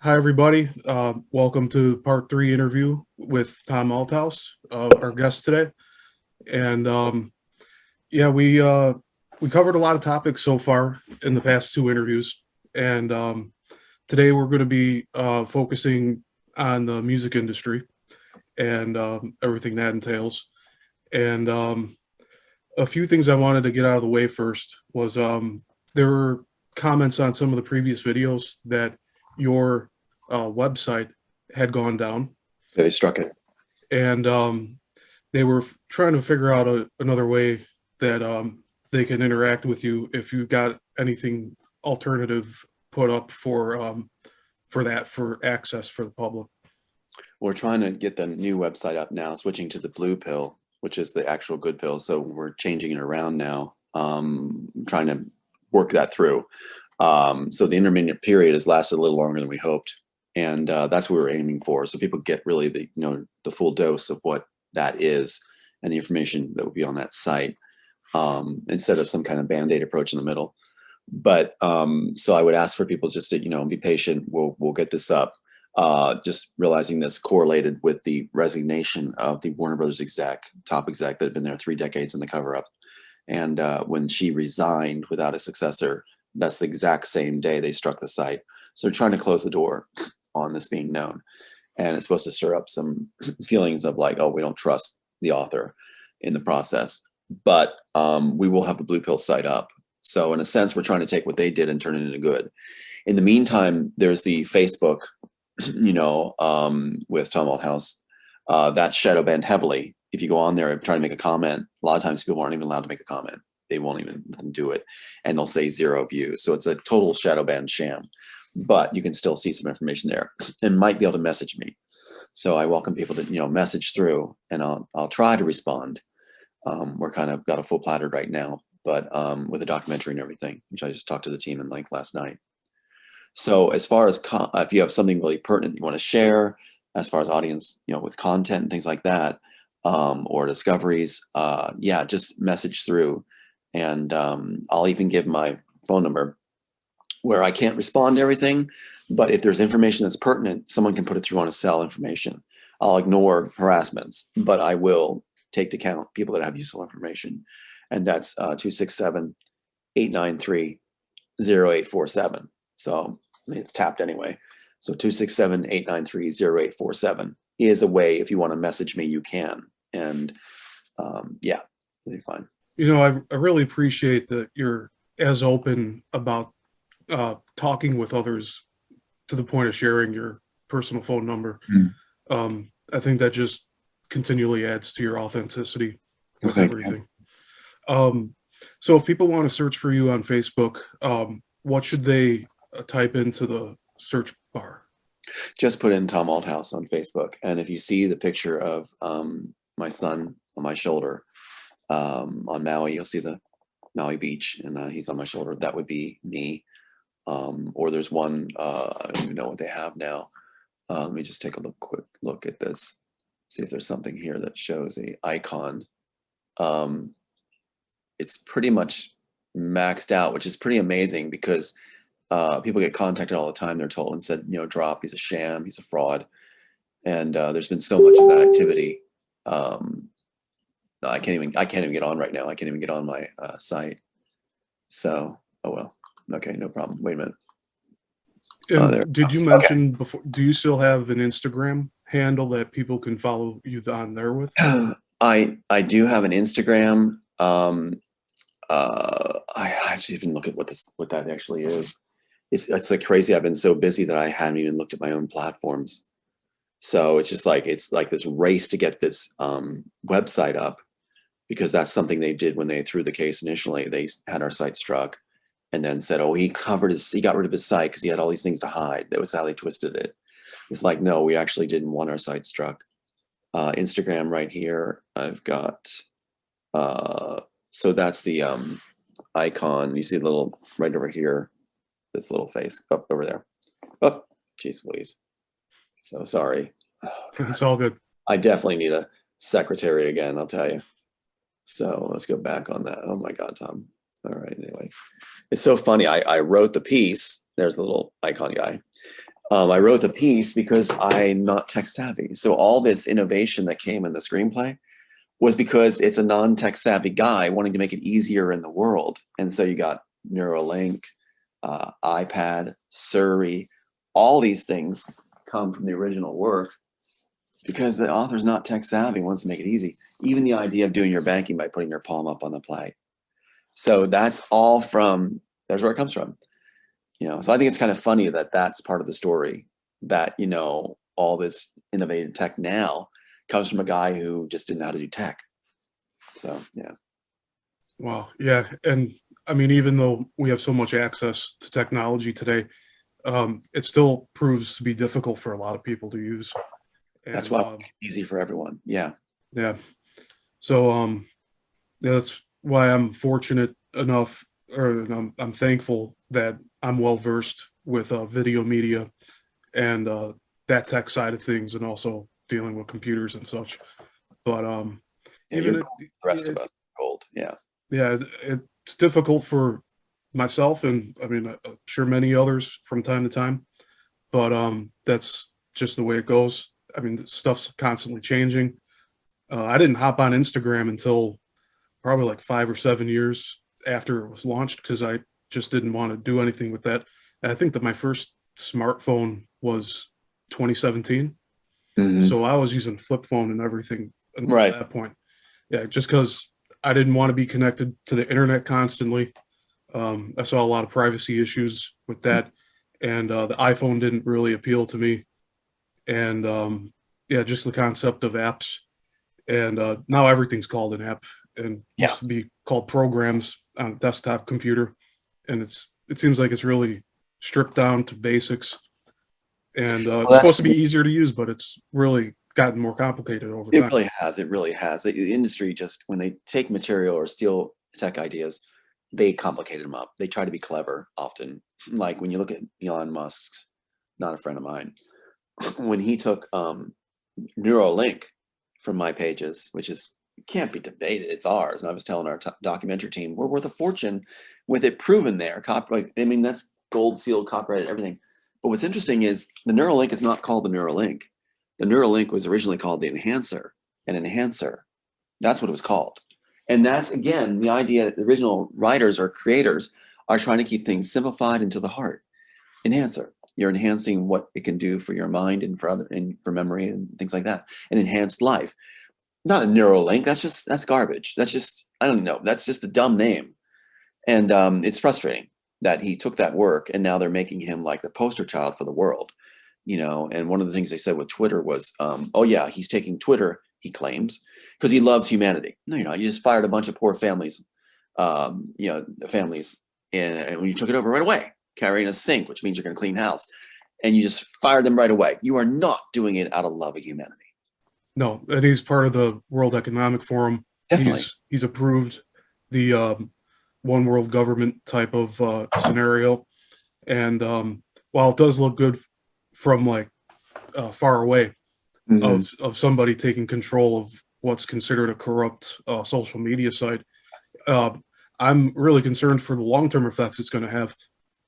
Hi, everybody. Welcome to part three interview with Tom Althouse, our guest today. And yeah, we covered a lot of topics so far in the past two interviews, and today we're going to be focusing on the music industry and everything that entails. And a few things I wanted to get out of the way first was there were comments on some of the previous videos that your website had gone down, Yeah, they struck it. and they were trying to figure out another way that they can interact with you if you got anything alternative put up for that for access for the public. We're trying to get the new website up now, switching to the blue pill, which is the actual good pill. So we're changing it around now, trying to work that through. So the intermediate period has lasted a little longer than we hoped, and that's what we're aiming for. So people get really the full dose of what that is and the information that would be on that site, instead of some kind of band-aid approach in the middle. But so I would ask for people just to be patient. We'll get this up. Just realizing this correlated with the resignation of the Warner Brothers top exec that had been there 3 decades in the cover up. And when she resigned without a successor, that's the exact same day they struck the site. So they're trying to close the door on this being known. And it's supposed to stir up some feelings of like, oh, we don't trust the author in the process. But we will have the blue pill site up. So in a sense, we're trying to take what they did and turn it into good. In the meantime, there's the Facebook, with Tom Althouse, that's shadow banned heavily. If you go on there and try to make a comment, a lot of times people aren't even allowed to make a comment. They won't even do it, and they'll say 0 views. So it's a total shadow ban sham. But you can still see some information there, and might be able to message me. So I welcome people to message through, and I'll try to respond. We're kind of got a full platter right now, but with a documentary and everything, which I just talked to the team in like last night. So as far as if you have something really pertinent that you want to share, as far as audience, with content and things like that, or discoveries, yeah, just message through, and I'll even give my phone number where I can't respond to everything, but if there's information that's pertinent, someone can put it through on a cell information. I'll ignore harassments, but I will take to count people that have useful information, and that's 267-893-0847. So I mean, it's tapped anyway. So 267-893-0847 is a way. If you want to message me, you can. And yeah, it'll be fine. I really appreciate that you're as open about talking with others to the point of sharing your personal phone number. I think that just continually adds to your authenticity with everything. So if people want to search for you on Facebook, what should they type into the search bar? Just put in Tom Althouse on Facebook, and if you see the picture of my son on my shoulder on Maui, you'll see the Maui beach, and he's on my shoulder. That would be me. Or there's one, I don't even know what they have now. Let me just take a quick look at this, see if there's something here that shows a icon. It's pretty much maxed out, which is pretty amazing because people get contacted all the time. They're told and said, drop, he's a sham, he's a fraud. And there's been so much of that activity. I can't even get on right now. I can't even get on my site. So, oh well. Okay, no problem. Wait a minute. And did you mention before, do you still have an Instagram handle that people can follow you on there with? I do have an Instagram. I have to even look at what that actually is. It's like crazy. I've been so busy that I haven't even looked at my own platforms. So it's just like this race to get this website up, because that's something they did when they threw the case initially. They had our site struck, and then said, "Oh, he got rid of his site because he had all these things to hide." That was how they twisted it. It's like, no, we actually didn't want our site struck. Instagram right here. I've got. So that's the icon. You see the little right over here. This little face up over there. Oh, geez, Louise. So sorry. Oh, it's all good. I definitely need a secretary again, I'll tell you. So let's go back on that. Oh my God, Tom. All right, anyway. It's so funny. I wrote the piece. There's the little icon guy. I wrote the piece because I'm not tech savvy. So all this innovation that came in the screenplay was because it's a non-tech savvy guy wanting to make it easier in the world. And so you got Neuralink, iPad, Surrey, all these things come from the original work because the author's not tech savvy, wants to make it easy. Even the idea of doing your banking by putting your palm up on the plate. So that's all from, there's where it comes from. So I think it's kind of funny that that's part of the story, that, all this innovative tech now comes from a guy who just didn't know how to do tech. So, yeah. Wow. Yeah. And I mean, even though we have so much access to technology today, it still proves to be difficult for a lot of people to use. And, that's why it's easy for everyone. Yeah. Yeah. So, that's why I'm fortunate enough, or I'm thankful that I'm well versed with video media and that tech side of things, and also dealing with computers and such. But even the rest of us gold. Yeah. Yeah, it's difficult for myself, and I mean, I'm sure many others from time to time. But that's just the way it goes. I mean, stuff's constantly changing. I didn't hop on Instagram until probably like 5 or 7 years after it was launched, because I just didn't want to do anything with that. And I think that my first smartphone was 2017. Mm-hmm. So I was using flip phone and everything until Right. that point. Yeah, just because I didn't want to be connected to the internet constantly. I saw a lot of privacy issues with that, and the iPhone didn't really appeal to me. And yeah, just the concept of apps. And now everything's called an app, and used to be called programs on a desktop computer. And it seems like it's really stripped down to basics. And it's supposed to be easier to use, but it's really gotten more complicated over time. It really has. It really has. The industry just, when they take material or steal tech ideas, they complicate them up. They try to be clever often. Like when you look at Elon Musk's, not a friend of mine, when he took Neuralink from my pages, which is can't be debated, it's ours. And I was telling our documentary team, we're worth a fortune with it proven there. Copyright. I mean, that's gold sealed, copyrighted, everything. But what's interesting is the Neuralink is not called the Neuralink. The Neuralink was originally called the enhancer. An enhancer. That's what it was called. And that's, again, the idea that the original writers or creators are trying to keep things simplified and to the heart. Enhancer. You're enhancing what it can do for your mind and for memory and things like that. An enhanced life. Not a Neuralink. That's garbage. That's just, I don't know. That's just a dumb name. And it's frustrating that he took that work and now they're making him like the poster child for the world. And one of the things they said with Twitter was, oh yeah, he's taking Twitter, he claims, because he loves humanity. No, you're not. You just fired a bunch of poor families, families, and when you took it over right away, carrying a sink, which means you're going to clean house, and you just fired them right away. You are not doing it out of love of humanity. No, and he's part of the World Economic Forum. Definitely. He's approved the one world government type of scenario. And while it does look good from like far away, of somebody taking control of what's considered a corrupt social media site, I'm really concerned for the long-term effects it's going to have.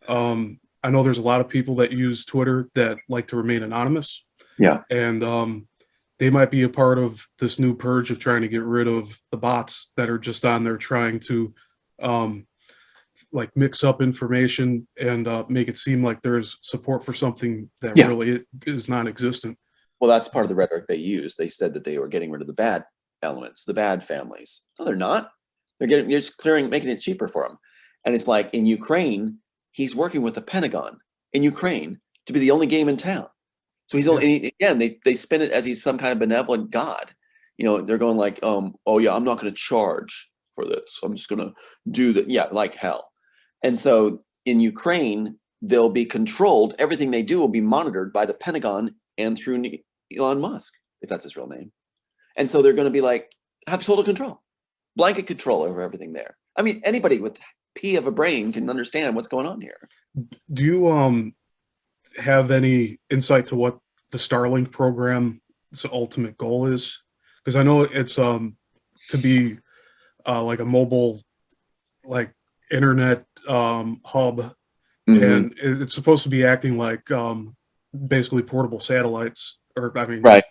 I know there's a lot of people that use Twitter that like to remain anonymous. Yeah. And they might be a part of this new purge of trying to get rid of the bots that are just on there trying to like mix up information and make it seem like there's support for something that really is non-existent. Well, that's part of the rhetoric they used. They said that they were getting rid of the bad elements, the bad families. No, they're not. You're just making it cheaper for them. And it's like in Ukraine, he's working with the Pentagon in Ukraine to be the only game in town. So he's only, again, they spin it as he's some kind of benevolent god. They're going like, oh yeah, I'm not going to charge for this. I'm just going to do that. Yeah, like hell. And so in Ukraine, they'll be controlled. Everything they do will be monitored by the Pentagon and through Elon Musk, if that's his real name. And so they're going to be like, have total control, blanket control over everything there. I mean, anybody with pea of a brain can understand what's going on here. Do you have any insight to what the Starlink program's ultimate goal is? Because I know it's to be like a mobile, like internet hub, and it's supposed to be acting like basically portable satellites, or I mean, Right.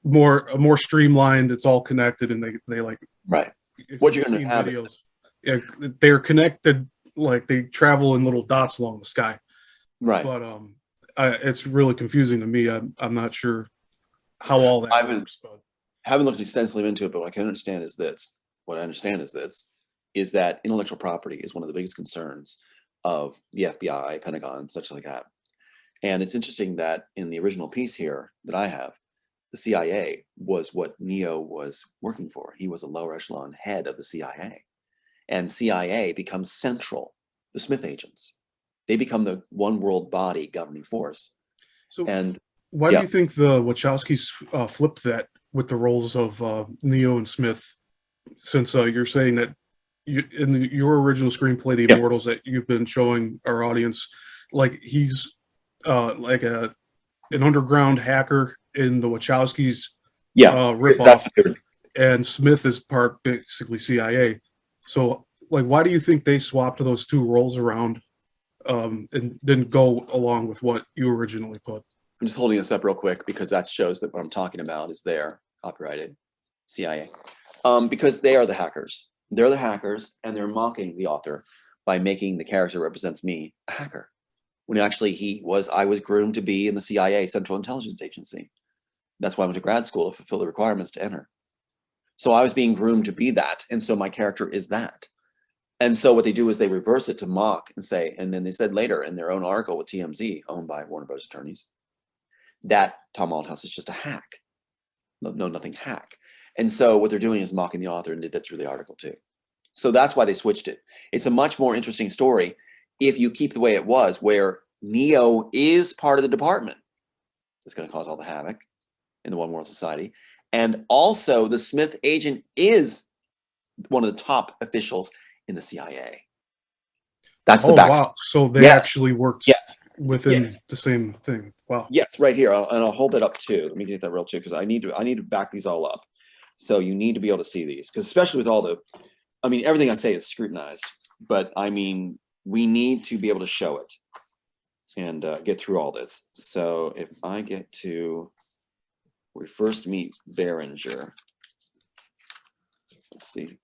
more streamlined. It's all connected, and they like Right. if What you've you're going to seen have videos, yeah, they're connected. Like they travel in little dots along the sky, right. but it's really confusing to me. I'm not sure how all I that works, but haven't looked extensively into it, but what I can understand is this. What I understand is that intellectual property is one of the biggest concerns of the FBI, Pentagon, such like that. And it's interesting that in the original piece here that I have, the CIA was what Neo was working for. He was a lower echelon head of the CIA. And CIA becomes central, the Smith agents. They become the one world body governing force. so And why do yeah, you think the Wachowskis flipped that with the roles of Neo and Smith? Since you're saying that your original screenplay, The yeah, Immortals, that you've been showing our audience, like he's like an underground hacker in the Wachowskis yeah, that's ripoff, what they're, and Smith is part basically CIA. So, like, why do you think they swapped those two roles around and didn't go along with what you originally put? I'm just holding this up real quick because that shows that what I'm talking about is there, copyrighted, CIA. Because they are the hackers. They're the hackers, and they're mocking the author by making the character who represents me a hacker. When actually I was groomed to be in the CIA, Central Intelligence Agency. That's why I went to grad school to fulfill the requirements to enter. So I was being groomed to be that, and so my character is that. And so what they do is they reverse it to mock and say, and then they said later in their own article with TMZ, owned by Warner Bros. Attorneys, that Tom Althouse is just a hack. No, nothing hack. And so what they're doing is mocking the author and did that through the article too. So that's why they switched it. It's a much more interesting story if you keep the way it was, where Neo is part of the department that's going to cause all the havoc in the one world society. And also the Smith agent is one of the top officials in the CIA. That's the Oh backstory. wow! So they Yes, actually worked yes, within yes. the same thing. Wow. Yes, right here, and I'll hold that up too. Let me get that real too, because I need to back these all up. So you need to be able to see these, because especially with all the, I mean, everything I say is scrutinized, but I mean, we need to be able to show it and get through all this. So if I get to, we first meet Berenger. Let's see.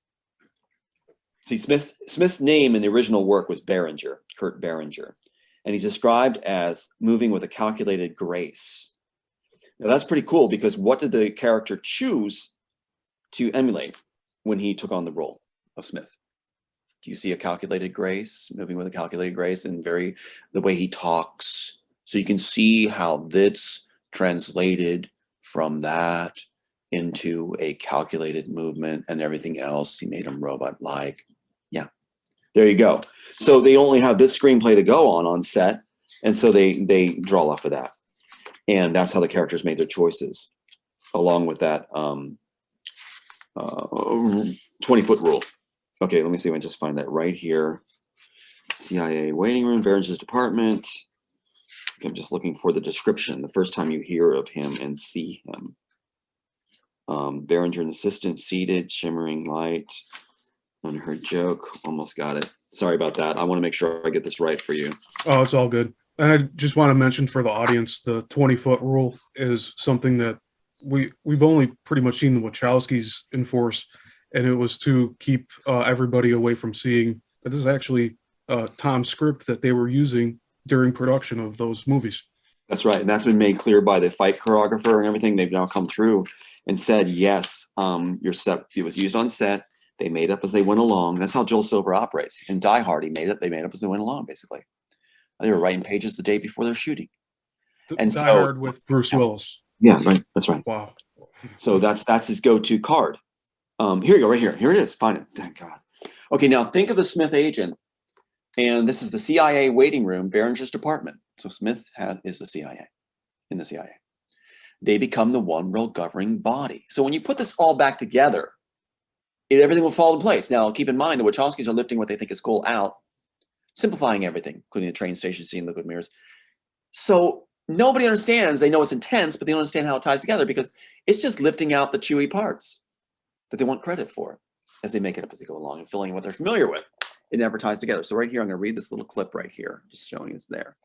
See, Smith's name in the original work was Berenger, Kurt Berenger, and he's described as moving with a calculated grace. Now that's pretty cool, because what did the character choose to emulate when he took on the role of Smith? Do you see a calculated grace, moving with a calculated grace, and the way he talks? So you can see how this translated from that into a calculated movement and everything else. He made him robot-like. Yeah, there you go. So they only have this screenplay to go on set, and so they draw off of that, and that's how the characters made their choices, along with that 20-foot rule. Okay, let me see if I can just find that right here. CIA waiting room, Berenger's department. I'm just looking for the description, the first time you hear of him and see him. Berenger, an assistant, seated, shimmering light. Unheard joke. Almost got it. Sorry about that. I want to make sure I get this right for you. Oh, it's all good. And I just want to mention for the audience, the 20-foot rule is something that we've only pretty much seen the Wachowskis enforce, and it was to keep everybody away from seeing that this is actually Tom's script that they were using during production of those movies. That's right, and that's been made clear by the fight choreographer and everything. They've now come through and said, yes, your set, it was used on set. They made up as they went along. That's how Joel Silver operates. In Die Hard, they made up as they went along, basically. They were writing pages the day before they're shooting. And Die so, Hard with Bruce yeah, Willis. yeah, right. That's right. Wow. So that's his go-to card. Here you go, right here. Here it is. Find it. Thank God. Okay, now think of the Smith agent, and this is the CIA waiting room, Berenger's department. So Smith is the CIA, in the CIA. They become the one real governing body. So when you put this all back together, everything will fall in place. Now, keep in mind, the Wachowskis are lifting what they think is cool out, simplifying everything, including the train station scene, liquid mirrors. So nobody understands. They know it's intense, but they don't understand how it ties together, because it's just lifting out the chewy parts that they want credit for as they make it up as they go along and filling in what they're familiar with. It never ties together. So right here, I'm going to read this little clip right here, just showing it's there.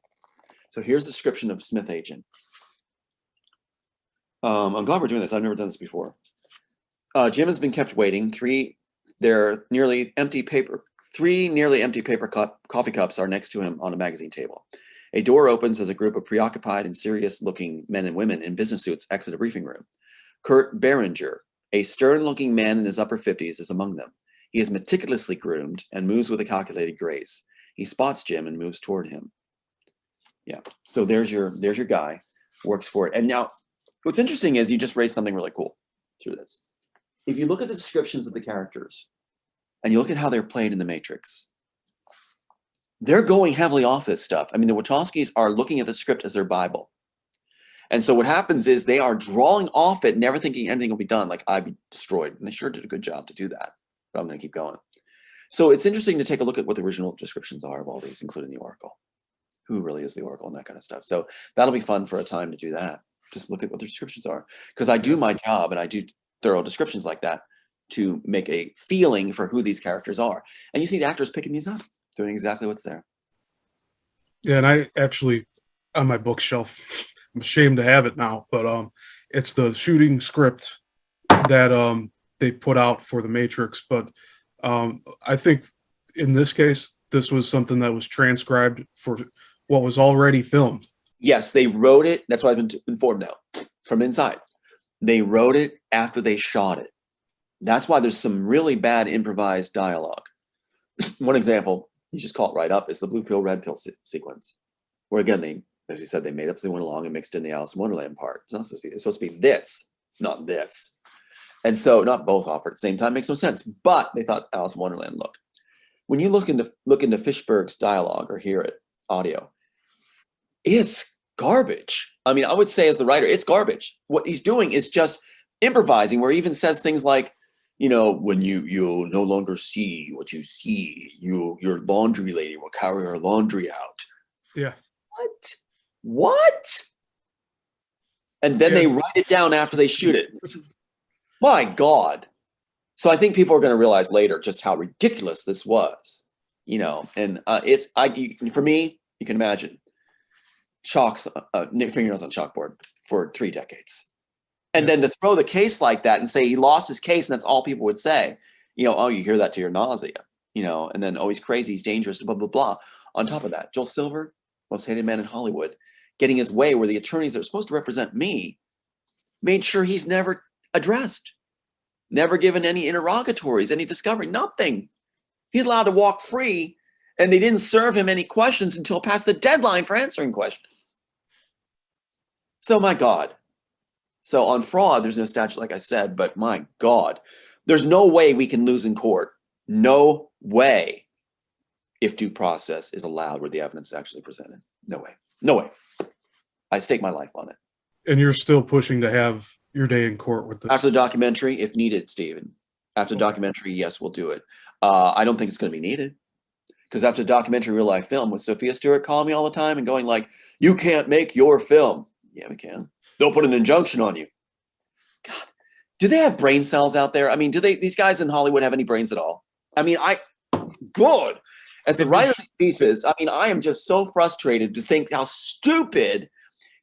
So here's the description of Smith agent. I'm glad we're doing this. I've never done this before. Jim has been kept waiting. Three nearly empty paper coffee cups are next to him on a magazine table. A door opens as a group of preoccupied and serious-looking men and women in business suits exit a briefing room. Kurt Behringer, a stern-looking man in his upper 50s, is among them. He is meticulously groomed and moves with a calculated grace. He spots Jim and moves toward him. Yeah, so there's your guy, works for it. And now, what's interesting is you just raised something really cool through this. If you look at the descriptions of the characters, and you look at how they're played in The Matrix, they're going heavily off this stuff. I mean, the Wachowskis are looking at the script as their Bible. And so what happens is they are drawing off it, never thinking anything will be done, like I'd be destroyed. And they sure did a good job to do that. But I'm going to keep going. So it's interesting to take a look at what the original descriptions are of all these, including the Oracle. Who really is the Oracle and that kind of stuff. So that'll be fun for a time to do that. Just look at what the descriptions are. Because I do my job and I do thorough descriptions like that to make a feeling for who these characters are. And you see the actors picking these up, doing exactly what's there. Yeah, and I actually, on my bookshelf, I'm ashamed to have it now, but it's the shooting script that they put out for The Matrix. But I think in this case, this was something that was transcribed for what was already filmed. Yes, they wrote it. That's what I've been informed now from inside. They wrote it after they shot it. That's why there's some really bad improvised dialogue. One example, you just call it right up, is the blue pill, red pill sequence, where again, they, as you said, they made up, so they went along and mixed in the Alice in Wonderland part. It's not supposed to be, it's supposed to be this, not this. And so not both offered at the same time makes no sense, but they thought Alice in Wonderland looked. When you look into Fishberg's dialogue or hear it, audio, it's garbage. I mean, I would say as the writer, it's garbage. What he's doing is just improvising, where he even says things like, you know, when you no longer see what you see, your laundry lady will carry her laundry out. Yeah. What? And then they write it down after they shoot it. My God. So I think people are going to realize later just how ridiculous this was, you know, and for me, you can imagine fingernails on chalkboard for 3 decades. And then to throw the case like that and say he lost his case, and that's all people would say, you know, oh, you hear that to your nausea, you know, and then, oh, he's crazy, he's dangerous, blah, blah, blah. On top of that, Joel Silver, most hated man in Hollywood, getting his way where the attorneys that are supposed to represent me made sure he's never addressed, never given any interrogatories, any discovery, nothing. He's allowed to walk free, and they didn't serve him any questions until past the deadline for answering questions. So, my God. So on fraud, there's no statute, like I said, but my God, there's no way we can lose in court. No way. If due process is allowed where the evidence is actually presented. No way. No way. I stake my life on it. And you're still pushing to have your day in court with this? After the documentary, if needed, Stephen. After the documentary, yes, we'll do it. I don't think it's going to be needed. Because after the documentary real life film with Sophia Stewart calling me all the time and going like, you can't make your film. Yeah, we can. They'll put an injunction on you. God, do they have brain cells out there? I mean, these guys in Hollywood have any brains at all? I mean, good. As the writer of these pieces, I mean, I am just so frustrated to think how stupid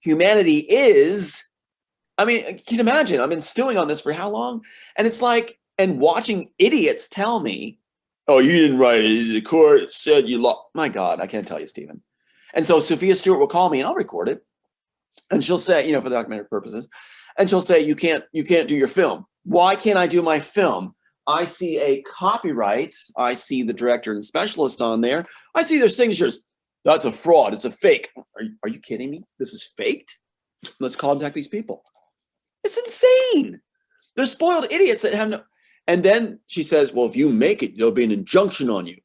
humanity is. I mean, can you imagine? I've been stewing on this for how long? And it's like, and watching idiots tell me, oh, you didn't write it. The court said you lost. My God, I can't tell you, Stephen. And so Sophia Stewart will call me and I'll record it. And she'll say, you know, for the documentary purposes, and she'll say, you can't do your film. Why can't I do my film? I see a copyright. I see the director and specialist on there. I see their signatures. That's a fraud. It's a fake. Are you kidding me? This is faked? Let's contact these people. It's insane. They're spoiled idiots that have no. And then she says, well, if you make it, there'll be an injunction on you.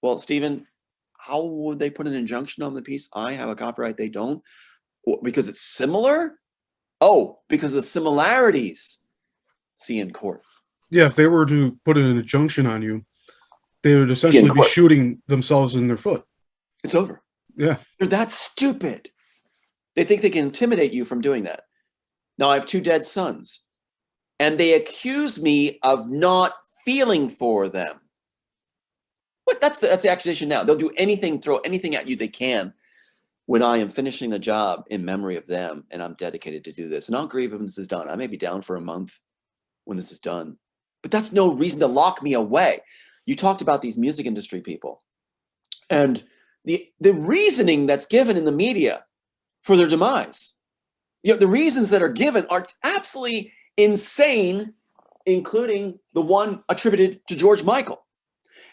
Well, Stephen, how would they put an injunction on the piece? I have a copyright. They don't. Because it's similar? Oh, because the similarities. See in court. Yeah, if they were to put an injunction on you, they would essentially be shooting themselves in their foot. It's over. Yeah. They're that stupid. They think they can intimidate you from doing that. Now, I have 2 dead sons, and they accuse me of not feeling for them. What? That's the accusation now. They'll do anything, throw anything at you they can when I am finishing the job in memory of them and I'm dedicated to do this. And I'll grieve when this is done. I may be down for a month when this is done, but that's no reason to lock me away. You talked about these music industry people and the reasoning that's given in the media for their demise. You know, the reasons that are given are absolutely insane, including the one attributed to George Michael.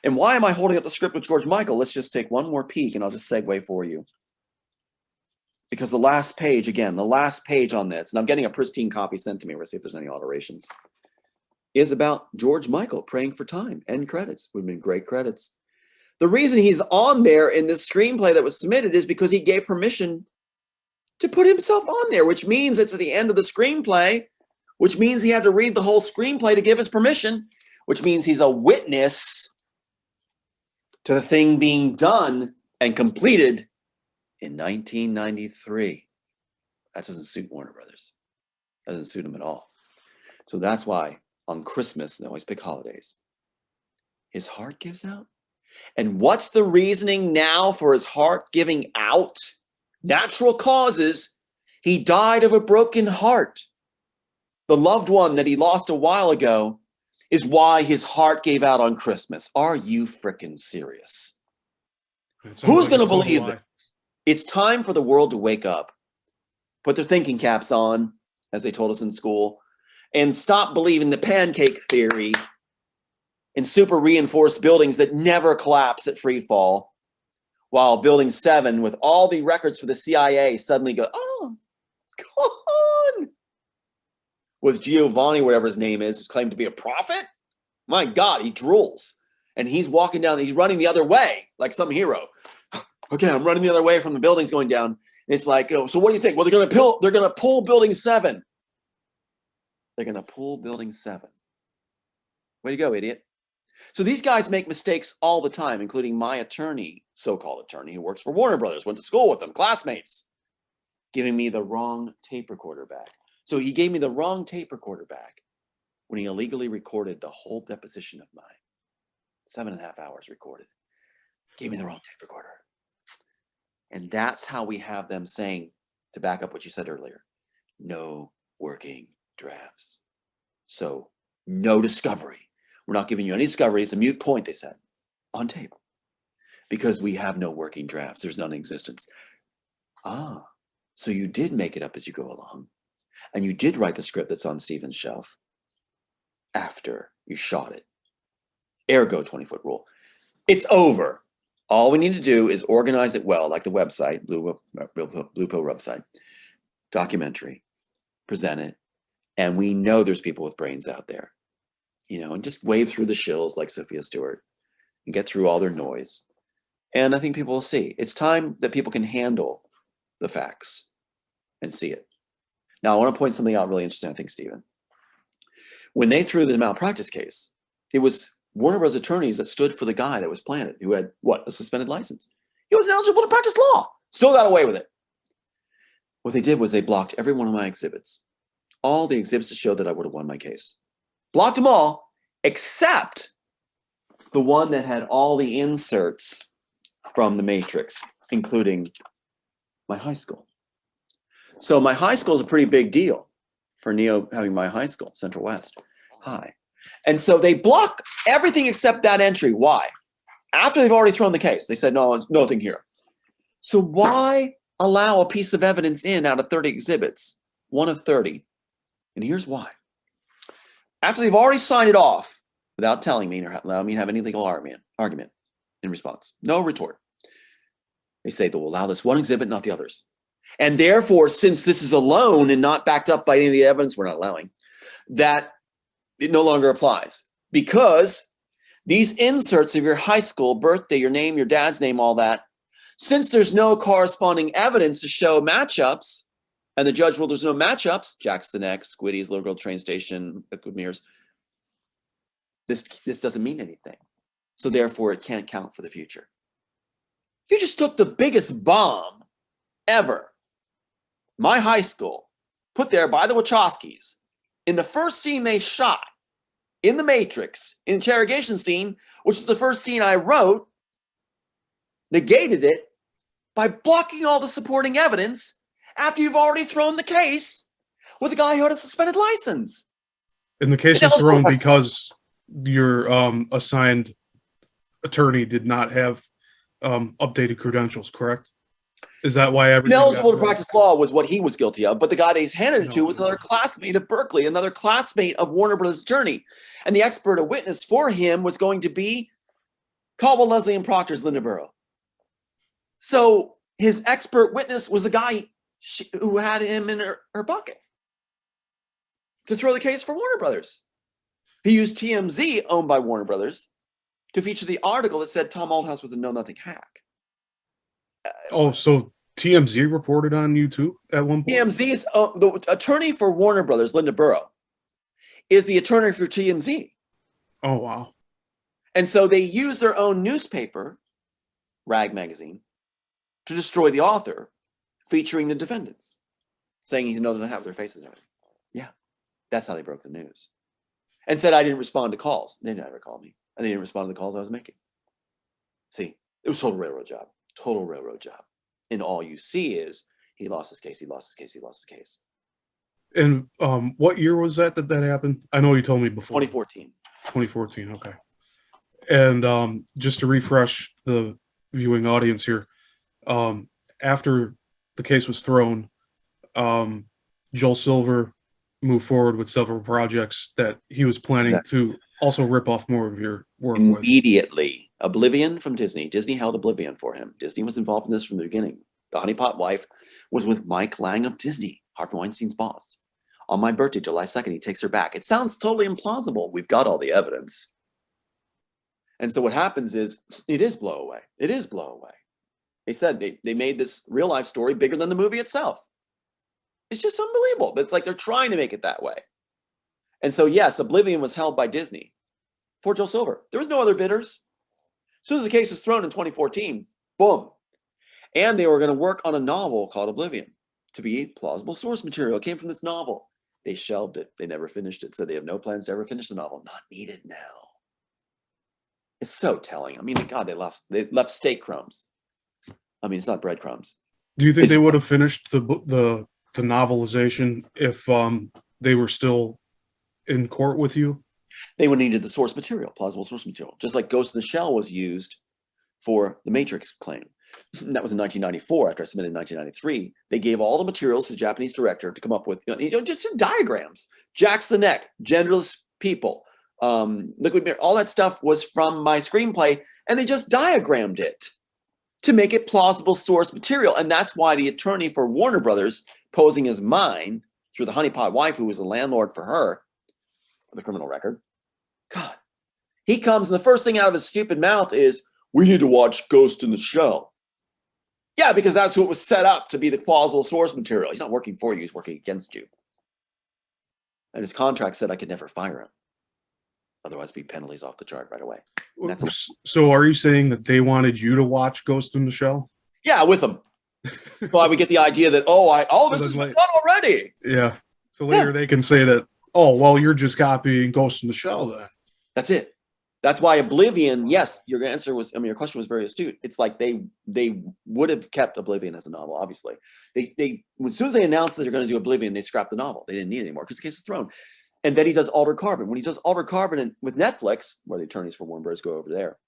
And why am I holding up the script with George Michael? Let's just take one more peek and I'll just segue for you. Because the last page, again, the last page on this, and I'm getting a pristine copy sent to me. We'll see if there's any alterations, is about George Michael praying for time. End credits. Would have been great credits. The reason he's on there in this screenplay that was submitted is because he gave permission to put himself on there, which means it's at the end of the screenplay, which means he had to read the whole screenplay to give his permission, which means he's a witness to the thing being done and completed in 1993. That doesn't suit Warner Brothers. That doesn't suit him at all. So that's why on Christmas, they always pick holidays, his heart gives out. And what's the reasoning now for his heart giving out? Natural causes. He died of a broken heart. The loved one that he lost a while ago is why his heart gave out on Christmas. Are you freaking serious? Who's going to believe it? It's time for the world to wake up, put their thinking caps on, as they told us in school, and stop believing the pancake theory in super reinforced buildings that never collapse at free fall, while Building 7, with all the records for the CIA, suddenly go, oh, come on. With Giovanni, whatever his name is, who's claimed to be a prophet? My God, he drools. And he's walking down, he's running the other way, like some hero. Okay, I'm running the other way from the buildings going down. And it's like, oh, so what do you think? Well, they're gonna pull Building 7. They're gonna pull Building 7. Way to go, idiot. So these guys make mistakes all the time, including my attorney, so-called attorney, who works for Warner Brothers, went to school with them, classmates, giving me the wrong tape recorder back. So he gave me the wrong tape recorder back when he illegally recorded the whole deposition of mine. 7.5 hours recorded. Gave me the wrong tape recorder. And that's how we have them saying, to back up what you said earlier, no working drafts. So no discovery. We're not giving you any discovery. It's a moot point, they said, on tape. Because we have no working drafts. There's none in existence. Ah, so you did make it up as you go along. And you did write the script that's on Steven's shelf after you shot it. Ergo 20-foot rule. It's over. All we need to do is organize it well, like the website, Blue Pill website, documentary, present it, and we know there's people with brains out there, you know, and just wave through the shills like Sophia Stewart and get through all their noise. And I think people will see. It's time that people can handle the facts and see it. Now, I want to point something out really interesting, I think, Stephen. When they threw the malpractice case, it was Warner Bros. Attorneys that stood for the guy that was planted, who had, what, a suspended license. He wasn't eligible to practice law. Still got away with it. What they did was they blocked every one of my exhibits. All the exhibits that showed that I would have won my case. Blocked them all, except the one that had all the inserts from the Matrix, including my high school. So my high school is a pretty big deal for Neo having my high school, Central West High. And so they block everything except that entry. Why? After they've already thrown the case, they said, no, it's nothing here. So why allow a piece of evidence in out of 30 exhibits, one of 30? And here's why. After they've already signed it off without telling me or allowing me to have any legal argument in response, no retort, they say they'll allow this one exhibit, not the others. And therefore, since this is alone and not backed up by any of the evidence we're not allowing, that it no longer applies, because these inserts of your high school, birthday, your name, your dad's name, all that, since there's no corresponding evidence to show matchups, and the judge ruled there's no matchups, Jack's the next, Squiddy's Little Girl Train Station, Liquid Mirrors, this doesn't mean anything. So therefore, it can't count for the future. You just took the biggest bomb ever. My high school, put there by the Wachowskis, in the first scene they shot in the Matrix, interrogation scene, which is the first scene I wrote, negated it by blocking all the supporting evidence after you've already thrown the case with a guy who had a suspended license. And the case was thrown because your assigned attorney did not have updated credentials, correct? Is that why everything Ineligible to practice law was what he was guilty of, but the guy they handed it to was another classmate of Berkeley, another classmate of Warner Brothers' attorney. And the expert, a witness for him, was going to be Caldwell, Leslie, and Proctor's Linda Burrow. So his expert witness was the guy who had him in her bucket to throw the case for Warner Brothers. He used TMZ, owned by Warner Brothers, to feature the article that said Tom Althouse was a know-nothing hack. So TMZ reported on you too at one point? TMZ's the attorney for Warner Brothers, Linda Burrow, is the attorney for TMZ. Oh, wow. And so they use their own newspaper, Rag Magazine, to destroy the author, featuring the defendants, saying he's known to have their faces and everything. Yeah, that's how they broke the news. And said I didn't respond to calls. They never called me. And they didn't respond to the calls I was making. See, it was a total railroad job. Total railroad job. And all you see is he lost his case, he lost his case, he lost his case. And what year was that happened? I know you told me before. 2014. 2014, okay. And just to refresh the viewing audience here, after the case was thrown, Joel Silver moved forward with several projects that he was planning to also rip off more of your work immediately. Oblivion from Disney. Disney held Oblivion for him. Disney was involved in this from the beginning. The honeypot wife was with Mike Lang of Disney, Harvey Weinstein's boss. On my birthday, July 2nd, he takes her back. It sounds totally implausible. We've got all the evidence. And so what happens is, it is blow away. It is blow away. They said they made this real life story bigger than the movie itself. It's just unbelievable. It's like they're trying to make it that way. And so, yes, Oblivion was held by Disney for Joel Silver. There was no other bidders. As soon as the case was thrown in 2014, boom. And they were going to work on a novel called Oblivion to be plausible source material. It came from this novel. They shelved it. They never finished it. Said they have no plans to ever finish the novel. Not needed now. It's so telling. I mean, God, they left steak crumbs. I mean, it's not breadcrumbs. Do you think they would have finished the novelization if they were still in court with you? They would have needed the source material, plausible source material, just like Ghost in the Shell was used for the Matrix claim. That was in 1994. After I submitted in 1993, they gave all the materials to the Japanese director to come up with, just diagrams. Jacks the neck, genderless people, liquid mirror, all that stuff was from my screenplay, and they just diagrammed it to make it plausible source material. And that's why the attorney for Warner Brothers, posing as mine through the honeypot wife who was the landlord for her, the criminal record, God, he comes and the first thing out of his stupid mouth is, we need to watch Ghost in the Shell. Yeah, because that's what was set up to be the plausible source material. He's not working for you, he's working against you. And his contract said I could never fire him. Otherwise, be penalties off the chart right away. So are you saying that they wanted you to watch Ghost in the Shell? Yeah, with them. Well, we get the idea that, this is done already. Yeah. So later they can say that, oh, well, you're just copying Ghost in the Shell then. That's it. That's why Oblivion, yes, your question was very astute. It's like they would have kept Oblivion as a novel, obviously. They as soon as they announced that they're going to do Oblivion, they scrapped the novel. They didn't need it anymore because the case is thrown. And then he does Altered Carbon. When he does Altered Carbon with Netflix, where the attorneys for Warner Bros. Go over there,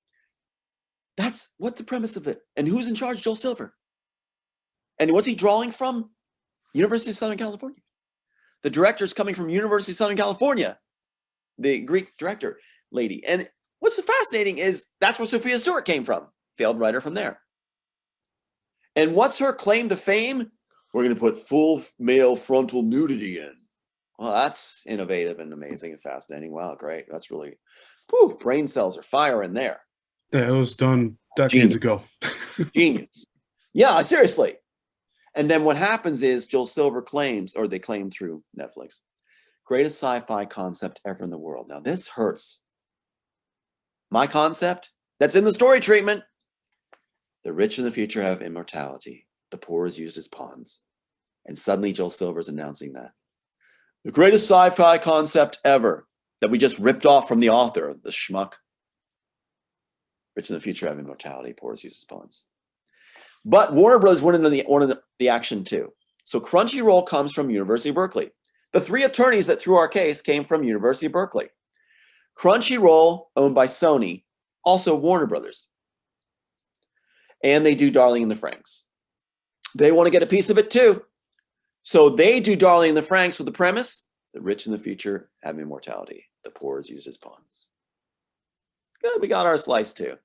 that's what's the premise of it. And who's in charge? Joel Silver. And what's he drawing from? University of Southern California. The director's coming from University of Southern California, the Greek director lady. And what's so fascinating is that's where Sophia Stewart came from. Failed writer from there. And what's her claim to fame? We're going to put full male frontal nudity in. Well, that's innovative and amazing and fascinating. Wow, great. That's really, brain cells are firing there. That was done decades ago. Genius. Yeah, seriously. And then what happens is Joel Silver claims, or they claim through Netflix, greatest sci-fi concept ever in the world. Now this hurts. My concept, that's in the story treatment. The rich in the future have immortality. The poor is used as pawns. And suddenly Joel Silver's announcing that. The greatest sci-fi concept ever that we just ripped off from the author, the schmuck. Rich in the future have immortality, poor is used as pawns. But Warner Brothers wanted the action too. So Crunchyroll comes from University of Berkeley. The 3 attorneys that threw our case came from University of Berkeley. Crunchyroll, owned by Sony, also Warner Brothers. And they do Darling in the Franxx. They want to get a piece of it too. So they do Darling in the Franxx with the premise: the rich in the future have immortality. The poor is used as pawns. Good, we got our slice too.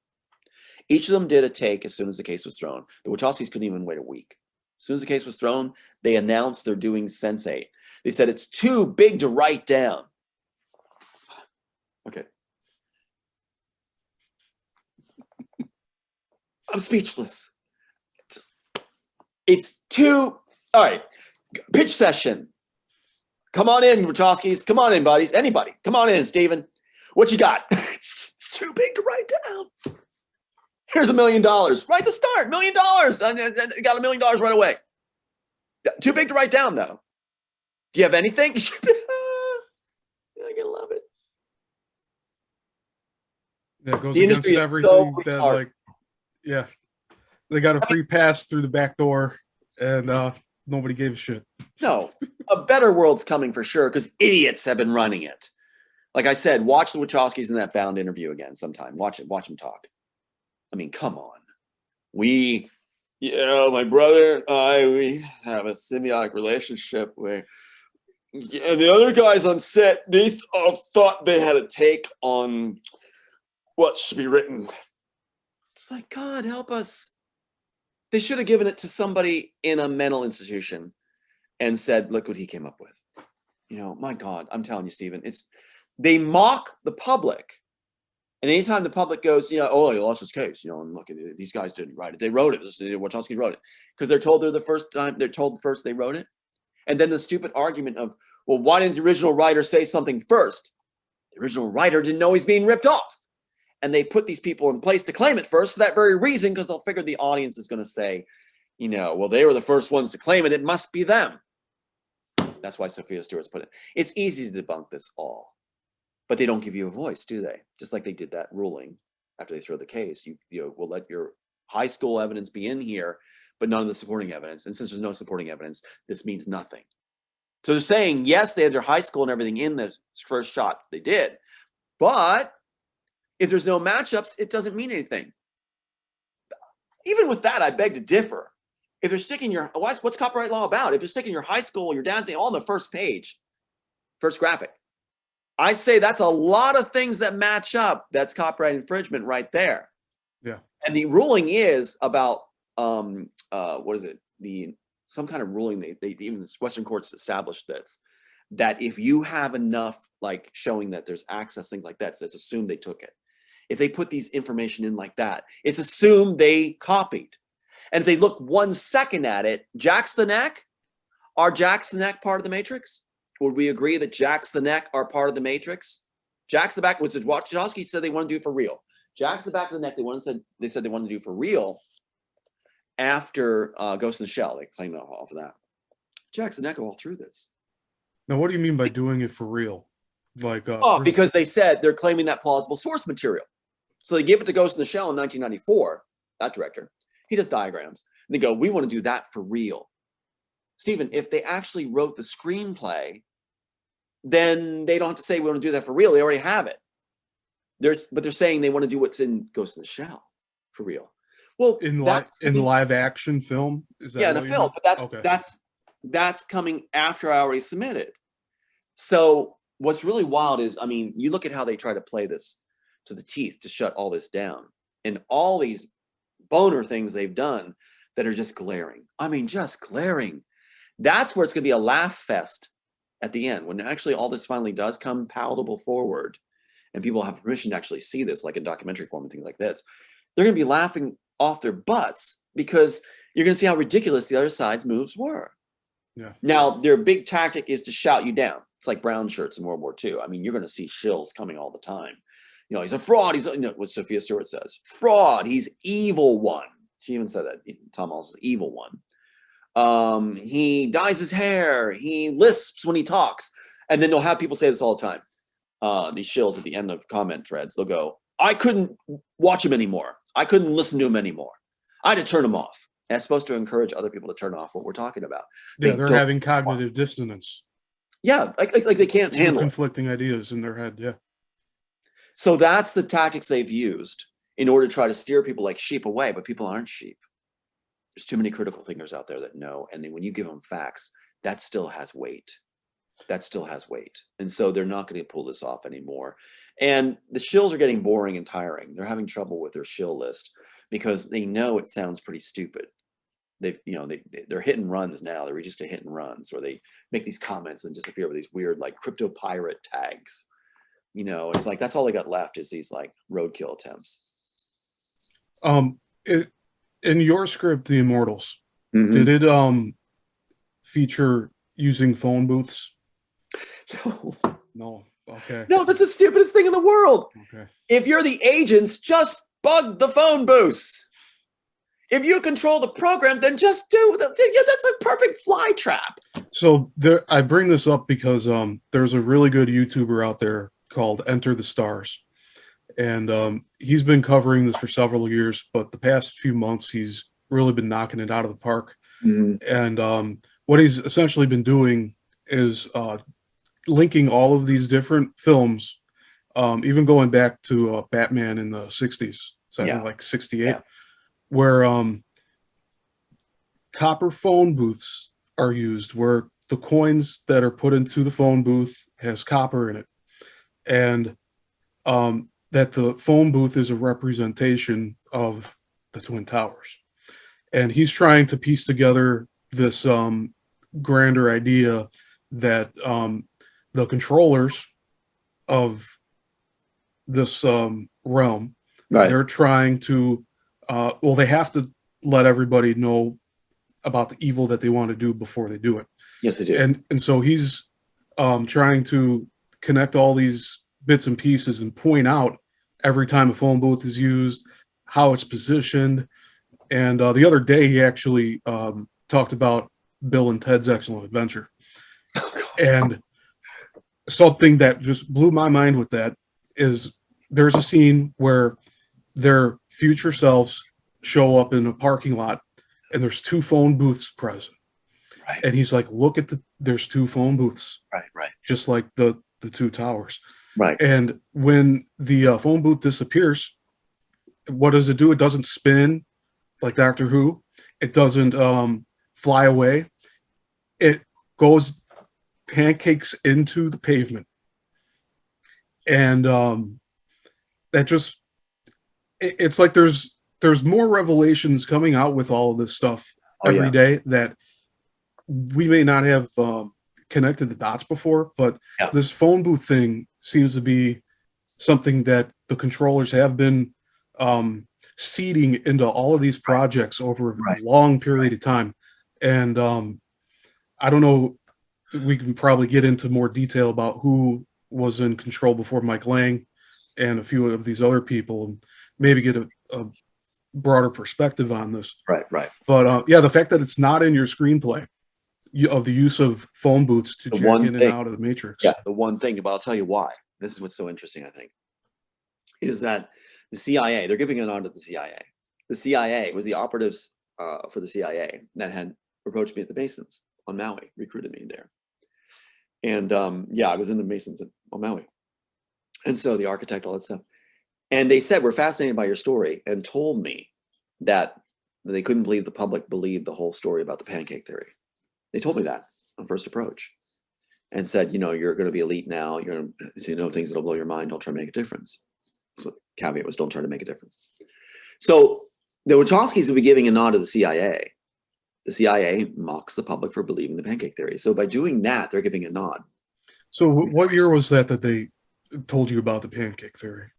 Each of them did a take as soon as the case was thrown. The Wachowskis couldn't even wait a week. As soon as the case was thrown, they announced they're doing Sense8. They said it's too big to write down. Okay. I'm speechless. It's too... All right. Pitch session. Come on in, Wachowskis. Come on in, buddies. Anybody. Come on in, Steven. What you got? It's too big to write down. Here's $1 million. Right to start. $1 million. I got $1 million right away. Too big to write down, though. Do you have anything? You're gonna love it. Yeah, it goes against everything that, like, yeah, they got a free pass through the back door, and nobody gave a shit. No, a better world's coming for sure, because idiots have been running it. Like I said, watch the Wachowskis in that Bound interview again sometime. Watch it. Watch them talk. I mean, come on. My brother and I, we have a symbiotic relationship where, and the other guys on set, they thought they had a take on what should be written. It's like, God, help us. They should have given it to somebody in a mental institution and said, look what he came up with. You know, my God, I'm telling you, Stephen, they mock the public. And anytime the public goes, oh, he lost his case, and look at it, these guys didn't write it. They wrote it. Wachowski wrote it. Because they're told they're told first they wrote it. And then the stupid argument of, well, why didn't the original writer say something first? The original writer didn't know he's being ripped off. And they put these people in place to claim it first for that very reason, because they'll figure the audience is going to say, well, they were the first ones to claim it. It must be them. That's why Sophia Stewart's put it. It's easy to debunk this all. But they don't give you a voice, do they? Just like they did that ruling after they throw the case. You will let your high school evidence be in here, but none of the supporting evidence. And since there's no supporting evidence, this means nothing. So they're saying, yes, they had their high school and everything in the first shot. They did. But if there's no matchups, it doesn't mean anything. Even with that, I beg to differ. If they're sticking what's copyright law about? If you're sticking your high school, your dad's name all on the first page, first graphic, I'd say that's a lot of things that match up. That's copyright infringement right there. Yeah. And the ruling is about what is it? Some kind of ruling. They even the Western courts established this, that if you have enough like showing that there's access, things like that, so it's assumed they took it. If they put these information in like that, it's assumed they copied. And if they look 1 second at it, Jacks the Neck, are Jacks the Neck part of the Matrix? Would we agree that Jacks the Neck are part of the Matrix? Jacks the Back, which Wachowski said they want to do for real. Jacks the Back of the Neck, they said they wanted to do for real after Ghost in the Shell. They claimed off of that. Jacks the Neck are all through this. Now, what do you mean by doing it for real? Like, because they said they're claiming that plausible source material. So they give it to Ghost in the Shell in 1994, that director. He does diagrams. And they go, we want to do that for real. Stephen, if they actually wrote the screenplay, then they don't have to say we want to do that for real. They already have it. But they're saying they want to do what's in Ghost in the Shell for real. Well, in live action film, is that? Yeah, in a film. But that's coming after I already submitted. So what's really wild is, I mean, you look at how they try to play this to the teeth to shut all this down, and all these boner things they've done that are just glaring. I mean, just glaring. That's where it's going to be a laugh fest at the end, when actually all this finally does come palatable forward and people have permission to actually see this, like in documentary form and things like this. They're going to be laughing off their butts because you're going to see how ridiculous the other side's moves were. Yeah. Now, their big tactic is to shout you down. It's like brown shirts in World War II. I mean, you're going to see shills coming all the time. He's a fraud. He's what Sophia Stewart says. Fraud. He's evil one. She even said that. Tom Althouse is evil one. He dyes his hair. He lisps when he talks. And then they'll have people say this all the time. These shills at the end of comment threads, they'll go, I couldn't watch him anymore. I couldn't listen to him anymore. I had to turn him off. that's supposed to encourage other people to turn off what we're talking about. Yeah, they're having cognitive dissonance. Yeah, like they can't handle conflicting ideas in their head. Yeah. So that's the tactics they've used in order to try to steer people like sheep away, but people aren't sheep. There's too many critical thinkers out there that know, and then when you give them facts, that still has weight. That still has weight. And so they're not going to pull this off anymore. And the shills are getting boring and tiring. They're having trouble with their shill list because they know it sounds pretty stupid. They're hit and runs now. They're just to hit and runs, or they make these comments and disappear with these weird like crypto pirate tags. It's like that's all they got left is these like roadkill attempts. In your script, The Immortals, did it feature using phone booths? No. Okay. No, that's the stupidest thing in the world. Okay. If you're the agents, just bug the phone booths. If you control the program, then just do them. Yeah, that's a perfect fly trap. So I bring this up because there's a really good YouTuber out there called Enter the Stars. And he's been covering this for several years, but the past few months, he's really been knocking it out of the park. And what he's essentially been doing is linking all of these different films, even going back to Batman in the 60s, so I think like 68, where copper phone booths are used, where the coins that are put into the phone booth has copper in it. And that the phone booth is a representation of the Twin Towers. And he's trying to piece together this grander idea that the controllers of this realm, they're trying to, they have to let everybody know about the evil that they want to do before they do it. Yes, they do. And so he's trying to connect all these bits and pieces and point out every time a phone booth is used, how it's positioned. And the other day, he actually talked about Bill and Ted's Excellent Adventure. And something that just blew my mind with that is there's a scene where their future selves show up in a parking lot and there's two phone booths present. Right. And he's like, look at there's two phone booths. Right. Just like the two towers. Right. And when the phone booth disappears, what does it do? It doesn't spin like Doctor Who. It doesn't fly away. It goes pancakes into the pavement. And that just, it's like there's more revelations coming out with all of this stuff every day that we may not have connected the dots before, but this phone booth thing seems to be something that the controllers have been seeding into all of these projects over a long period of time. And I don't know, we can probably get into more detail about who was in control before Mike Lang and a few of these other people, and maybe get a broader perspective on this. Right. But the fact that it's not in your screenplay of the use of phone booths to check in and out of the Matrix. Yeah, the one thing, but I'll tell you why. This is what's so interesting, I think, is that the CIA, they're giving a nod to the CIA. The CIA was the operatives for the CIA that had approached me at the Masons on Maui, recruited me there. And I was in the Masons on Maui. And so the architect, all that stuff. And they said, we're fascinated by your story, and told me that they couldn't believe the public believed the whole story about the pancake theory. They told me that on first approach and said, you're going to be elite now. You're going to know things that'll blow your mind. Don't try to make a difference. That's what the caveat was, don't try to make a difference. So the Wachowskis will be giving a nod to the CIA. The CIA mocks the public for believing the pancake theory. So by doing that, they're giving a nod. So what year was that they told you about the pancake theory?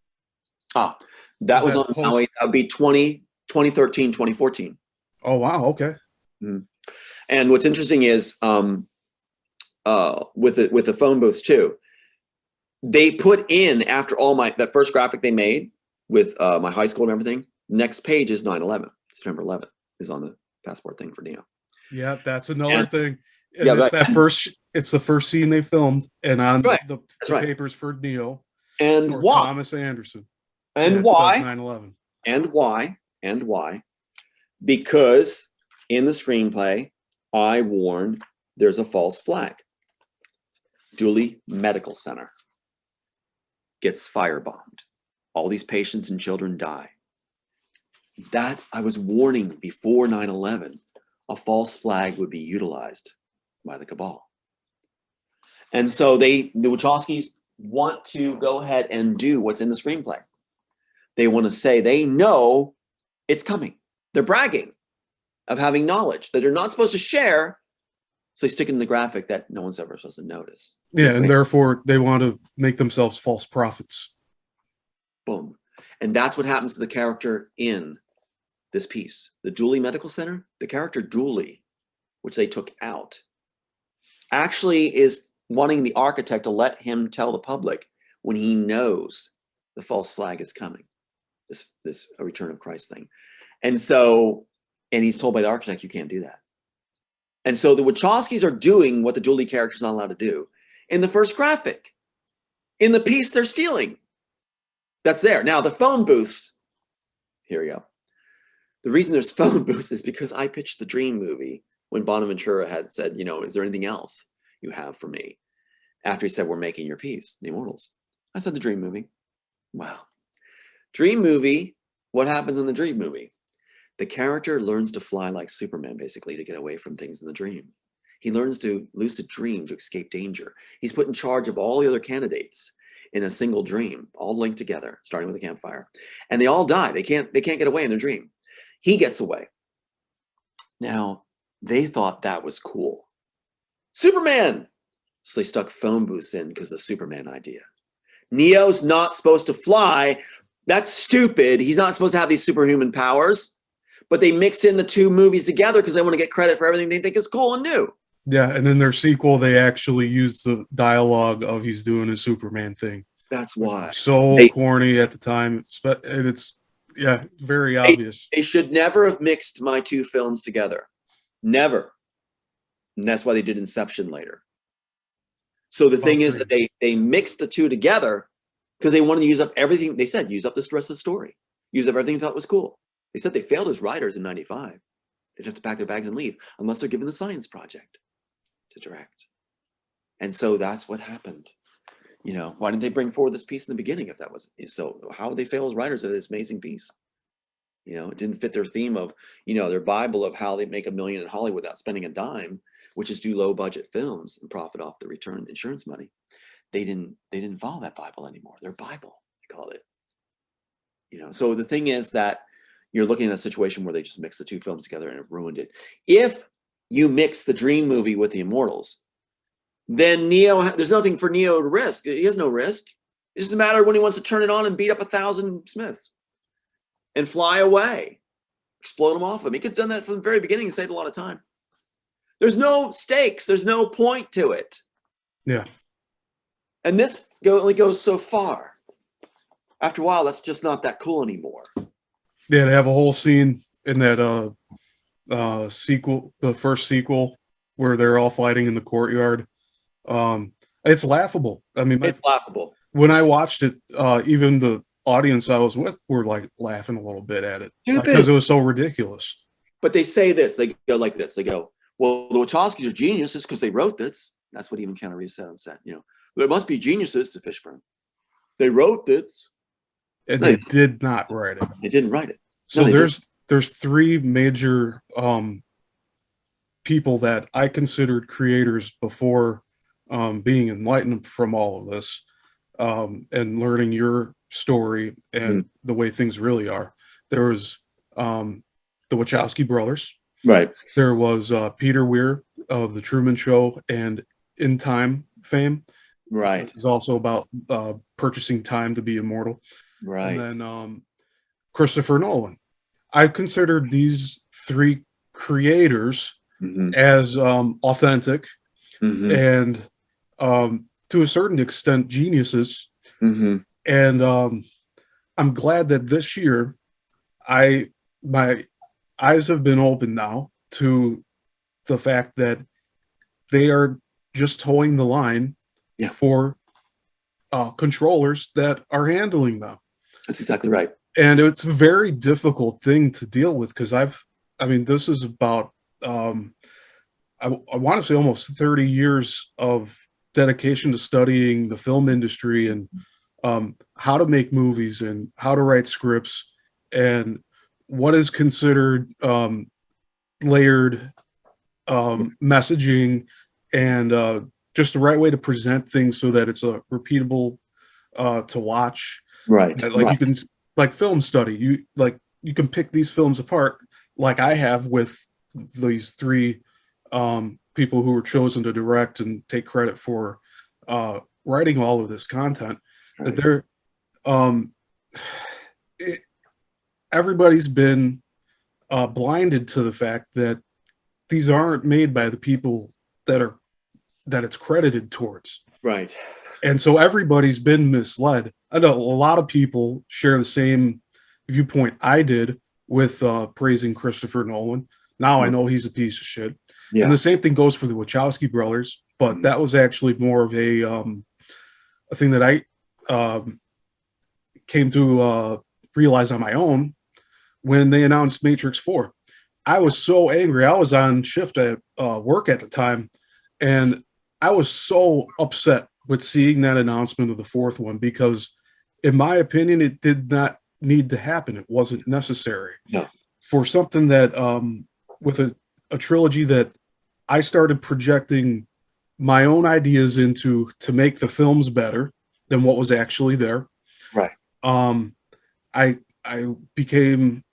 That was on Maui. That would be 2013, 2014. Oh, wow. Okay. Mm-hmm. And what's interesting is with the phone booths too, they put in, after all that first graphic they made with my high school and everything, next page is 9/11. September 11th is on the passport thing for Neo. Yeah, that's another thing. And it's the first scene they filmed, and on the papers for Neo and why Thomas Anderson. And why 9/11. And why? Because in the screenplay, I warned there's a false flag. Dooley Medical Center gets firebombed. All these patients and children die. That I was warning before 9/11, a false flag would be utilized by the cabal. And so the Wachowskis want to go ahead and do what's in the screenplay. They want to say they know it's coming. They're bragging of having knowledge that they're not supposed to share. So they stick it in the graphic that no one's ever supposed to notice. Yeah, and therefore they want to make themselves false prophets. Boom. And that's what happens to the character in this piece. The Dooley Medical Center, the character Dooley, which they took out, actually is wanting the architect to let him tell the public when he knows the false flag is coming, this a Return of Christ thing. And so, and he's told by the architect, you can't do that. And so the Wachowskis are doing what the Dooley character is not allowed to do in the first graphic, in the piece they're stealing. That's there. Now, the phone booths, here we go. The reason there's phone booths is because I pitched the Dream movie when Bonaventura had said, you know, is there anything else you have for me? After he said, we're making your piece, The Immortals. I said, the Dream movie. Wow. Dream movie, what happens in the Dream movie? The character learns to fly like Superman, basically, to get away from things in the dream. He learns to lucid dream to escape danger. He's put in charge of all the other candidates in a single dream, all linked together, starting with a campfire. And they all die. They can't get away in their dream. He gets away. Now, they thought that was cool. Superman! So they stuck phone booths in because of the Superman idea. Neo's not supposed to fly. That's stupid. He's not supposed to have these superhuman powers. But they mix in the two movies together because they want to get credit for everything they think is cool and new. Yeah, and in their sequel, they actually use the dialogue of he's doing a Superman thing. That's why. So corny at the time. And it's, yeah, very obvious. They should never have mixed my two films together. Never. And that's why they did Inception later. So the thing is that they mixed the two together because they wanted to use up everything. They said, use up the rest of the story. Use up everything they thought was cool. They said they failed as writers in 95. They'd have to pack their bags and leave unless they're given the science project to direct. And so that's what happened. You know, why didn't they bring forward this piece in the beginning if that was so? How would they fail as writers of this amazing piece? You know, it didn't fit their theme of, you know, their Bible of how they make $1 million in Hollywood without spending a dime, which is do low budget films and profit off the return insurance money. They didn't follow that Bible anymore. Their Bible, they called it. You know, so the thing is that you're looking at a situation where they just mixed the two films together and it ruined it. If you mix the Dream movie with the Immortals, then Neo, there's nothing for Neo to risk. He has no risk. It's just a matter of when he wants to turn it on and beat up 1,000 Smiths and fly away, explode them off of him. He could have done that from the very beginning and saved a lot of time. There's no stakes. There's no point to it. Yeah. And this only goes so far. After a while, that's just not that cool anymore. Yeah, they have a whole scene in that sequel, the first sequel, where they're all fighting in the courtyard. It's laughable. I mean, it's laughable. When I watched it, even the audience I was with were like laughing a little bit at it because it was so ridiculous. But they say this, they go like this. They go, well, the Wachowskis are geniuses because they wrote this. That's what even Keanu Reeves said on set. You know, there must be geniuses to Fishburne. They wrote this. And they did not write it. They didn't write it. So there's three major people that I considered creators before being enlightened from all of this and learning your story and the way things really are. There was the Wachowski brothers. Right. There was Peter Weir of The Truman Show and In Time fame. Right. It's also about purchasing time to be immortal. Right. And then Christopher Nolan. I considered these three creators as authentic and to a certain extent geniuses. And I'm glad that this year my eyes have been opened now to the fact that they are just towing the line for controllers that are handling them. That's exactly right. And it's a very difficult thing to deal with because this is about I want to say almost 30 years of dedication to studying the film industry and how to make movies and how to write scripts and what is considered layered messaging and just the right way to present things so that it's a repeatable to watch. Right. And, like right. you can like film study. You can pick these films apart like I have with these three people who were chosen to direct and take credit for writing all of this content. Right. That they're everybody's been blinded to the fact that these aren't made by the people that it's credited towards. Right. And so everybody's been misled. I know a lot of people share the same viewpoint I did with praising Christopher Nolan. Now I know he's a piece of shit. Yeah. And the same thing goes for the Wachowski brothers, but that was actually more of a thing that I came to realize on my own when they announced Matrix 4. I was so angry. I was on shift at work at the time, and I was so upset with seeing that announcement of the fourth one because, in my opinion, it did not need to happen. It wasn't necessary. No. For something that, with a trilogy that I started projecting my own ideas into to make the films better than what was actually there. Right. I became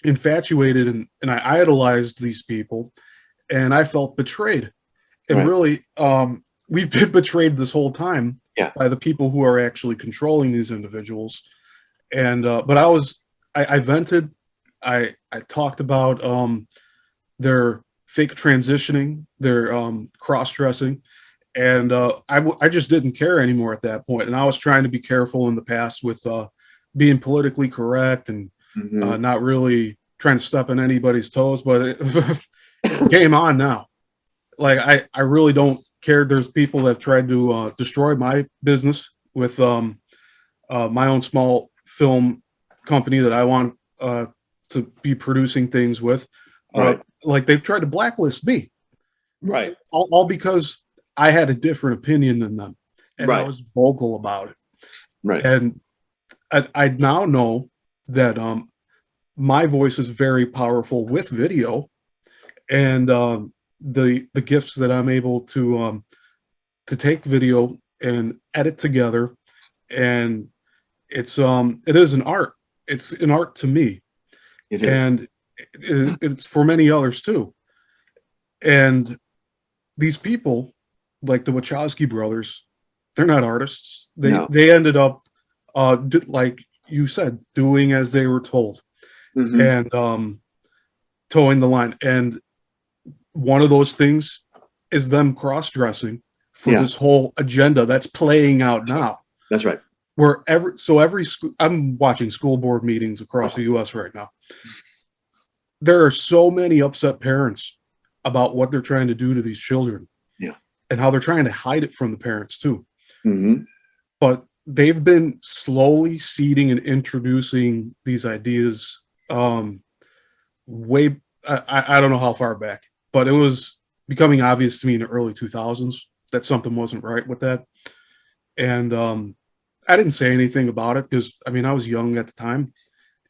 infatuated and I idolized these people, and I felt betrayed. And Right. really, we've been betrayed this whole time Yeah. by the people who are actually controlling these individuals. And but I vented. I talked about their fake transitioning, their cross-dressing, and I just didn't care anymore at that point. And I was trying to be careful in the past with being politically correct and not really trying to step on anybody's toes. But game on now. Like I really don't care. There's people that have tried to destroy my business with my own small film company that I want to be producing things with. Right. Like they've tried to blacklist me. Right. All because I had a different opinion than them, and I Right. was vocal about it. Right. And I now know that my voice is very powerful with video, and the gifts that I'm able to take video and edit together, and it is an art. It's an art to me, It is. and it's for many others too. And these people, like the Wachowski brothers, they're not artists. No. They ended up, like you said, doing as they were told, and towing the line. And one of those things is them cross-dressing for this whole agenda that's playing out now. That's right. Where I'm watching school board meetings across the U.S. right now. There are so many upset parents about what they're trying to do to these children, and how they're trying to hide it from the parents too. But they've been slowly seeding and introducing these ideas way. I don't know how far back, but it was becoming obvious to me in the early 2000s that something wasn't right with that. And I didn't say anything about it because I was young at the time,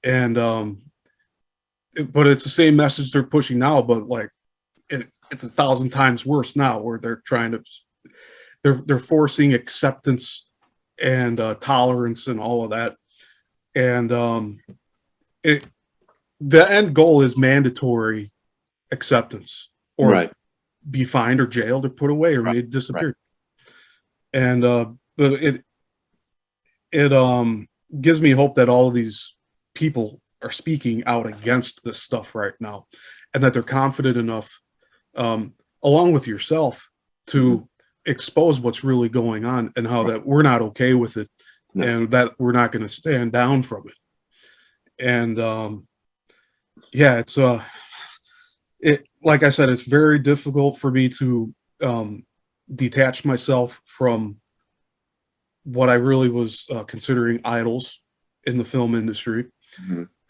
and but it's the same message they're pushing now, but like it's 1,000 times worse now, where they're trying to they're forcing acceptance and tolerance and all of that, and the end goal is mandatory acceptance, or be fined or jailed or put away or made disappear. And but it gives me hope that all of these people are speaking out against this stuff right now, and that they're confident enough, along with yourself, to expose what's really going on and how that we're not okay with it, and that we're not going to stand down from it. And it's it, like I said, it's very difficult for me to detach myself from what I really was considering idols in the film industry,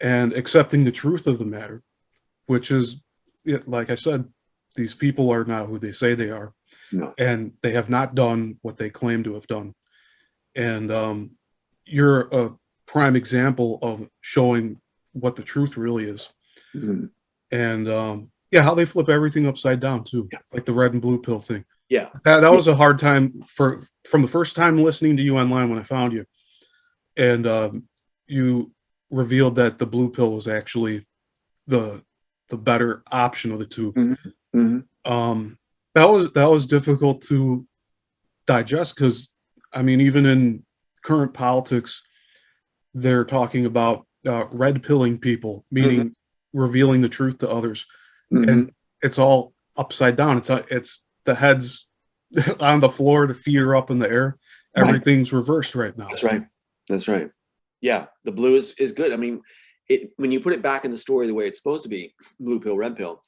and accepting the truth of the matter, which is like I said, these people are not who they say they are, No. and they have not done what they claim to have done. And you're a prime example of showing what the truth really is. Mhm. And yeah, how they flip everything upside down too, Yeah. like the red and blue pill thing. Yeah. That was a hard time from the first time listening to you online when I found you, and you revealed that the blue pill was actually the better option of the two. Mhm. Mhm. That was difficult to digest because I mean, even in current politics, they're talking about red pilling people, Mhm. meaning revealing the truth to others, Mhm. and it's all upside down. It's the heads on the floor, the feet are up in the air. Right. Everything's reversed right now. That's right. That's right. Yeah, the blue is good. I mean, when you put it back in the story the way it's supposed to be, blue pill, red pill,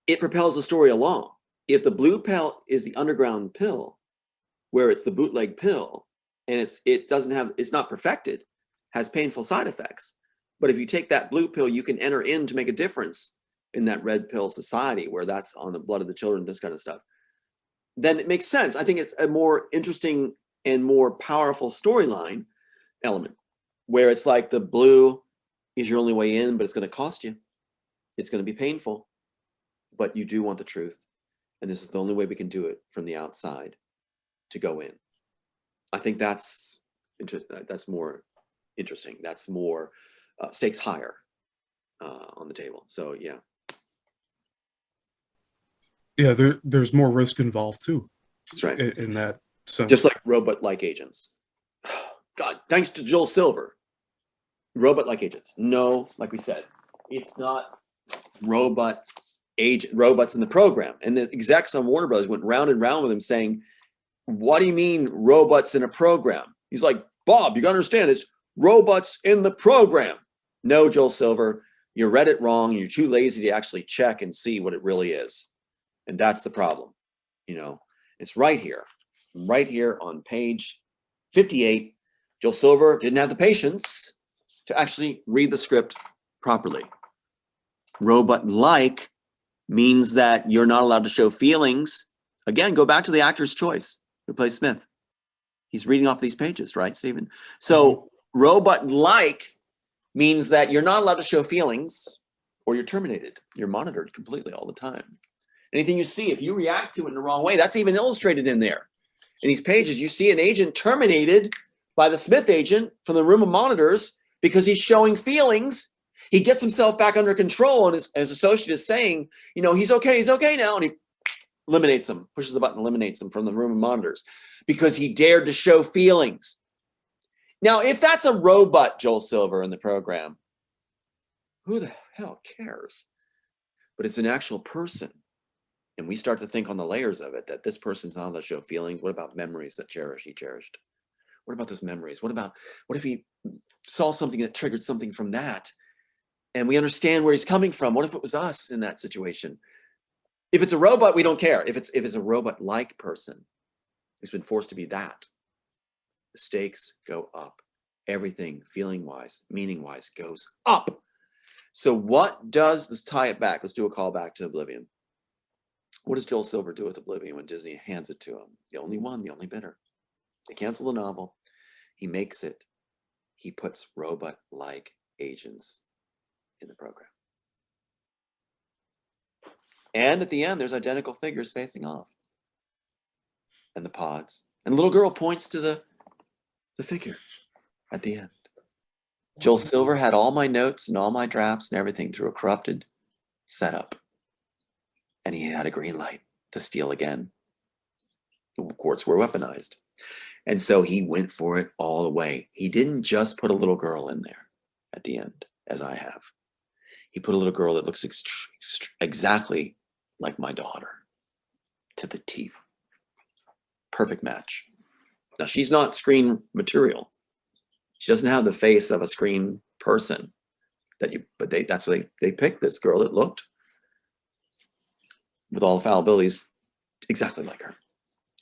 it propels the story along. If the blue pill is the underground pill, where it's the bootleg pill, and it's not perfected, has painful side effects. But if you take that blue pill, you can enter in to make a difference in that red pill society where that's on the blood of the children, this kind of stuff. Then it makes sense. I think it's a more interesting and more powerful storyline element where it's like the blue is your only way in, but it's going to cost you. It's going to be painful, but you do want the truth. And this is the only way we can do it from the outside to go in. I think that's more interesting. That's more stakes higher on the table. So yeah. Yeah, there's more risk involved too. That's right. In that sense. Just like robot-like agents. God, thanks to Joel Silver. Robot-like agents. No, like we said, it's not robots in the program. And the execs on Warner Brothers went round and round with him saying, what do you mean robots in a program? He's like, Bob, you gotta understand, it's robots in the program. No, Joel Silver, you read it wrong. You're too lazy to actually check and see what it really is. And that's the problem. You know, it's right here on page 58. Joel Silver didn't have the patience to actually read the script properly. Robot-like means that you're not allowed to show feelings. Again, go back to the actor's choice who plays Smith. He's reading off these pages, right, Stephen? So robot-like means that you're not allowed to show feelings or you're terminated. You're monitored completely all the time. Anything you see, if you react to it in the wrong way, that's even illustrated in there. In these pages, you see an agent terminated by the Smith agent from the room of monitors because he's showing feelings. He gets himself back under control, and his associate is saying, you know, he's okay now, and he eliminates him, pushes the button, eliminates him from the room of monitors because he dared to show feelings. Now, if that's a robot, Joel Silver, in the program, who the hell cares? But it's an actual person. And we start to think on the layers of it that this person's not allowed to show feelings. What about memories that he cherished? What about those memories? What if he saw something that triggered something from that? And we understand where he's coming from. What if it was us in that situation? If it's a robot, we don't care. If it's a robot-like person who's been forced to be that, the stakes go up. Everything, feeling-wise, meaning-wise, goes up. So what does, let's tie it back. Let's do a call back to Oblivion. What does Joel Silver do with Oblivion when Disney hands it to him? The only one, the only bidder. They cancel the novel. He makes it. He puts robot-like agents in the program. And at the end, there's identical figures facing off. And the pods. And the little girl points to the figure at the end. Joel Silver had all my notes and all my drafts and everything through a corrupted setup. And he had a green light to steal again. The courts were weaponized. And so he went for it all the way. He didn't just put a little girl in there at the end, as I have. He put a little girl that looks exactly like my daughter, to the teeth. Perfect match. Now, she's not screen material. She doesn't have the face of a screen person. That's why they picked this girl that looked, with all the fallibilities, exactly like her.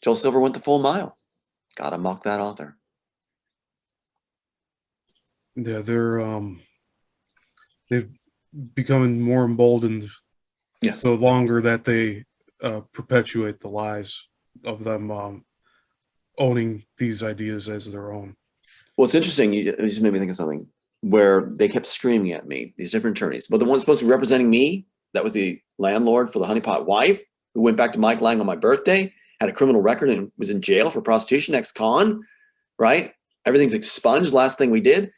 Joel Silver went the full mile. Gotta mock that author. Yeah, they've becoming more emboldened Yes. the longer that they perpetuate the lies of them owning these ideas as their own. Well, it's interesting. You just made me think of something where they kept screaming at me, these different attorneys. But the one supposed to be representing me, that was the landlord for the honeypot wife, who went back to Mike Lang on my birthday, had a criminal record and was in jail for prostitution, ex-con, right? Everything's expunged. Last thing we did.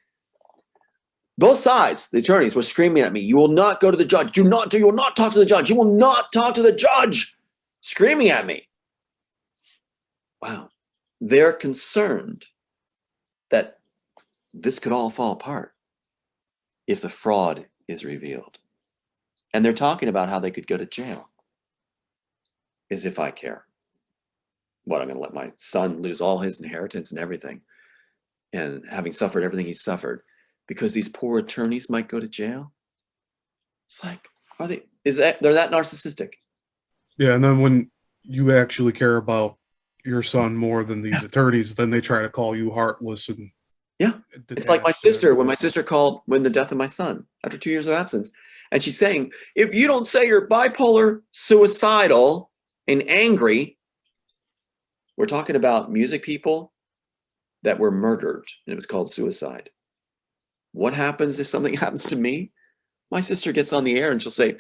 Both sides, the attorneys were screaming at me, you will not go to the judge. You will not talk to the judge. You will not talk to the judge. Screaming at me. Wow. They're concerned that this could all fall apart if the fraud is revealed. And they're talking about how they could go to jail. As if I care. What, I'm going to let my son lose all his inheritance and everything. And having suffered everything he's suffered. Because these poor attorneys might go to jail. It's like, they're that narcissistic? Yeah, and then when you actually care about your son more than these attorneys, then they try to call you heartless and It's like my sister, when my sister called when the death of my son after 2 years of absence, and she's saying, if you don't say you're bipolar, suicidal, and angry, we're talking about music people that were murdered, and it was called suicide. What happens if something happens to me? My sister gets on the air and she'll say,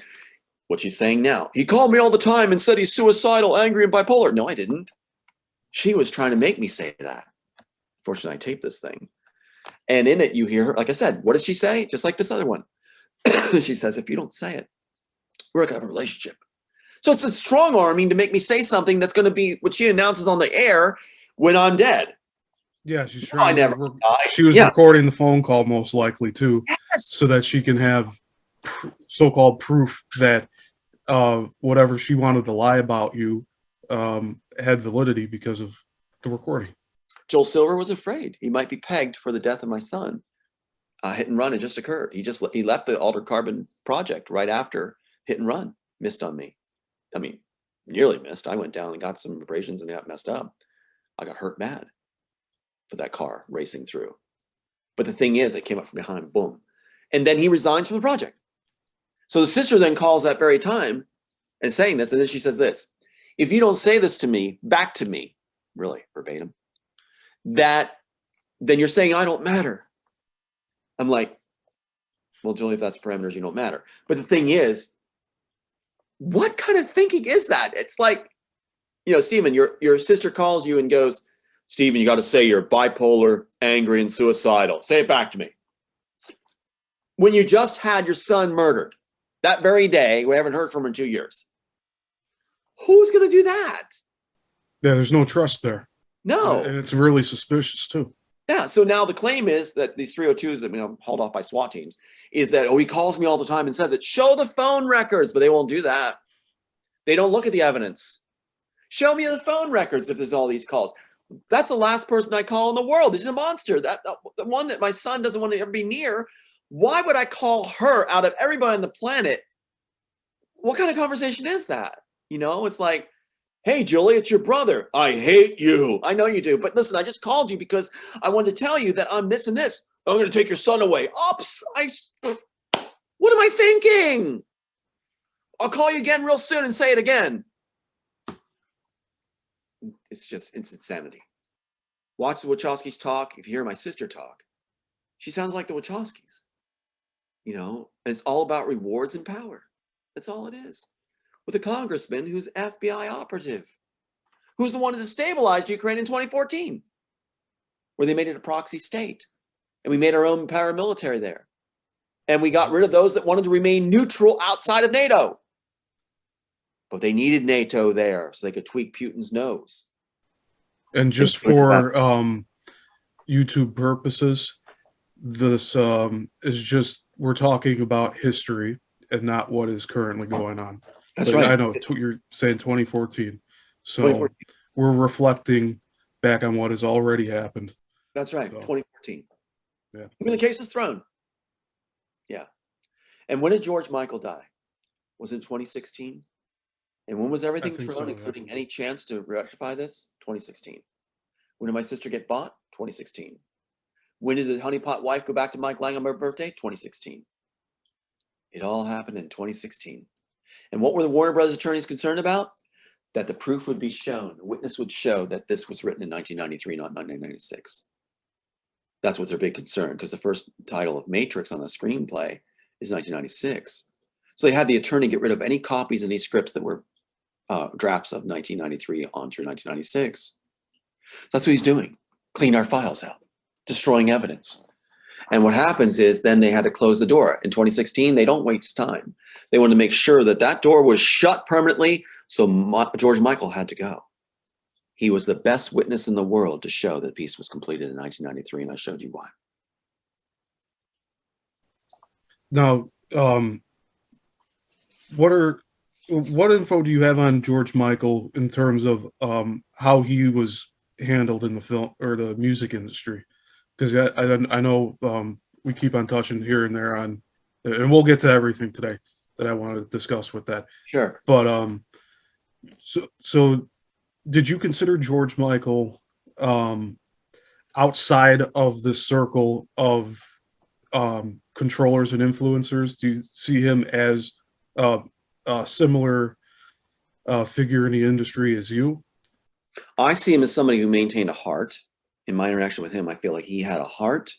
what she's saying now, he called me all the time and said he's suicidal, angry, and bipolar. No, I didn't. She was trying to make me say that. Fortunately, I taped this thing. And in it, you hear her, like I said, what does she say? Just like this other one. She says, if you don't say it, we're going to have a relationship. So it's a strong arming to make me say something that's going to be what she announces on the air when I'm dead. Yeah, she's trying. She was Yeah. recording the phone call most likely too, Yes. so that she can have so-called proof that whatever she wanted to lie about you had validity because of the recording. Joel Silver was afraid he might be pegged for the death of my son. Hit and Run had just occurred. He left the Altered Carbon project right after Hit and Run. Missed on me. I mean, nearly missed. I went down and got some abrasions and got messed up. I got hurt bad for that car racing through. But the thing is, it came up from behind, boom. And then he resigns from the project. So the sister then calls that very time and saying this, and then she says this, if you don't say this to me, back to me, really, verbatim, then you're saying I don't matter. I'm like, well, Julie, if that's parameters, you don't matter. But the thing is, what kind of thinking is that? It's like, Stephen, your sister calls you and goes, Stephen, you got to say you're bipolar, angry, and suicidal. Say it back to me. It's like, when you just had your son murdered that very day, we haven't heard from him in 2 years. Who's going to do that? Yeah, there's no trust there. No. And it's really suspicious too. Yeah, so now the claim is that these 302s that hauled off by SWAT teams is that, he calls me all the time and says it. Show the phone records, but they won't do that. They don't look at the evidence. Show me the phone records if there's all these calls. That's the last person I call in the world. She's a monster. The one that my son doesn't want to ever be near. Why would I call her out of everybody on the planet? What kind of conversation is that? It's like, hey, Julie, it's your brother. I hate you. I know you do. But listen, I just called you because I wanted to tell you that I'm this and this. I'm going to take your son away. Oops. What am I thinking? I'll call you again real soon and say it again. It's insanity. Watch the Wachowskis talk. If you hear my sister talk, she sounds like the Wachowskis. And it's all about rewards and power. That's all it is. With a congressman who's FBI operative, who's the one who destabilized Ukraine in 2014, where they made it a proxy state. And we made our own paramilitary there. And we got rid of those that wanted to remain neutral outside of NATO. But they needed NATO there so they could tweak Putin's nose. And just for YouTube purposes, this is just, we're talking about history and not what is currently going on. That's right. I know you're saying 2014. So 2014. We're reflecting back on what has already happened. That's right. So, 2014. Yeah. When the case is thrown. Yeah. And when did George Michael die? Was it 2016? And when was everything thrown, including any chance to rectify this? 2016. When did my sister get bought? 2016. When did the honeypot wife go back to Mike Lang on her birthday? 2016. It all happened in 2016. And what were the Warner Brothers attorneys concerned about? That the proof would be shown, the witness would show that this was written in 1993, not 1996. That's what's their big concern, because the first title of Matrix on the screenplay is 1996. So they had the attorney get rid of any copies of any scripts that were drafts of 1993 on through 1996. That's what he's doing. Clean our files out, destroying evidence. And what happens is then they had to close the door. In 2016, they don't waste time. They wanted to make sure that that door was shut permanently, so George Michael had to go. He was the best witness in the world to show that the piece was completed in 1993, and I showed you why. Now, what info do you have on George Michael in terms of how he was handled in the film or the music industry? Because I know we keep on touching here and there on, and we'll get to everything today that I want to discuss with that. Sure. But so did you consider George Michael outside of the circle of controllers and influencers? Do you see him as a similar figure in the industry as you? I see him as somebody who maintained a heart. In my interaction with him, I feel like he had a heart.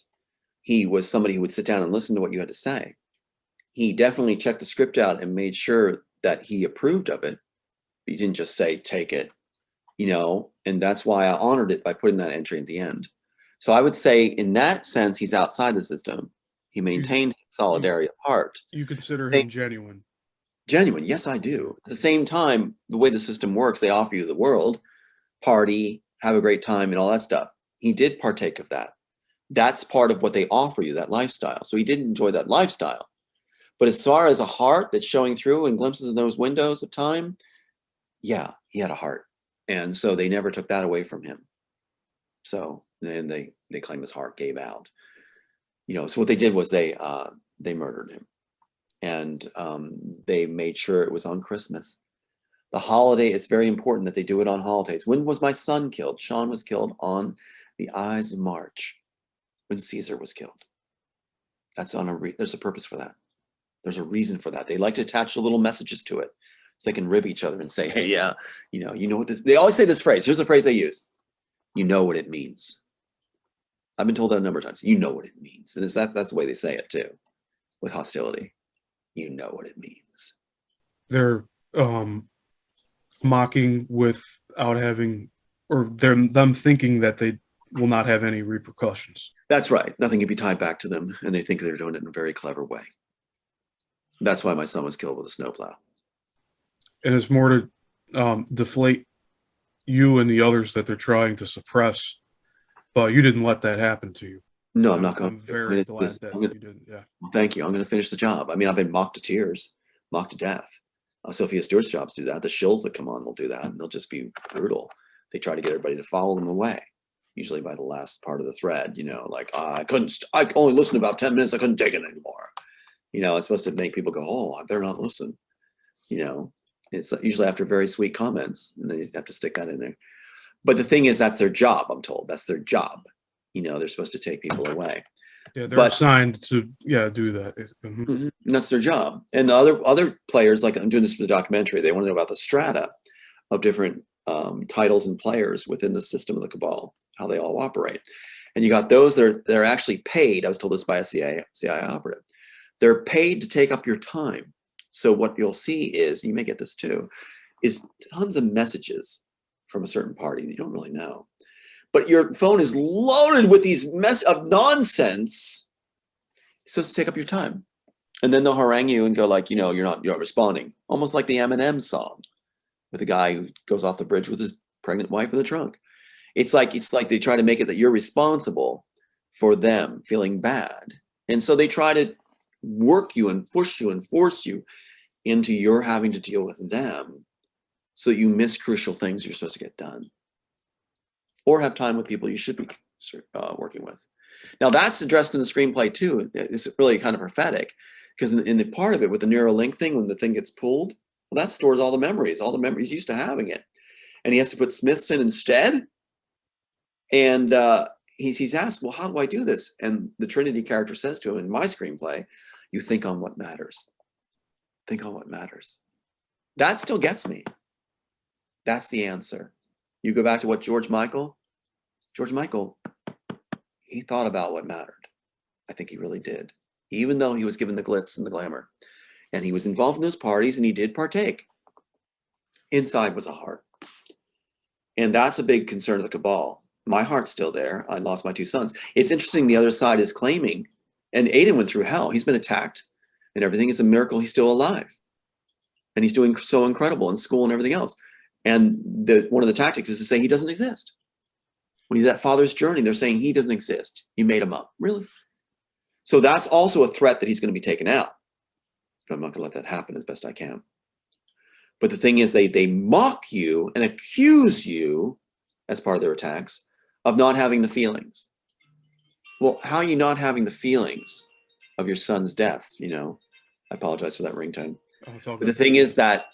He was somebody who would sit down and listen to what you had to say. He definitely checked the script out and made sure that he approved of it. He didn't just say, take it, you know, and that's why I honored it by putting that entry at the end. So I would say in that sense, he's outside the system. He maintained solidarity of heart. You consider him genuine? Genuine, yes, I do. At the same time, the way the system works, they offer you the world, party, have a great time, and all that stuff. He did partake of that. That's part of what they offer you, that lifestyle. So he did enjoy that lifestyle. But as far as a heart that's showing through in glimpses of those windows of time, yeah, he had a heart. And so they never took that away from him. So then they claim his heart gave out. You know, so what they did was they murdered him. And they made sure it was on Christmas. The holiday, it's very important that they do it on holidays. When was my son killed? Sean was killed on the Ides of March, when Caesar was killed. That's on there's a purpose for that. There's a reason for that. They like to attach little messages to it so they can rib each other and say, hey, yeah, you know what this, they always say this phrase. Here's the phrase they use. You know what it means. I've been told that a number of times. You know what it means. And that's the way they say it too, with hostility. You know what it means. They're mocking without having, or them thinking that they will not have any repercussions. That's right. Nothing can be tied back to them, and they think they're doing it in a very clever way. That's why my son was killed with a snowplow. And it's more to deflate you and the others that they're trying to suppress, but you didn't let that happen to you. No, I'm not going. I'm very glad that you didn't. Yeah. Well, thank you. I'm going to finish the job. I mean, I've been mocked to tears, mocked to death. Sophia Stewart's jobs do that. The shills that come on will do that, and they'll just be brutal. They try to get everybody to follow them away, usually by the last part of the thread. You know, like I only listened about 10 minutes. I couldn't take it anymore. You know, it's supposed to make people go, oh, I better not listen. You know, it's usually after very sweet comments, and they have to stick that in there. But the thing is, that's their job. I'm told that's their job. You know, they're supposed to take people away. Yeah, they're assigned to do that. And that's their job. And the other players, like I'm doing this for the documentary, they want to know about the strata of different titles and players within the system of the cabal, how they all operate. And you got those that are actually paid. I was told this by a CIA operative. They're paid to take up your time. So what you'll see is, you may get this too, is tons of messages from a certain party that you don't really know. But your phone is loaded with these of nonsense. It's supposed to take up your time. And then they'll harangue you and go like, you know, you're not responding. Almost like the Eminem song with a guy who goes off the bridge with his pregnant wife in the trunk. It's like they try to make it that you're responsible for them feeling bad. And so they try to work you and push you and force you into your having to deal with them, so you miss crucial things you're supposed to get done, or have time with people you should be working with. Now that's addressed in the screenplay too. It's really kind of prophetic, because in the part of it with the Neuralink thing, when the thing gets pulled, well, that stores all the memories used to having it. And he has to put Smiths in instead. And he's asked, well, how do I do this? And the Trinity character says to him in my screenplay, you think on what matters. Think on what matters. That still gets me. That's the answer. You go back to what George Michael, he thought about what mattered. I think he really did. Even though he was given the glitz and the glamour. And he was involved in those parties and he did partake. Inside was a heart. And that's a big concern of the cabal. My heart's still there. I lost my 2 sons. It's interesting the other side is claiming, and Aiden went through hell. He's been attacked and everything. It's a miracle he's still alive. And he's doing so incredible in school and everything else. And one of the tactics is to say he doesn't exist. When he's at father's journey, they're saying he doesn't exist. You made him up. Really? So that's also a threat that he's going to be taken out. But I'm not going to let that happen as best I can. But the thing is, they mock you and accuse you, as part of their attacks, of not having the feelings. Well, how are you not having the feelings of your son's death? You know, I apologize for that ringtone. But the thing is that,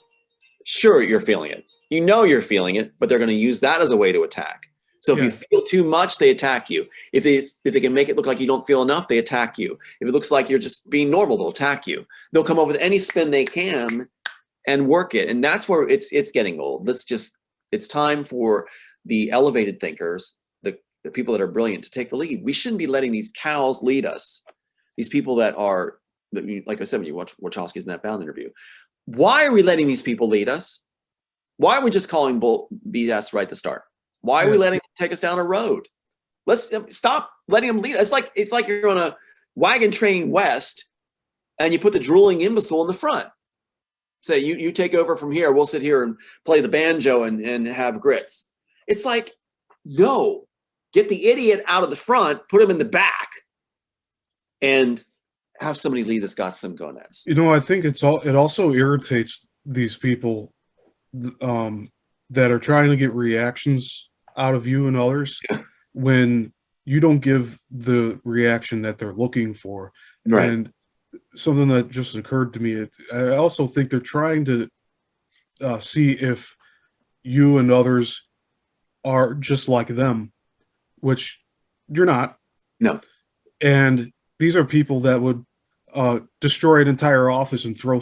sure, you're feeling it. You know you're feeling it, but they're going to use that as a way to attack. So if you feel too much, they attack you. If they can make it look like you don't feel enough, they attack you. If it looks like you're just being normal, they'll attack you. They'll come up with any spin they can and work it. And that's where it's getting old. It's time for the elevated thinkers, the people that are brilliant, to take the lead. We shouldn't be letting these cows lead us. These people that are, like I said, when you watch Wachowski's in that Bound interview, why are we letting these people lead us? Why are we just calling BS right at the start? Why are we letting them take us down a road? Let's stop letting them lead us. It's like you're on a wagon train west and you put the drooling imbecile in the front. Say, you take over from here. We'll sit here and play the banjo and have grits. It's like, no, get the idiot out of the front, put him in the back, and have somebody lead that's got some gonads. You know, I think it also irritates these people that are trying to get reactions out of you and others when you don't give the reaction that they're looking for. Right. And something that just occurred to me, I also think they're trying to see if you and others are just like them, which you're not. No. And these are people that would destroy an entire office and throw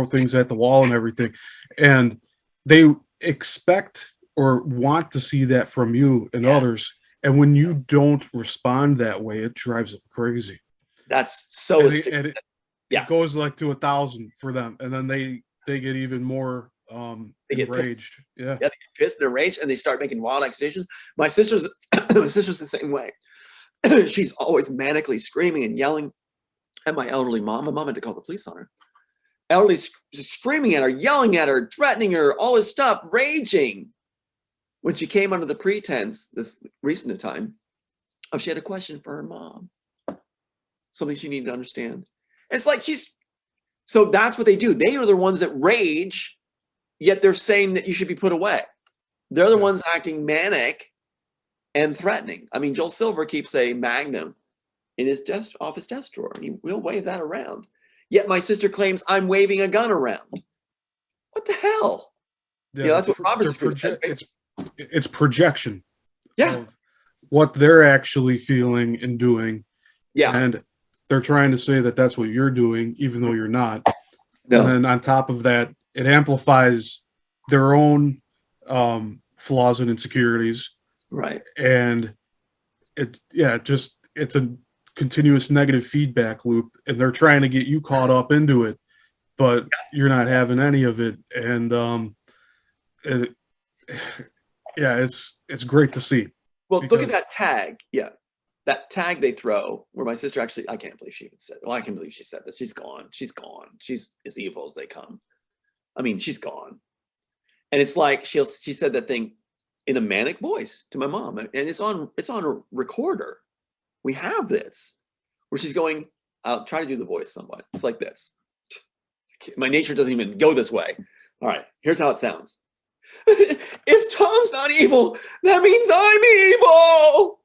things at the wall and everything. And they expect or want to see that from you and others. And when you don't respond that way, it drives them crazy. That's so it goes like to 1,000 for them. And then they get even more enraged. They get pissed and enraged, and they start making wild accusations. My sister's the same way. She's always manically screaming and yelling at my elderly mom. My mom had to call the police on her. Elderly screaming at her, yelling at her, threatening her, all this stuff, raging. When she came under the pretense, this recent time, of she had a question for her mom. Something she needed to understand. It's like so that's what they do. They are the ones that rage, yet they're saying that you should be put away. They're the ones acting manic and threatening. I mean, Joel Silver keeps a Magnum in his office desk drawer, and he'll wave that around. Yet my sister claims I'm waving a gun around. What the hell? Yeah, that's what Robert's said. It's projection. Yeah. Of what they're actually feeling and doing. Yeah. And they're trying to say that that's what you're doing, even though you're not. No. And then on top of that, it amplifies their own flaws and insecurities. Right. And it's a continuous negative feedback loop, and they're trying to get you caught up into it, but you're not having any of it. And it's great to see. Well, look at that tag. Yeah. That tag they throw where my sister actually, I can't believe she even said, well, I can believe she said this. She's gone. She's gone. She's as evil as they come. I mean, she's gone. And it's like, she said that thing in a manic voice to my mom. And it's on a recorder. We have this where she's going, I'll try to do the voice somewhat. It's like this. My nature doesn't even go this way. All right, here's how it sounds. If Tom's not evil, that means I'm evil.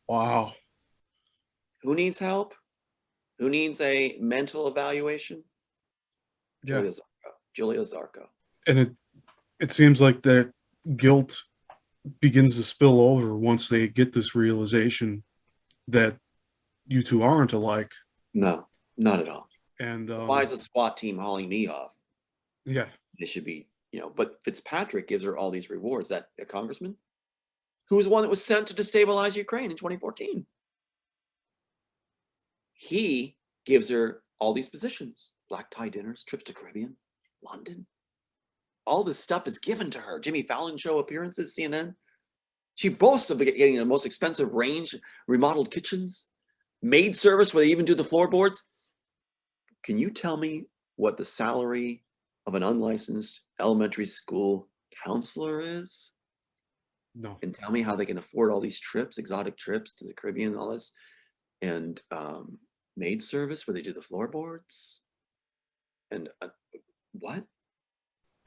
Wow. Who needs help? Who needs a mental evaluation? Yeah. Julia Zarco. And it seems like that guilt begins to spill over once they get this realization that you two aren't alike. No, not at all. And why is the SWAT team hauling me off? Yeah. They should be, but Fitzpatrick gives her all these rewards. That a congressman who was one that was sent to destabilize Ukraine in 2014. He gives her all these positions, black tie dinners, trips to Caribbean, London. All this stuff is given to her. Jimmy Fallon show appearances, CNN. She boasts of getting the most expensive range, remodeled kitchens, maid service where they even do the floorboards. Can you tell me what the salary of an unlicensed elementary school counselor is? No. And tell me how they can afford all these trips, exotic trips to the Caribbean and all this, and maid service where they do the floorboards? And what?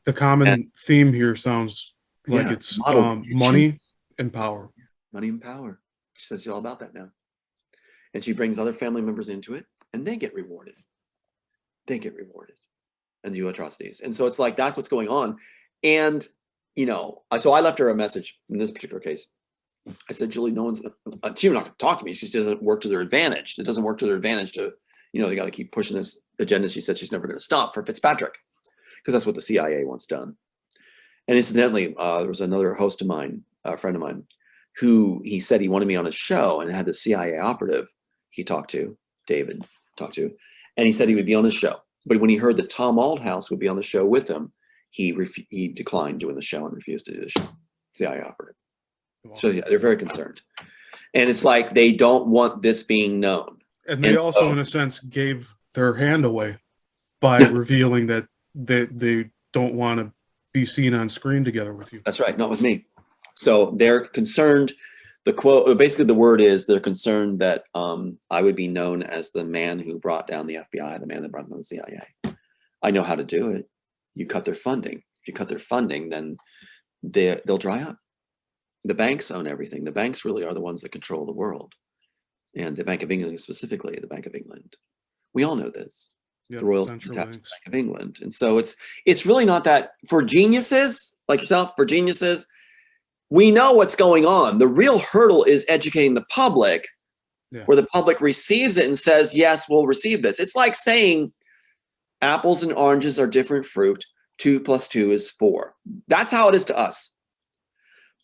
The common theme here sounds like it's money and power. Money and power. She says all about that now. And she brings other family members into it, and they get rewarded. They get rewarded and do atrocities. And so it's like, that's what's going on. And, so I left her a message in this particular case. I said, Julie, no one's, she's not going to talk to me. She doesn't work to their advantage. It doesn't work to their advantage to, they got to keep pushing this agenda. She said she's never going to stop for Fitzpatrick, because that's what the CIA wants done. And incidentally, there was another host of mine, a friend of mine, who he said he wanted me on his show, and had the CIA operative he talked to, David talked to, and he said he would be on his show. But when he heard that Tom Althouse would be on the show with him, he declined doing the show and refused to do the show. CIA operative. Wow. So yeah, they're very concerned. And it's like they don't want this being known. And they also, in a sense, gave their hand away by revealing that they don't want to be seen on screen together with you. That's right, not with me. So they're concerned. The quote, basically the word is, they're concerned that I would be known as the man who brought down the FBI, the man that brought down the CIA. I know how to do it. You cut their funding. If you cut their funding, then they'll dry up. The banks own everything. The banks really are the ones that control the world. And the Bank of England, specifically the Bank of England. We all know this. Yep, the Royal Central Bank Banks of England. And so it's really not that, for geniuses like yourself, for geniuses, we know what's going on. The real hurdle is educating the public, where the public receives it and says, yes, we'll receive this. It's like saying apples and oranges are different fruit. 2 + 2 is 4. That's how it is to us.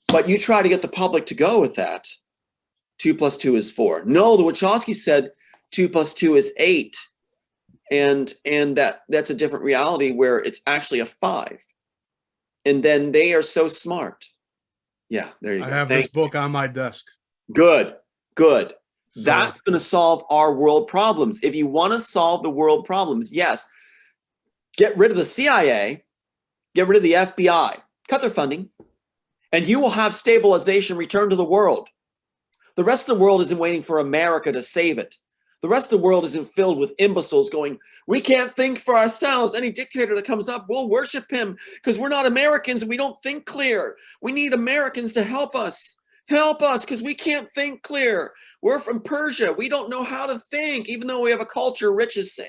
But you try to get the public to go with that. 2 + 2 is 4. No, the Wachowskis said 2 + 2 is 8. And that's a different reality where it's actually a 5. And then they are so smart. Yeah, there you go. I have this book on my desk. Good. So, that's going to solve our world problems. If you want to solve the world problems, yes, get rid of the CIA, get rid of the FBI, cut their funding, and you will have stabilization return to the world. The rest of the world isn't waiting for America to save it. The rest of the world isn't filled with imbeciles going, we can't think for ourselves. Any dictator that comes up, we'll worship him because we're not Americans and we don't think clear. We need Americans to help us. Help us because we can't think clear. We're from Persia. We don't know how to think, even though we have a culture rich as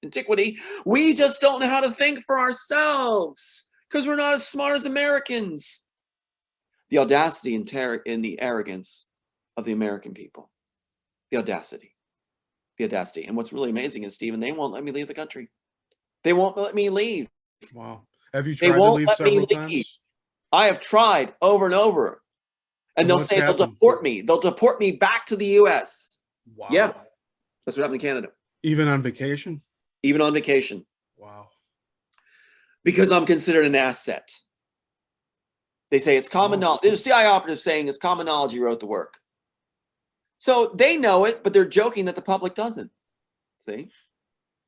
antiquity. We just don't know how to think for ourselves because we're not as smart as Americans. The audacity and the arrogance of the American people. The audacity. And what's really amazing is, Stephen, they won't let me leave the country. They won't let me leave. Wow. Have you tried to leave several times? I have tried over and over. And they'll say they'll deport me. They'll deport me back to the U.S. Wow. Yeah. That's what happened in Canada. Even on vacation? Even on vacation. Wow. Because I'm considered an asset. They say it's common knowledge. There's a CIA operative saying it's common knowledge you wrote the work. So they know it, but they're joking that the public doesn't. See?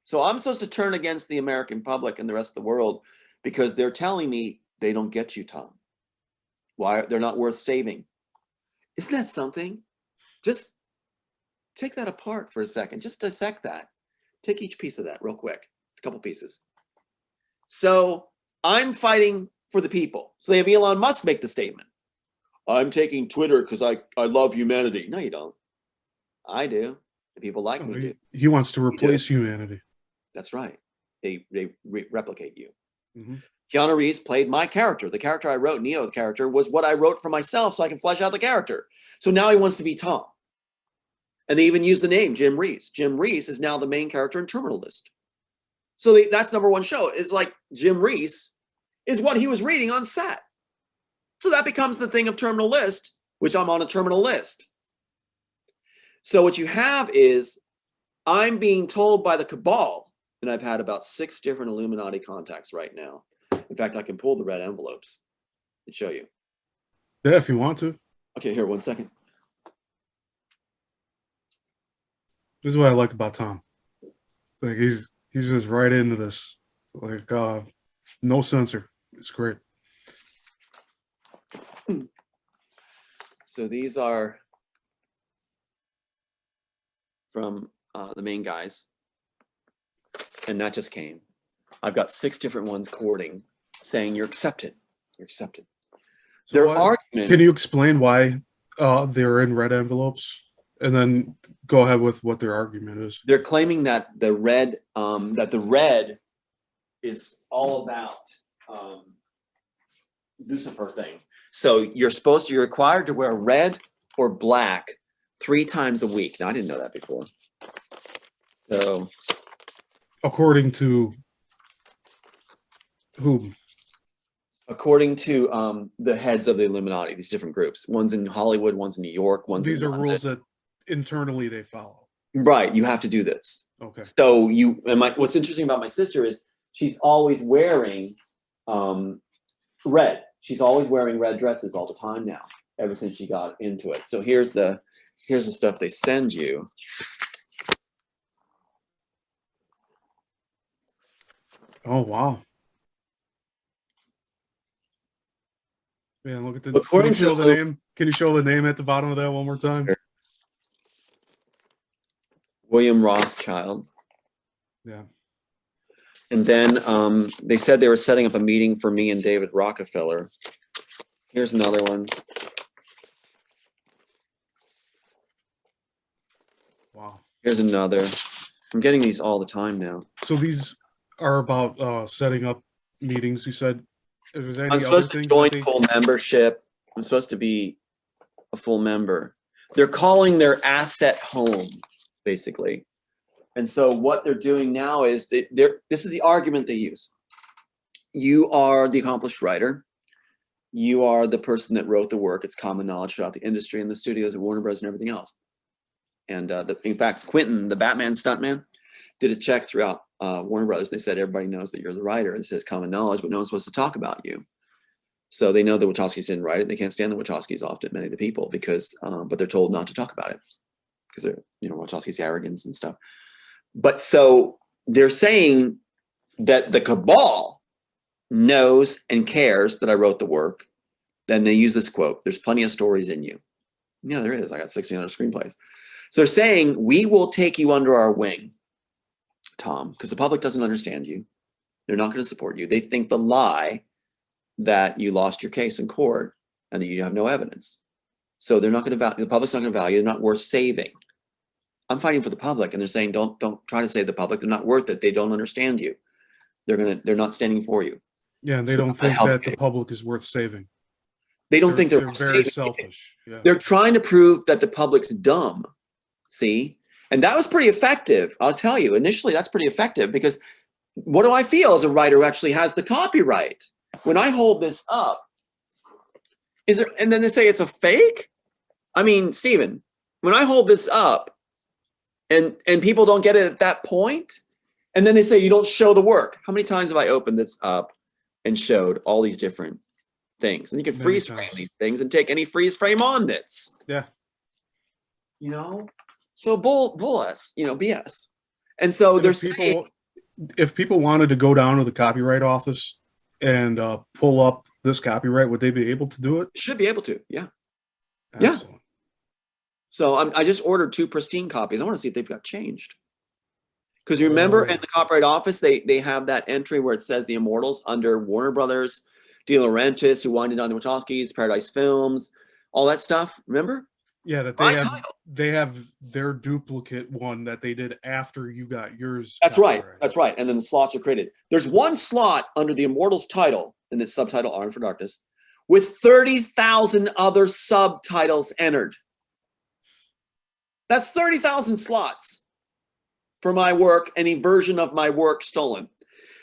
So I'm supposed to turn against the American public and the rest of the world because they're telling me they don't get you, Tom. Why? They're not worth saving. Isn't that something? Just take that apart for a second. Just dissect that. Take each piece of that real quick. A couple pieces. So I'm fighting for the people. So they have Elon Musk make the statement. I'm taking Twitter because I love humanity. No, you don't. I do. The people like me do. He wants to replace humanity. That's right. They replicate you. Mm-hmm. Keanu Reeves played my character. The character I wrote, Neo, the character, was what I wrote for myself so I can flesh out the character. So now he wants to be Tom. And they even use the name Jim Reeves. Jim Reeves is now the main character in Terminal List. So that's number one show. Is like Jim Reese is what he was reading on set. So that becomes the thing of terminal list, which I'm on a terminal list. So what you have is I'm being told by the cabal, and I've had about 6 different Illuminati contacts right now. In fact, I can pull the red envelopes and show you. Yeah, if you want to. Okay, here, 1 second. This is what I like about Tom. It's like he's just right into this. Like no censor. It's great. So these are from the main guys, and that just came. I've got 6 different ones courting, saying you're accepted. You're accepted. So Their argument. Can you explain why they're in red envelopes, and then go ahead with what their argument is? They're claiming that the red is all about Lucifer thing. So you're required to wear red or black 3 times a week. Now I didn't know that before. So according to whom? According to the heads of the Illuminati, these different groups. One's in Hollywood, one's in New York, one's These in are London. rules that internally they follow. Right, you have to do this. Okay. So what's interesting about my sister is she's always wearing red. She's always wearing red dresses all the time now, ever since she got into it. So here's the stuff they send you. Oh wow. Man, look at the. According can you show to the name? Can you show the name at the bottom of that one more time? William Rothschild. Yeah. And then they said they were setting up a meeting for me and David Rockefeller. Here's another one. Wow. Here's another. I'm getting these all the time now. So these are about setting up meetings, you said? If there's any I'm supposed other to things join full membership. I'm supposed to be a full member. They're calling their asset home, basically. And so what they're doing now is this is the argument they use. You are the accomplished writer. You are the person that wrote the work. It's common knowledge throughout the industry and the studios at Warner Bros. And everything else. And in fact, Quentin, the Batman stuntman, did a check throughout Warner Brothers. They said everybody knows that you're the writer. It says common knowledge, but no one's supposed to talk about you. So they know the Wachowskis didn't write it. They can't stand the Wachowskis often, many of the people, because but they're told not to talk about it because they're, Wachowskis' arrogance and stuff. But so they're saying that the cabal knows and cares that I wrote the work. Then they use this quote: "There's plenty of stories in you." Yeah, there is. I got 1,600 screenplays. So they're saying we will take you under our wing, Tom, because the public doesn't understand you. They're not going to support you. They think the lie that you lost your case in court and that you have no evidence. So they're not going to value, the public's not going to value, they're not worth saving. I'm fighting for the public, and they're saying don't try to save the public. They're not worth it. They don't understand you. They're not standing for you. Yeah, and they don't think that the public is worth saving. They don't think they're very selfish. Yeah. They're trying to prove that the public's dumb. See? And that was pretty effective. I'll tell you, initially that's pretty effective, because what do I feel as a writer who actually has the copyright? When I hold this up, and then they say it's a fake? I mean, Stephen, when I hold this up and people don't get it at that point, and then they say you don't show the work. How many times have I opened this up and showed all these different things? And you can freeze frame these things and take any freeze frame on this. Yeah. So BS. And so there's saying, if people wanted to go down to the copyright office and pull up this copyright, would they be able to do it? Should be able to, yeah. Excellent. Yeah. So I just ordered 2 pristine copies. I want to see if they've got changed. Because you remember in the copyright office, they have that entry where it says the Immortals under Warner Brothers, De Laurentiis, who winded on the Wachowskis, Paradise Films, all that stuff. Remember? Yeah, that they have their duplicate one that they did after you got yours. That's right. That's right. And then the slots are created. There's one slot under the Immortals title in the subtitle Armed for Darkness with 30,000 other subtitles entered. That's 30,000 slots. for my work, any version of my work stolen.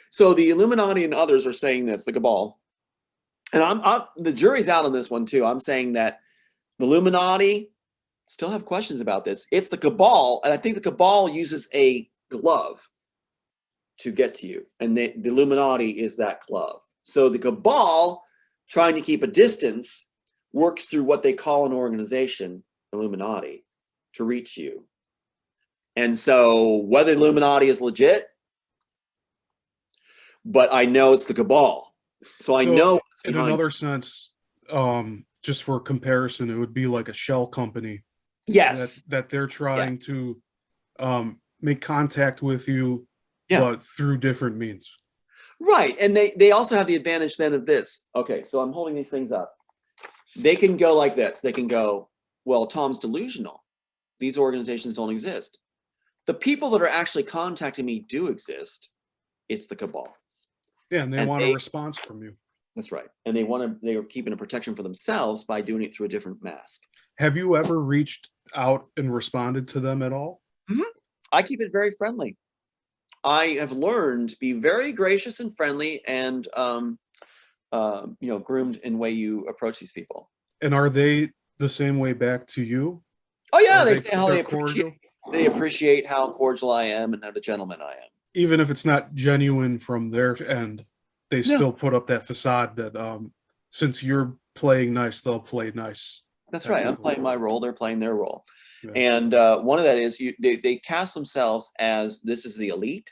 So the Illuminati and others are saying this, the cabal. And the jury's out on this one too. I'm saying that the Illuminati still have questions about this. It's the cabal, and I think the cabal uses a glove to get to you, and the Illuminati is that glove. So the cabal, trying to keep a distance, works through what they call an organization, Illuminati, to reach you. And so whether the Illuminati is legit, but I know it's the cabal. So I know in another sense, just for comparison, it would be like a shell company. Yes. That they're trying to make contact with you, but through different means. Right. And they also have the advantage then of this. Okay, so I'm holding these things up. They can go like this. They can go, well, Tom's delusional. These organizations don't exist. The people that are actually contacting me do exist. It's the cabal. Yeah, and they want a response from you. That's right. And they're keeping a protection for themselves by doing it through a different mask. Have you ever reached out and responded to them at all? Mm-hmm. I keep it very friendly. I have learned to be very gracious and friendly and, groomed in the way you approach these people. And are they the same way back to you? Oh yeah, they say how they appreciate how cordial I am and how the gentleman I am. Even if it's not genuine from their end, they still put up that facade that since you're playing nice, they'll play nice. That's right. I'm playing my role. They're playing their role. Yeah. And one of that is they cast themselves as this is the elite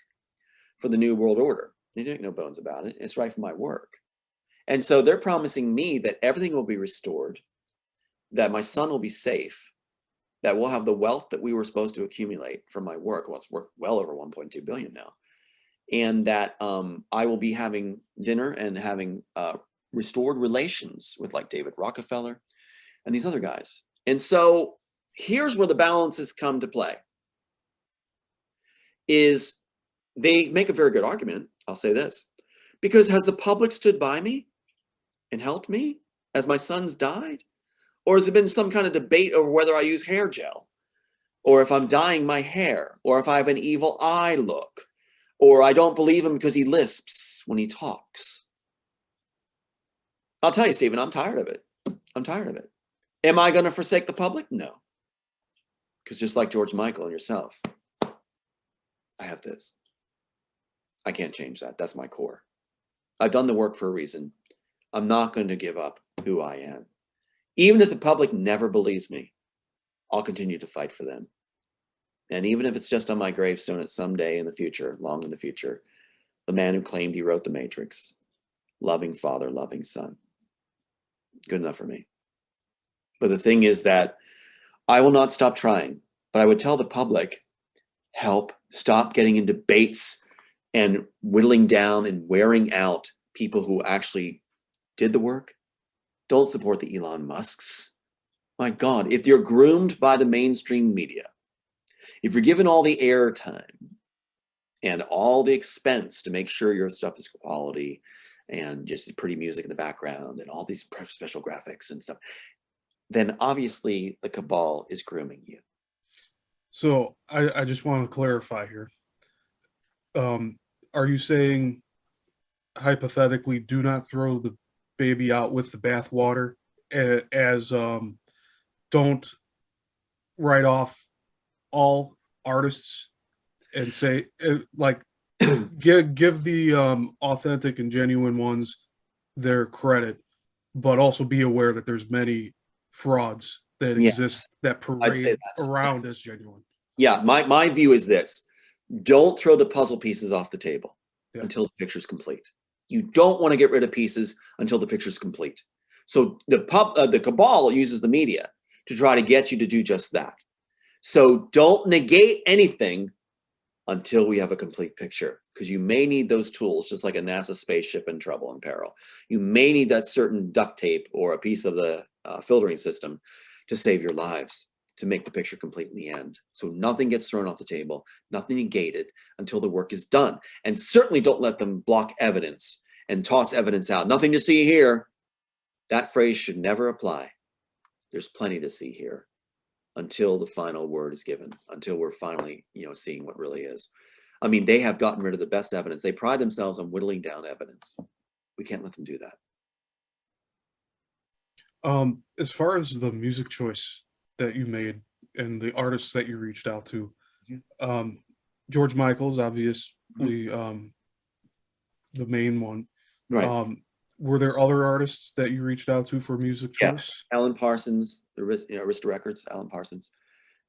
for the New World Order. They didn't know bones about it. It's right for my work. And so they're promising me that everything will be restored, that my son will be safe, that we'll have the wealth that we were supposed to accumulate from my work. Well, it's worth well over 1.2 billion now. And that I will be having dinner and having restored relations with like David Rockefeller and these other guys. And so here's where the balances come to play. Is they make a very good argument, I'll say this, because has the public stood by me and helped me as my son's died? Or has it been some kind of debate over whether I use hair gel, or if I'm dyeing my hair, or if I have an evil eye look, or I don't believe him because he lisps when he talks? I'll tell you, Stephen, I'm tired of it. I'm tired of it. Am I going to forsake the public? No. Because just like George Michael and yourself, I have this. I can't change that. That's my core. I've done the work for a reason. I'm not going to give up who I am. Even if the public never believes me, I'll continue to fight for them. And even if it's just on my gravestone at some day in the future, long in the future, the man who claimed he wrote The Matrix, loving father, loving son. Good enough for me. But the thing is that I will not stop trying, but I would tell the public, help, stop getting in debates and whittling down and wearing out people who actually did the work. Don't support the Elon Musks. My God, if you're groomed by the mainstream media, if you're given all the airtime and all the expense to make sure your stuff is quality and just the pretty music in the background and all these special graphics and stuff, then obviously the cabal is grooming you. So I just want to clarify here. Are you saying hypothetically do not throw the baby out with the bathwater, as don't write off all artists and say like give the authentic and genuine ones their credit, but also be aware that there's many frauds that exist that parade around as genuine? Yeah, my view is this. Don't throw the puzzle pieces off the table until the picture's complete. You don't want to get rid of pieces until the picture's complete. So the cabal uses the media to try to get you to do just that. So don't negate anything until we have a complete picture, because you may need those tools, just like a NASA spaceship in trouble and peril. You may need that certain duct tape or a piece of the filtering system to save your lives, to make the picture complete in the end. So nothing gets thrown off the table, nothing negated until the work is done. And certainly don't let them block evidence and toss evidence out. Nothing to see here. That phrase should never apply. There's plenty to see here. until the final word is given, until we're finally, seeing what really is. I mean, they have gotten rid of the best evidence. They pride themselves on whittling down evidence. We can't let them do that. As far as the music choice that you made and the artists that you reached out to, George Michael's obviously the main one. Right. Were there other artists that you reached out to for music choice? Yeah. Alan Parsons, Arista Records, Alan Parsons.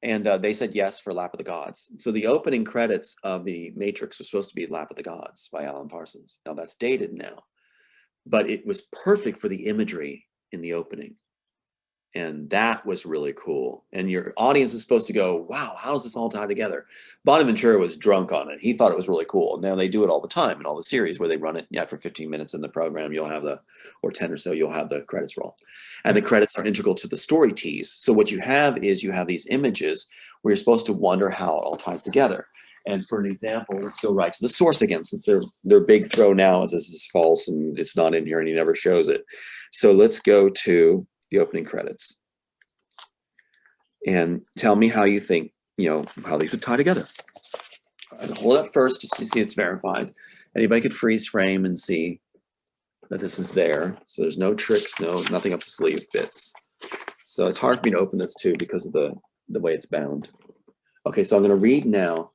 And they said yes for Lap of the Gods. So the opening credits of The Matrix were supposed to be Lap of the Gods by Alan Parsons. Now that's dated now, but it was perfect for the imagery in the opening. And that was really cool. And your audience is supposed to go, wow, how does this all tie together? Bonaventura was drunk on it. He thought it was really cool. And now they do it all the time in all the series where they run it. Yeah, for 15 minutes in the program, you'll have or 10 or so, you'll have the credits roll. And the credits are integral to the story tease. So what you have is you have these images where you're supposed to wonder how it all ties together. And for an example, let's go right to the source again, since their big throw now is this is false and it's not in here and he never shows it. So let's go to the opening credits and tell me how you think, how these would tie together. I'll hold it up first just to see it's verified. Anybody could freeze frame and see that this is there. So there's no tricks, nothing up the sleeve bits. So it's hard for me to open this too because of the way it's bound. Okay, so I'm gonna read now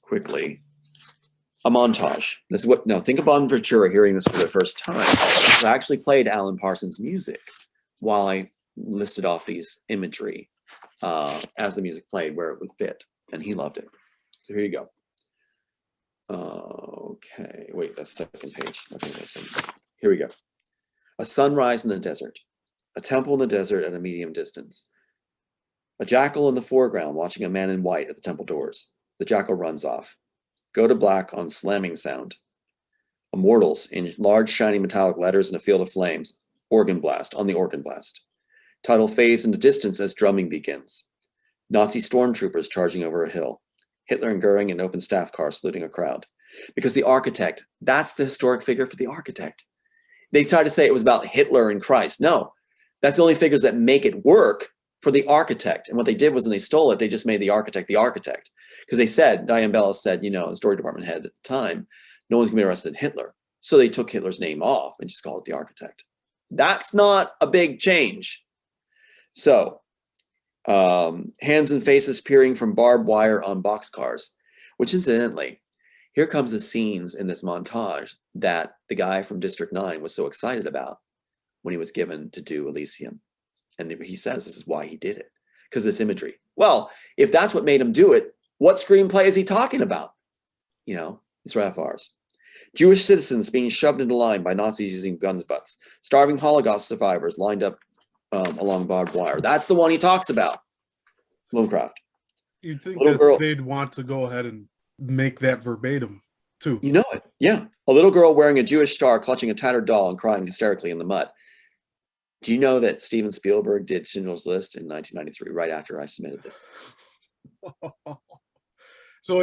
quickly a montage. This is what, now think of Bonaventura hearing this for the first time. So I actually played Alan Parsons' music while I listed off these imagery as the music played where it would fit, and he loved it. So here you go. Okay, wait, that's the second page. Okay, here we go. A sunrise in the desert, a temple in the desert at a medium distance, a jackal in the foreground watching a man in white at the temple doors. The jackal runs off. Go to black on slamming sound. Immortals in large shiny metallic letters in a field of flames. Organ blast on the organ blast. Title fades into distance as drumming begins. Nazi stormtroopers charging over a hill. Hitler and Goering in open staff car saluting a crowd. Because the architect, that's the historic figure for the architect. They tried to say it was about Hitler and Christ. No, that's the only figures that make it work for the architect. And what they did was when they stole it, they just made the architect. Because they said, Diane Bellis said, the story department head at the time, no one's gonna be arrested in Hitler. So they took Hitler's name off and just called it the architect. That's not a big change. So, hands and faces peering from barbed wire on boxcars, which incidentally, here comes the scenes in this montage that the guy from District 9 was so excited about when he was given to do Elysium. And he says this is why he did it, because this imagery. Well, if that's what made him do it, what screenplay is he talking about? It's right off ours. Jewish citizens being shoved into line by Nazis using guns butts. Starving Holocaust survivors lined up along barbed wire. That's the one he talks about. Lovecraft. You'd think that they'd want to go ahead and make that verbatim too. You know it. Yeah. A little girl wearing a Jewish star clutching a tattered doll and crying hysterically in the mud. Do you know that Steven Spielberg did Schindler's List in 1993, right after I submitted this? So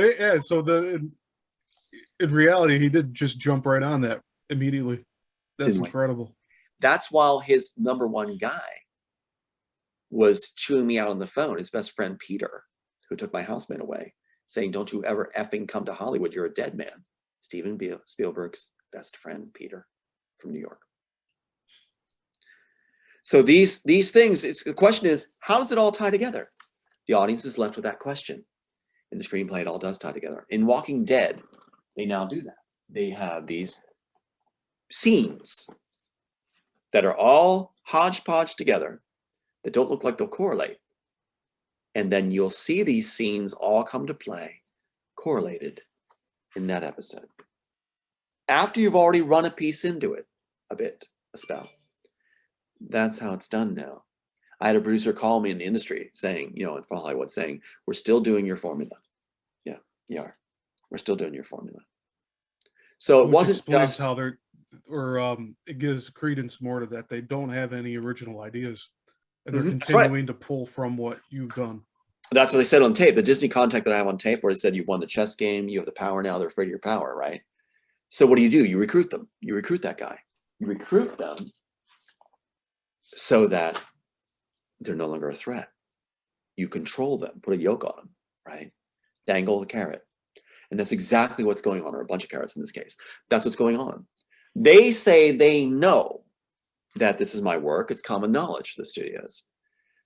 in reality, he did just jump right on that immediately. That's incredible. That's while his number one guy was chewing me out on the phone, his best friend Peter, who took my housemate away, saying, "Don't you ever effing come to Hollywood, you're a dead man." Steven Spielberg's best friend Peter from New York. So these things, the question is, how does it all tie together? The audience is left with that question. In the screenplay, it all does tie together. In Walking Dead, they now do that. They have these scenes that are all hodgepodge together that don't look like they'll correlate. And then you'll see these scenes all come to play, correlated in that episode. After you've already run a piece into it, a spell. That's how it's done now. I had a producer call me in the industry saying, in Hollywood, saying, "We're still doing your formula." Yeah, you are. We're still doing your formula. So it wasn't explains how they're, or it gives credence more to that. They don't have any original ideas, and they're continuing to pull from what you've done. That's what they said on tape. The Disney contact that I have on tape, where it said, "You've won the chess game. You have the power now. They're afraid of your power," right? So what do? You recruit them. You recruit that guy. You recruit them so that they're no longer a threat. You control them, put a yoke on them, right? Dangle the carrot. And that's exactly what's going on, or a bunch of carrots in this case. That's what's going on. They say they know that this is my work. It's common knowledge for the studios.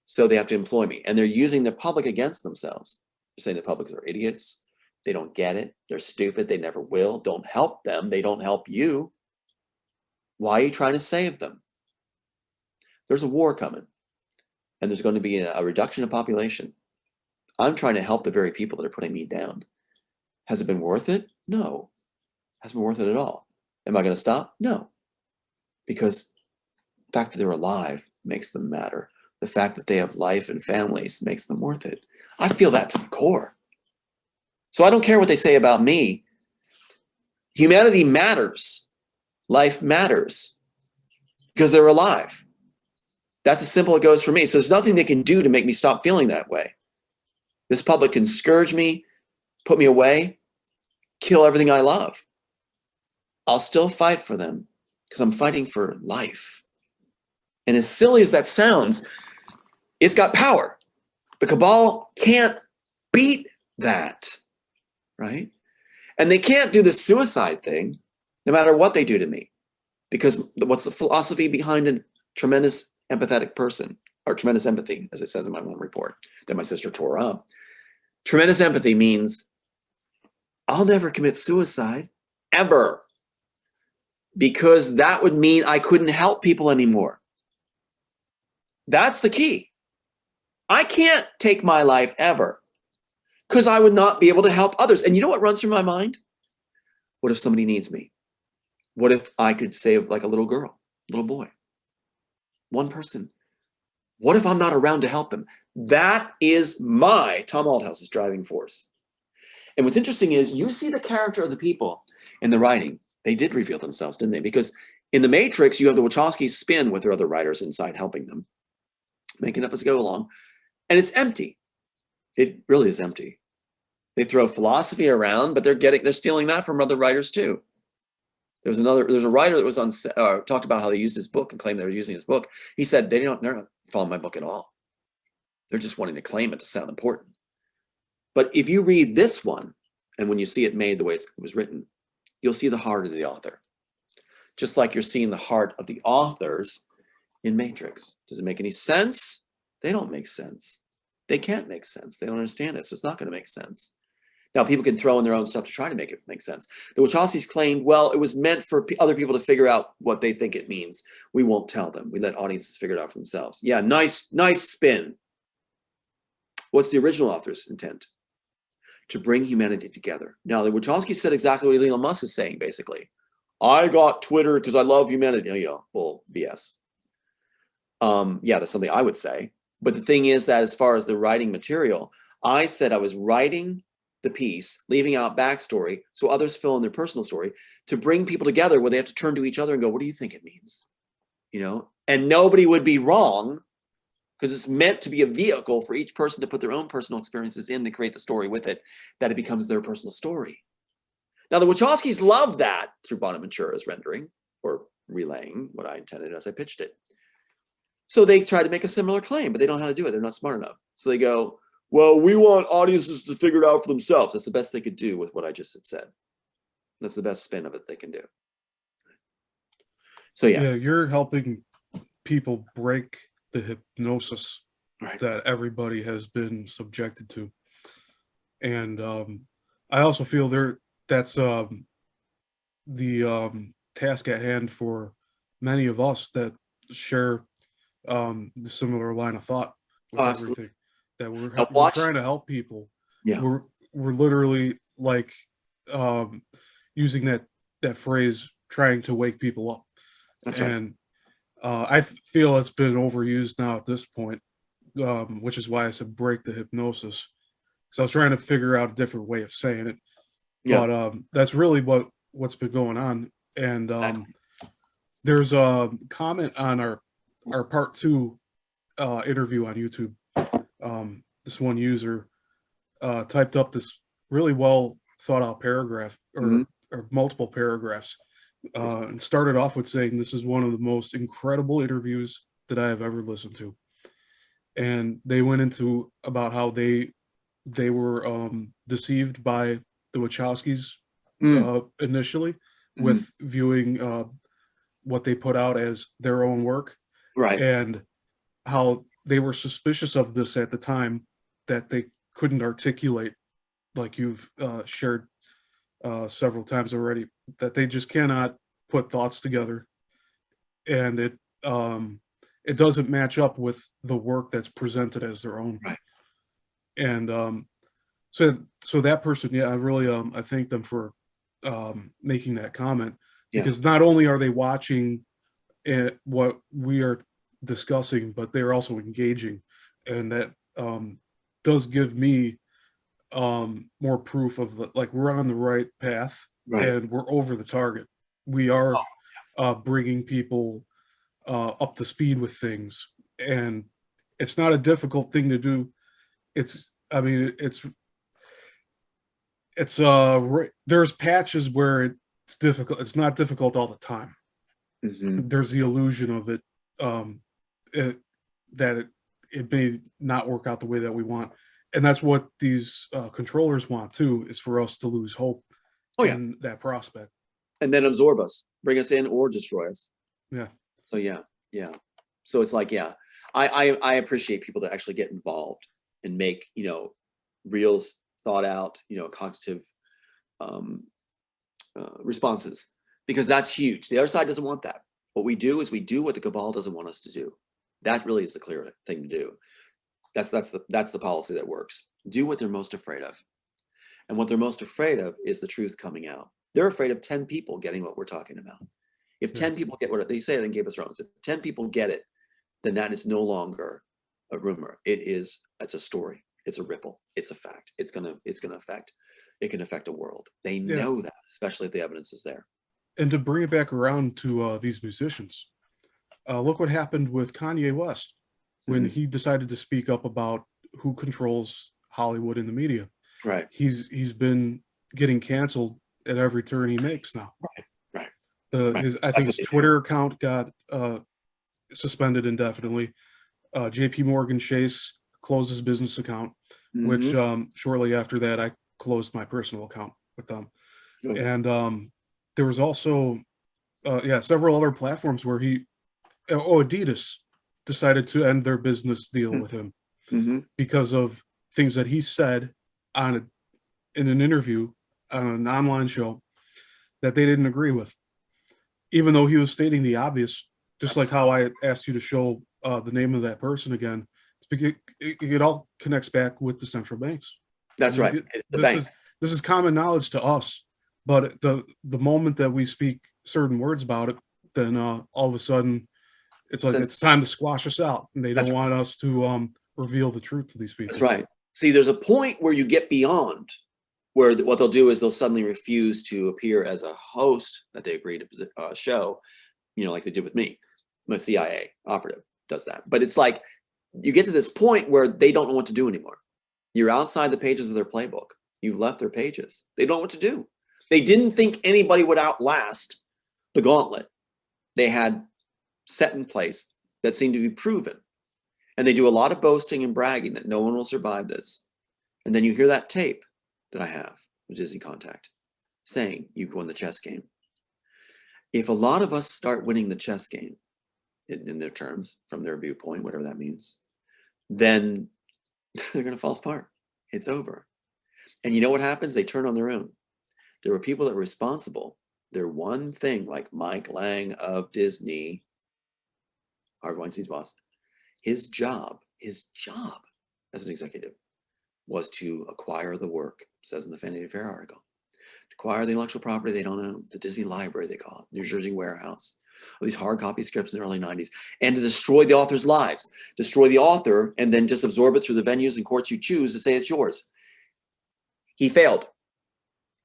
So they have to employ me. And they're using the public against themselves. They're saying the public are idiots. They don't get it. They're stupid. They never will. Don't help them. They don't help you. Why are you trying to save them? There's a war coming. And there's going to be a reduction of population. I'm trying to help the very people that are putting me down. Has it been worth it? No. Hasn't been worth it at all. Am I going to stop? No. Because the fact that they're alive makes them matter. The fact that they have life and families makes them worth it. I feel that to the core. So I don't care what they say about me. Humanity matters. Life matters. Because they're alive. That's as simple as it goes for me. So there's nothing they can do to make me stop feeling that way. This public can scourge me, put me away, kill everything I love. I'll still fight for them because I'm fighting for life. And as silly as that sounds, it's got power. The cabal can't beat that, right? And they can't do the suicide thing no matter what they do to me. Because what's the philosophy behind a tremendous empathetic person, or tremendous empathy, as it says in my one report that my sister tore up? Tremendous empathy means I'll never commit suicide, ever. Because that would mean I couldn't help people anymore. That's the key. I can't take my life ever because I would not be able to help others. And you know what runs through my mind? What if somebody needs me? What if I could save like a little girl, little boy? One person. What if I'm not around to help them? That is my Tom Althouse's driving force. And what's interesting is you see the character of the people in the writing. They did reveal themselves, didn't they? Because in The Matrix, you have the Wachowskis spin with their other writers inside helping them, making up as they go along. And it's empty. It really is empty. They throw philosophy around, but they're stealing that from other writers too. There's a writer that was on talked about how they used his book and claimed they were using his book. He said they're not following my book at all. They're just wanting to claim it to sound important. But if you read this one, and when you see it made the way it was written, you'll see the heart of the author. Just like you're seeing the heart of the authors in Matrix. Does it make any sense? They don't make sense. They can't make sense. They don't understand it, so it's not going to make sense. Now, people can throw in their own stuff to try to make it make sense. The Wachowskis claimed, well, it was meant for other people to figure out what they think it means. We won't tell them. We let audiences figure it out for themselves. Yeah, nice spin. What's the original author's intent? To bring humanity together. Now, the Wachowskis said exactly what Elon Musk is saying, basically. I got Twitter because I love humanity. Well, BS. Yeah, that's something I would say. But the thing is that as far as the writing material, I said I was writing the piece, leaving out backstory so others fill in their personal story to bring people together where they have to turn to each other and go, what do you think it means? And nobody would be wrong because it's meant to be a vehicle for each person to put their own personal experiences in to create the story with it, that it becomes their personal story. Now, the Wachowskis loved that through Bonaventura's rendering or relaying what I intended as I pitched it. So they tried to make a similar claim, but they don't know how to do it. They're not smart enough. So they go, well, we want audiences to figure it out for themselves. That's the best they could do with what I just had said. That's the best spin of it they can do. So yeah. Yeah, you're helping people break the hypnosis Right. that everybody has been subjected to. And I also feel that's the task at hand for many of us that share the similar line of thought with everything. That we're trying to help people. Yeah. We're literally like using that phrase, trying to wake people up. That's and I feel it's been overused now at this point, which is why I said break the hypnosis. So I was trying to figure out a different way of saying it. Yeah. But that's really what's been going on. And there's a comment on our part 2 interview on YouTube. This one user typed up this really well thought out paragraph or multiple paragraphs and started off with saying, this is one of the most incredible interviews that I have ever listened to. and they went into about how they were deceived by the Wachowskis initially with viewing what they put out as their own work, Right. and how they were suspicious of this at the time, that they couldn't articulate, like you've shared several times already, that they just cannot put thoughts together, and it doesn't match up with the work that's presented as their own. Right. And so that person, yeah, I really I thank them for making that comment, because not only are they watching what we are discussing, but they're also engaging, and that does give me more proof of like we're on the right path, and we're over the target. We are bringing people up to speed with things, and it's not a difficult thing to do. It's, I mean, it's there's patches where it's difficult. It's not difficult all the time. There's the illusion of it, that it may not work out the way that we want, and that's what these controllers want too, is for us to lose hope in that prospect, and then absorb us, bring us in, or destroy us. So so it's like, I appreciate people that actually get involved and make, real thought out, cognitive responses, because that's huge. The other side doesn't want that. What we do is we do what the cabal doesn't want us to do. That really is the clear thing to do. That's the policy that works. Do what they're most afraid of. And what they're most afraid of is the truth coming out. They're afraid of 10 people getting what we're talking about. If 10 people get what they say in Game of Thrones, if 10 people get it, then that is no longer a rumor. It's a story. It's a ripple. It's a fact. It can affect a world. They know that, especially if the evidence is there. And to bring it back around to these musicians, look what happened with Kanye West when he decided to speak up about who controls Hollywood and the media. Right. He's been getting canceled at every turn he makes now. Right. I think his Twitter account got suspended indefinitely. JP Morgan Chase closed his business account, which shortly after that I closed my personal account with them. And there was also several other platforms where Adidas decided to end their business deal with him because of things that he said in an interview on an online show that they didn't agree with, even though he was stating the obvious, just like how I asked you to show the name of that person again. It all connects back with the central banks. That's right. This is common knowledge to us, but the moment that we speak certain words about it, then all of a sudden it's like it's time to squash us out, and they don't want us to reveal the truth to these people. That's right. See, there's a point where you get beyond where what they'll do is they'll suddenly refuse to appear as a host that they agreed to show, like they did with me. My CIA operative does that. But it's like you get to this point where they don't know what to do anymore. You're outside the pages of their playbook. You've left their pages. They don't know what to do. They didn't think anybody would outlast the gauntlet they had set in place that seemed to be proven. And they do a lot of boasting and bragging that no one will survive this. And then you hear that tape that I have with Disney Contact saying you've won the chess game. If a lot of us start winning the chess game, in their terms, from their viewpoint, whatever that means, then they're going to fall apart. It's over. And you know what happens? They turn on their own. There were people that were responsible. Their one thing, like Mike Lang of Disney, Harvey Weinstein's boss, his job as an executive was to acquire the work, says in the Vanity Fair article, to acquire the intellectual property they don't own, the Disney library they call it, New Jersey warehouse, of these hard copy scripts in the early 90s, and to destroy the author's lives, destroy the author, and then just absorb it through the venues and courts you choose to say it's yours. He failed.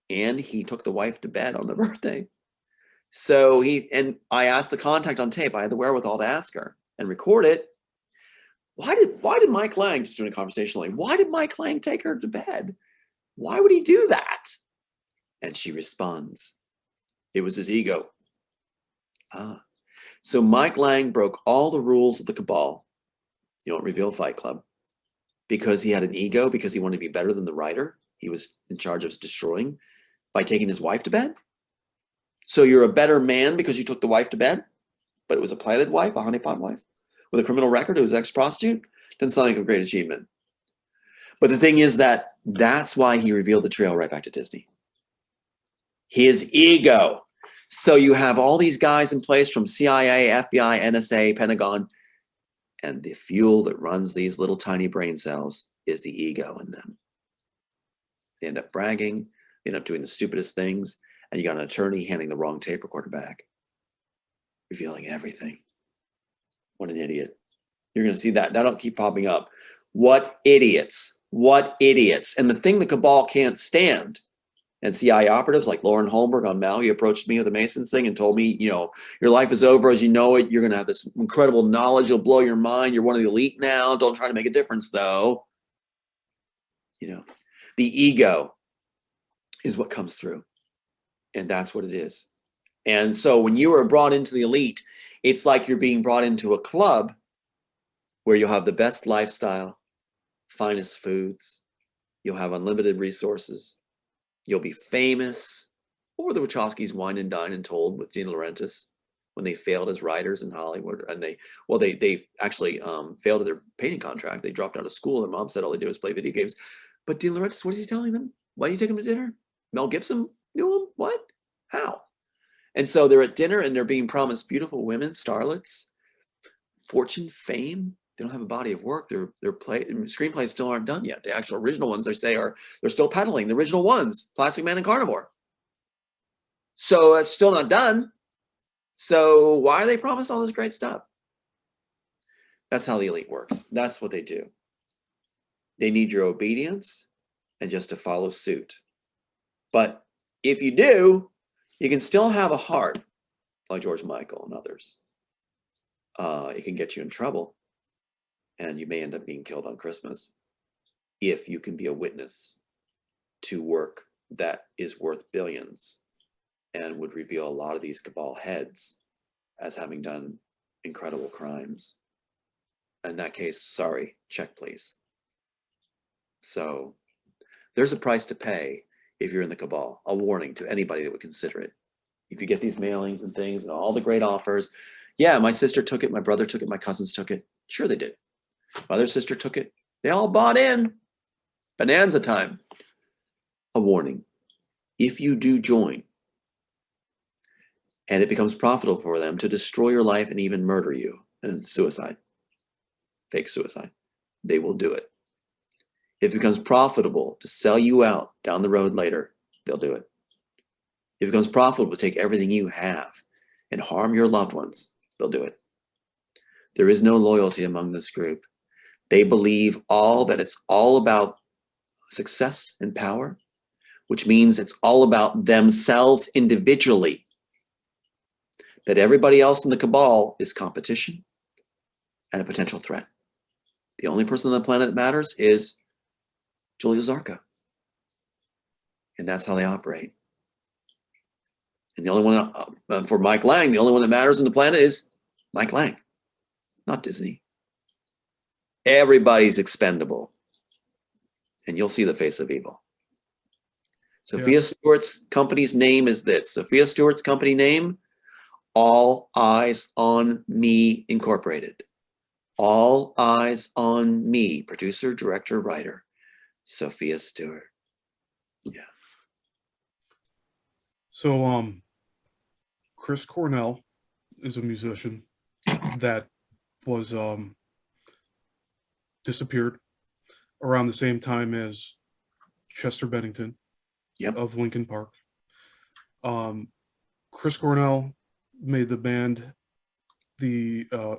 And he took the wife to bed on the birthday. So I asked the contact on tape, I had the wherewithal to ask her and record it. Why did Mike Lang, just doing a conversationally, why did Mike Lang take her to bed? Why would he do that? And she responds, it was his ego. So Mike Lang broke all the rules of the cabal. You don't reveal Fight Club because he had an ego, because he wanted to be better than the writer he was in charge of destroying by taking his wife to bed. So you're a better man because you took the wife to bed, but it was a planted wife, a honeypot wife, with a criminal record, who was ex-prostitute. Doesn't sound like a great achievement. But the thing is that that's why he revealed the trail right back to Disney. His ego. So you have all these guys in place from CIA, FBI, NSA, Pentagon, and the fuel that runs these little tiny brain cells is the ego in them. They end up bragging, they end up doing the stupidest things, and you got an attorney handing the wrong tape recorder back, revealing everything. What an idiot. You're going to see that. That'll keep popping up. What idiots. What idiots. And the thing the cabal can't stand, and CIA operatives like Lauren Holmberg on Maui approached me with the Masons thing and told me, you know, your life is over as you know it. You're going to have this incredible knowledge. You'll blow your mind. You're one of the elite now. Don't try to make a difference, though. You know, the ego is what comes through. And that's what it is. And so when you are brought into the elite, it's like you're being brought into a club where you'll have the best lifestyle, finest foods. You'll have unlimited resources. You'll be famous. What were the Wachowskis wine and dine and told with Gina Laurentiis when they failed as writers in Hollywood? And they actually failed at their painting contract. They dropped out of school. Their mom said all they do is play video games. But Gina Laurentiis, what is he telling them? Why do you take them to dinner? Mel Gibson knew him? What? How? And so they're at dinner and they're being promised beautiful women, starlets, fortune, fame. They don't have a body of work. Their screenplays still aren't done yet. The actual original ones, they say, they're still peddling. The original ones, Plastic Man and Carnivore. So it's still not done. So why are they promised all this great stuff? That's how the elite works. That's what they do. They need your obedience and just to follow suit. But if you do, you can still have a heart like George Michael and others. It can get you in trouble. And you may end up being killed on Christmas if you can be a witness to work that is worth billions and would reveal a lot of these cabal heads as having done incredible crimes. In that case, sorry, check please. So there's a price to pay if you're in the cabal. A warning to anybody that would consider it. If you get these mailings and things and all the great offers, yeah, my sister took it, my brother took it, my cousins took it. Sure they did. My other sister took it. They all bought in. Bonanza time. A warning. If you do join and it becomes profitable for them to destroy your life and even murder you, and suicide, fake suicide, they will do it. If it becomes profitable to sell you out down the road later, they'll do it. If it becomes profitable to take everything you have and harm your loved ones, they'll do it. There is no loyalty among this group. They believe that it's all about success and power, which means it's all about themselves individually. That everybody else in the cabal is competition and a potential threat. The only person on the planet that matters is Julia Zarka. And that's how they operate. And the only one, for Mike Lang, the only one that matters on the planet is Mike Lang, not Disney. Everybody's expendable. And you'll see the face of evil. Sophia Stewart's company's name is this. Sophia Stewart's company name, All Eyes on Me Incorporated. All Eyes on Me. Producer, director, writer. Sophia Stewart. Yeah. So, Chris Cornell is a musician that was disappeared around the same time as Chester Bennington of Linkin Park. Chris Cornell made the band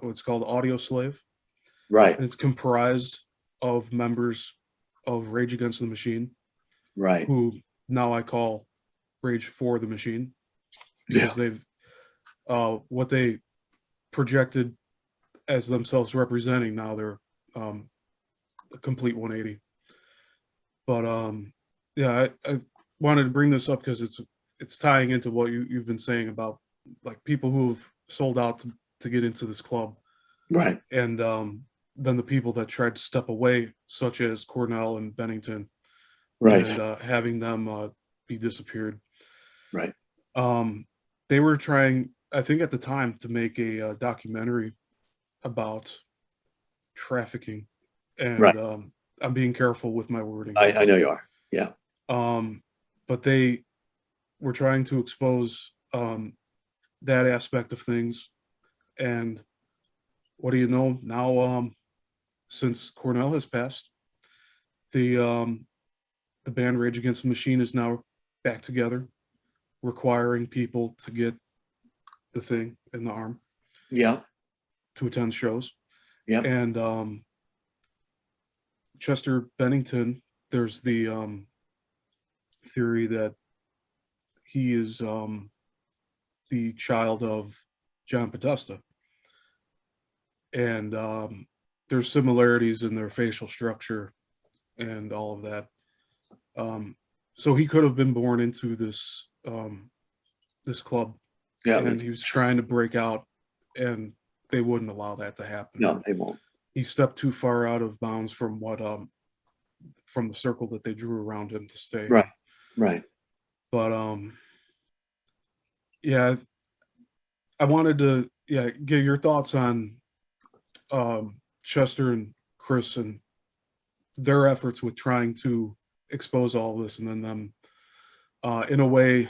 what's called Audio Slave. Right. And it's comprised of members of Rage Against the Machine. Right. Who now I call Rage for the Machine. Because they've what they projected as themselves representing, now they're a complete 180. But I wanted to bring this up because it's tying into what you've been saying about like people who've sold out to get into this club. Right. And than the people that tried to step away, such as Cornell and Bennington, Right. and having them be disappeared. Right. They were trying, I think at the time, to make a documentary about trafficking, Right. and I'm being careful with my wording. I know you are. Yeah. But they were trying to expose that aspect of things, and what do you know now? Since Cornell has passed, the band Rage Against the Machine is now back together, requiring people to get the thing in the arm Yeah. to attend shows. Yeah. And Chester Bennington, there's the theory that he is the child of John Podesta. And there's similarities in their facial structure and all of that. So he could have been born into this this club, Yeah. and he was trying to break out, and they wouldn't allow that to happen. No, they won't. He stepped too far out of bounds from what from the circle that they drew around him to stay. Right. Right. But yeah, I wanted to get your thoughts on Chester and Chris and their efforts with trying to expose all this, and then them in a way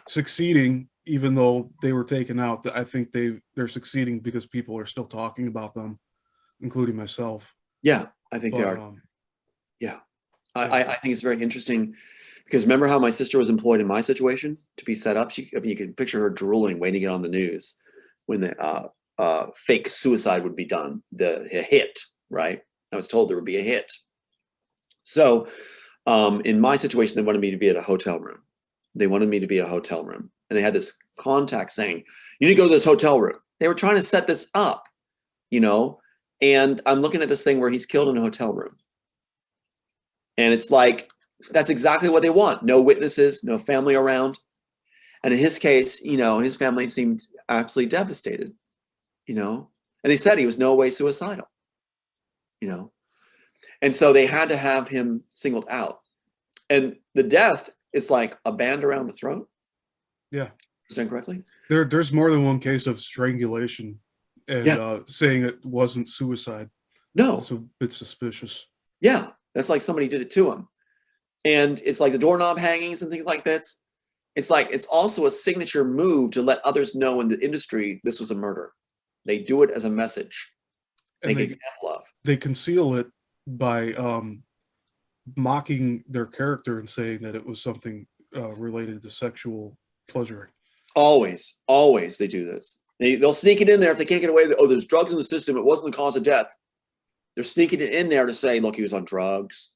succeeding, even though they were taken out. I think they're succeeding because people are still talking about them, including myself. Yeah, I think they are. Yeah. I think it's very interesting because remember how my sister was employed in my situation to be set up? I mean, you can picture her drooling, waiting to get on the news when the fake suicide would be done, the hit, right? I was told there would be a hit. So in my situation, they wanted me to be at a hotel room. They wanted me to be at a hotel room. And they had this contact saying, you need to go to this hotel room. They were trying to set this up, you know? And I'm looking at this thing where he's killed in a hotel room. And it's like, that's exactly what they want. No witnesses, no family around. And in his case, you know, his family seemed absolutely devastated, you know? And they said he was no way suicidal, you know? And so they had to have him singled out. And the death is like a band around the throat. Yeah. Understand correctly? There's more than one case of strangulation, and saying it wasn't suicide. No. It's a bit suspicious. Yeah. That's like somebody did it to him. And it's like the doorknob hangings and things like that. It's like, it's also a signature move to let others know in the industry this was a murder. They do it as a message. Make an example of. They conceal it by mocking their character and saying that it was something related to sexual pleasure. Always they do this. They'll sneak it in there if they can't get away with it. Oh, there's drugs in the system. It wasn't the cause of death. They're sneaking it in there to say, look, he was on drugs.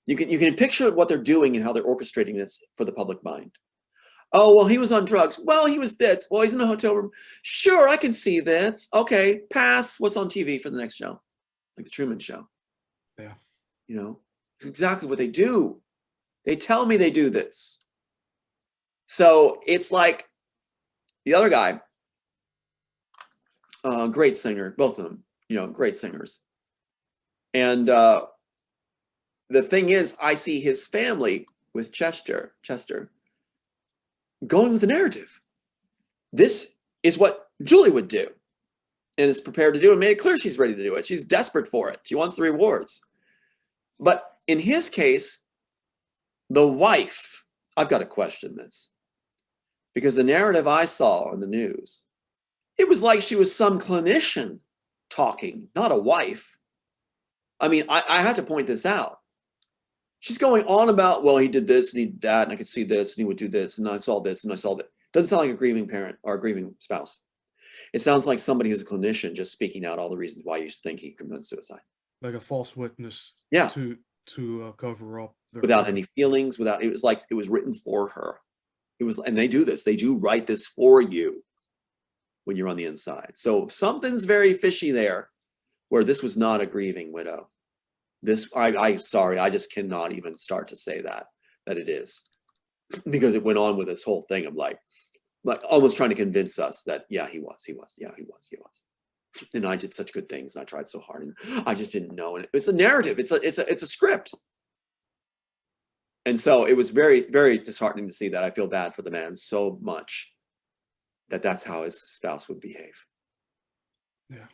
You can picture what they're doing and how they're orchestrating this for the public mind. Oh, well, he was on drugs. Well, he was this. Well, he's in a hotel room. Sure, I can see that. Okay, pass. What's on TV for the next show? Like the Truman Show. Yeah. You know, it's exactly what they do. They tell me they do this. So it's like the other guy, great singer, both of them, you know, great singers. And the thing is, I see his family with Chester going with the narrative. This is what Julie would do and is prepared to do and made it clear she's ready to do it. She's desperate for it. She wants the rewards. But in his case, the wife, I've got to question this because the narrative I saw on the news, it was like she was some clinician talking, not a wife. I mean, I had to point this out. She's going on about, well, he did this and he did that, and I could see this, and he would do this, and I saw this, and I saw that. Doesn't sound like a grieving parent or a grieving spouse. It sounds like somebody who's a clinician just speaking out all the reasons why you think he committed suicide. Like a false witness. Yeah. To cover up without any feelings, it was like it was written for her. It was, and they do this. They do write this for you when you're on the inside. So something's very fishy there, where this was not a grieving widow. This, I'm sorry, I just cannot even start to say that it is, because it went on with this whole thing of like almost trying to convince us that, yeah, he was. And I did such good things, and I tried so hard, and I just didn't know. And it's a narrative. It's a script. And so it was very, very disheartening to see that. I feel bad for the man so much that that's how his spouse would behave. Yeah.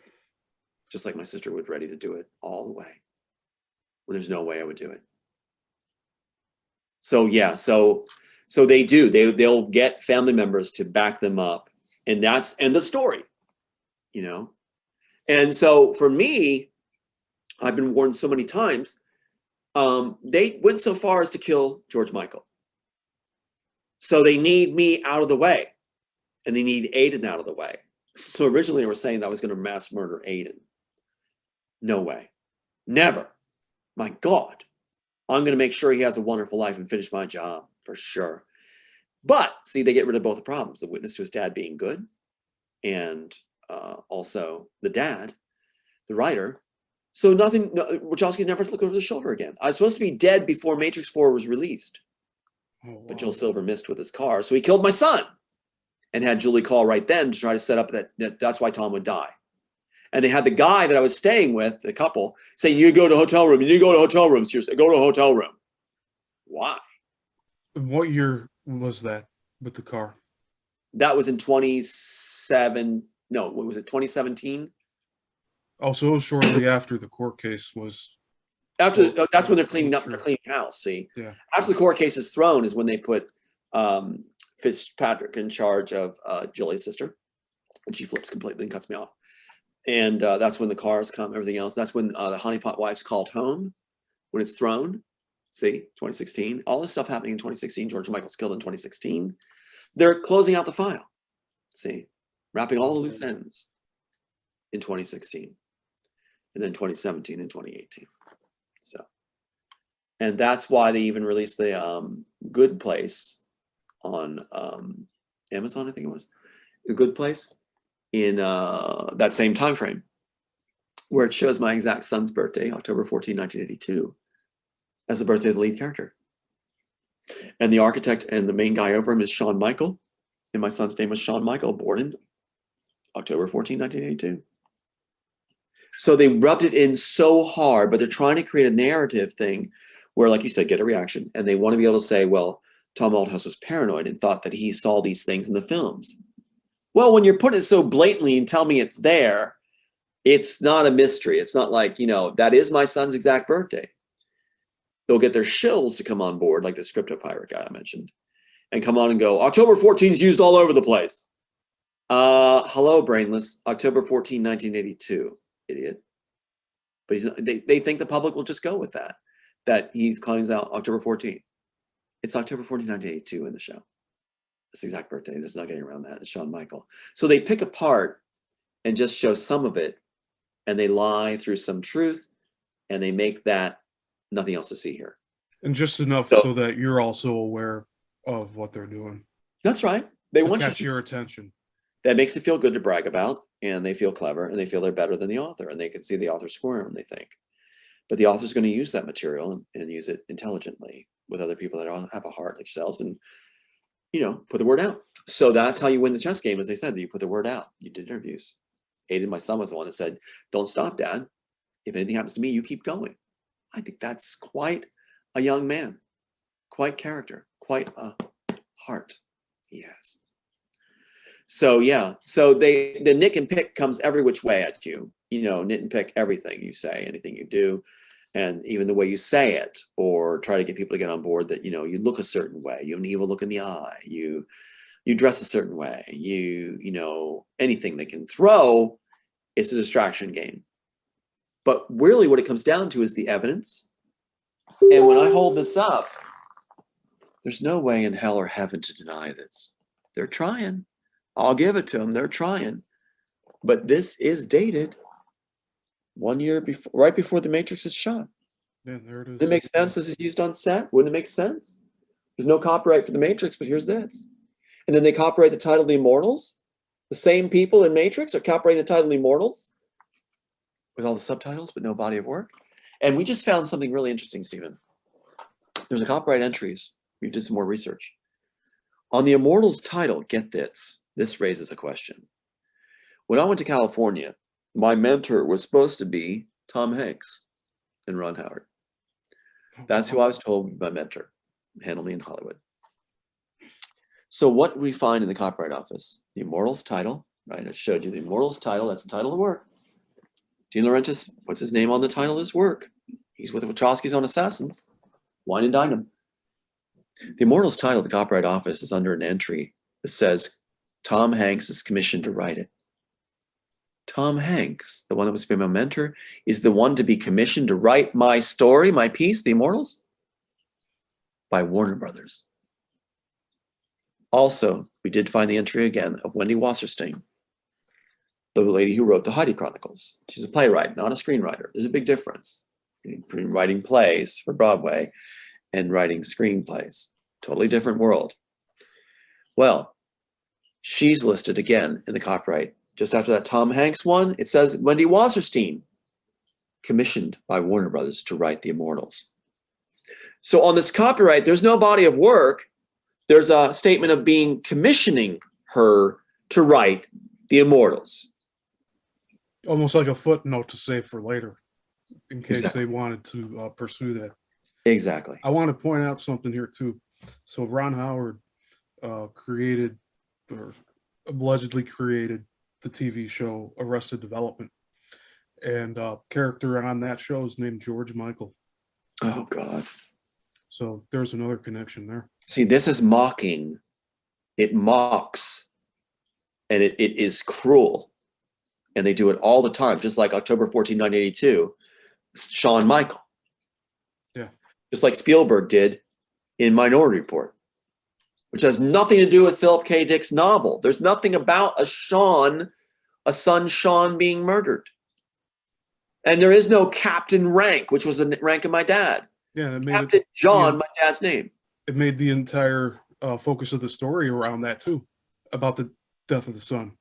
Just like my sister was ready to do it all the way, when there's no way I would do it. So yeah, so they do. They'll get family members to back them up, and that's end of story. You know. And so for me, I've been warned so many times, they went so far as to kill George Michael. So they need me out of the way, and they need Aiden out of the way. So originally they were saying that I was going to mass murder Aiden. No way. Never. My God. I'm going to make sure he has a wonderful life and finish my job for sure. But see, they get rid of both the problems, the witness to his dad being good, and also the dad, the writer. So nothing, Wachowski never looked over the shoulder again. I was supposed to be dead before Matrix 4 was released. Oh, wow. But Joel Silver missed with his car. So he killed my son and had Julie call right then to try to set up that's why Tom would die. And they had the guy that I was staying with, the couple, say, you go to a hotel room. You need to go to a hotel room. Seriously, go to a hotel room. Why? What year was that with the car? That was in 2017? Oh, so it was shortly after the court case was. After that's when they're cleaning up, they're cleaning house. See, yeah. After the court case is thrown is when they put Fitzpatrick in charge of Julie's sister, and she flips completely and cuts me off. And that's when the cars come, everything else. That's when the honeypot wife's called home, when it's thrown. See, 2016, all this stuff happening in 2016. George Michael's killed in 2016. They're closing out the file. See, wrapping all the loose ends in 2016. And then 2017 and 2018. So, and that's why they even released the Good Place on Amazon, I think it was. The Good Place in that same time frame, where it shows my exact son's birthday, October 14, 1982, as the birthday of the lead character. And the architect and the main guy over him is Shawn Michael. And my son's name was Shawn Michael, born in October 14, 1982. So they rubbed it in so hard, but they're trying to create a narrative thing where, like you said, get a reaction. And they want to be able to say, well, Tom Althouse was paranoid and thought that he saw these things in the films. Well, when you're putting it so blatantly and tell me it's there, it's not a mystery. It's not like, you know, that is my son's exact birthday. They'll get their shills to come on board, like the Scripto Pirate guy I mentioned, and come on and go, October 14 is used all over the place. Hello, brainless. October 14, 1982. Idiot. But he's not, they think the public will just go with that he claims out October 14. It's October 14, 1982 in the show. That's the exact birthday. There's not getting around that. It's Shawn Michael. So they pick apart and just show some of it, and they lie through some truth, and they make that nothing else to see here. And just enough so that you're also aware of what they're doing. That's right. They want catch your attention. That makes it feel good to brag about, and they feel clever, and they feel they're better than the author, and they can see the author squirm, they think. But the author's going to use that material and use it intelligently with other people that have a heart like yourselves, and, you know, put the word out. So that's how you win the chess game, as they said, you put the word out. You did interviews. Aiden, my son, was the one that said, don't stop, Dad. If anything happens to me, you keep going. I think that's quite a young man, quite character, quite a heart he has. So yeah, so the nick and pick comes every which way at you. You know, nit and pick everything you say, anything you do, and even the way you say it, or try to get people to get on board that, you know, you look a certain way, you have an evil look in the eye, you dress a certain way, you know, anything they can throw, it's a distraction game. But really what it comes down to is the evidence. And when I hold this up, there's no way in hell or heaven to deny this. They're trying. I'll give it to them. They're trying. But this is dated 1 year before, right before The Matrix is shot. Yeah, there it is. Does it make sense this is used on set? Wouldn't it make sense? There's no copyright for The Matrix, but here's this. And then they copyright the title The Immortals. The same people in Matrix are copyrighting the title Immortals with all the subtitles, but no body of work. And we just found something really interesting, Stephen. There's a copyright entries. We did some more research. On the Immortals title, get this. This raises a question. When I went to California, my mentor was supposed to be Tom Hanks and Ron Howard. That's who I was told would be my mentor, handle me in Hollywood. So what we find in the Copyright Office, the Immortals title, right? I showed you the Immortals title. That's the title of the work. Dean Laurentiis puts his name on the title of his work. He's with the Wachowskis on Assassins. Wine and dine him. The Immortals title of the Copyright Office is under an entry that says Tom Hanks is commissioned to write it. Tom Hanks, the one that was to be my mentor, is the one to be commissioned to write my story, my piece, The Immortals, by Warner Brothers. Also, we did find the entry again of Wendy Wasserstein, the lady who wrote the Heidi Chronicles. She's a playwright, not a screenwriter. There's a big difference between writing plays for Broadway and writing screenplays. Totally different world. Well, she's listed again in the copyright. Just after that Tom Hanks one, it says Wendy Wasserstein, commissioned by Warner Brothers to write The Immortals. So on this copyright, there's no body of work. There's a statement of being commissioning her to write The Immortals. Almost like a footnote to save for later, in case Exactly. they wanted to pursue that. Exactly. I want to point out something here too. So Ron Howard created, or allegedly created, the TV show Arrested Development, and character on that show is named George Michael. Oh God. So there's another connection there. See, this is mocking. It mocks, and it is cruel, and they do it all the time. Just like October 14, 1982, Shawn Michael. Yeah. Just like Spielberg did in Minority Report, which has nothing to do with Philip K. Dick's novel. There's nothing about a son Sean being murdered. And there is no Captain Rank, which was the rank of my dad. Yeah, it made Captain John, my dad's name. It made the entire focus of the story around that too, about the death of the son.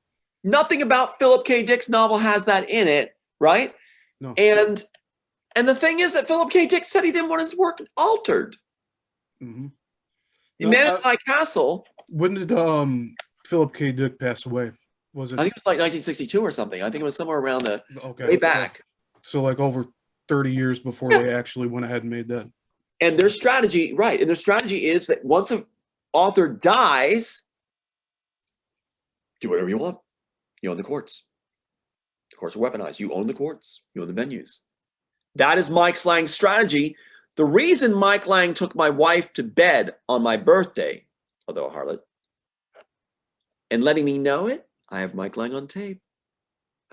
Nothing about Philip K. Dick's novel has that in it, right? No. And the thing is that Philip K. Dick said he didn't want his work altered. Mm-hmm. In Man in the High Castle. When did Philip K. Dick pass away? Was it? I think it was like 1962 or something. I think it was somewhere around the way back. So like over 30 years before they actually went ahead and made that. And their strategy, right? And their strategy is that once an author dies, do whatever you want. You own the courts. The courts are weaponized. You own the courts. You own the venues. That is Mike Lang's strategy. The reason Mike Lang took my wife to bed on my birthday, although a harlot, and letting me know it, I have Mike Lang on tape.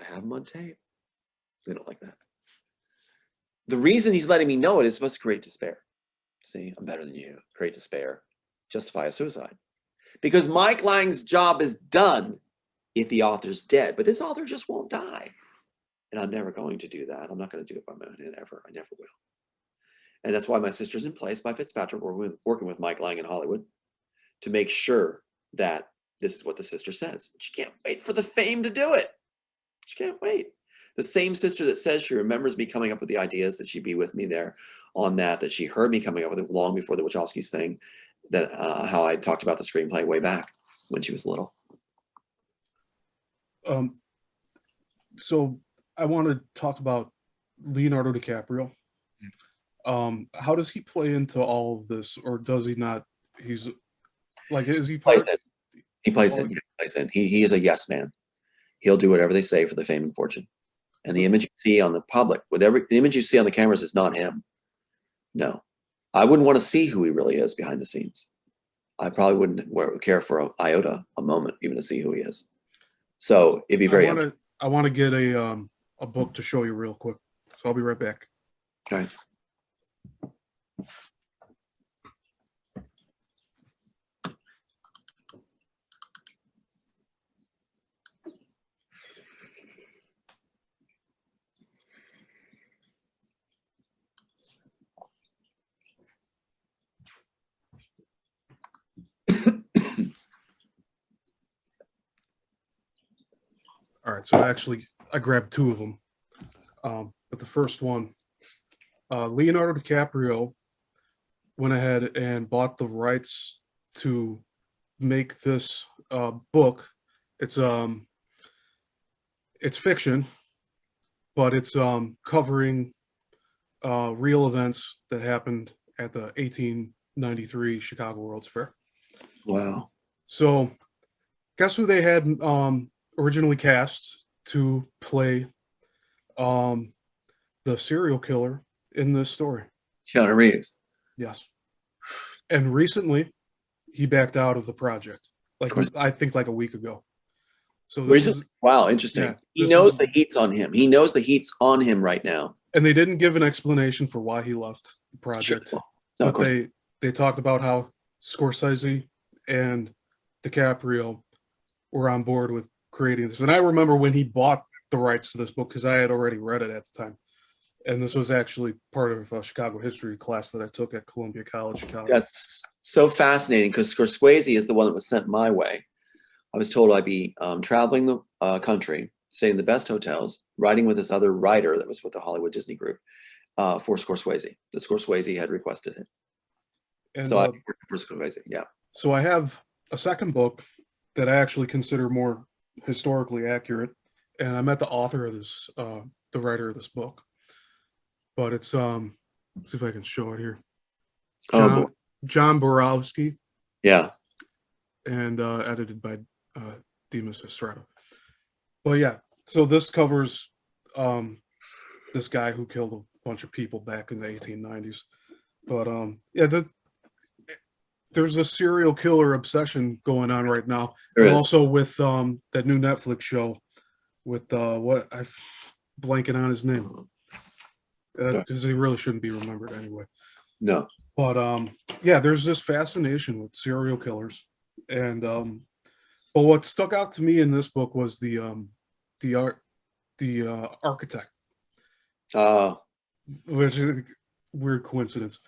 I have him on tape. They don't like that. The reason he's letting me know it is supposed to create despair. See, I'm better than you. Create despair. Justify a suicide. Because Mike Lang's job is done if the author's dead. But this author just won't die. And I'm never going to do that. I'm not going to do it by my own hand ever. I never will. And that's why my sister's in place by Fitzpatrick. We're working with Mike Lang in Hollywood to make sure that this is what the sister says. She can't wait for the fame to do it. She can't wait. The same sister that says she remembers me coming up with the ideas, that she'd be with me there on that she heard me coming up with it long before the Wachowskis thing, that how I talked about the screenplay way back when she was little. So I want to talk about Leonardo DiCaprio. How does he play into all of this, or does he not? He's like, is he part? He plays it. He plays it. He is a yes man. He'll do whatever they say for the fame and fortune. And the image you see on the public, the image you see on the cameras is not him. No, I wouldn't want to see who he really is behind the scenes. I probably wouldn't care for an iota, a moment, even to see who he is. So it'd be very. I want to get a book to show you real quick. So I'll be right back. All right. All right, so I grabbed two of them. But the first one, Leonardo DiCaprio went ahead and bought the rights to make this book. It's fiction, but it's covering real events that happened at the 1893 Chicago World's Fair. Wow. So, guess who they had originally cast to play the serial killer in this story? Keanu Reeves. Yes. And recently, he backed out of the project. Like, I think like a week ago. So this is, wow, interesting. yeah, He this knows is- the heat's on him. He knows the heat's on him right now. and they didn't give an explanation for why he left the project. Sure. No, of But course. they talked about how Scorsese and DiCaprio were on board with creating this. And I remember when he bought the rights to this book, because I had already read it at the time. And this was actually part of a Chicago history class that I took at Columbia College, Chicago. That's so fascinating because Scorsese is the one that was sent my way. I was told I'd be traveling the country, staying in the best hotels, writing with this other writer that was with the Hollywood Disney Group for Scorsese. The Scorsese had requested it. And So I worked for Scorsese, yeah. so I have a second book that I actually consider more historically accurate. And I met the author of this, the writer of this book. But it's let's see if I can show it here. John Borowski, Yeah. and edited by Demas Estrada. But yeah, so this covers this guy who killed a bunch of people back in the 1890s. But yeah, there's a serial killer obsession going on right now. There and is. also with that new Netflix show with what I'm blanking on his name. Because he really shouldn't be remembered anyway. No. But yeah, there's this fascination with serial killers, and but what stuck out to me in this book was the architect, which is a weird coincidence.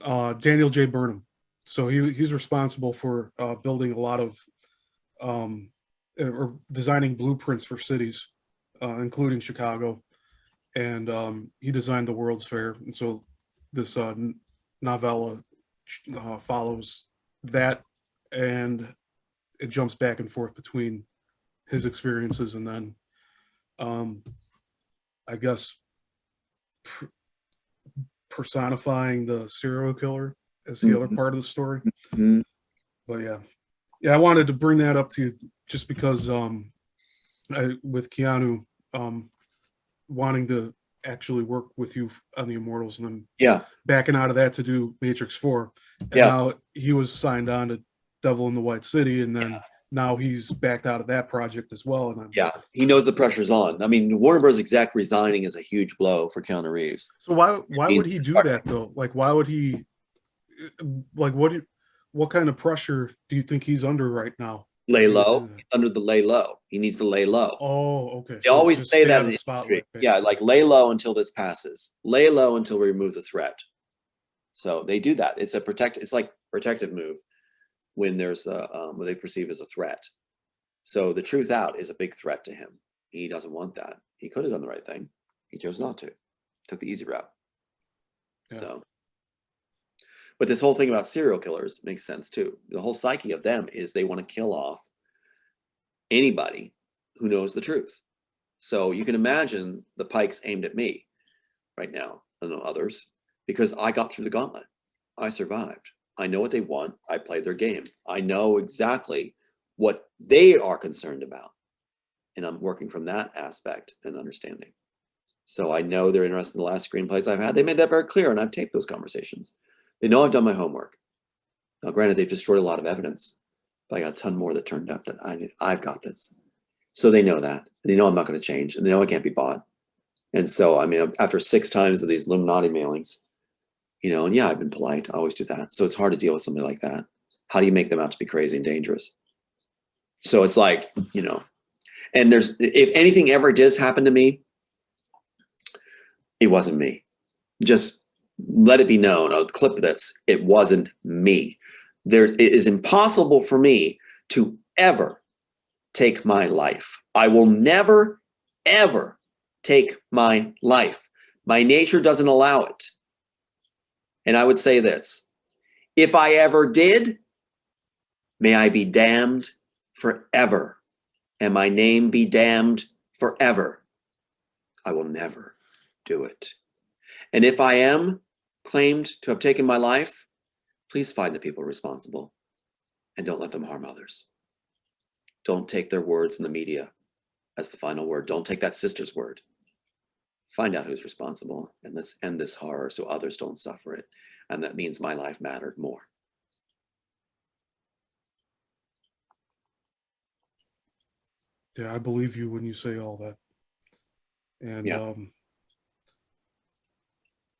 Daniel J. Burnham. So he's responsible for building a lot of or designing blueprints for cities, including Chicago. And he designed the World's Fair, and so this novella follows that, and it jumps back and forth between his experiences and then, I guess, personifying the serial killer as the other part of the story. Mhm. But yeah, I wanted to bring that up to you just because with Keanu. Wanting to actually work with you on the Immortals and then backing out of that to do Matrix 4. And now he was signed on to Devil in the White City, and then now he's backed out of that project as well. And he knows the pressure's on. I mean, Warner Bros. Exec resigning is a huge blow for Keanu Reeves. So why would he do that though? Like, why would he? Like, what kind of pressure do you think he's under right now? Lay low, under the lay low. He needs to lay low. Oh, okay. They always say that in the the spotlight. yeah, like lay low until this passes. Lay low until we remove the threat. So they do that. It's it's like protective move when there's what they perceive as a threat. So the truth out is a big threat to him. He doesn't want that. He could have done the right thing. He chose not to. Took the easy route. Yeah. So, but this whole thing about serial killers makes sense too. The whole psyche of them is they want to kill off anybody who knows the truth. So you can imagine the pikes aimed at me right now and others, because I got through the gauntlet. I survived. I know what they want. I played their game. I know exactly what they are concerned about. And I'm working from that aspect and understanding. So I know they're interested in the last screenplays I've had. They made that very clear, and I've taped those conversations. They know I've done my homework. Now, granted, they've destroyed a lot of evidence, but I got a ton more that turned up that I've got this. So they know that. They know I'm not going to change, and they know I can't be bought. And so, I mean, after 6 times of these Illuminati mailings, and yeah, I've been polite. I always do that. So it's hard to deal with somebody like that. How do you make them out to be crazy and dangerous? So it's like, and if anything ever does happen to me, it wasn't me. Just let it be known. I'll clip this. It wasn't me. It is impossible for me to ever take my life. I will never, ever take my life. My nature doesn't allow it. And I would say this: if I ever did, may I be damned forever, and my name be damned forever. I will never do it. And if I am claimed to have taken my life, please find the people responsible and don't let them harm others. Don't take their words in the media as the final word. Don't take that sister's word. Find out who's responsible, and let's end this horror so others don't suffer it. And that means my life mattered more. Yeah, I believe you when you say all that. And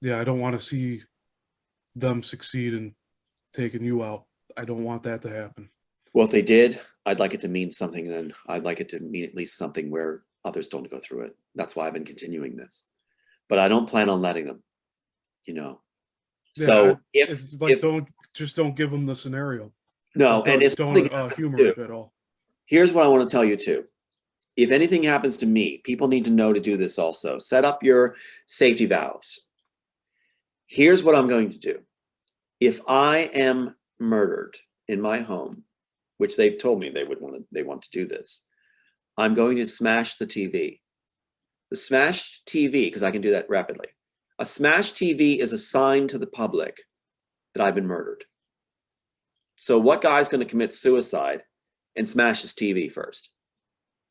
yeah, I don't want to see them succeed in taking you out. I don't want that to happen. Well, if they did, I'd like it to mean something then. I'd like it to mean at least something where others don't go through it. That's why I've been continuing this. But I don't plan on letting them, you know. Yeah, So it's like don't give them the scenario. No, and if don't humor it at all. Here's what I want to tell you too. If anything happens to me, people need to know to do this also. Set up your safety valves. Here's what I'm going to do. If I am murdered in my home, which they've told me they want to do this, I'm going to smash the TV. The smashed TV, because I can do that rapidly. A smashed TV is a sign to the public that I've been murdered. So what guy's going to commit suicide and smash his TV first?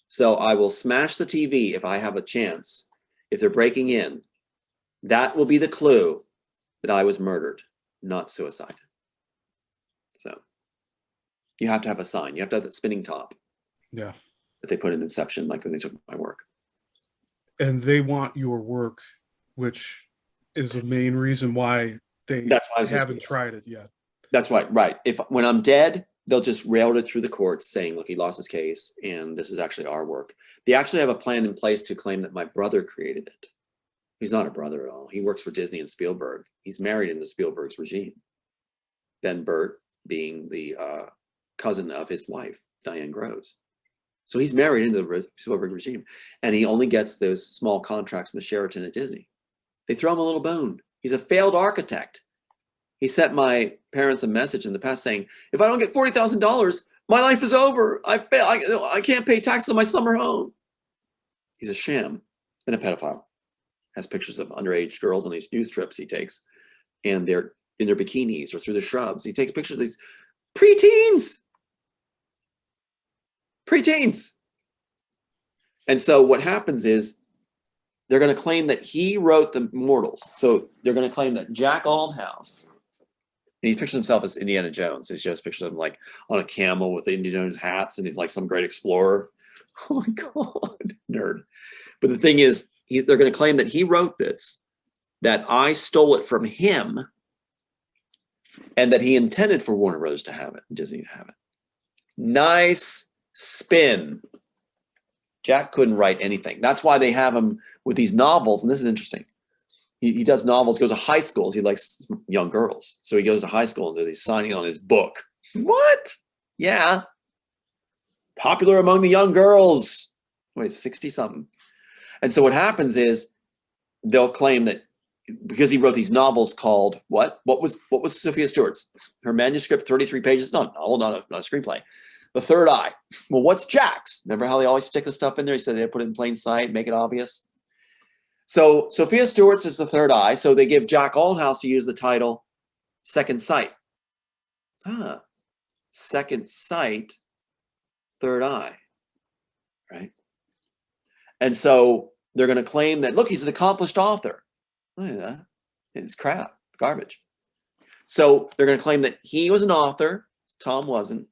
So I will smash the TV if I have a chance. If they're breaking in, that will be the clue that I was murdered, not suicide. So you have to have a sign. You have to have that spinning top. Yeah. That they put in Inception, like when they took my work. And they want your work, which is the main reason why they haven't tried it yet. That's right. Right. When I'm dead, they'll just railed it through the courts saying, look, he lost his case and this is actually our work. They actually have a plan in place to claim that my brother created it. He's not a brother at all. He works for Disney and Spielberg. He's married into Spielberg's regime. Ben Burt being the cousin of his wife, Diane Groves. So he's married into the Spielberg regime, and he only gets those small contracts with Sheraton at Disney. They throw him a little bone. He's a failed architect. He sent my parents a message in the past saying, if I don't get $40,000, my life is over. I fail. I can't pay taxes on my summer home. He's a sham and a pedophile. Has pictures of underage girls on these news trips he takes, and they're in their bikinis or through the shrubs. He takes pictures of these preteens. And so what happens is they're going to claim that he wrote the Immortals. So they're going to claim that Jack Althouse, and he pictures himself as Indiana Jones. He shows pictures of him like on a camel with Indiana Jones hats, and he's like some great explorer. Oh my God, nerd. But the thing is, they're going to claim that he wrote this, that I stole it from him, and that he intended for Warner Brothers to have it, and Disney to have it. Nice spin. Jack couldn't write anything. That's why they have him with these novels, and this is interesting. He does novels, goes to high schools. He likes young girls. So he goes to high school and does he's signing on his book. What? Yeah. Popular among the young girls. Wait, 60-something. And so what happens is they'll claim that because he wrote these novels called what? What was Sophia Stewart's? Her manuscript, 33 pages, not a novel, not a screenplay. The Third Eye. Well, what's Jack's? Remember how they always stick the stuff in there? He said they put it in plain sight, make it obvious. So Sophia Stewart's is The Third Eye. So they give Jack Althouse to use the title Second Sight. Second Sight, Third Eye, right? And so they're going to claim that, look, he's an accomplished author. Look at that. It's crap, garbage. So they're going to claim that he was an author. Tom wasn't.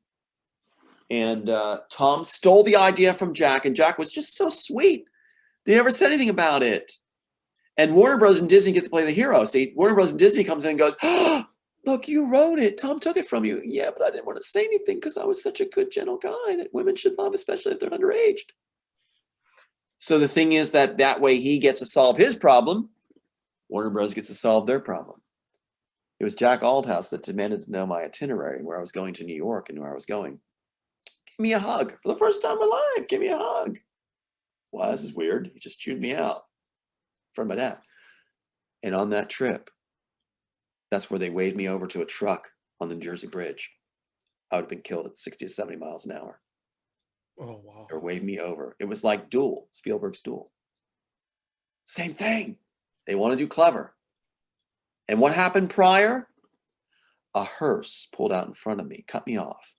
And Tom stole the idea from Jack, and Jack was just so sweet. They never said anything about it. And Warner Bros. And Disney get to play the hero. See, Warner Bros. And Disney comes in and goes, oh, look, you wrote it. Tom took it from you. Yeah, but I didn't want to say anything because I was such a good, gentle guy that women should love, especially if they're underage. So the thing is that way he gets to solve his problem. Warner Bros. Gets to solve their problem. It was Jack Althouse that demanded to know my itinerary, where I was going to New York and where I was going. Give me a hug. For the first time in my life, give me a hug. Wow, this is weird. He just chewed me out in front of my dad. And on that trip, that's where they waved me over to a truck on the New Jersey Bridge. I would have been killed at 60 to 70 miles an hour. Oh, wow. Or waved me over. It was like Duel, Spielberg's Duel. Same thing. They want to do clever. And what happened prior? A hearse pulled out in front of me, cut me off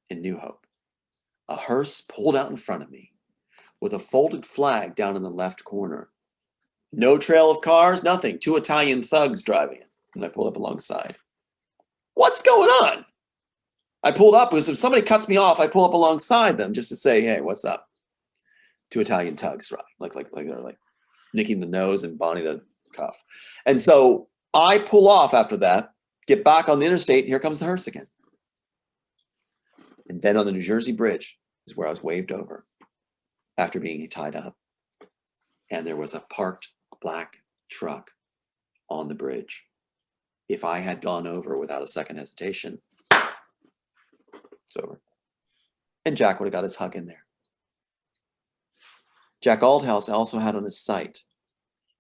in New Hope. A hearse pulled out in front of me with a folded flag down in the left corner. No trail of cars, nothing. 2 Italian thugs driving it. And I pulled up alongside. What's going on? I pulled up because if somebody cuts me off, I pull up alongside them just to say, hey, what's up? 2 Italian thugs, right? Like they're like nicking the nose and Bonnie the cuff. And so I pull off after that, get back on the interstate, and here comes the hearse again. And then on the New Jersey Bridge is where I was waved over after being tied up. And there was a parked black truck on the bridge. If I had gone over without a second hesitation, it's over. And Jack would have got his hug in there. Jack Althouse also had on his site,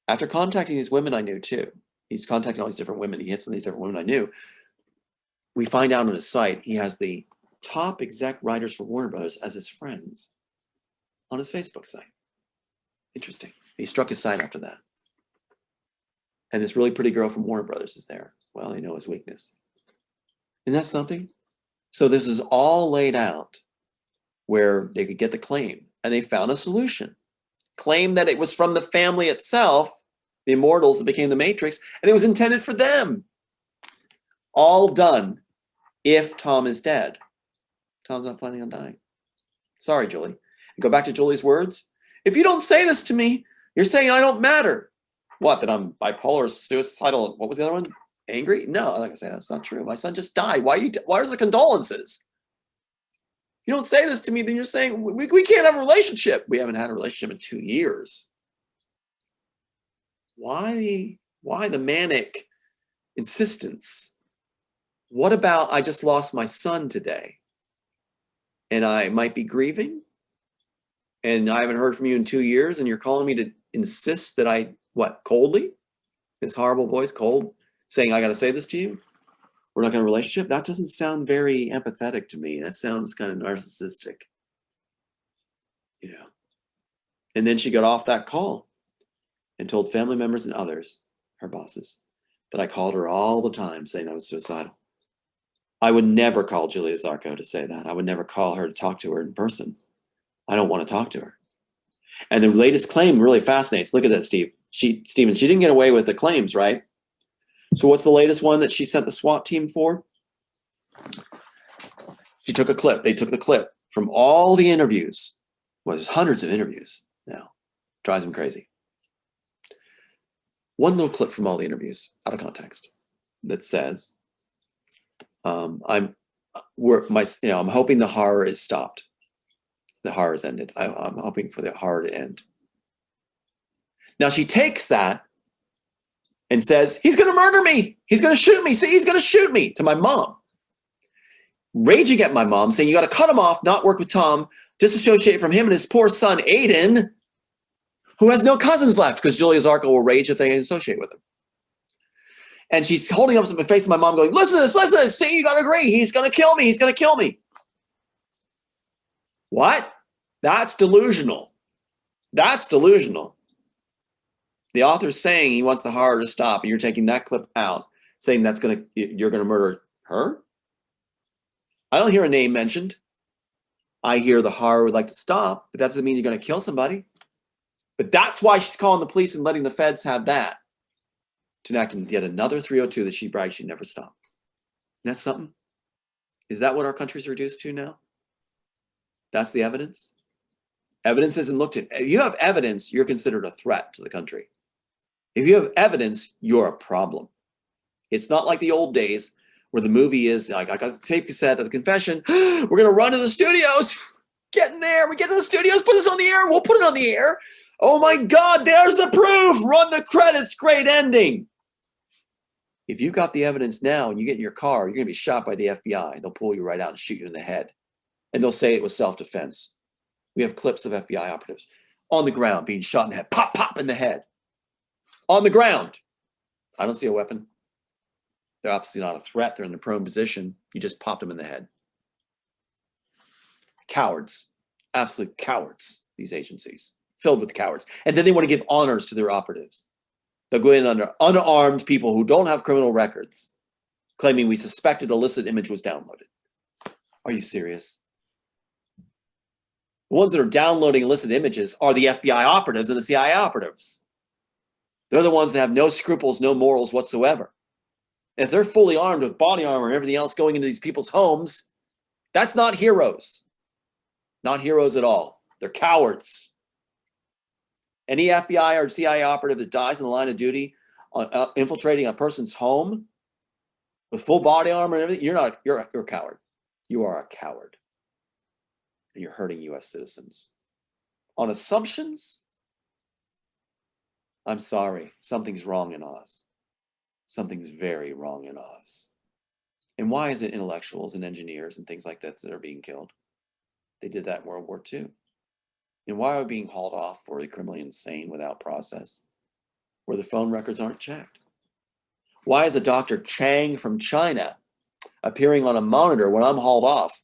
after contacting these women I knew too, he's contacting all these different women, he hits on these different women I knew, we find out on his site he has the top exec writers for Warner Brothers as his friends on his Facebook site. Interesting. He struck his site after that. And this really pretty girl from Warner Brothers is there. Well, they know his weakness. Isn't that something? So this is all laid out where they could get the claim, and they found a solution. Claimed that it was from the family itself, the Immortals that became the Matrix, and it was intended for them. All done if Tom is dead. Tom's not planning on dying. Sorry, Julie. And go back to Julie's words. If you don't say this to me, you're saying I don't matter. What, that I'm bipolar, suicidal, what was the other one? Angry? No, like I say, that's not true. My son just died. Why are the condolences? If you don't say this to me, then you're saying we can't have a relationship. We haven't had a relationship in 2 years. Why the manic insistence? What about I just lost my son today and I might be grieving and I haven't heard from you in 2 years and you're calling me to insist that I, coldly? This horrible voice, cold, saying I got to say this to you? We're not going to relationship? That doesn't sound very empathetic to me. That sounds kind of narcissistic. You know. And then she got off that call and told family members and others, her bosses, that I called her all the time saying I was suicidal. I would never call Julia Zarco to say that. I would never call her to talk to her in person. I don't want to talk to her. And the latest claim really fascinates. Look at that, Steve. Steven, she didn't get away with the claims, right? So what's the latest one that she sent the SWAT team for? She took a clip. They took the clip from all the interviews. Well, there's hundreds of interviews now. Drives them crazy. One little clip from all the interviews out of context that says, I'm hoping the horror is stopped. The horror is ended. I'm hoping for the horror to end. Now she takes that and says, he's going to murder me. He's going to shoot me. See, he's going to shoot me, to my mom. Raging at my mom, saying, you got to cut him off, not work with Tom, disassociate from him and his poor son, Aiden, who has no cousins left, because Julia Zarco will rage if they associate with him. And she's holding up the face of my mom going, listen to this, see, you got to agree. He's going to kill me. He's going to kill me. What? That's delusional. That's delusional. The author's saying he wants the horror to stop, and you're taking that clip out, saying you're going to murder her? I don't hear a name mentioned. I hear the horror would like to stop, but that doesn't mean you're going to kill somebody. But that's why she's calling the police and letting the feds have that to enact yet another 302 that she bragged she'd never stop. That's something. Is that what our country's reduced to now? That's the evidence? Evidence isn't looked at. If you have evidence, you're considered a threat to the country. If you have evidence, you're a problem. It's not like the old days where the movie is like, I got the tape cassette of the confession. We're going to run to the studios. Get in there. We get to the studios. Put this on the air. We'll put it on the air. Oh my God, there's the proof. Run the credits. Great ending. If you got the evidence now and you get in your car, you're going to be shot by the FBI. They'll pull you right out and shoot you in the head. And they'll say it was self-defense. We have clips of FBI operatives on the ground being shot in the head. Pop, pop in the head. On the ground. I don't see a weapon. They're obviously not a threat. They're in the prone position. You just popped them in the head. Cowards. Absolute cowards, these agencies. filled with cowards. And then they want to give honors to their operatives. They'll go in under unarmed people who don't have criminal records, claiming we suspected illicit image was downloaded. Are you serious? The ones that are downloading illicit images are the FBI operatives and the CIA operatives. They're the ones that have no scruples, no morals whatsoever. If they're fully armed with body armor and everything else going into these people's homes, that's not heroes. Not heroes at all. They're cowards. Any FBI or CIA operative that dies in the line of duty on infiltrating a person's home with full body armor and everything, you're a coward. You are a coward. And you're hurting US citizens. On assumptions, I'm sorry, something's wrong in Oz. Something's very wrong in Oz. And why is it intellectuals and engineers and things like that that are being killed? They did that in World War II. And why are we being hauled off for the criminally insane without process, where the phone records aren't checked? Why is a Dr. Chang from China appearing on a monitor when I'm hauled off,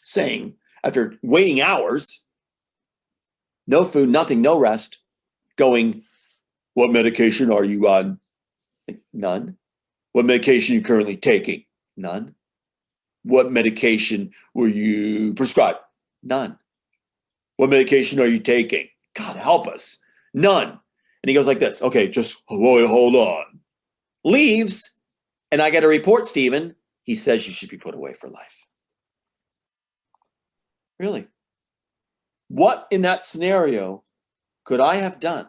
saying, after waiting hours, no food, nothing, no rest, going, what medication are you on? None. What medication are you currently taking? None. What medication were you prescribed? None. What medication are you taking? God help us. None. And he goes like this. Okay, just hold on. Leaves, and I get a report, Stephen. He says you should be put away for life. Really? What in that scenario could I have done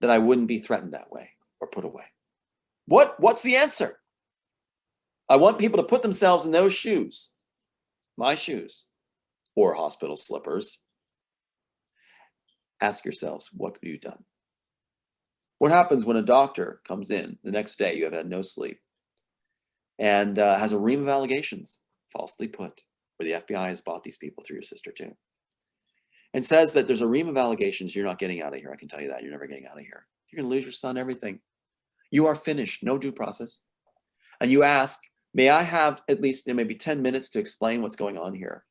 that I wouldn't be threatened that way or put away? What's the answer? I want people to put themselves in those shoes, my shoes, or hospital slippers. Ask yourselves, what could you have done? What happens when a doctor comes in the next day, you have had no sleep, and has a ream of allegations falsely put, where the FBI has bought these people through your sister too, and says that there's a ream of allegations, you're not getting out of here. I can tell you that. You're never getting out of here. You're going to lose your son, everything. You are finished, no due process. And you ask, may I have at least maybe 10 minutes to explain what's going on here?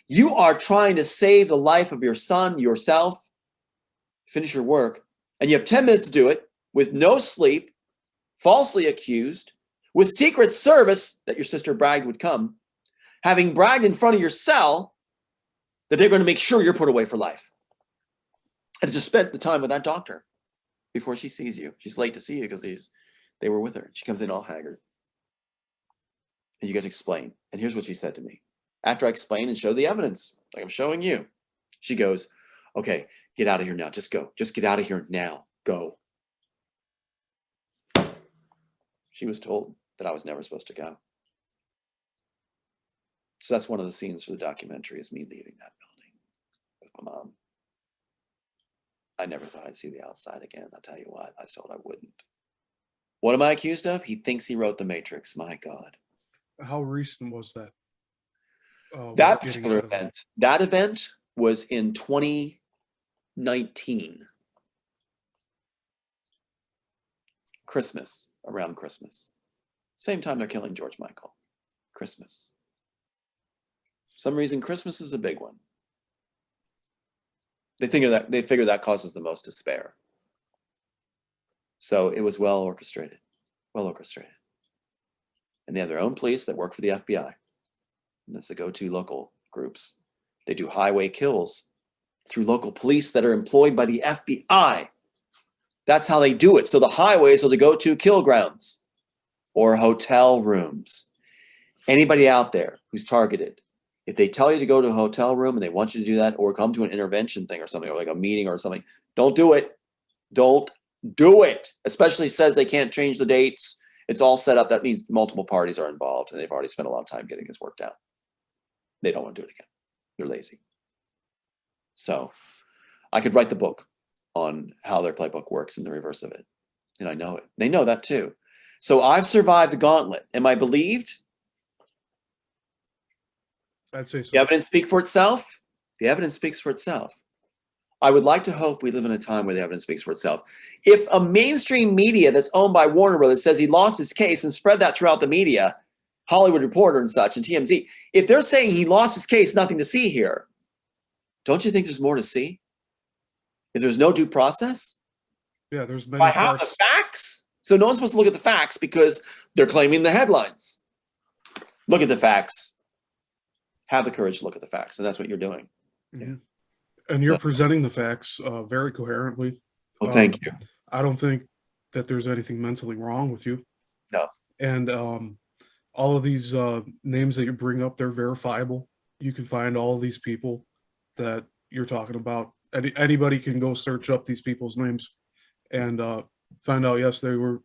You are trying to save the life of your son, yourself, finish your work, and you have 10 minutes to do it with no sleep, falsely accused, with Secret Service that your sister bragged would come, having bragged in front of your cell that they're going to make sure you're put away for life. And just spent the time with that doctor before she sees you. She's late to see you because they were with her. She comes in all haggard. And you get to explain. And here's what she said to me. After I explain and show the evidence, like I'm showing you, she goes, okay, get out of here now. Just go. Just get out of here now. Go. She was told that I was never supposed to go. So that's one of the scenes for the documentary, is me leaving that building with my mom. I never thought I'd see the outside again. I'll tell you what, I was told I wouldn't. What am I accused of? He thinks he wrote The Matrix. My God. How recent was that? That particular event, that event was in 2019. Christmas, around Christmas. Same time they're killing George Michael. Christmas. For some reason, Christmas is a big one. They figure that causes the most despair. So it was well orchestrated. Well orchestrated. And they have their own police that work for the FBI. And that's the go-to local groups. They do highway kills through local police that are employed by the FBI. That's how they do it. So the highways are the go-to kill grounds or hotel rooms. Anybody out there who's targeted, if they tell you to go to a hotel room and they want you to do that, or come to an intervention thing or something, or like a meeting or something, don't do it. Don't do it. Especially says they can't change the dates. It's all set up. That means multiple parties are involved and they've already spent a lot of time getting this worked out. They don't want to do it again. They're lazy. So I could write the book on how their playbook works and the reverse of it. And I know it. They know that too. So I've survived the gauntlet. Am I believed? I'd say so. The evidence speaks for itself. The evidence speaks for itself. I would like to hope we live in a time where the evidence speaks for itself. If a mainstream media that's owned by Warner Brothers says he lost his case and spread that throughout the media, Hollywood Reporter and such, and TMZ, if they're saying he lost his case, nothing to see here, don't you think there's more to see? If there's no due process, Yeah, there's I many have the parts. facts. So no one's supposed to look at the facts because they're claiming the headlines. Look at the facts. Have the courage to look at the facts, and that's what you're doing. Mhm. And you're presenting the facts very coherently. Well, thank you. I don't think that there's anything mentally wrong with you. No. And all of these names that you bring up, they're verifiable. You can find all of these people that you're talking about. Anybody can go search up these people's names and find out, yes, they were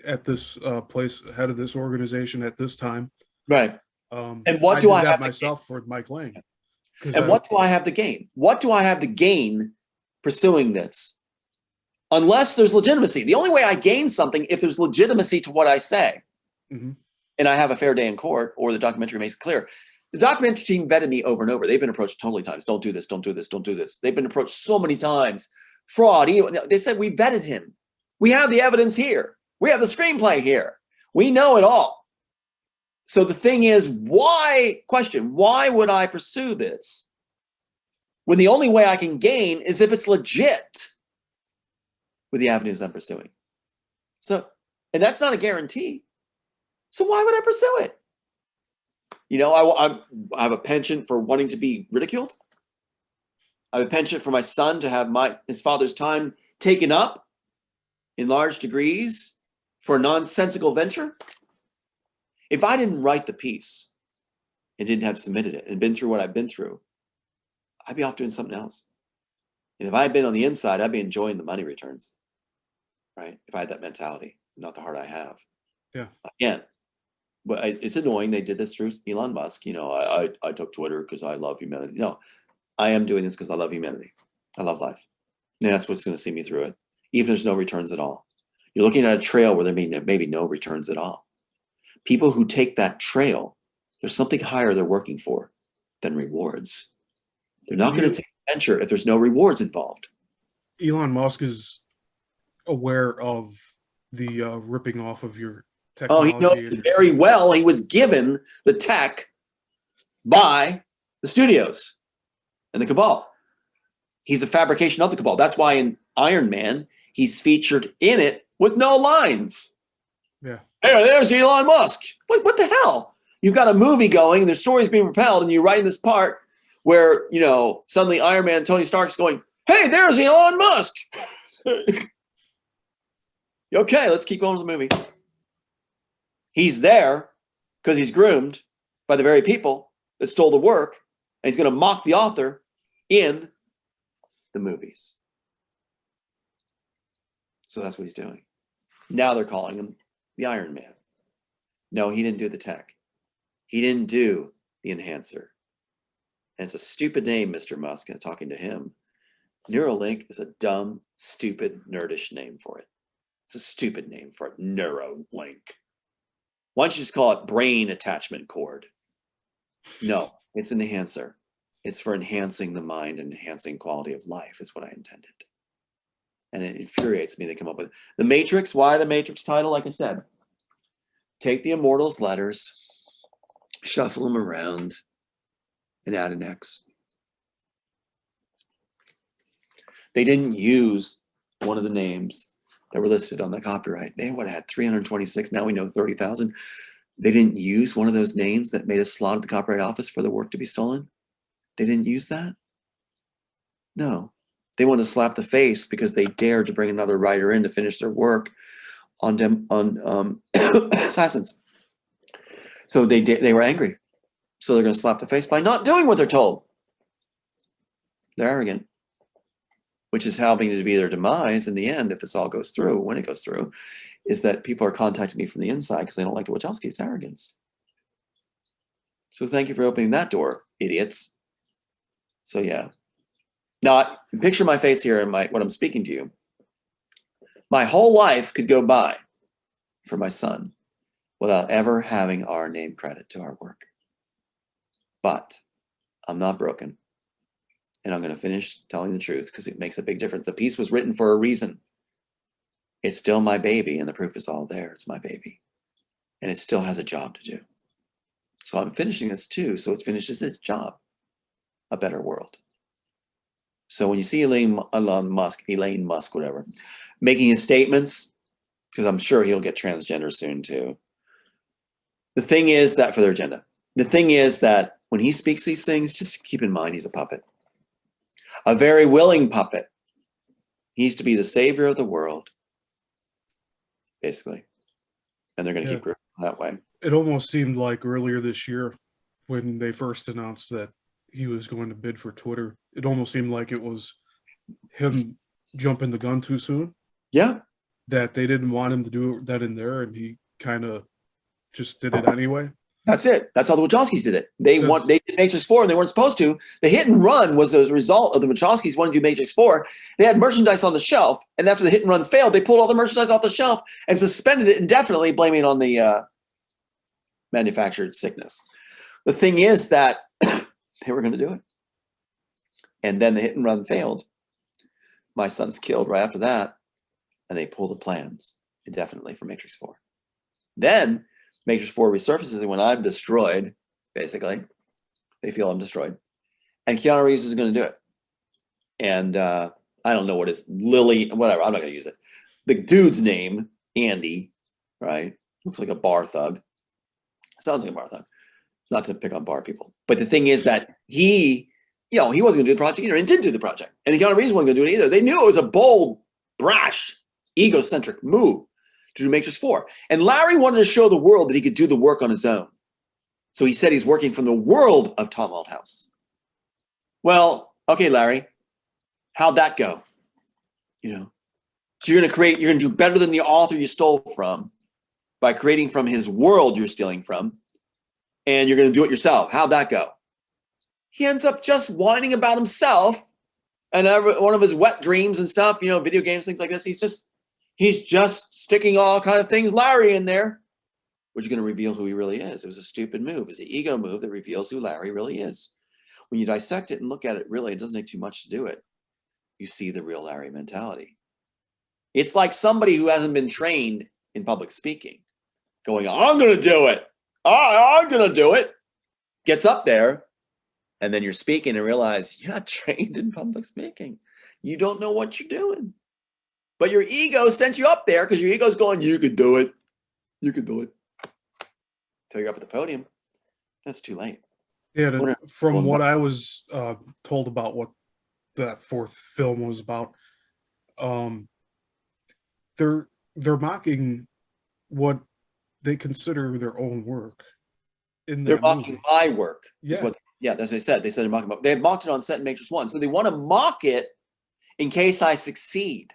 at this place, head of this organization at this time. Right. And what I do did I that have myself for Mike Lang. And what do I have to gain? What do I have to gain pursuing this? Unless there's legitimacy. The only way I gain something if there's legitimacy to what I say. Mhm. And I have a fair day in court, or the documentary makes it clear. The documentary team vetted me over and over. They've been approached totally times. Don't do this, don't do this, don't do this. They've been approached so many times. Fraud. They said, we vetted him. We have the evidence here. We have the screenplay here. We know it all. So the thing is, why would I pursue this when the only way I can gain is if it's legit with the avenues I'm pursuing? So, and that's not a guarantee. So why would I pursue it? You know, I have a penchant for wanting to be ridiculed. I have a penchant for my son to have his father's time taken up in large degrees for a nonsensical venture. If I didn't write the piece and didn't have submitted it and been through what I've been through, I'd be off doing something else. And if I had been on the inside, I'd be enjoying the money returns, right? If I had that mentality, not the heart I have. Yeah. Again, but it's annoying. They did this through Elon Musk. You know, I took Twitter because I love humanity. No, I am doing this because I love humanity. I love life. And that's what's going to see me through it, even if there's no returns at all. You're looking at a trail where there may be no returns at all. People who take that trail, there's something higher they're working for than rewards. They're not going to take a venture if there's no rewards involved. Elon Musk is aware of the ripping off of your Oh, technology. he knows very well. He was given the tech by the studios and the cabal. He's a fabrication of the cabal. That's why in Iron Man, he's featured in it with no lines. Yeah. Hey, there's Elon Musk. What the hell? You've got a movie going, and the story's being propelled, and you're writing this part where, you know, suddenly Iron Man, Tony Stark's going, hey, there's Elon Musk. Okay, let's keep going with the movie. He's there because he's groomed by the very people that stole the work, and he's going to mock the author in the movies. So that's what he's doing. Now they're calling him the Iron Man. No, he didn't do the tech. He didn't do the enhancer. And it's a stupid name, Mr. Musk, and talking to him. Neuralink is a dumb, stupid, nerdish name for it. It's a stupid name for it, Neuralink. Why don't you just call it brain attachment cord? No, it's an enhancer. It's for enhancing the mind and enhancing quality of life is what I intended. And it infuriates me they come up with the Matrix. Why the Matrix title? Like I said, take the Immortals letters, shuffle them around, and add an X. They didn't use one of the names that were listed on the copyright. They would have had 326. Now we know 30,000. They didn't use one of those names that made a slot at the Copyright Office for the work to be stolen. They didn't use that. No, they wanted to slap the face because they dared to bring another writer in to finish their work on Assassins. So they were angry. So they're going to slap the face by not doing what they're told. They're arrogant, which is helping to be their demise in the end, if this all goes through, when it goes through, is that people are contacting me from the inside because they don't like the Wachowskis' arrogance. So thank you for opening that door, idiots. So yeah. Now, picture my face here and what I'm speaking to you. My whole life could go by for my son without ever having our name credit to our work. But I'm not broken. And I'm going to finish telling the truth because it makes a big difference. The piece was written for a reason. It's still my baby, and the proof is all there. It's my baby. And it still has a job to do. So I'm finishing this too, so it finishes its job. A better world. So when you see Elaine Musk, whatever, making his statements, because I'm sure he'll get transgender soon too. The thing is that for their agenda, the thing is that when he speaks these things, just keep in mind he's a puppet, a very willing puppet. He needs to be the savior of the world, basically. And they're going to keep growing that way. It almost seemed like earlier this year when they first announced that he was going to bid for Twitter, it almost seemed like it was him jumping the gun too soon. Yeah. That they didn't want him to do that in there, and he kind of just did it anyway. That's it. That's how the Wachowskis did it. They did Matrix 4 and they weren't supposed to. The hit and run was a result of the Wachowskis wanting to do Matrix 4. They had merchandise on the shelf, and after the hit and run failed, they pulled all the merchandise off the shelf and suspended it indefinitely, blaming it on the manufactured sickness. The thing is that they were going to do it. And then the hit and run failed. My son's killed right after that, and they pulled the plans indefinitely for Matrix 4. Then Matrix 4 resurfaces, and when I'm destroyed, basically, they feel I'm destroyed. And Keanu Reeves is going to do it. And I don't know what his Lily, whatever, I'm not going to use it. The dude's name, Andy, right? Looks like a bar thug. Sounds like a bar thug. Not to pick on bar people. But the thing is that he wasn't going to do the project either, and didn't do the project. And the Keanu Reeves wasn't going to do it either. They knew it was a bold, brash, egocentric move to do Matrix 4. And Larry wanted to show the world that he could do the work on his own. So he said he's working from the world of Tom Althouse. Well, okay, Larry, how'd that go? So you're going to do better than the author you stole from by creating from his world you're stealing from, and you're going to do it yourself. How'd that go? He ends up just whining about himself and one of his wet dreams and stuff, video games, things like this. He's just sticking all kind of things, Larry, in there, which is going to reveal who he really is. It was a stupid move. It's an ego move that reveals who Larry really is. When you dissect it and look at it, really, it doesn't take too much to do it. You see the real Larry mentality. It's like somebody who hasn't been trained in public speaking, going, I'm going to do it. I'm going to do it. Gets up there, and then you're speaking and realize you're not trained in public speaking. You don't know what you're doing. But your ego sent you up there because your ego's going, you could do it. You could do it. Till you're up at the podium. That's too late. Yeah, from what I was told about what that fourth film was about, they're mocking what they consider their own work. They're mocking my work. Yeah. That's what they said. They said they're mocking. They had mocked it on set in Matrix 1. So they want to mock it in case I succeed.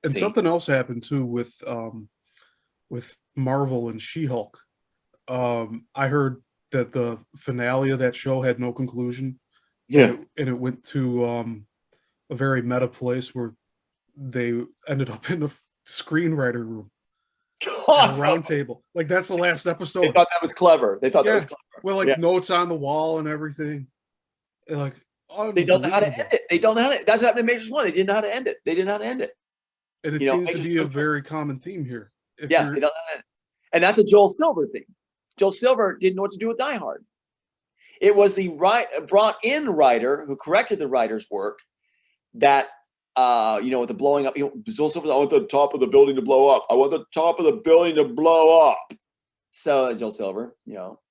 And something else happened too with Marvel and She-Hulk. I heard that the finale of that show had no conclusion. Yeah. And it went to a very meta place where they ended up in a screenwriter room. A round table. Like, that's the last episode. They thought that was clever. That was clever. Well, notes on the wall and everything. Like, they don't know how to end it. They don't know how to. That's what happened in Matrix 1. They didn't know how to end it. They didn't know how to end it. And it seems to be a very common theme here. They don't know how to end it. And that's a Joel Silver thing. Joel Silver didn't know what to do with Die Hard. It was the brought in writer who corrected the writer's work that with the blowing up. Joel Silver, I want the top of the building to blow up. I want the top of the building to blow up. So Joel Silver,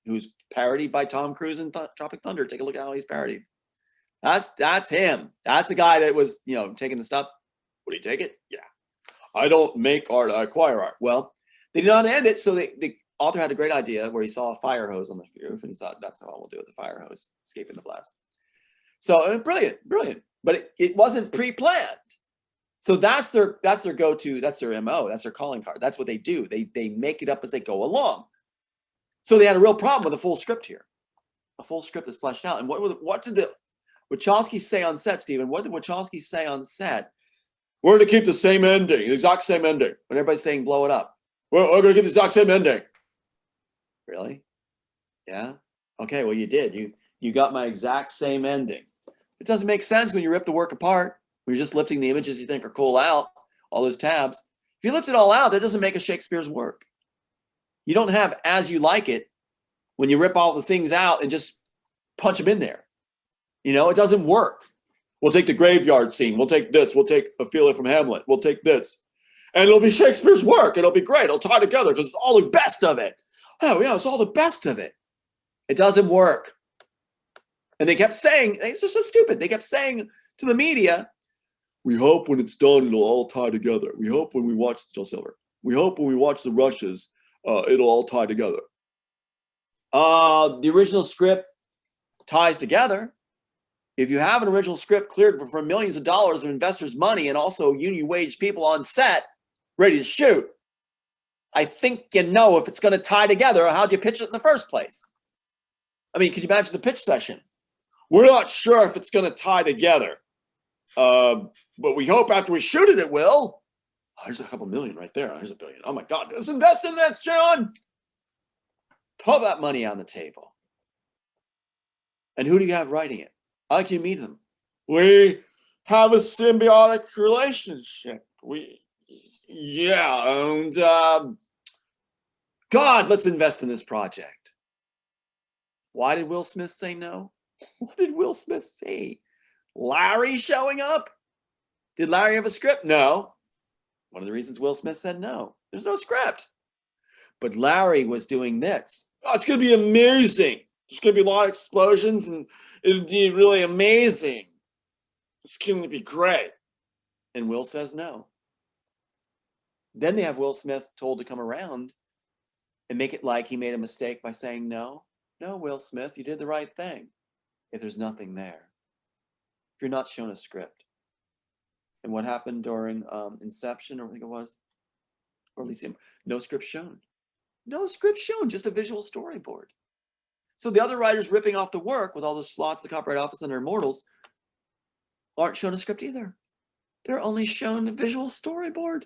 who's parodied by Tom Cruise in Tropic Thunder. Take a look at how he's parodied. That's him. That's the guy that was, taking the stuff. Would he take it? Yeah. I don't make art, I acquire art. Well, they did not end it, so the author had a great idea where he saw a fire hose on the roof, and he thought, that's how we'll do it, the fire hose, escaping the blast. So brilliant. But it wasn't pre-planned. So that's their go-to, that's their MO, that's their calling card. That's what they do. They make it up as they go along. So they had a real problem with a full script here. A full script is fleshed out. And what did the Wachowskis say on set, Stephen? What did the Wachowskis say on set? We're going to keep the same ending, the exact same ending. When everybody's saying blow it up. We're going to keep the exact same ending. Really? Yeah? Okay, well, you did. You got my exact same ending. It doesn't make sense when you rip the work apart. When you're just lifting the images you think are cool out, all those tabs. If you lift it all out, that doesn't make a Shakespeare's work. You don't have as you like it when you rip all the things out and just punch them in there. It doesn't work. We'll take the graveyard scene. We'll take this. We'll take Ophelia from Hamlet. We'll take this. And it'll be Shakespeare's work. It'll be great. It'll tie together because it's all the best of it. Oh, yeah, it's all the best of it. It doesn't work. And they kept saying, they're so stupid. They kept saying to the media, we hope when it's done, it'll all tie together. We hope when we watch Joel Silver. We hope when we watch the rushes, it'll all tie together. The original script ties together. If you have an original script cleared for millions of dollars of investors' money and also union wage people on set ready to shoot, I think you know if it's going to tie together or how'd you pitch it in the first place. I mean, could you imagine the pitch session? We're not sure if it's going to tie together, but we hope after we shoot it, it will. Oh, there's a couple million right there. There's $1 billion. Oh my God, let's invest in this, John. Put that money on the table. And who do you have writing it? How can you meet them? We have a symbiotic relationship. And God, let's invest in this project. Why did Will Smith say no? What did Will Smith say? Larry showing up? Did Larry have a script? No. One of the reasons Will Smith said no. There's no script. But Larry was doing this. Oh, it's going to be amazing. There's going to be a lot of explosions and it'll be really amazing. It's going to be great. And Will says no. Then they have Will Smith told to come around and make it like he made a mistake by saying no. No, Will Smith, you did the right thing. If there's nothing there, if you're not shown a script. And what happened during Inception, or I think it was, or at least no script shown. No script shown, just a visual storyboard. So the other writers ripping off the work with all the slots, the Copyright Office and their Immortals, aren't shown a script either. They're only shown a visual storyboard.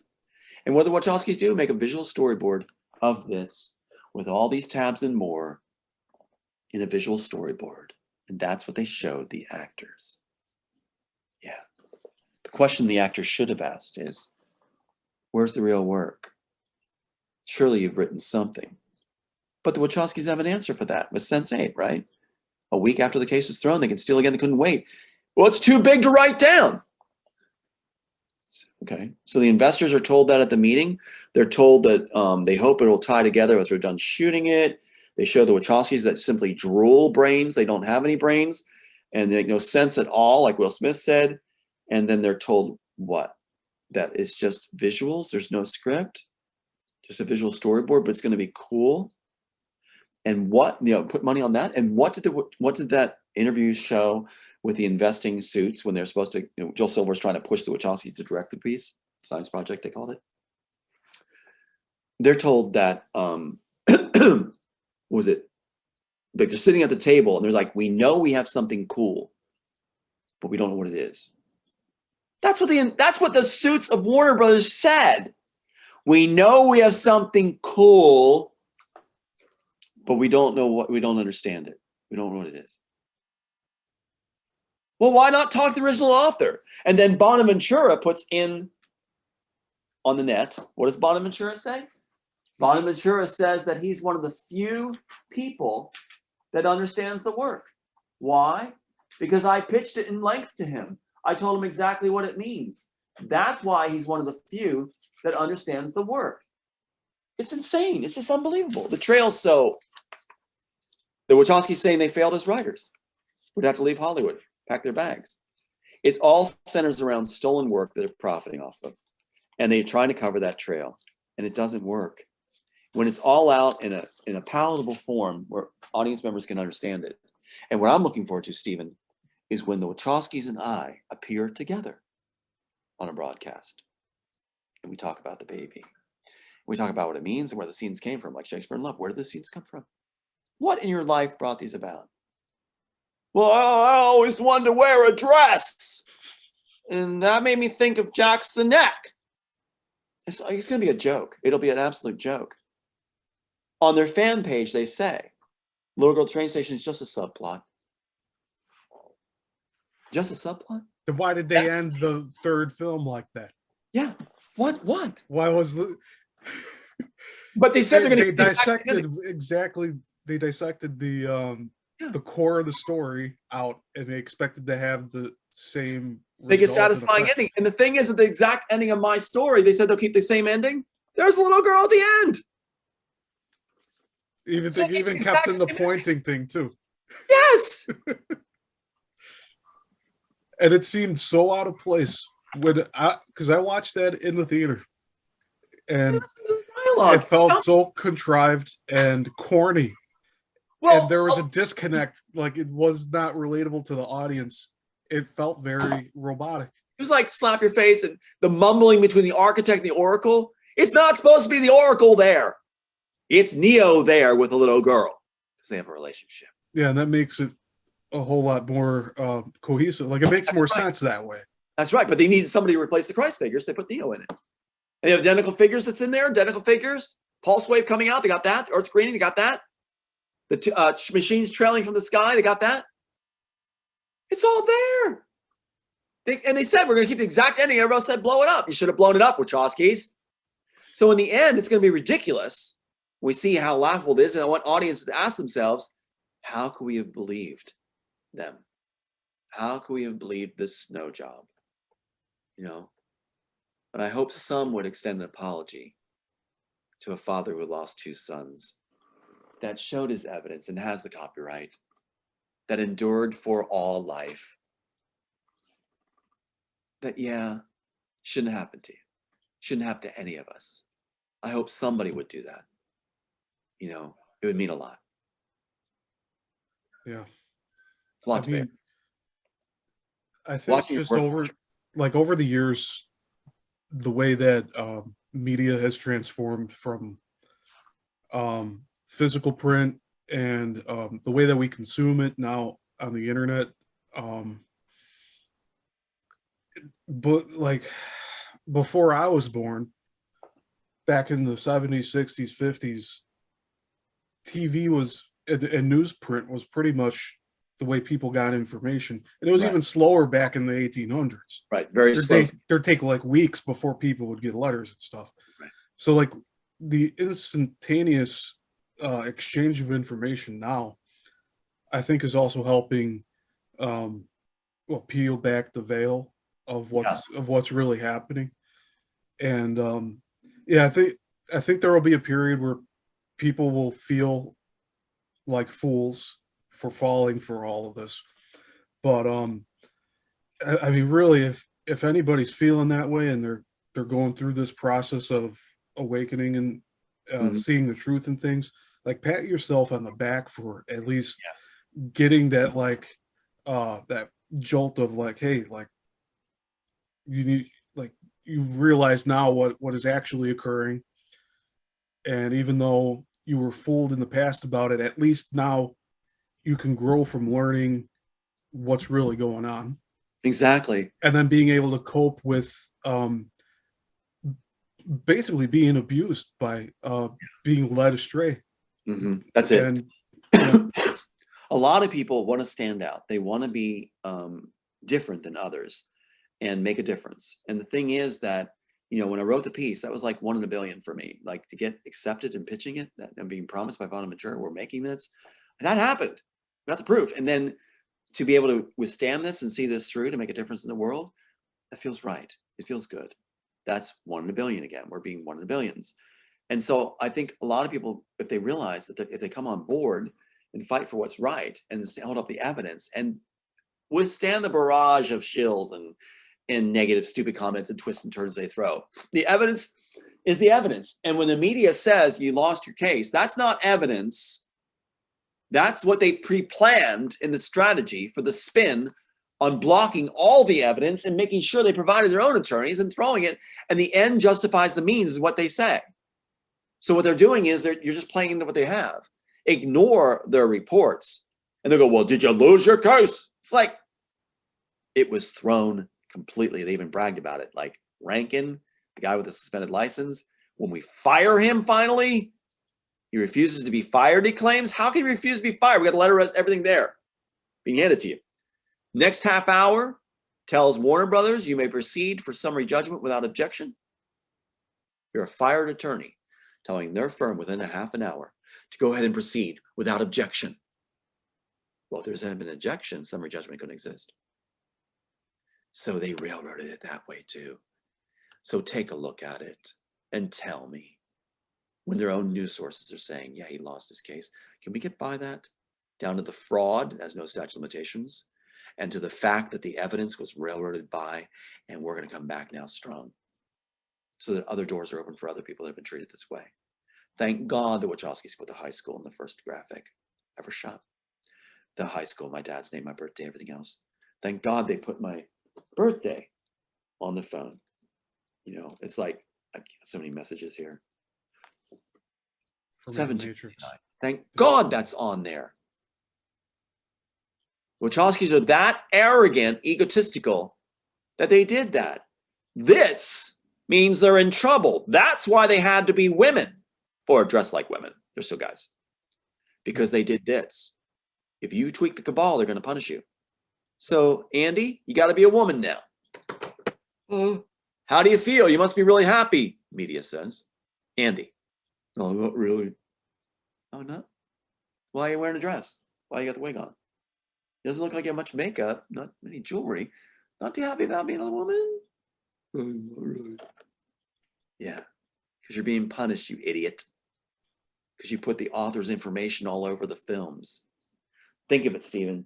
And what the Wachowskis do, make a visual storyboard of this with all these tabs and more in a visual storyboard. And that's what they showed the actors. Yeah. The question the actors should have asked is, where's the real work? Surely you've written something. But the Wachowskis have an answer for that with Sense8, right? A week after the case was thrown, they can steal again, they couldn't wait. Well, it's too big to write down. Okay, so the investors are told that at the meeting. They're told that they hope it will tie together as they're done shooting it. They show the Wachowskis that simply drool brains. They don't have any brains and they make no sense at all, like Will Smith said. And then they're told what? That it's just visuals. There's no script, just a visual storyboard, but it's going to be cool. And what, put money on that. And what did that interview show with the investing suits when they're supposed to, Joel Silver's trying to push the Wachowskis to direct the piece, science project, they called it. They're told that, was it, like they're sitting at the table and they're like, we know we have something cool, but we don't know what it is. That's what the suits of Warner Brothers said. We know we have something cool, but we don't understand it. We don't know what it is. Well, why not talk to the original author? And then Bonaventura puts in on the net. What does Bonaventura say? Bonaventura says that he's one of the few people that understands the work. Why? Because I pitched it in length to him. I told him exactly what it means. That's why he's one of the few that understands the work. It's insane. It's just unbelievable. The trail's so... The Wachowskis saying they failed as writers. Would have to leave Hollywood, pack their bags. It all centers around stolen work that they're profiting off of. And they're trying to cover that trail. And it doesn't work. When it's all out in a palatable form where audience members can understand it. And what I'm looking forward to, Stephen, is when the Wachowskis and I appear together on a broadcast. And we talk about the baby. We talk about what it means and where the scenes came from, like Shakespeare in Love. Where did the scenes come from? What in your life brought these about? Well, I always wanted to wear a dress. And that made me think of Jack's the Neck. It's going to be a joke. It'll be an absolute joke. On their fan page, they say, Little Girl Train Station is just a subplot. Just a subplot? Then why did they end the third film like that? Yeah. What? Why was the... But they said they're going to... They dissected the core of the story out, and they expected to have the same Make a result and satisfying effect. ending. And the thing is, that the exact ending of my story, they said they'll keep the same ending. There's a little girl at the end. Even kept in the pointing thing too. Yes. And it seemed so out of place because I watched that in the theater, and Dialogue. it felt so contrived and corny. Well, And there was a disconnect, like it was not relatable to the audience. It felt very robotic. it was like slap your face and the mumbling between the architect and the oracle. It's not supposed to be the oracle there. It's Neo there with a little girl because they have a relationship. Yeah, and that makes it a whole lot more cohesive. Like it makes more sense that way. That's right. But they needed somebody to replace the Christ figures. They put Neo in it. And they have identical figures that's in there. Identical figures. Pulse wave coming out. They got that. Earth greening. They got that. The machines trailing from the sky. They got that. It's all there. They said, we're going to keep the exact ending. Everybody else said, blow it up. You should have blown it up, Wachowskis. So in the end, it's going to be ridiculous. We see how laughable it is. And I want audiences to ask themselves, how could we have believed them? How could we have believed this snow job? You know? But I hope some would extend an apology to a father who lost 2 sons, that showed his evidence and has the copyright, that endured for all life. That, yeah, shouldn't happen to you. Shouldn't happen to any of us. I hope somebody would do that. You know, it would mean a lot. Yeah. It's a lot to bear. I think Watching just work- over the years, the way that media has transformed from physical print and the way that we consume it now on the internet. But like before I was born, back in the 70s, 60s, 50s, TV was and newsprint was pretty much the way people got information. And it was even slower back in the 1800s. Right, very slow. There'd take like weeks before people would get letters and stuff. Right. So like the instantaneous exchange of information now, I think is also helping peel back the veil of what's really happening. And I think there will be a period where people will feel like fools for falling for all of this. But I mean, really, if anybody's feeling that way and they're going through this process of awakening and seeing the truth in things, like pat yourself on the back for at least getting that that jolt of like, hey, like you need, like you've realized now what is actually occurring. And even though you were fooled in the past about it, at least now you can grow from learning what's really going on. Exactly. And then being able to cope with basically being abused by being led astray. That's it. And a lot of people want to stand out. They want to be different than others and make a difference. And the thing is that, you know, when I wrote the piece, that was like 1 in a billion for me. Like to get accepted and pitching it, that I'm being promised by Vaughn and Mature, we're making this. And that happened. Got the proof. And then to be able to withstand this and see this through to make a difference in the world, that feels right. It feels good. That's 1 in a billion again. We're being 1 in a billions. And so I think a lot of people, if they realize that if they come on board and fight for what's right and hold up the evidence and withstand the barrage of shills and negative, stupid comments and twists and turns they throw. The evidence is the evidence. And when the media says you lost your case, that's not evidence. That's what they pre-planned in the strategy for the spin on blocking all the evidence and making sure they provided their own attorneys and throwing it. And the end justifies the means is what they say. So what they're doing is you're just playing into what they have. Ignore their reports. And they go, well, did you lose your case? It's like, it was thrown completely. They even bragged about it. Like Rankin, the guy with the suspended license, when we fire him finally, he refuses to be fired, he claims. How can he refuse to be fired? We got the letter, everything there being handed to you. Next half hour tells Warner Brothers, you may proceed for summary judgment without objection. You're a fired attorney telling their firm within a half an hour to go ahead and proceed without objection. Well, if there's been an objection, summary judgment couldn't exist. So they railroaded it that way too. So take a look at it and tell me, when their own news sources are saying, yeah, he lost his case, can we get by that? Down to the fraud, as no statute of limitations, and to the fact that the evidence was railroaded by, and we're going to come back now strong. So that other doors are open for other people that have been treated this way. Thank God the Wachowskis put the high school in the first graphic ever shot. The high school, my dad's name, my birthday, everything else. Thank God they put my birthday on the phone. You know, it's like so many messages here. From 7 the to Matrix. 9. Thank God that's on there. Wachowskis are that arrogant, egotistical, that they did that. This means they're in trouble. That's why they had to be women, or dressed like women. They're still guys. Because they did this. If you tweak the cabal, they're going to punish you. So, Andy, you got to be a woman now. How do you feel? You must be really happy, media says. Andy. No, not really. Oh, no? Why are you wearing a dress? Why you got the wig on? It doesn't look like you have much makeup, not any jewelry. Not too happy about being a woman? Not really. Yeah, because you're being punished, you idiot. Because you put the author's information all over the films. Think of it, Stephen.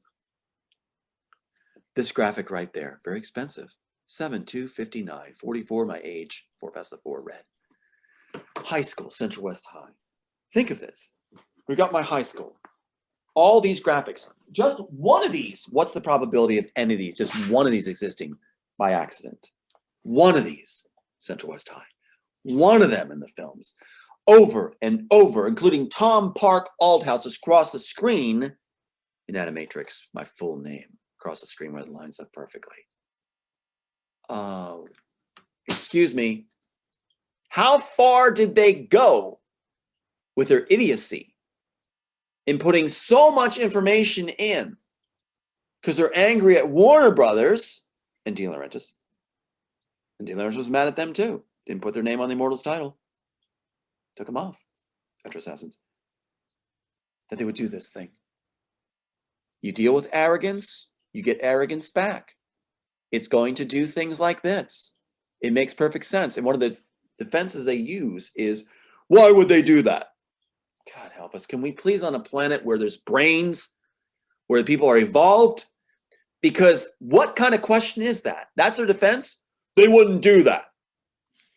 This graphic right there, very expensive. 7/2/59, 44 my age, 4 past the 4 red. High school, Central West High. Think of this. We got my high school. All these graphics, just one of these, what's the probability of any of these, just one of these existing by accident? One of these, Central West High. One of them in the films. Over and over, including Tom Althouse across the screen in Animatrix, my full name, across the screen where it lines up perfectly. Excuse me. How far did they go with their idiocy in putting so much information in? Because they're angry at Warner Brothers and De Laurentiis. And De Laurentiis was mad at them too. Didn't put their name on the Immortals title. Took them off after Assassins. That they would do this thing. You deal with arrogance, you get arrogance back. It's going to do things like this. It makes perfect sense. And one of the defenses they use is, why would they do that? God help us. Can we please, on a planet where there's brains, where the people are evolved? Because what kind of question is that? That's their defense? They wouldn't do that.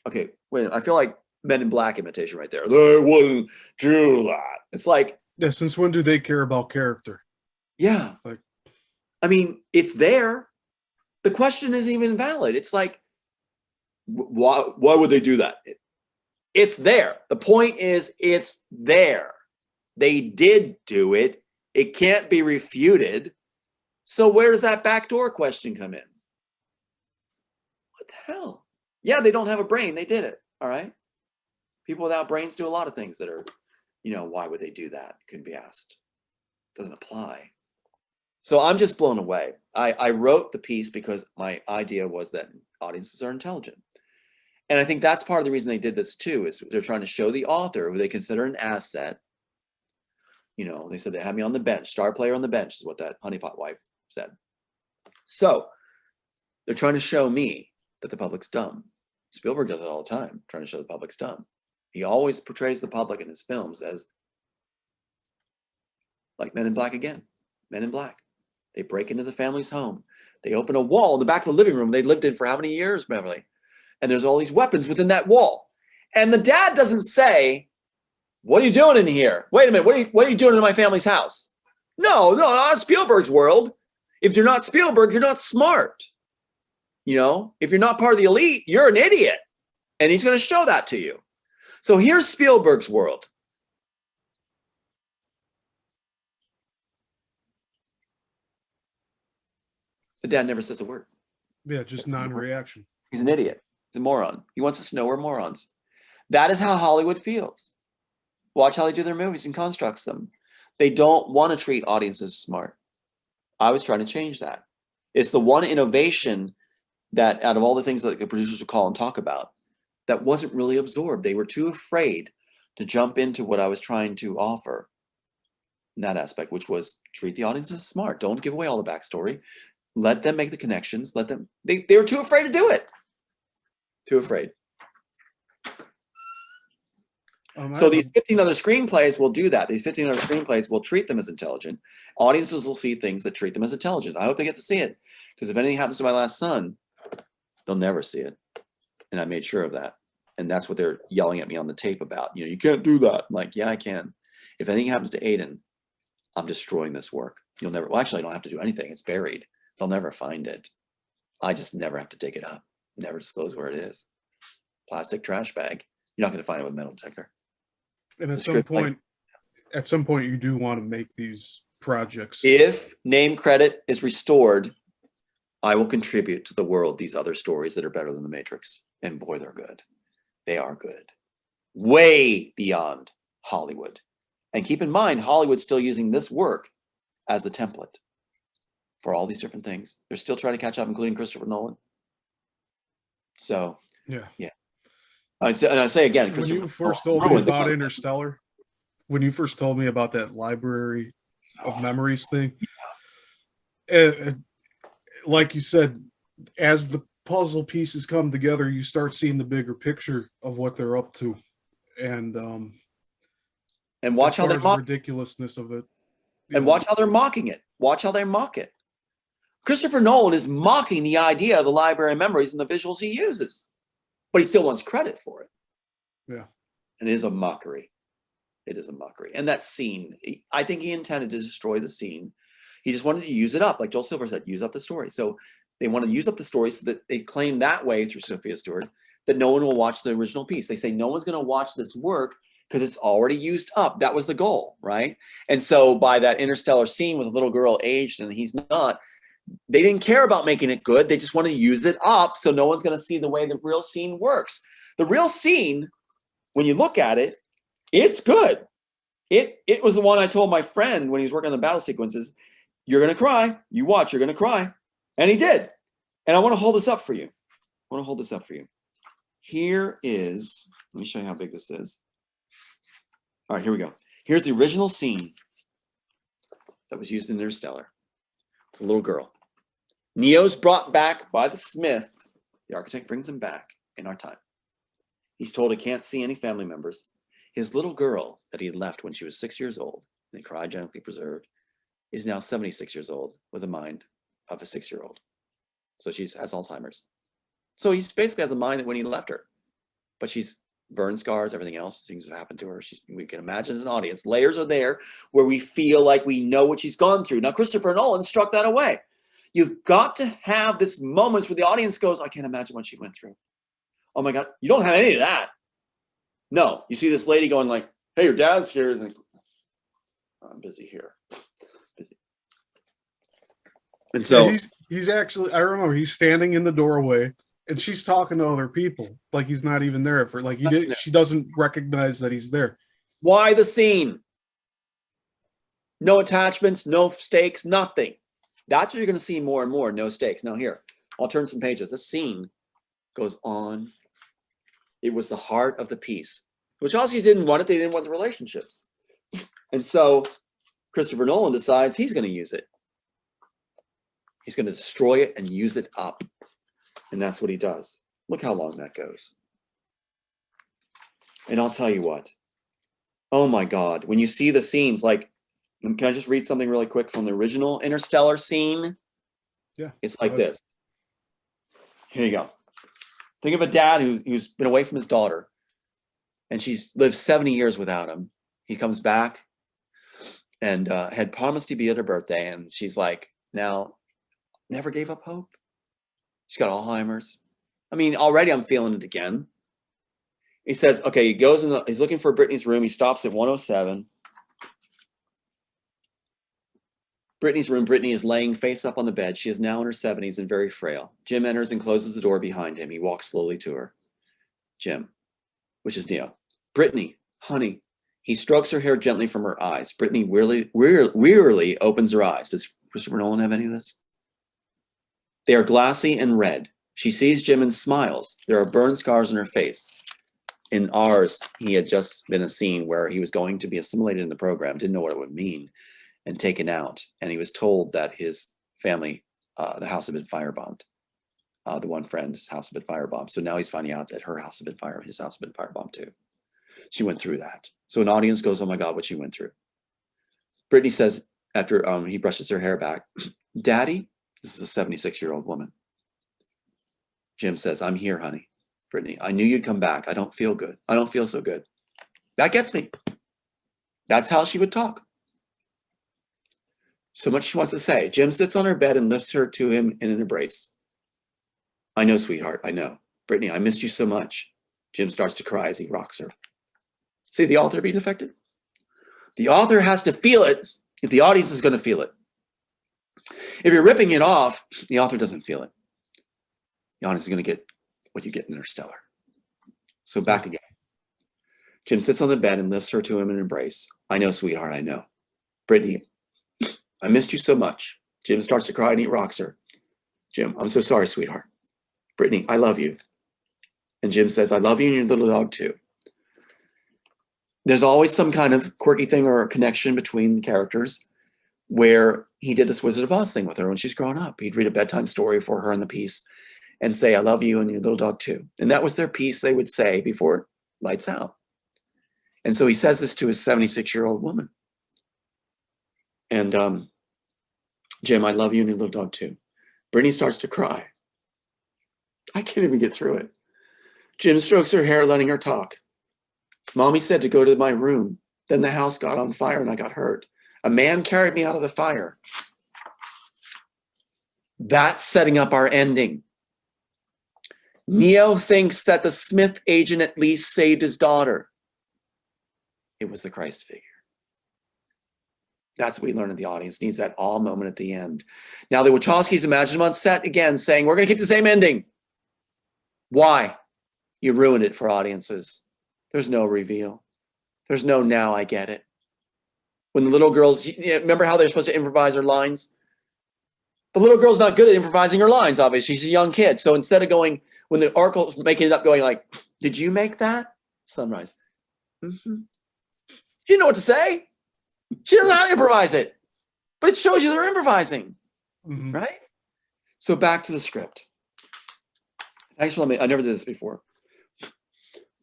Okay, wait, I feel like Men in Black imitation right there. They wouldn't do that. It's like, Yeah, since when do they care about character? yeah. Like, I mean, it's there. The question isn't even valid. It's like, why would they do that? It's there. The point is, it's there. They did do it. It can't be refuted. So where does that backdoor question come in? What the hell? Yeah, they don't have a brain. They did it. All right. People without brains do a lot of things that are, you know, why would they do that? Could be asked. Doesn't apply. So I'm just blown away. I wrote the piece because my idea was that audiences are intelligent. And I think that's part of the reason they did this too, is they're trying to show the author, who they consider an asset. You know, they said they had me on the bench, star player on the bench is what that honeypot wife said. So they're trying to show me that the public's dumb. Spielberg does it all the time, trying to show the public's dumb. He always portrays the public in his films as like Men in Black again. Men in Black. They break into the family's home. They open a wall in the back of the living room they lived in for how many years, Beverly? And there's all these weapons within that wall. And the dad doesn't say, what are you doing in here? Wait a minute, what are you doing in my family's house? No, not Spielberg's world. If you're not Spielberg, you're not smart. You know, if you're not part of the elite, you're an idiot. And he's going to show that to you. So here's Spielberg's world. The dad never says a word. yeah, just non-reaction. He's an idiot. He's a moron. He wants us to know we're morons. That is how Hollywood feels. Watch how they do their movies and constructs them. They don't want to treat audiences smart. I was trying to change that. It's the one innovation that out of all the things that the producers would call and talk about, that wasn't really absorbed. They were too afraid to jump into what I was trying to offer in that aspect, which was treat the audience as smart. Don't give away all the backstory. Let them make the connections. Let them. They were too afraid to do it. Too afraid. So these 15 other screenplays will do that. These 15 other screenplays will treat them as intelligent. Audiences will see things that treat them as intelligent. I hope they get to see it, because if anything happens to My Last Son, they'll never see it. And I made sure of that. And that's what they're yelling at me on the tape about. You can't do that. I'm like, yeah, I can. If anything happens to Aiden, I'm destroying this work. You'll never, well, actually, I don't have to do anything. It's buried. They'll never find it. I just never have to dig it up. Never disclose where it is. Plastic trash bag. You're not going to find it with a metal detector. And at some point, you do want to make these projects. If name credit is restored, I will contribute to the world these other stories that are better than The Matrix. And boy, they're good. They are good. Way beyond Hollywood. And keep in mind, Hollywood's still using this work as the template for all these different things. They're still trying to catch up, including Christopher Nolan. So, yeah. And I say again, when you first told me about Interstellar, when you first told me about that library of memories thing, like you said, as the puzzle pieces come together, you start seeing the bigger picture of what they're up to, and watch how they mock ridiculousness of it, and watch how they're mocking it. Watch how they mock it. Christopher Nolan is mocking the idea of the library of memories and the visuals he uses, but he still wants credit for it. Yeah, and it is a mockery. It is a mockery. And that scene, I think he intended to destroy the scene. He just wanted to use it up, like Joel Silver said, use up the story. So they want to use up the story so that they claim that way through Sophia Stewart that no one will watch the original piece. They say no one's going to watch this work because it's already used up. That was the goal, right? And so by that Interstellar scene with a little girl aged and he's not, they didn't care about making it good. They just want to use it up so no one's going to see the way the real scene works. The real scene, when you look at it, it's good. It was the one I told my friend when he was working on the battle sequences, you're going to cry. You watch, you're going to cry. And he did. And I want to hold this up for you. Here is, let me show you how big this is. All right, here we go. Here's the original scene that was used in Interstellar. The little girl. Neo's brought back by the smith. The architect brings him back in our time. He's told he can't see any family members. His little girl that he had left when she was 6 years old and cryogenically preserved is now 76 years old with the mind of a 6-year-old. So she has Alzheimer's. So he's basically has the mind that when he left her, but she's burn scars, everything else, things have happened to her. We can imagine as an audience, layers are there where we feel like we know what she's gone through. Now, Christopher Nolan struck that away. You've got to have this moments where the audience goes, I can't imagine what she went through. Oh my God, you don't have any of that. No, you see this lady going like, hey, your dad's here. Like, I'm busy here. Busy. And so he's actually, I remember he's standing in the doorway and she's talking to other people like he's not even there for like she doesn't recognize that he's there. Why the scene? No attachments, no stakes, nothing. That's what you're going to see more and more. No stakes. Now here, I'll turn some pages. This scene goes on. It was the heart of the piece. Wachowskis didn't want it. They didn't want the relationships. And so Christopher Nolan decides he's going to use it. He's going to destroy it and use it up. And that's what he does. Look how long that goes. And I'll tell you what. Oh my God. When you see the scenes, like, can I just read something really quick from the original Interstellar scene? Yeah. It's like this. Here you go. Think of a dad who's been away from his daughter and she's lived 70 years without him. He comes back and had promised to be at her birthday. And she's like, now, never gave up hope. She's got Alzheimer's. I mean, already I'm feeling it again. He says, okay, he goes he's looking for Brittany's room. He stops at 107. Brittany's room. Brittany is laying face up on the bed. She is now in her 70s and very frail. Jim enters and closes the door behind him. He walks slowly to her. Jim, which is Neo. Brittany, honey. He strokes her hair gently from her eyes. Brittany wearily opens her eyes. Does Christopher Nolan have any of this? They are glassy and red. She sees Jim and smiles. There are burn scars on her face. In ours, he had just been a scene where he was going to be assimilated in the program, didn't know what it would mean, and taken out. And he was told that his family the house had been firebombed. The one friend's house had been firebombed. So now he's finding out that his house had been firebombed too. She went through that. So an audience goes, oh my God, what she went through. Brittany says, after he brushes her hair back, Daddy, this is a 76-year-old woman. Jim says, I'm here, honey. Brittany, I knew you'd come back. I don't feel good. I don't feel so good. That gets me. That's how she would talk. So much she wants to say. Jim sits on her bed and lifts her to him in an embrace. I know, sweetheart, I know. Brittany, I missed you so much. Jim starts to cry as he rocks her. See the author being affected? The author has to feel it if the audience is going to feel it. If you're ripping it off, the author doesn't feel it. The audience is going to get what you get in Interstellar. So back again. Jim sits on the bed and lifts her to him in an embrace. I know, sweetheart, I know. Brittany, I missed you so much. Jim starts to cry and he rocks her. Jim, I'm so sorry, sweetheart. Brittany, I love you. And Jim says, I love you and your little dog too. There's always some kind of quirky thing or a connection between characters where he did this Wizard of Oz thing with her when she's growing up. He'd read a bedtime story for her in the piece and say, I love you and your little dog too. And that was their piece they would say before lights out. And so he says this to his 76-year-old woman. And Jim, I love you and your little dog too. Brittany starts to cry. I can't even get through it. Jim strokes her hair, letting her talk. Mommy said to go to my room. Then the house got on fire and I got hurt. A man carried me out of the fire. That's setting up our ending. Neo thinks that the Smith agent at least saved his daughter. It was the Christ figure. That's what we learn in the audience needs, that all moment at the end. Now the Wachowskis imagine him on set again saying, we're going to keep the same ending. Why? You ruined it for audiences. There's no reveal. There's no now I get it. When the little girls, remember how they're supposed to improvise their lines? The little girl's not good at improvising her lines, obviously. She's a young kid. So instead of going, when the oracle's making it up, going like, did you make that? Sunrise. Mm-hmm. She didn't know what to say. She doesn't know how to improvise it. But it shows you they're improvising. Mm-hmm. Right? So back to the script. Thanks for letting me, I never did this before.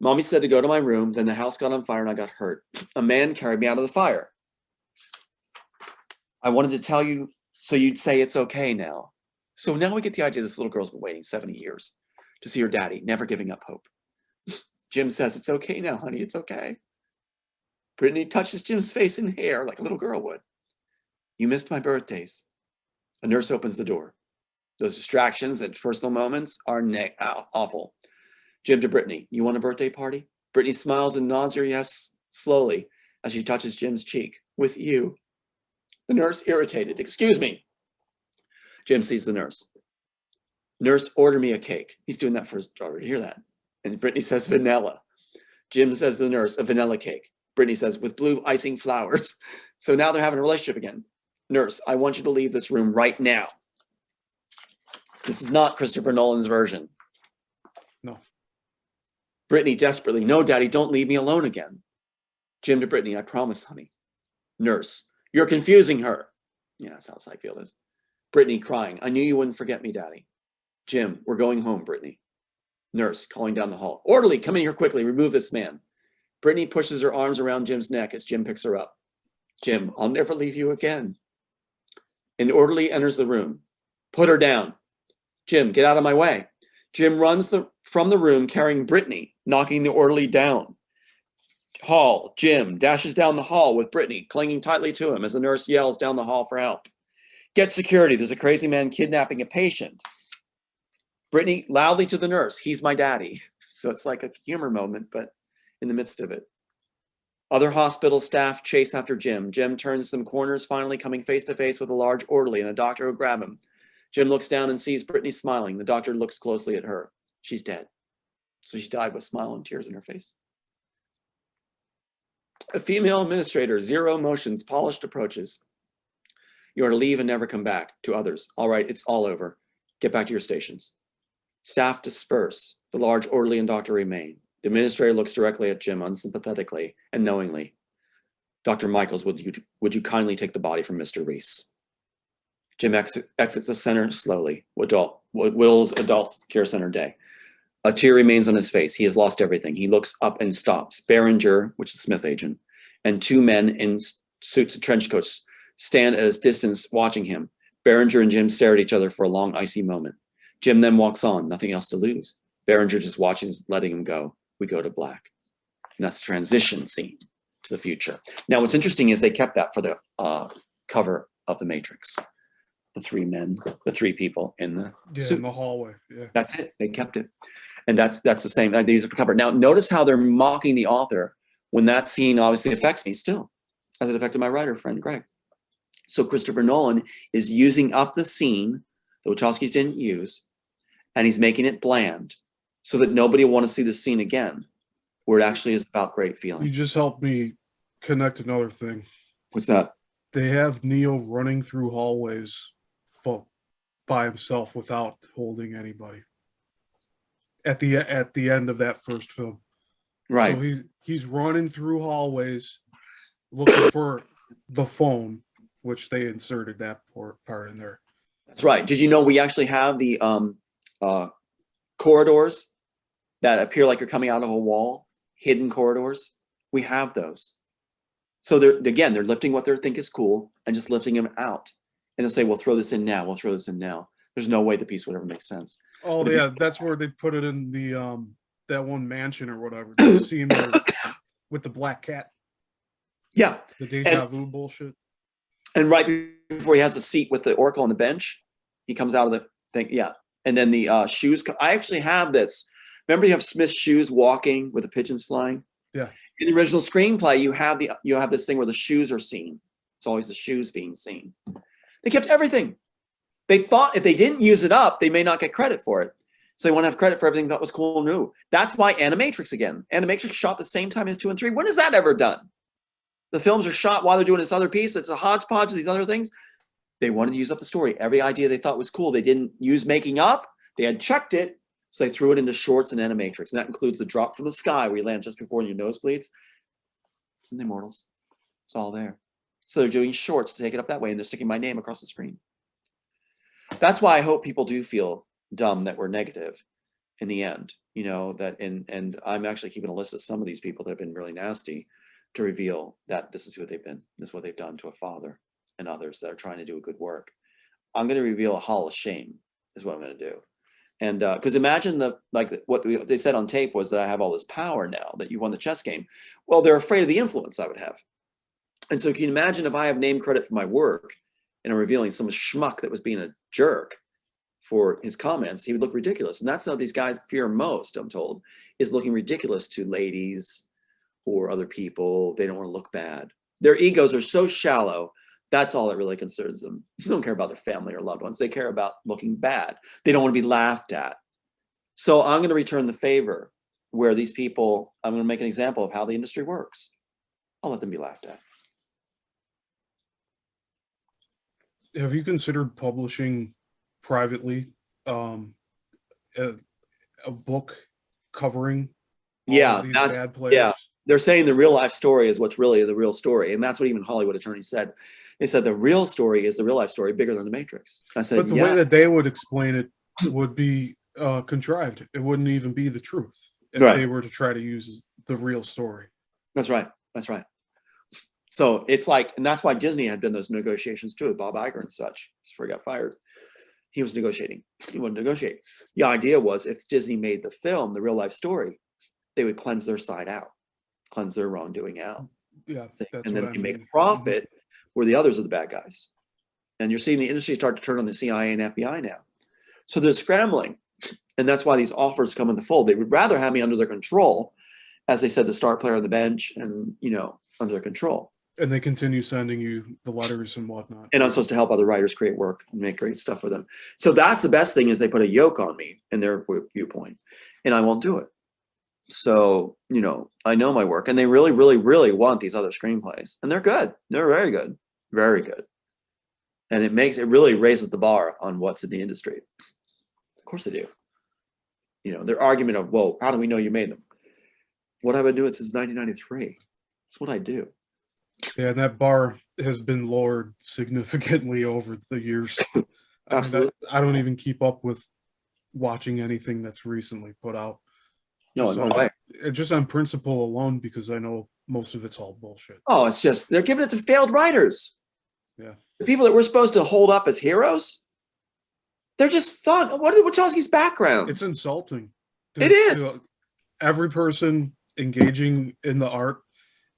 Mommy said to go to my room, then the house got on fire and I got hurt. A man carried me out of the fire. I wanted to tell you so you'd say it's okay now. So now we get the idea this little girl's been waiting 70 years to see her daddy, never giving up hope. Jim says, it's okay now, honey, it's okay. Brittany touches Jim's face and hair like a little girl would. You missed my birthdays. A nurse opens the door. Those distractions and personal moments are awful. Jim to Brittany, you want a birthday party? Brittany smiles and nods her yes slowly as she touches Jim's cheek. With you. The nurse irritated. Excuse me. Jim sees the nurse. Nurse, order me a cake. He's doing that for his daughter. You hear that? And Brittany says vanilla. Jim says to the nurse, a vanilla cake. Brittany says, with blue icing flowers. So now they're having a relationship again. Nurse, I want you to leave this room right now. This is not Christopher Nolan's version. No. Brittany desperately, no, Daddy, don't leave me alone again. Jim to Brittany, I promise, honey. Nurse, you're confusing her. Yeah, that's how Seinfeld is. Brittany crying, I knew you wouldn't forget me, Daddy. Jim, we're going home, Brittany. Nurse, calling down the hall. Orderly, come in here quickly, remove this man. Brittany pushes her arms around Jim's neck as Jim picks her up. Jim, I'll never leave you again. An orderly enters the room. Put her down. Jim, get out of my way. Jim runs from the room carrying Brittany, knocking the orderly down. Hall, Jim dashes down the hall with Brittany, clinging tightly to him as the nurse yells down the hall for help. Get security, there's a crazy man kidnapping a patient. Brittany loudly to the nurse, he's my daddy. So it's like a humor moment, but in the midst of it. Other hospital staff chase after Jim. Jim turns some corners, finally coming face to face with a large orderly and a doctor who grab him. Jim looks down and sees Brittany smiling. The doctor looks closely at her. She's dead. So she died with a smile and tears in her face. A female administrator, zero emotions, polished approaches. You are to leave and never come back. To others. All right, it's all over. Get back to your stations. Staff disperse. The large orderly and doctor remain. The administrator looks directly at Jim unsympathetically and knowingly. Dr. Michaels, would you kindly take the body from Mr. Reese? Jim exits the center slowly. Will's adult care center day. A tear remains on his face. He has lost everything. He looks up and stops. Berenger, which is the Smith agent, and two men in suits and trench coats stand at a distance watching him. Berenger and Jim stare at each other for a long, icy moment. Jim then walks on, nothing else to lose. Berenger just watches, letting him go. We go to black. And that's the transition scene to the future. Now, what's interesting is they kept that for the cover of The Matrix. The three men, the three people in the suits. In the hallway. Yeah. That's it. They kept it. And that's the same. They use it for cover. Now, notice how they're mocking the author when that scene obviously affects me still, as it affected my writer friend, Greg. So Christopher Nolan is using up the scene the Wachowskis didn't use, and he's making it bland so that nobody will want to see the scene again, where it actually is about great feeling. You just helped me connect another thing. What's that? They have Neo running through hallways, but by himself without holding anybody. At the end of that first film. Right. So he's running through hallways looking for the phone, which they inserted that part in there. That's right. Did you know we actually have the corridors that appear like you're coming out of a wall, hidden corridors? We have those. So they're lifting what they think is cool and just lifting them out. And they'll say, we'll throw this in now. We'll throw this in now. There's no way the piece would ever make sense. Oh, yeah. That's where they put it in the that one mansion or whatever. The scene there with the black cat. Yeah. The deja vu bullshit. And right before he has a seat with the oracle on the bench, he comes out of the thing. Yeah. And then the shoes. I actually have this. Remember you have Smith's shoes walking with the pigeons flying? Yeah. In the original screenplay, you have this thing where the shoes are seen. It's always the shoes being seen. They kept everything. They thought if they didn't use it up, they may not get credit for it. So they want to have credit for everything that was cool and new. That's why Animatrix again. Animatrix shot the same time as 2 and 3. When is that ever done? The films are shot while they're doing this other piece. It's a hodgepodge of these other things. They wanted to use up the story. Every idea they thought was cool, they didn't use making up. They had checked it, so they threw it into shorts and Animatrix. And that includes the drop from the sky where you land just before your nose bleeds. It's in the Immortals. It's all there. So they're doing shorts to take it up that way, and they're sticking my name across the screen. That's why I hope people do feel dumb that we're negative in the end, and I'm actually keeping a list of some of these people that have been really nasty to reveal that this is who they've been, this is what they've done to a father and others that are trying to do a good work. I'm going to reveal a hall of shame is what I'm going to do. And because imagine what they said on tape was that I have all this power now that you won the chess game. Well, they're afraid of the influence I would have. And so can you imagine if I have name credit for my work and I'm revealing some schmuck that was being a jerk for his comments, he would look ridiculous. And that's how these guys fear most, I'm told, is looking ridiculous to ladies or other people. They don't want to look bad. Their egos are so shallow. That's all that really concerns them. They don't care about their family or loved ones. They care about looking bad. They don't want to be laughed at. So I'm going to return the favor where these people, I'm going to make an example of how the industry works. I'll let them be laughed at. Have you considered publishing privately a book covering all of these bad players? Yeah. They're saying the real life story is what's really the real story. And that's what even Hollywood attorneys said. They said the real story is the real life story, bigger than the Matrix. I said, but the way that they would explain it would be contrived. It wouldn't even be the truth if they were to try to use the real story. That's right. That's right. So it's like, and that's why Disney had done those negotiations too with Bob Iger and such, just before he got fired. He was negotiating. He wanted to negotiate. The idea was if Disney made the film, the real life story, they would cleanse their side out, cleanse their wrongdoing out. Yeah. And then they make a profit where the others are the bad guys. And you're seeing the industry start to turn on the CIA and FBI now. So they're scrambling. And that's why these offers come in the fold. They would rather have me under their control, as they said, the star player on the bench and, under their control. And they continue sending you the letters and whatnot. And I'm supposed to help other writers create work and make great stuff for them. So that's the best thing is they put a yoke on me in their viewpoint, and I won't do it. So, I know my work, and they really, really, really want these other screenplays, and they're good. They're very good, very good. And it really raises the bar on what's in the industry. Of course they do. Their argument of, well, how do we know you made them? What I've been doing since 1993. It's what I do. Yeah, and that bar has been lowered significantly over the years. Absolutely. I don't even keep up with watching anything that's recently put out. No, Just no way. just on principle alone, because I know most of it's all bullshit. Oh, it's just they're giving it to failed writers. Yeah. The people that we're supposed to hold up as heroes, they're just thug. What are Wachowski's background? It's insulting. It is. Every person engaging in the art,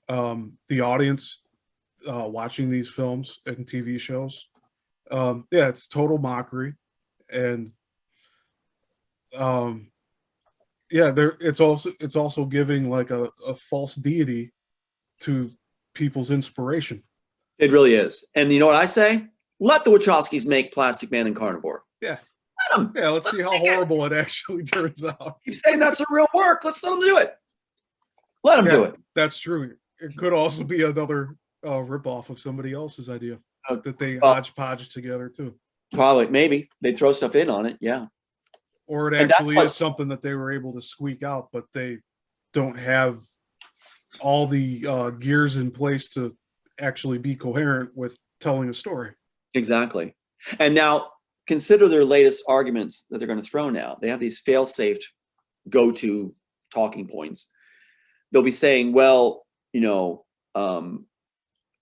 the audience watching these films and TV shows. Yeah, it's total mockery. And yeah, it's also giving like a false deity to people's inspiration. It really is. And you know what I say? Let the Wachowskis make Plastic Man and Carnivore. Yeah. Let them. Yeah, let's see how horrible it actually turns out. Keep saying that's their real work. Let's let them do it. Let them do it. That's true. It could also be another ripoff of somebody else's idea that they hodgepodge together too. Probably, maybe they throw stuff in on it. Yeah. Or it actually is something that they were able to squeak out, but they don't have all the gears in place to actually be coherent with telling a story. Exactly. And now consider their latest arguments that they're going to throw now. They have these fail-safe go-to talking points. They'll be saying, well, you know,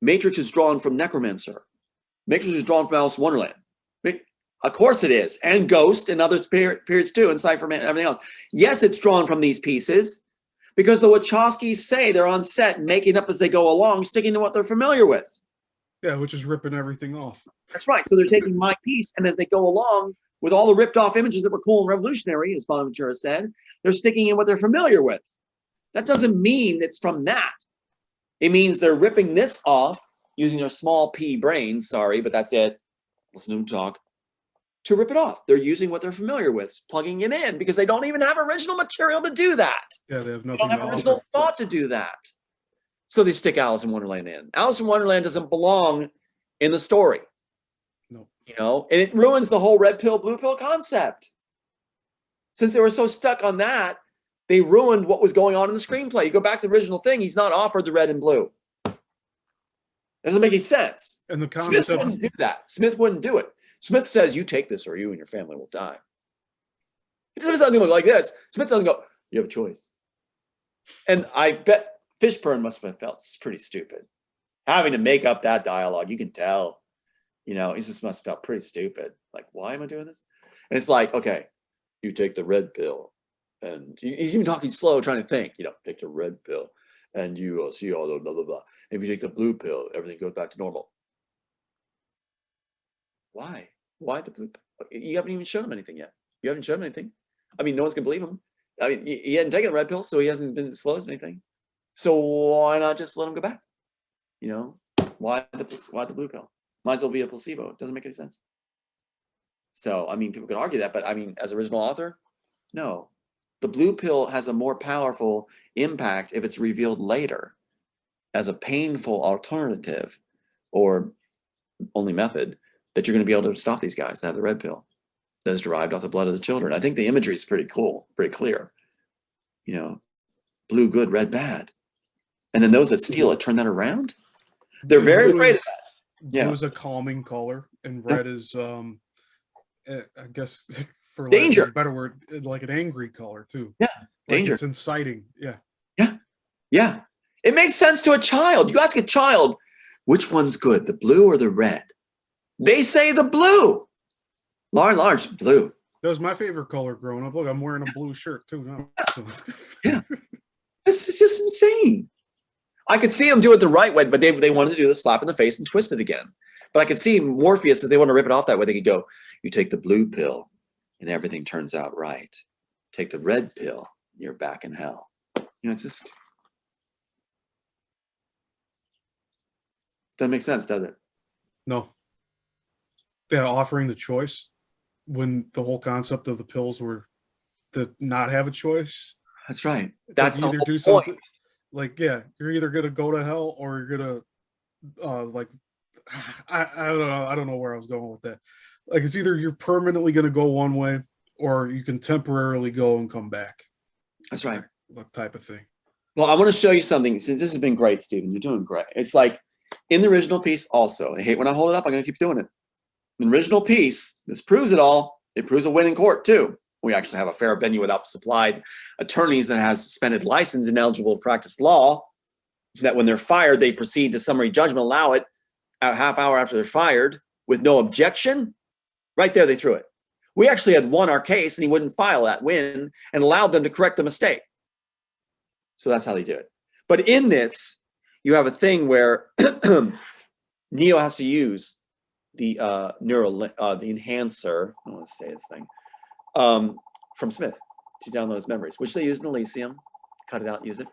Matrix is drawn from Necromancer. Matrix is drawn from Alice in Wonderland. Of course it is. And Ghost and other periods too, and Cypherman and everything else. Yes, it's drawn from these pieces because the Wachowskis say they're on set making up as they go along, sticking to what they're familiar with. Yeah, which is ripping everything off. That's right. So they're taking my piece, and as they go along with all the ripped off images that were cool and revolutionary, as Bonaventura said, they're sticking in what they're familiar with. That doesn't mean it's from that. It means they're ripping this off using their small p brains. Sorry, but that's it. Listen to them talk. To rip it off. They're using what they're familiar with, plugging it in because they don't even have original material to do that. Yeah, they have nothing. They don't have original thought to do that. So they stick Alice in Wonderland in. Alice in Wonderland doesn't belong in the story. No. You know, and it ruins the whole red pill, blue pill concept. Since they were so stuck on that, they ruined what was going on in the screenplay. You go back to the original thing, he's not offered the red and blue. It doesn't make any sense. And the concept, Smith wouldn't do that. Smith wouldn't do it. Smith says, you take this or you and your family will die. It doesn't look like this. Smith doesn't go, you have a choice. And I bet Fishburne must have felt pretty stupid. Having to make up that dialogue, you can tell. You know, he just must have felt pretty stupid. Like, why am I doing this? And it's like, okay, you take the red pill. And he's even talking slow, trying to think, you know, take the red pill. And you will see all the blah, blah, blah. If you take the blue pill, everything goes back to normal. Why? Why the blue pill? You haven't even shown him anything yet. You haven't shown him anything. I mean, no one's going to believe him. I mean, he hadn't taken the red pill, so he hasn't been disclosed anything. So why not just let him go back? You know, why the blue pill? Might as well be a placebo. It doesn't make any sense. So, I mean, people could argue that, but I mean, as original author, no. The blue pill has a more powerful impact if it's revealed later as a painful alternative or only method that you're going to be able to stop these guys that have the red pill that is derived off the blood of the children. I think the imagery is pretty cool, pretty clear. You know, blue good, red bad. And then those that steal it turn that around. They're very afraid of that. Blue is a calming color, and red is, I guess, for danger. Lack of a better word, like an angry color too. Yeah, like danger. It's inciting. Yeah. Yeah, yeah. It makes sense to a child. You ask a child, which one's good, the blue or the red? They say the blue. Large blue. That was my favorite color growing up. Look, I'm wearing a blue shirt too now. So. Yeah, this is just insane. I could see them do it the right way, but they wanted to do the slap in the face and twist it again. But I could see Morpheus, if they want to rip it off that way, they could go, you take the blue pill and everything turns out right. Take the red pill, you're back in hell. You know, it's just doesn't make sense, does it? No. Yeah, offering the choice when the whole concept of the pills were to not have a choice. That's right. That's like either do something point. Like, yeah, you're either gonna go to hell or you're gonna like I don't know. I don't know where I was going with that. Like, it's either you're permanently gonna go one way or you can temporarily go and come back. That's right. That type of thing. Well, I want to show you something. Since this has been great, Stephen. You're doing great. It's like In the original piece also, I hate when I hold it up, I'm going to keep doing it. In the original piece, this proves it all. It proves a win in court too. We actually have a fair venue without supplied attorneys that has suspended license and eligible to practice law, that when they're fired, they proceed to summary judgment, allow it a half hour after they're fired with no objection. Right there, they threw it. We actually had won our case and he wouldn't file that win and allowed them to correct the mistake. So that's how they do it. But in this, you have a thing where Neo has to use the the enhancer, I don't want to say this thing, from Smith to download his memories, which they used in Elysium, cut it out, use it.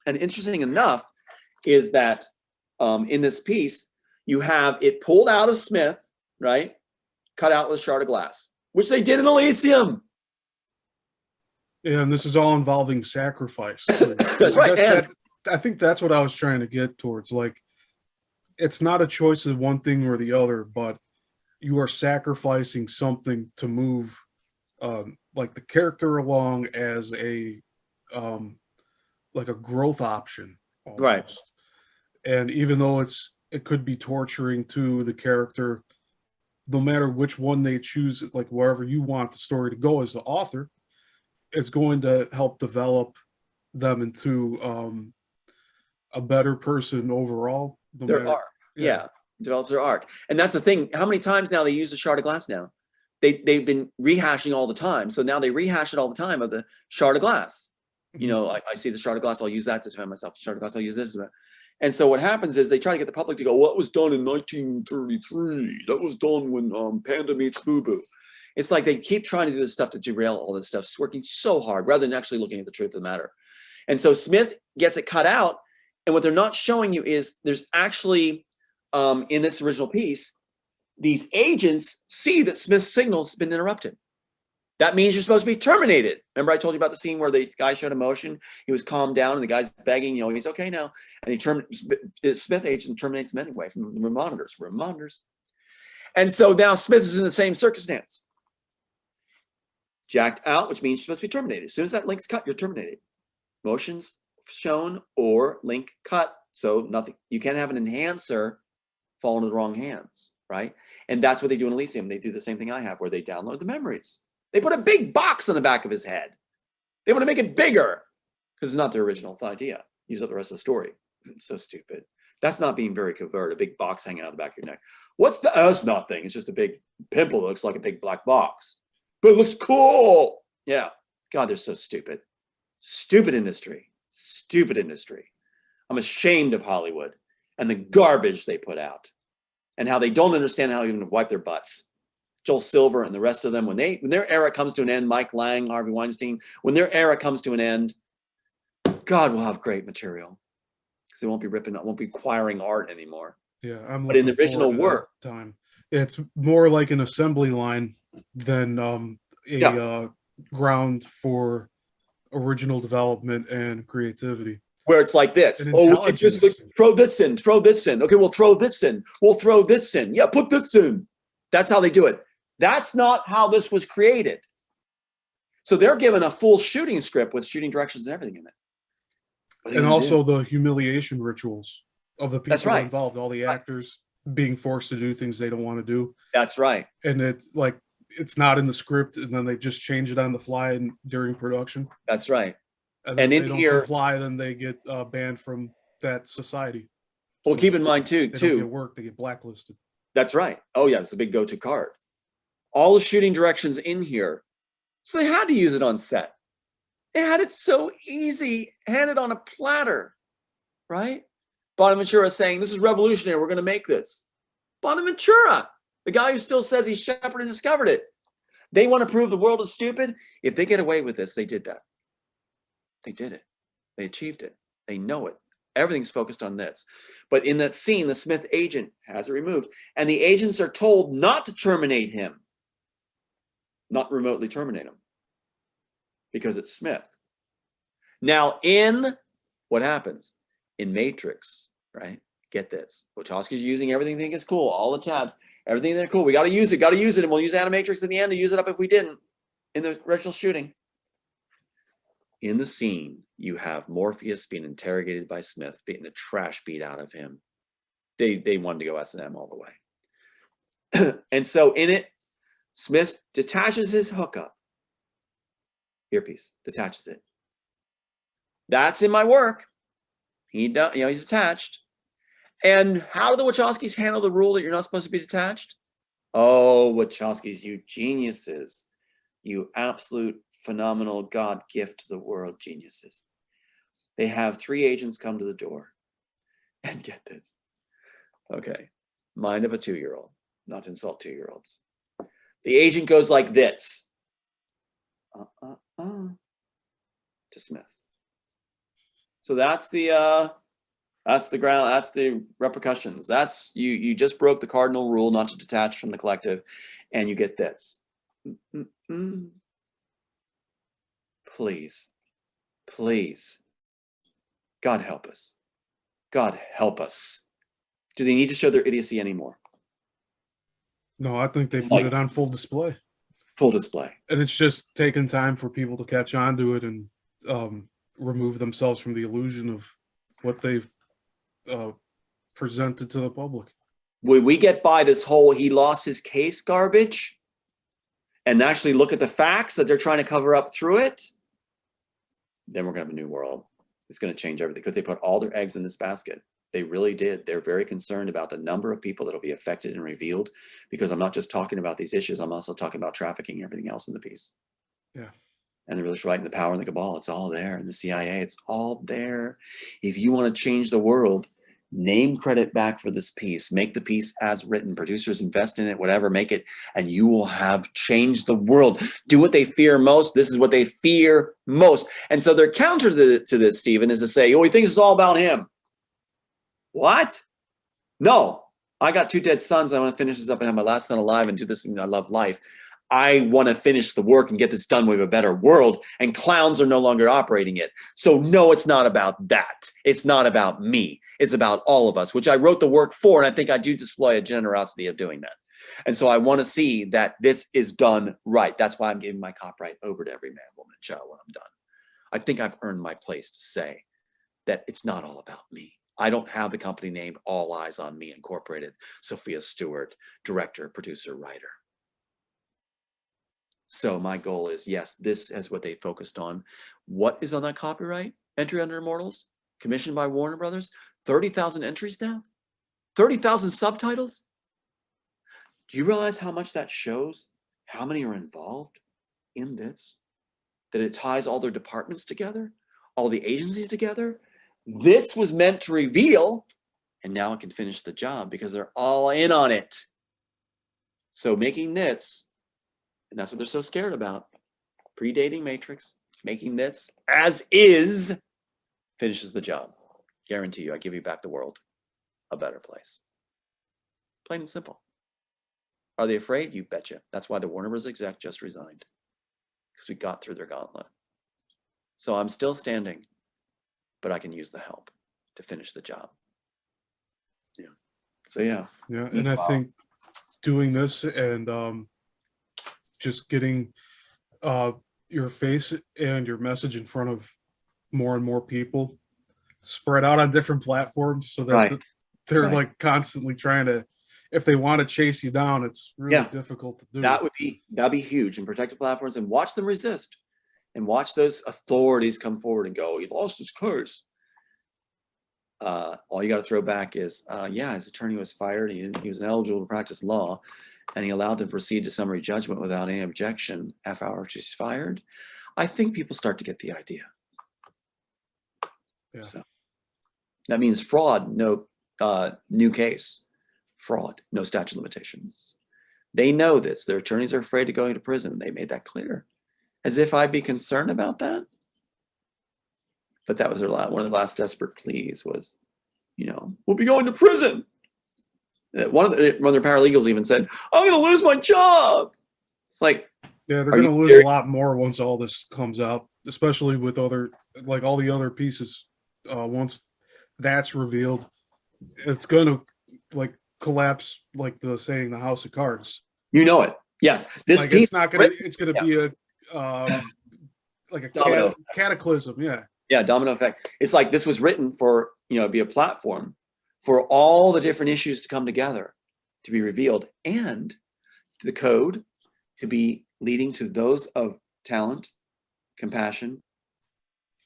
And interesting enough is that in this piece, you have it pulled out of Smith, right? Cut out with a shard of glass, which they did in Elysium. Yeah, and this is all involving sacrifice. That's right. I think that's what I was trying to get towards. Like, it's not a choice of one thing or the other, but you are sacrificing something to move like the character along as a like a growth option almost. Right. And even though it could be torturing to the character, no matter which one they choose, like wherever you want the story to go as the author, it's going to help develop them into a better person overall. Their arc. Yeah. Develops their arc. And that's the thing. How many times now they use the shard of glass now? They've been rehashing all the time. So now they rehash it all the time of the shard of glass. You know, I see the shard of glass, I'll use that to defend myself. The shard of glass, I'll use this. And so what happens is they try to get the public to go, well, that was done in 1933. That was done when Panda meets Boo Boo. It's like they keep trying to do this stuff to derail all this stuff. It's working so hard rather than actually looking at the truth of the matter. And so Smith gets it cut out. And what they're not showing you is there's actually, in this original piece, these agents see that Smith's signal's been interrupted. That means you're supposed to be terminated. Remember I told you about the scene where the guy showed emotion? He was calmed down and the guy's begging, you know, he's okay now. And the Smith agent terminates him anyway from the room monitors. And so now Smith is in the same circumstance. Jacked out, which means you're supposed to be terminated. As soon as that link's cut, you're terminated. Motions shown or link cut. So nothing, you can't have an enhancer fall into the wrong hands, right? And that's what they do in Elysium. They do the same thing I have where they download the memories. They put a big box on the back of his head. They want to make it bigger because it's not their original idea. Use up the rest of the story. It's so stupid. That's not being very covert, a big box hanging out the back of your neck. What's the, that's nothing. It's just a big pimple that looks like a big black box. But it looks cool. Yeah. God, they're so stupid. Stupid industry. Stupid industry. I'm ashamed of Hollywood and the garbage they put out and how they don't understand how to even wipe their butts. Joel Silver and the rest of them, when their era comes to an end, Mike Lang, Harvey Weinstein, when their era comes to an end, God will have great material because they won't be acquiring art anymore. Yeah, but in the original work, time it's more like an assembly line than ground for original development and creativity. Where it's like this. Oh, we just throw this in, throw this in. Okay, we'll throw this in. We'll throw this in. Yeah, put this in. That's how they do it. That's not how this was created. So they're given a full shooting script with shooting directions and everything in it. And also the humiliation rituals of the people involved, all the actors being forced to do things they don't want to do. That's right. And it's like, it's not in the script and then they just change it on the fly and during production. That's right. And if they don't comply, then they get banned from that society. Well, keep in mind too, they don't get work, they get blacklisted. That's right. Oh yeah, it's a big go-to card. All the shooting directions in here. So they had to use it on set. They had it so easy, handed on a platter, right? Bonaventura saying, this is revolutionary, we're going to make this. Bonaventura, the guy who still says he shepherded and discovered it. They want to prove the world is stupid. If they get away with this, they did that. They did it. They achieved it. They know it. Everything's focused on this. But in that scene, the Smith agent has it removed. And the agents are told not to terminate him. Not remotely terminate him. Because it's Smith. Now in, what happens? In Matrix, right? Get this. Wachowski's using everything they think is cool. All the tabs. Everything they're cool. We got to use it. And we'll use Animatrix in the end to use it up if we didn't. In the original shooting. In the scene, you have Morpheus being interrogated by Smith, getting the trash beat out of him. They wanted to go S&M all the way. And so in it, Smith detaches his hookup. Earpiece, detaches it. That's in my work. He's attached. And how do the Wachowskis handle the rule that you're not supposed to be detached? Oh, Wachowskis, you geniuses. You absolute phenomenal God gift to the world geniuses. They have 3 agents come to the door. And get this. Okay. Mind of a 2-year-old. Not to insult 2-year-olds. The agent goes like this. To Smith. So that's the ground, that's the repercussions. That's you just broke the cardinal rule not to detach from the collective, and you get this. Please, please, God help us. God help us. Do they need to show their idiocy anymore? No, I think they put it on full display. Full display. And it's just taking time for people to catch on to it and remove themselves from the illusion of what they've presented to the public. Would we get by this whole he lost his case garbage and actually look at the facts that they're trying to cover up through it? Then we're going to have a new world. It's going to change everything because they put all their eggs in this basket. They really did. They're very concerned about the number of people that will be affected and revealed, because I'm not just talking about these issues. I'm also talking about trafficking and everything else in the piece. Yeah. And they're really writing the power and the cabal. It's all there. And the CIA, it's all there. If you want to change the world, name credit back for this piece. Make the piece as written. Producers invest in it, whatever, make it, and you will have changed the world. Do what they fear most. This is what they fear most. And so their counter to this, Stephen, is to say, oh, he thinks it's all about him. What? No, I got 2 dead sons. I want to finish this up and have my last son alive and do this thing. I love life. I want to finish the work and get this done with a better world, and clowns are no longer operating it. So no, it's not about that. It's not about me. It's about all of us, which I wrote the work for, and I think I do display a generosity of doing that. And so I want to see that this is done right. That's why I'm giving my copyright over to every man, woman, and child when I'm done. I think I've earned my place to say that it's not all about me. I don't have the company name All Eyes on Me Incorporated, Sophia Stewart, director, producer, writer. So my goal is, yes, this is what they focused on. What is on that copyright entry under Immortals? Commissioned by Warner Brothers? 30,000 entries now? 30,000 subtitles? Do you realize how much that shows? How many are involved in this? That it ties all their departments together? All the agencies together? This was meant to reveal, and now it can finish the job because they're all in on it. So making nits, and that's what they're so scared about, predating Matrix, making nits as is, finishes the job. Guarantee you, I give you back the world a better place. Plain and simple. Are they afraid? You betcha. That's why the Warner Bros. Exec just resigned, because we got through their gauntlet. So I'm still standing, but I can use the help to finish the job. Yeah. So yeah. Yeah, and I think doing this and just getting your face and your message in front of more and more people, spread out on different platforms, so that they're like constantly trying to, if they want to chase you down, it's really difficult to do. That'd be huge. And protected platforms, and watch them resist, and watch those authorities come forward and go, he lost his case. All you got to throw back is, his attorney was fired. He was ineligible to practice law, and he allowed them to proceed to summary judgment without any objection after she's fired. I think people start to get the idea. Yeah. So that means fraud, no new case. Fraud, no statute of limitations. They know this. Their attorneys are afraid of going to prison. They made that clear. As if I'd be concerned about that. But that was one of their last desperate pleas was, we'll be going to prison. One of their paralegals even said, I'm going to lose my job. It's like, yeah, they're going to lose a lot more once all this comes out, especially with all the other pieces. Once that's revealed, it's going to collapse, like the saying, the house of cards. You know it. Yes. This piece, it's not going to, it's going to be a cataclysm. Yeah. Yeah, domino effect. It's like this was written for, be a platform for all the different issues to come together, to be revealed, and the code to be leading to those of talent, compassion,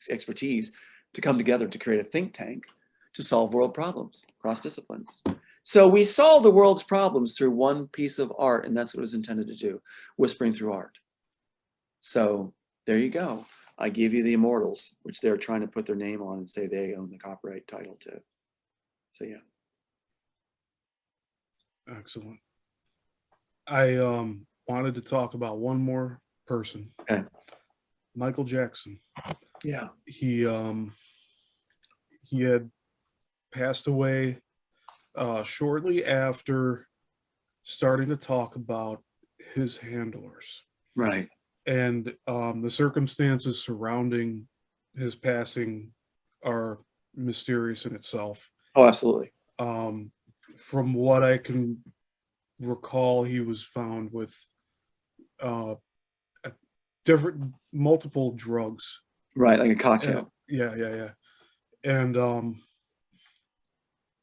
expertise to come together to create a think tank to solve world problems across disciplines. So we solve the world's problems through one piece of art, and that's what it was intended to do, whispering through art. So there you go. I give you the Immortals, which they're trying to put their name on and say they own the copyright title to. So yeah. Excellent. I wanted to talk about one more person. Okay. Michael Jackson. Yeah. He had passed away shortly after starting to talk about his handlers. Right. And the circumstances surrounding his passing are mysterious in itself. Oh, absolutely. From what I can recall, he was found with multiple drugs. Right, like a cocktail. Yeah. And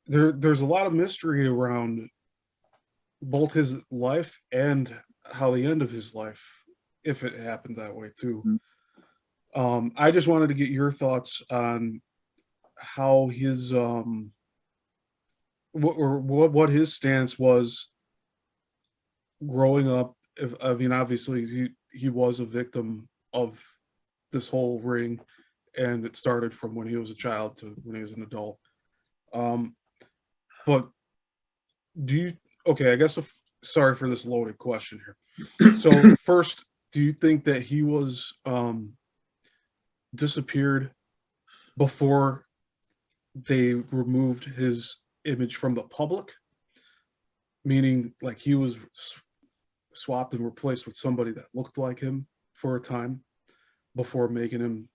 there's a lot of mystery around both his life and how the end of his life, if it happened that way too. Mm-hmm. I just wanted to get your thoughts on how his what his stance was growing up. I mean, obviously he was a victim of this whole ring, and it started from when he was a child to when he was an adult. But I guess sorry for this loaded question here. So first, do you think that he was disappeared before they removed his image from the public? Meaning, like, he was swapped and replaced with somebody that looked like him for a time before making him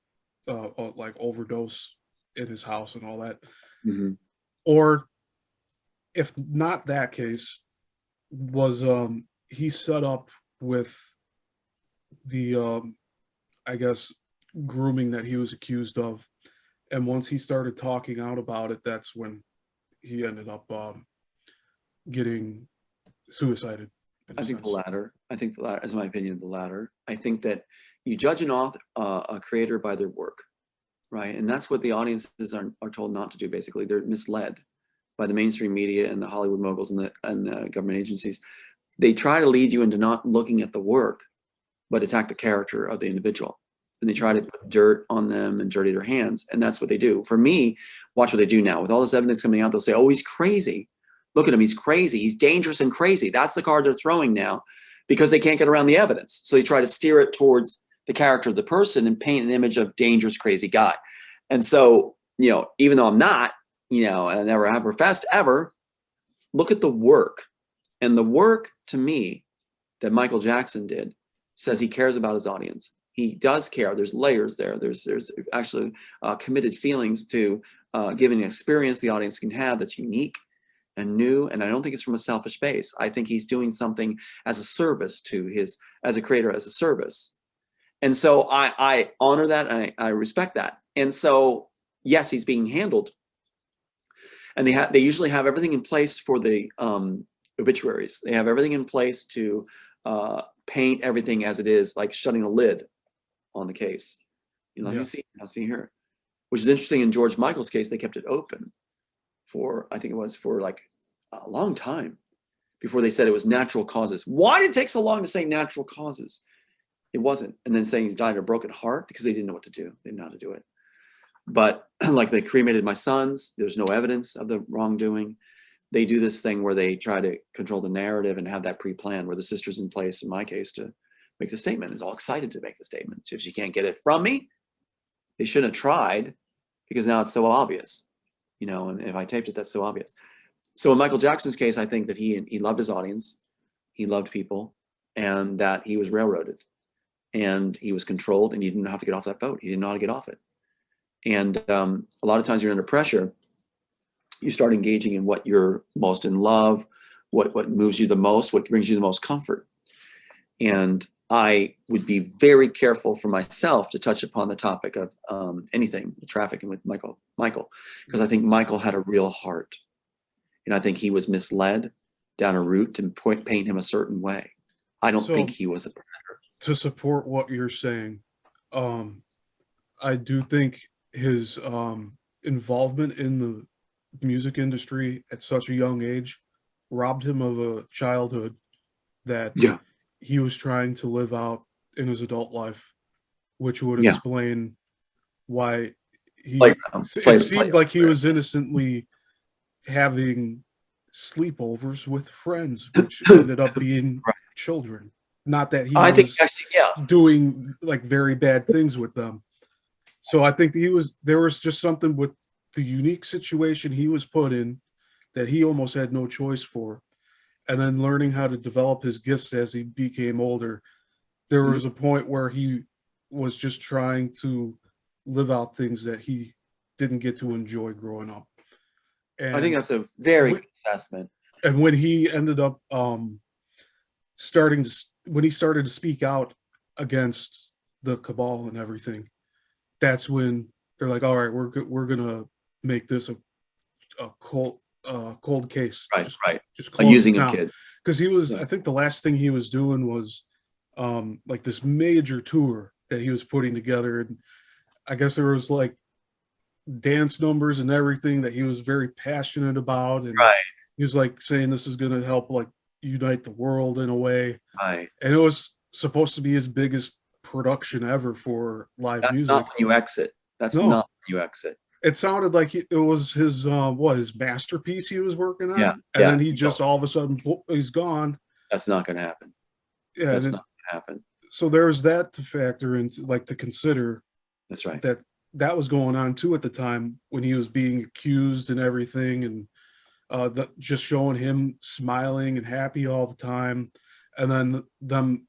like overdose in his house and all that. Mm-hmm. Or if not that case, was he set up with the I guess grooming that he was accused of, and once he started talking out about it, that's when he ended up getting suicided? I think the latter. As my opinion, the latter. I think that you judge an author, a creator, by their work, right? And that's what the audiences are told not to do. Basically, they're misled by the mainstream media and the Hollywood moguls and the government agencies. They try to lead you into not looking at the work, but attack the character of the individual. And they try to put dirt on them and dirty their hands. And that's what they do. For me, watch what they do now. With all this evidence coming out, they'll say, oh, he's crazy. Look at him, he's crazy. He's dangerous and crazy. That's the card they're throwing now because they can't get around the evidence. So they try to steer it towards the character of the person and paint an image of dangerous, crazy guy. And so, even though I'm not, and I never have professed ever, look at the work. And the work, to me, that Michael Jackson did says he cares about his audience. He does care. There's layers there. There's actually committed feelings to giving an experience the audience can have that's unique and new. And I don't think it's from a selfish space. I think he's doing something as a service as a creator, as a service. And so I honor that and I respect that. And so, yes, he's being handled. And they usually have everything in place for the obituaries. They have everything in place to paint everything as it is, like shutting a lid on the case. You see here, which is interesting. In George Michael's case, they kept it open for, I think it was for like a long time before they said it was natural causes. Why did it take so long to say natural causes? It wasn't. And then saying he's died of a broken heart because they didn't know what to do. They didn't know how to do it. But like they cremated my sons, there's no evidence of the wrongdoing. They do this thing where they try to control the narrative and have that pre-planned, where the sister's in place, in my case, to make the statement, is all excited to make the statement. If she can't get it from me, they shouldn't have tried because now it's so obvious, and if I taped it, that's so obvious. So in Michael Jackson's case, I think that he loved his audience, he loved people, and that he was railroaded and he was controlled and he didn't know how to get off that boat. He didn't know how to get off it. And a lot of times you're under pressure, you start engaging in what you're most in love, what moves you the most, what brings you the most comfort. And I would be very careful for myself to touch upon the topic of anything, trafficking with Michael, because I think Michael had a real heart. And I think he was misled down a route to paint him a certain way. I don't think he was a predator. To support what you're saying, I do think his involvement in the music industry at such a young age robbed him of a childhood that he was trying to live out in his adult life, which would explain why it seemed like he was innocently having sleepovers with friends, which ended up being children. Not that he was doing like very bad things with them. So I think there was just something with the unique situation he was put in that he almost had no choice for. And then learning how to develop his gifts as he became older, there was a point where he was just trying to live out things that he didn't get to enjoy growing up. And I think that's a very good assessment. And when he ended up started to speak out against the cabal and everything, that's when they're like, all right, we're gonna make this a cold case, just a using of kids, because he was I think the last thing he was doing was like this major tour that he was putting together, and I guess there was like dance numbers and everything that he was very passionate about, and he was like saying this is going to help like unite the world in a way, and it was supposed to be his biggest production ever for live music. Not when you exit. That's not when you exit. It sounded like it was his his masterpiece he was working on, and then he just all of a sudden he's gone. That's not going to happen. Yeah, that's not going to happen. So there's that to factor into, like, to consider. That's right. That was going on too at the time when he was being accused and everything, and just showing him smiling and happy all the time, and then them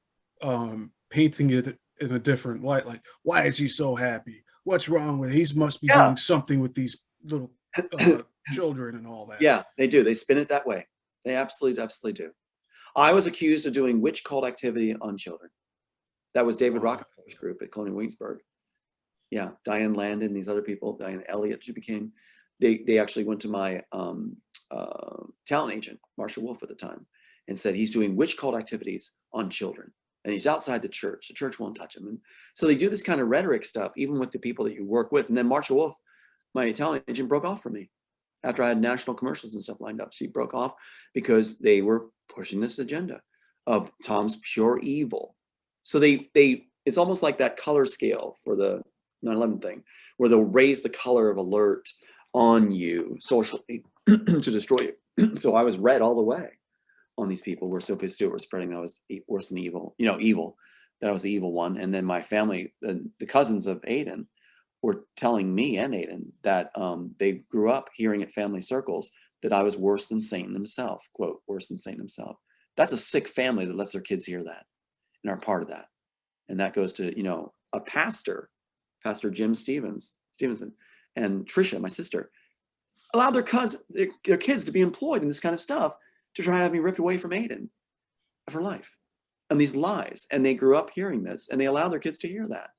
painting it in a different light, like, why is he so happy? What's wrong with it? He must be doing something with these little children and all that. Yeah, they do. They spin it that way. They absolutely do. I was accused of doing witch cult activity on children. That was David Rockefeller's group at Colonial Williamsburg. Yeah, Diane Landon, these other people, Diane Elliott, she became. They actually went to my talent agent, Marsha Wolf at the time, and said he's doing witch cult activities on children. And he's outside the church. The church won't touch him. And so they do this kind of rhetoric stuff, even with the people that you work with. And then Marsha Wolf, my talent agent, broke off from me after I had national commercials and stuff lined up. She broke off because they were pushing this agenda of Tom's pure evil. So it's almost like that color scale for the 9/11 thing, where they'll raise the color of alert on you socially to destroy you. So I was red all the way on these people where Sophia Stewart was spreading that I was worse than evil, evil, that I was the evil one. And then my family, the cousins of Aiden, were telling me and Aiden that they grew up hearing at family circles that I was worse than Satan himself, quote, worse than Satan himself. That's a sick family that lets their kids hear that and are part of that. And that goes to, a Pastor Jim Stevenson, and Trisha, my sister, allowed their kids to be employed in this kind of stuff to try to have me ripped away from Aiden of her life and these lies. And they grew up hearing this, and they allowed their kids to hear that.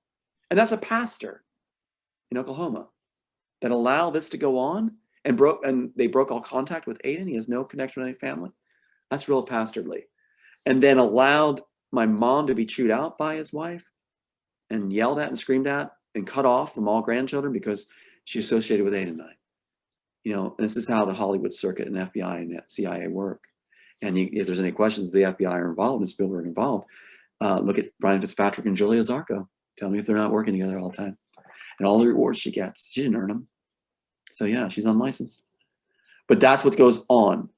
And that's a pastor in Oklahoma that allowed this to go on and they broke all contact with Aiden. He has no connection with any family. That's real pastorly. And then allowed my mom to be chewed out by his wife and yelled at and screamed at and cut off from all grandchildren because she's associated with Aiden and I. This is how the Hollywood circuit and FBI and CIA work. And if there's any questions, the FBI are involved and Spielberg involved. Look at Brian Fitzpatrick and Julia Zarco. Tell me if they're not working together all the time. And all the rewards she gets, she didn't earn them. So yeah, she's unlicensed. But that's what goes on.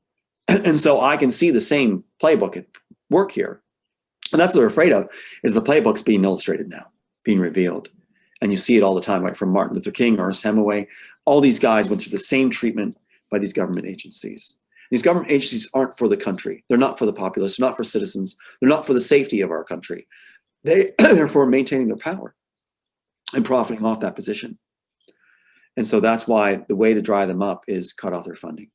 And so I can see the same playbook at work here. And that's what they're afraid of, is the playbook's being illustrated now, being revealed. And you see it all the time, right? From Martin Luther King, Ernest Hemingway. All these guys went through the same treatment by these government agencies. These government agencies aren't for the country. They're not for the populace. They're not for citizens. They're not for the safety of our country. They're for maintaining their power and profiting off that position. And so that's why the way to dry them up is cut off their funding.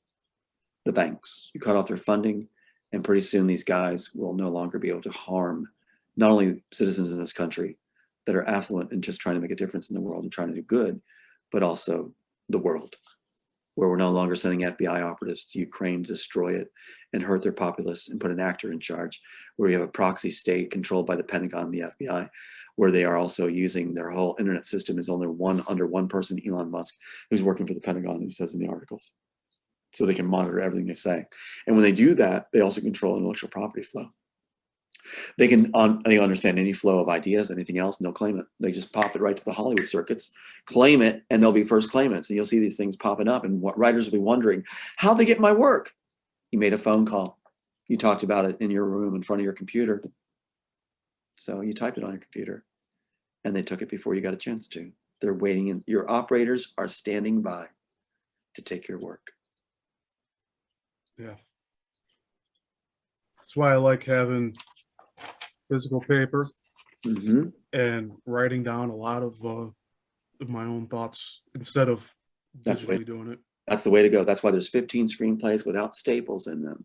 The banks, you cut off their funding, and pretty soon these guys will no longer be able to harm not only citizens in this country that are affluent and just trying to make a difference in the world and trying to do good, but also the world. where we're no longer sending FBI operatives to Ukraine to destroy it and hurt their populace and put an actor in charge, where we have a proxy state controlled by the Pentagon and the FBI, where they are also using their whole internet system is only under one person, Elon Musk, who's working for the Pentagon, he says in the articles. So they can monitor everything they say. And when they do that, they also control intellectual property flow. They can they understand any flow of ideas, anything else, and they'll claim it. They just pop it right to the Hollywood circuits, claim it, and they'll be first claimants. And you'll see these things popping up, and what writers will be wondering, how'd they get my work? You made a phone call. You talked about it in your room in front of your computer. So you typed it on your computer, and they took it before you got a chance to. They're waiting, and your operators are standing by to take your work. Yeah. That's why I like having physical paper and writing down a lot of my own thoughts instead of physically doing it. That's the way to go. That's why there's 15 screenplays without staples in them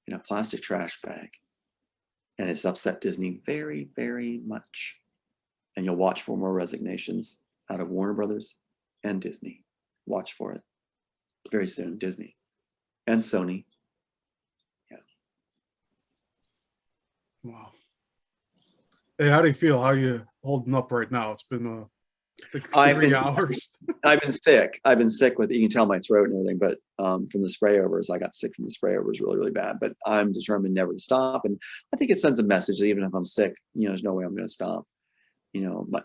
in a plastic trash bag. And it's upset Disney very, very much. And you'll watch for more resignations out of Warner Brothers and Disney. Watch for it. Very soon, Disney and Sony. Yeah. Wow. Hey, how do you feel? How are you holding up right now? It's been like 3 hours. I've been sick. I've been sick with, you can tell my throat and everything, but from the spray overs, I got sick from the spray overs really, really bad. But I'm determined never to stop. And I think it sends a message that even if I'm sick, there's no way I'm going to stop.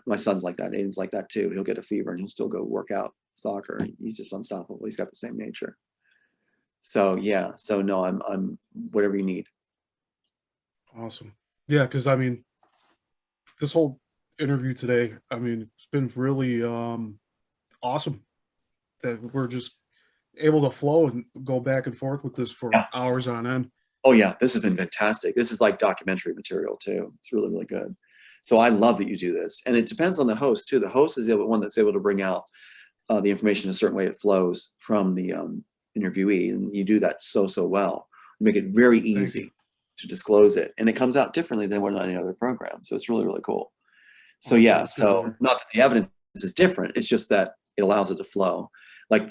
My son's like that. Aiden's like that too. He'll get a fever and he'll still go work out soccer. He's just unstoppable. He's got the same nature. So yeah. So no, I'm whatever you need. Awesome. Yeah, because I mean, this whole interview today, I mean, it's been really awesome that we're just able to flow and go back and forth with this for hours on end. Oh yeah, this has been fantastic. This is like documentary material too. It's really, really good. So I love that you do this. And it depends on the host too. The host is the one that's able to bring out the information in a certain way it flows from the interviewee. And you do that so well. You make it very easy to disclose it. And it comes out differently than what any other program. So it's really, really cool. So yeah, so not that the evidence is different. It's just that it allows it to flow. Like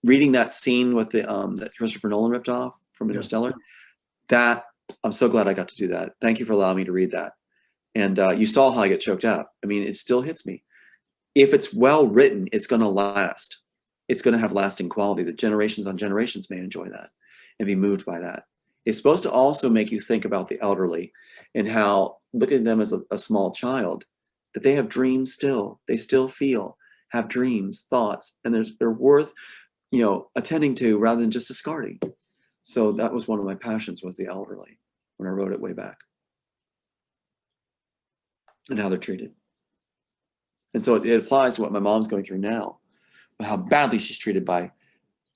reading that scene with the that Christopher Nolan ripped off from Interstellar, that I'm so glad I got to do that. Thank you for allowing me to read that. And you saw how I get choked up. I mean, it still hits me. If it's well written, it's going to last. It's going to have lasting quality that generations on generations may enjoy that and be moved by that. It's supposed to also make you think about the elderly and how, look at them as a small child, that they have dreams still. They still feel, have dreams, thoughts, and they're worth, attending to rather than just discarding. So that was one of my passions, was the elderly when I wrote it way back. And how they're treated. And so it applies to what my mom's going through now, how badly she's treated by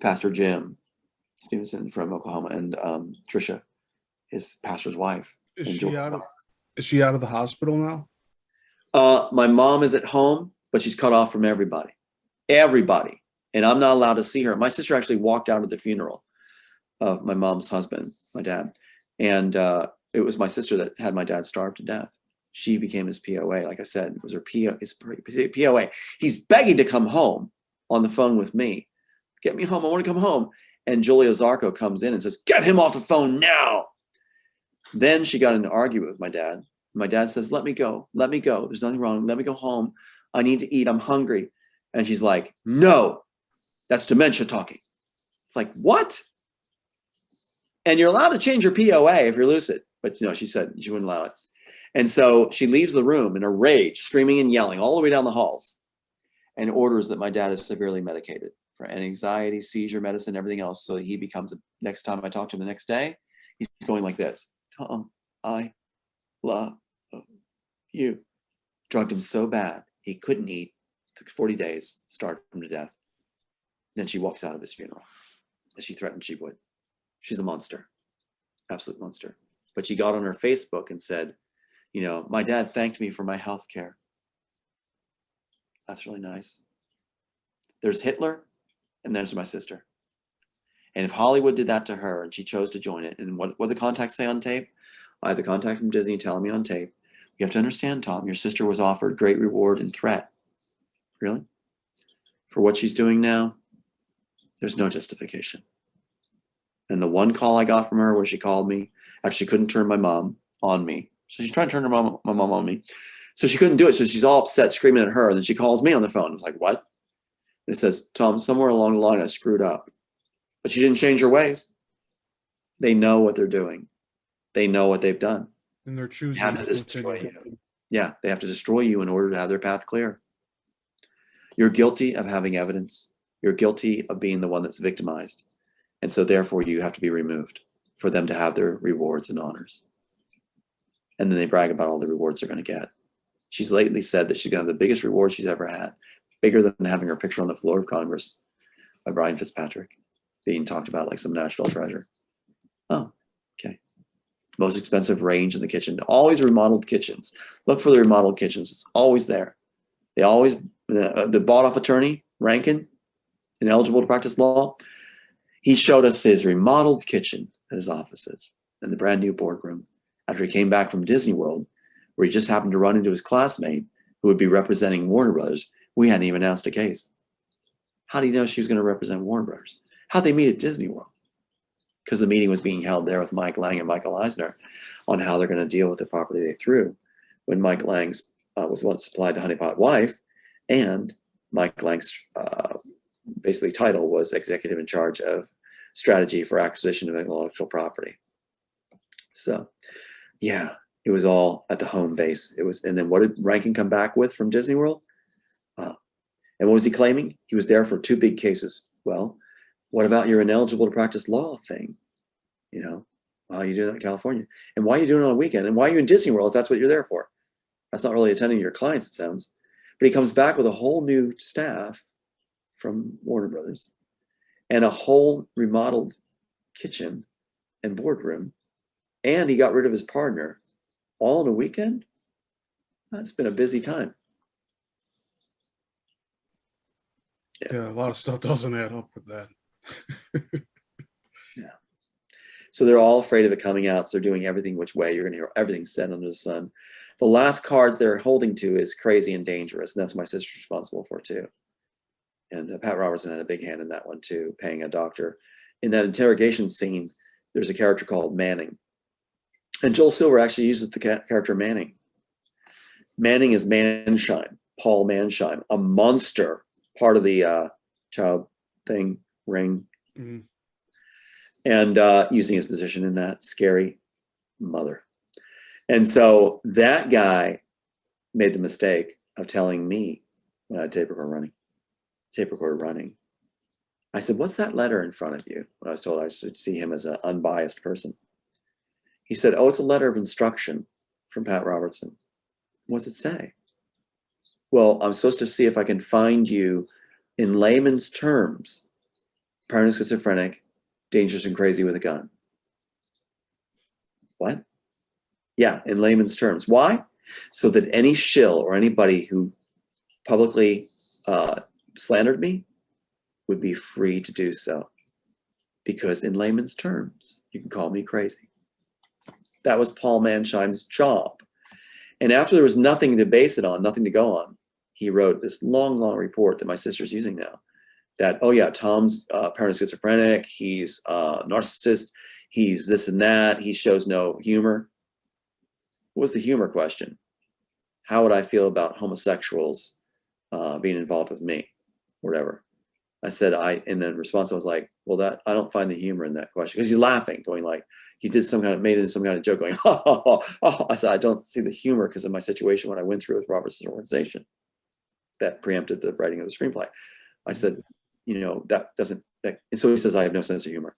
Pastor Jim Stevenson from Oklahoma and Trisha, his pastor's wife. Is she out of the hospital now? My mom is at home, but she's cut off from everybody. And I'm not allowed to see her. My sister actually walked out of the funeral of my mom's husband, my dad. And it was my sister that had my dad starved to death. She became his POA. Like I said, it was her POA. He's begging to come home on the phone with me. Get me home. I want to come home. And Julia Zarco comes in and says, get him off the phone now. Then she got in an argument with my dad. My dad says, let me go. Let me go. There's nothing wrong. Let me go home. I need to eat. I'm hungry. And she's like, no, that's dementia talking. It's like, what? And you're allowed to change your POA if you're lucid. But she said she wouldn't allow it. And so she leaves the room in a rage, screaming and yelling all the way down the halls, and orders that my dad is severely medicated for anxiety, seizure medicine, everything else. So he becomes, next time I talk to him the next day, he's going like this. Tom, I love you. Drugged him so bad, he couldn't eat. Took 40 days, starved him to death. Then she walks out of his funeral, as she threatened she would. She's a monster, absolute monster. But she got on her Facebook and said, my dad thanked me for my health care. That's really nice. There's Hitler, and there's my sister. And if Hollywood did that to her and she chose to join it, and what the contacts say on tape? I have the contact from Disney telling me on tape, you have to understand, Tom, your sister was offered great reward and threat. Really? For what she's doing now? There's no justification. And the one call I got from her where she called me after she couldn't turn my mom on me. So she's trying to turn my mom on me. So she couldn't do it. So she's all upset, screaming at her. And then she calls me on the phone. I was like, what? And it says, Tom, somewhere along the line I screwed up. But she didn't change her ways. They know what they're doing. They know what they've done. And they're They choosing. have to destroy you. Yeah, they have to destroy you in order to have their path clear. You're guilty of having evidence. You're guilty of being the one that's victimized. And so therefore you have to be removed for them to have their rewards and honors. And then they brag about all the rewards they're going to get. She's lately said that she's going to have the biggest reward she's ever had, bigger than having her picture on the floor of Congress by Brian Fitzpatrick being talked about like some national treasure. Oh, okay. Most expensive range in the kitchen. Always remodeled kitchens. Look for the remodeled kitchens. It's always there. They always, the bought-off attorney, Rankin, ineligible to practice law, he showed us his remodeled kitchen at his offices and the brand new boardroom after he came back from Disney World, where he just happened to run into his classmate who would be representing Warner Brothers. We hadn't even announced a case. How did he know she was going to represent Warner Brothers? How'd they meet at Disney World? Because the meeting was being held there with Mike Lang and Michael Eisner on how they're going to deal with the property they threw when Mike Lang's was once supplied to Honeypot Wife, and Mike Lang's basically title was executive in charge of strategy for acquisition of intellectual property. So yeah, it was all at the home base. It was, and then what did Rankin come back with from Disney World? And what was he claiming? He was there for 2 big cases. Well, what about your ineligible to practice law thing? You know, you do that in California. And why are you doing it on a weekend? And why are you in Disney World if that's what you're there for? That's not really attending your clients, it sounds. But he comes back with a whole new staff from Warner Brothers and a whole remodeled kitchen and boardroom. And he got rid of his partner all in a weekend. That's been a busy time. Yeah, a lot of stuff doesn't add up with that. Yeah. So they're all afraid of it coming out. So they're doing everything which way. You're going to hear everything said under the sun. The last cards they're holding to is crazy and dangerous. And that's my sister's responsible for too. And Pat Robertson had a big hand in that one too, paying a doctor. In that interrogation scene, there's a character called Manning. And Joel Silver actually uses the character Manning. Manning is Manshine, Paul Manshine, a monster, part of the child thing, ring. Mm-hmm. And using his position in that scary mother. And so that guy made the mistake of telling me when I had tape recorder running. I said, what's that letter in front of you? When I was told I should see him as an unbiased person. He said, oh, it's a letter of instruction from Pat Robertson. What's it say? Well, I'm supposed to see if I can find you in layman's terms, paranoid schizophrenic, dangerous and crazy with a gun. What? Yeah, in layman's terms. Why? So that any shill or anybody who publicly slandered me would be free to do so. Because in layman's terms, you can call me crazy. That was Paul Manshine's job. And after there was nothing to base it on, nothing to go on, he wrote this long, long report that my sister's using now. That, oh yeah, Tom's paranoid schizophrenic, he's a narcissist, he's this and that, he shows no humor. What was the humor question? How would I feel about homosexuals being involved with me? Whatever. I said, and then response was like, well, that I don't find the humor in that question. Because he's laughing, going like, he did made it some kind of joke going, ha, ha, ha, ha. I said, I don't see the humor because of my situation, what I went through with Robertson's organization. That preempted the writing of the screenplay. I said, you know, and so he says, I have no sense of humor.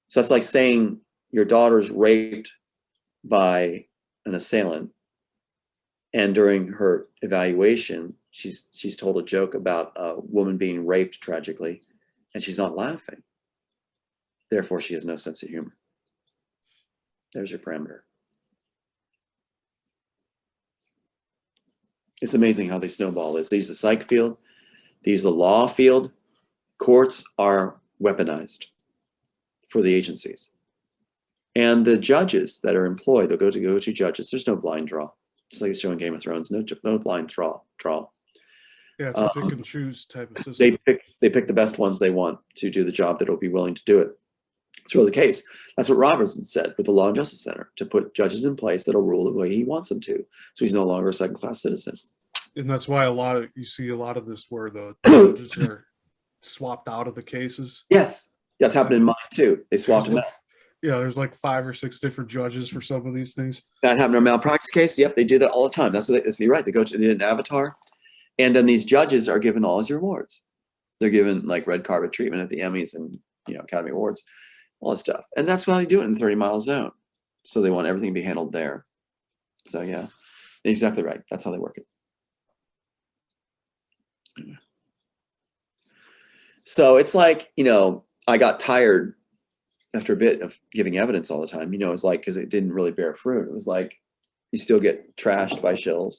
So that's like saying your daughter's raped by an assailant, and during her evaluation, she's told a joke about a woman being raped tragically, and she's not laughing. Therefore, she has no sense of humor. There's your parameter. It's amazing how they snowball this. They use the psych field, they use the law field. Courts are weaponized for the agencies. And the judges that are employed, they'll go to judges. There's no blind draw. Just like it's showing Game of Thrones, no blind draw. Yeah, it's a pick and choose type of system. They pick the best ones they want to do the job that will be willing to do it. It's really the case. That's what Robertson said with the Law and Justice Center, to put judges in place that'll rule the way he wants them to. So he's no longer a second-class citizen. And that's why you see a lot of this where the judges are swapped out of the cases. Yes, that's happened in mine too. They swapped them out. Yeah, there's like 5 or 6 different judges for some of these things. That happened in a malpractice case. Yep, they do that all the time. That's what you're right. They did an Avatar, and then these judges are given all these rewards. They're given like red carpet treatment at the Emmys and Academy Awards, all that stuff. And that's why they do it in the 30-mile zone. So they want everything to be handled there. So yeah, exactly right. That's how they work it. So it's like, I got tired after a bit of giving evidence all the time. It's like, because it didn't really bear fruit. It was like, you still get trashed by shills,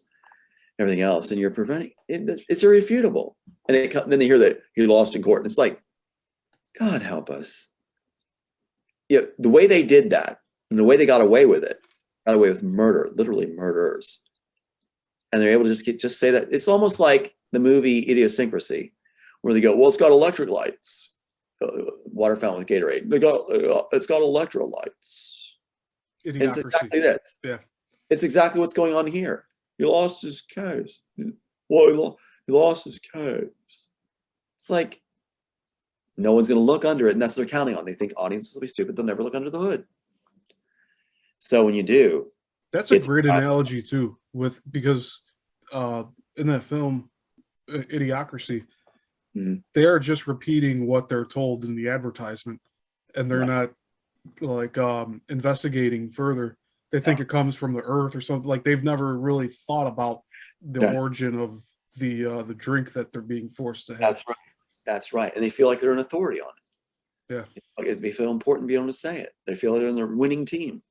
everything else, and you're preventing it. It's irrefutable. And then they hear that he lost in court. And it's like, God help us. Yeah, the way they did that and the way they got away with it, got away with murder, literally murderers. And they're able to just say that. It's almost like the movie Idiosyncrasy, where they go, well, it's got electric lights, water fountain with Gatorade. It's got electrolytes. Idiocracy. It's exactly this. Yeah. It's exactly what's going on here. He lost his case. Well, he lost his case. It's like, no one's going to look under it, and that's what they're counting on. They think audiences will be stupid. They'll never look under the hood. So when you do, that's a great analogy too, because in that film, Idiocracy, they are just repeating what they're told in the advertisement, and they're not like investigating further. They think it comes from the earth or something. Like they've never really thought about the origin of the drink that they're being forced to have. That's right. That's right. And they feel like they're an authority on it. Yeah. They feel important to be able to say it. They feel like they're in the winning team.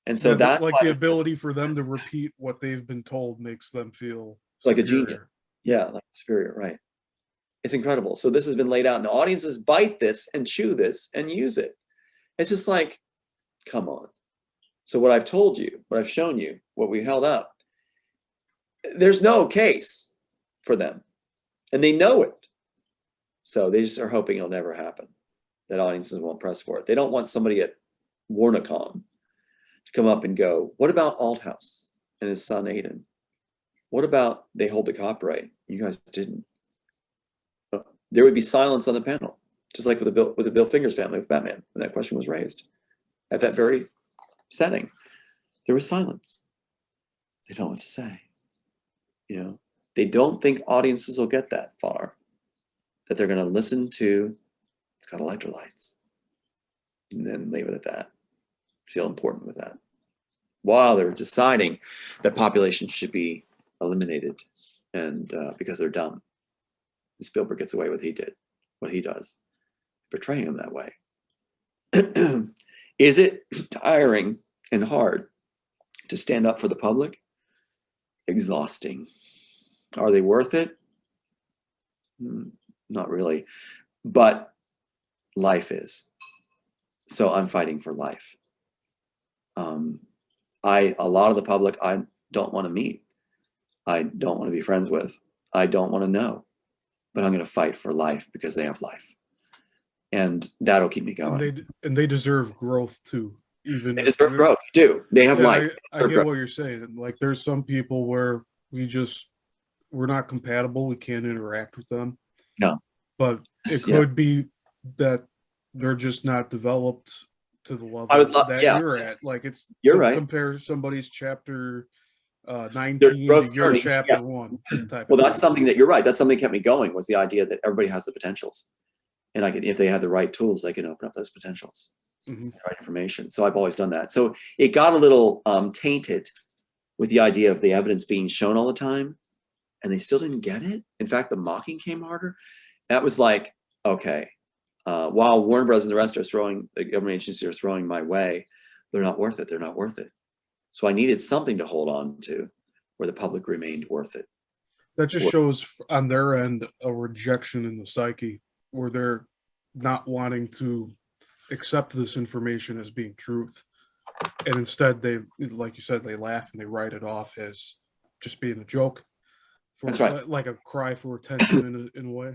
And so that's like the ability for them to repeat what they've been told makes them feel like a genius. Yeah, like superior, right. It's incredible. So this has been laid out, and the audiences bite this and chew this and use it. It's just like, come on. So what I've told you, what I've shown you, what we held up, there's no case for them. And they know it. So they just are hoping it'll never happen, that audiences won't press for it. They don't want somebody at Warnicom to come up and go, what about Althouse and his son Aiden? What about they hold the copyright? You guys didn't. There would be silence on the panel, just like with the Bill Fingers family with Batman, when that question was raised. At that very setting, there was silence. They don't know what to say. They don't think audiences will get that far, that they're going to listen to, it's got electrolytes, and then leave it at that. Feel important with that. While they're deciding that populations should be eliminated, and because they're dumb. And Spielberg gets away with what he does, portraying them that way. Is it tiring and hard to stand up for the public? Exhausting. Are they worth it? Not really, but life is. So I'm fighting for life. A lot of the public I don't want to meet. I don't want to be friends with. I don't want to know, but I'm going to fight for life because they have life, and that'll keep me going. And they deserve growth too. Even they deserve growth too. They have life. I get what you're saying. Like there's some people where we're not compatible. We can't interact with them. No, but it could be that they're just not developed to the level you're at. Like you're right. Compare somebody's chapter 19 to your chapter 1. Well, that's something that you're right. That's something that kept me going, was the idea that everybody has the potentials, and if they had the right tools, they can open up those potentials, the right information. So I've always done that. So it got a little tainted with the idea of the evidence being shown all the time, and they still didn't get it. In fact, the mocking came harder. That was like, okay, while Warner Brothers and the rest the government agencies are throwing my way, they're not worth it. They're not worth it. So I needed something to hold on to where the public remained worth it. That just shows on their end a rejection in the psyche, where they're not wanting to accept this information as being truth. And instead they, like you said, they laugh and they write it off as just being a joke for That's right. like a cry for attention in a way.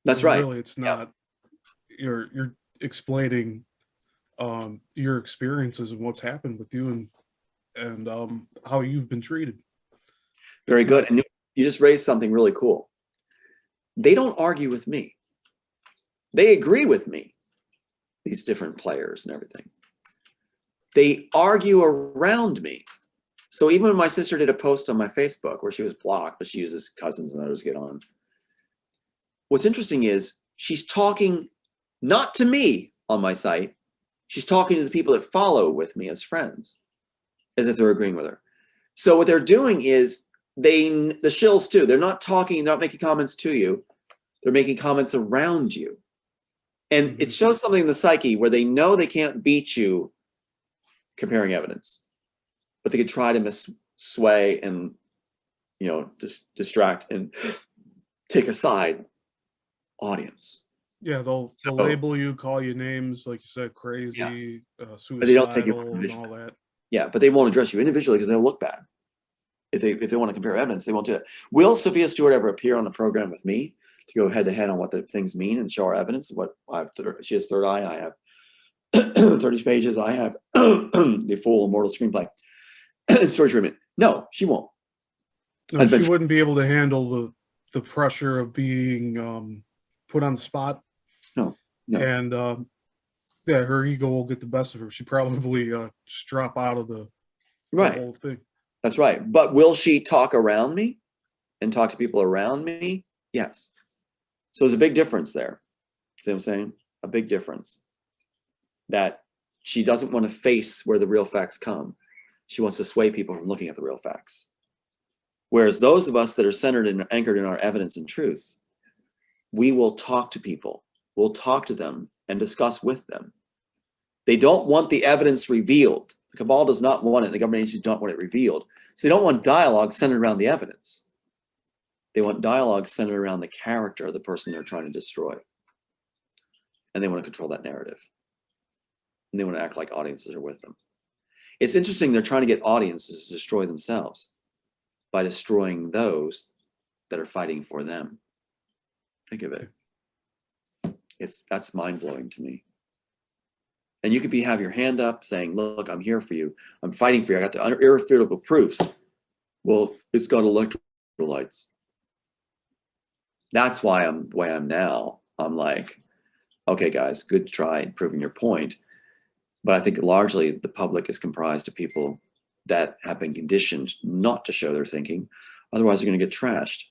That's When right. Really, it's not. You're explaining your experiences and what's happened with you and how you've been treated. Very good. And you just raised something really cool. They don't argue with me. They agree with me, these different players and everything. They argue around me. So even when my sister did a post on my Facebook where she was blocked, but she uses cousins and others get on. What's interesting is she's talking not to me on my site. She's talking to the people that follow with me as friends, as if they're agreeing with her. So what they're doing is the shills too, they're not talking, not making comments to you. They're making comments around you. And it shows something in the psyche where they know they can't beat you comparing evidence, but they could try to sway and, distract and take a side audience. Yeah, they'll label you, call you names, like you said, crazy, suicidal, but they don't take it and all that. Yeah, but they won't address you individually because they'll look bad. If they want to compare evidence, they won't do it. Will Sophia Stewart ever appear on the program with me to go head to head on what the things mean and show our evidence? What she has third eye, I have 30 pages. I have the full Immortals screenplay story treatment. No, she won't. No, she wouldn't be able to handle the pressure of being put on the spot. No. And her ego will get the best of her. She probably just drop out of the whole thing. That's right. But will she talk around me and talk to people around me? Yes. So there's a big difference there. See what I'm saying? A big difference. That she doesn't want to face where the real facts come. She wants to sway people from looking at the real facts. Whereas those of us that are centered and anchored in our evidence and truth, we will talk to people. We'll talk to them and discuss with them. They don't want the evidence revealed. The cabal does not want it. The government agencies don't want it revealed. So they don't want dialogue centered around the evidence. They want dialogue centered around the character of the person they're trying to destroy. And they want to control that narrative. And they want to act like audiences are with them. It's interesting, they're trying to get audiences to destroy themselves by destroying those that are fighting for them. Think of it. That's mind-blowing to me. And you could have your hand up saying, look, I'm here for you. I'm fighting for you. I got the irrefutable proofs. Well, it's got electrolytes. That's why I'm the way I'm now. I'm like, okay, guys, good try proving your point. But I think largely the public is comprised of people that have been conditioned not to show their thinking. Otherwise, they're going to get trashed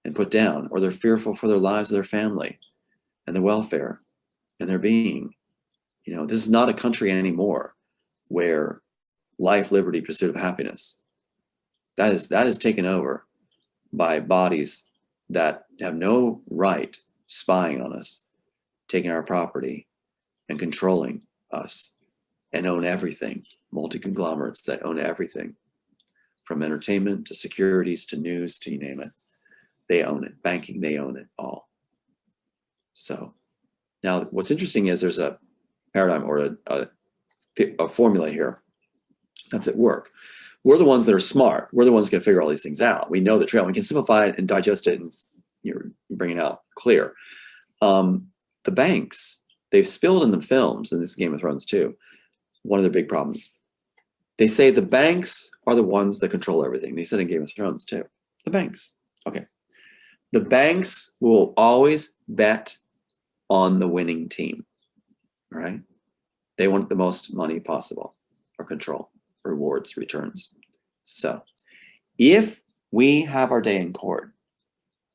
and put down, or they're fearful for their lives, their family, and their welfare and their being. This is not a country anymore where life, liberty, pursuit of happiness. That is taken over by bodies that have no right spying on us, taking our property and controlling us and own everything. Multi-conglomerates that own everything, from entertainment to securities to news to you name it. They own it. Banking, they own it all. So now what's interesting is there's a paradigm or a formula here that's at work. We're the ones that are smart. We're the ones that can figure all these things out. We know the trail. We can simplify it and digest it and bring it out clear. The banks, they've spilled in the films, and this is Game of Thrones too, one of their big problems. They say the banks are the ones that control everything. They said in Game of Thrones too. The banks. Okay. The banks will always bet on the winning team. Right? They want the most money possible, or control, rewards, returns. So if we have our day in court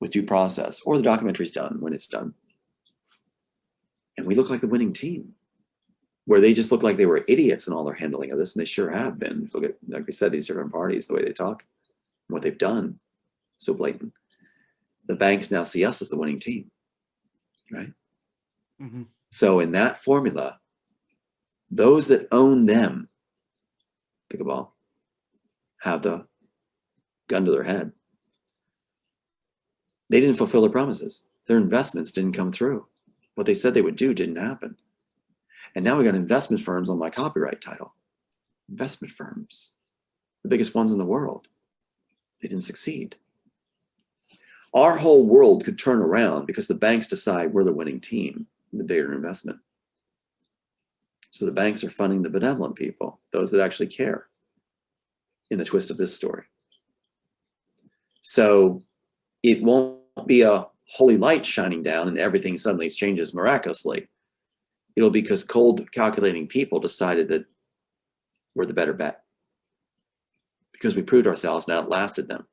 with due process, or the documentary's done when it's done, and we look like the winning team, where they just look like they were idiots in all their handling of this, and they sure have been. Look at, like we said, these different parties, the way they talk, what they've done, so blatant. The banks now see us as the winning team, right? Mm-hmm. So in that formula, those that own them, the cabal, have the gun to their head. They didn't fulfill their promises. Their investments didn't come through. What they said they would do didn't happen. And now we got investment firms on my copyright title. Investment firms, the biggest ones in the world. They didn't succeed. Our whole world could turn around because the banks decide we're the winning team in the bigger investment. So the banks are funding the benevolent people, those that actually care, in the twist of this story. So it won't be a holy light shining down and everything suddenly changes miraculously. It'll be because cold, calculating people decided that we're the better bet because we proved ourselves and outlasted them.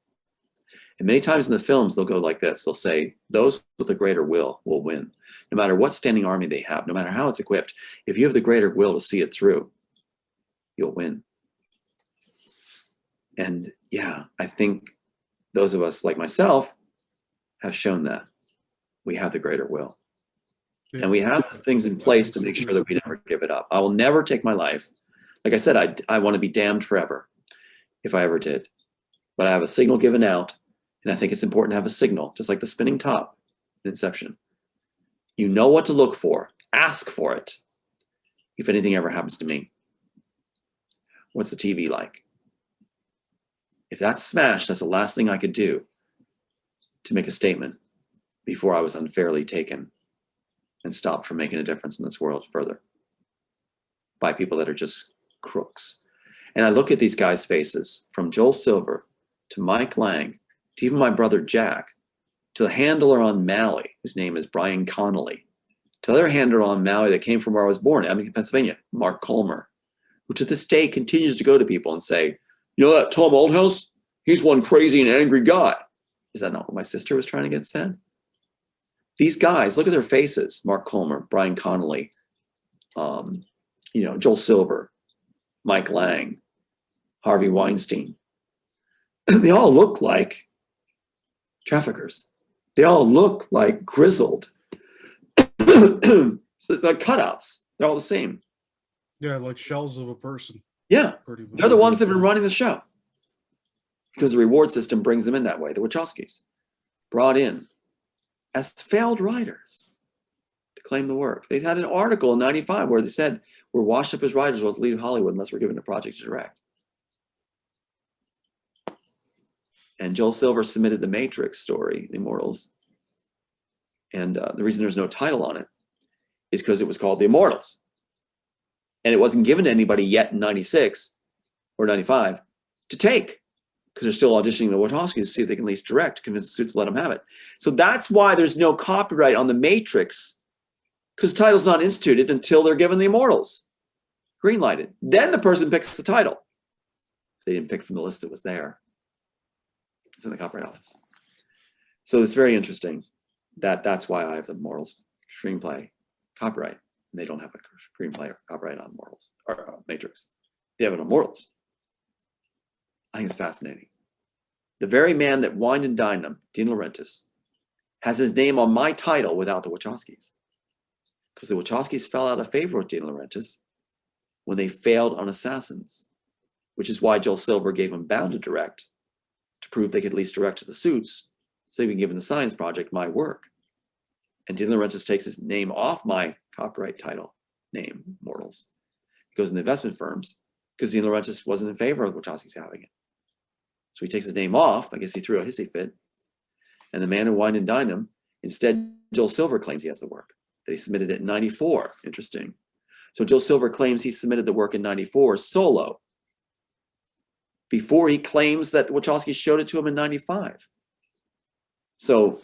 And many times in the films, they'll go like this. They'll say, those with a greater will win. No matter what standing army they have, no matter how it's equipped, if you have the greater will to see it through, you'll win. And yeah, I think those of us like myself have shown that we have the greater will. And we have the things in place to make sure that we never give it up. I will never take my life. Like I said, I want to be damned forever if I ever did. But I have a signal given out, and I think it's important to have a signal, just like the spinning top in Inception. You know what to look for. Ask for it. If anything ever happens to me, what's the TV like? If that's smashed, that's the last thing I could do to make a statement before I was unfairly taken and stopped from making a difference in this world further by people that are just crooks. And I look at these guys' faces, from Joel Silver to Mike Lang to even my brother Jack, to the handler on Maui, whose name is Brian Connolly, to the other handler on Maui that came from where I was born, Abington, Pennsylvania, Mark Colmer, who to this day continues to go to people and say, you know that Tom Althouse? He's one crazy and angry guy. Is that not what my sister was trying to get said? These guys, look at their faces. Mark Colmer, Brian Connolly, Joel Silver, Mike Lang, Harvey Weinstein. They all look like traffickers. They all look like grizzled. So they're cutouts. They're all the same. Yeah, like shells of a person. Yeah, Pretty much. they're the ones that have been running the show because the reward system brings them in that way. The Wachowskis brought in as failed writers to claim the work. They had an article in '95 where they said, we're washed up as writers, we'll leave Hollywood unless we're given a project to direct. And Joel Silver submitted the Matrix story, The Immortals. And the reason there's no title on it is because it was called The Immortals. And it wasn't given to anybody yet in 96 or 95 to take, because they're still auditioning the Wachowskis to see if they can at least direct, convince the suits to let them have it. So that's why there's no copyright on The Matrix, because the title's not instituted until they're given The Immortals, greenlighted. Then the person picks the title. If they didn't pick from the list that was there, it's in the Copyright Office. So it's very interesting that that's why I have the Immortals screenplay copyright, and they don't have a screenplay or copyright on Immortals or Matrix. They have an Immortals. I think it's fascinating. The very man that wined and dined them, Dean Laurentiis, has his name on my title without the Wachowskis, because the Wachowskis fell out of favor with Dean Laurentiis when they failed on Assassins, which is why Joel Silver gave him Bound to direct, to prove they could at least direct to the suits, so they can give him the science project my work. And Dean Laurentiis takes his name off my copyright title name, Immortals. He goes in the investment firms because Dean Laurentiis wasn't in favor of Wachowskis having it. So he takes his name off. I guess he threw a hissy fit. And the man who wined and dined him, instead, Joel Silver claims he has the work, that he submitted it in '94. Interesting. So Joel Silver claims he submitted the work in '94 solo, before he claims that Wachowski showed it to him in '95. So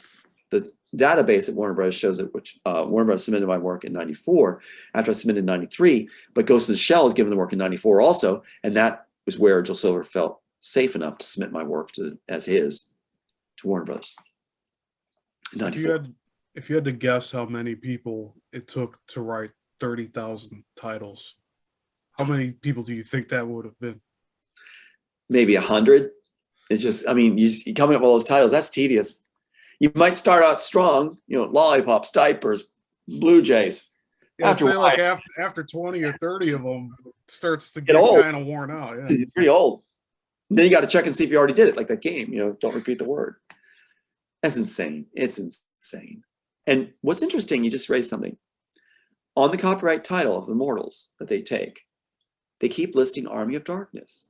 the database at Warner Brothers shows that Warner Brothers submitted my work in '94 after I submitted in '93, but Ghost in the Shell is given the work in '94 also, and that was where Joel Silver felt safe enough to submit my work as his to Warner Brothers in '94. If you had to guess how many people it took to write 30,000 titles, how many people do you think that would have been? Maybe 100. It's just, I mean, you coming up with all those titles, that's tedious. You might start out strong, lollipops, diapers, Blue Jays. Yeah, after 20 or 30 of them, it starts to get kind of worn out. Yeah. It's pretty old. And then you got to check and see if you already did it, like that game, don't repeat the word. That's insane. It's insane. And what's interesting, you just raised something. On the copyright title of Immortals that they take, they keep listing Army of Darkness.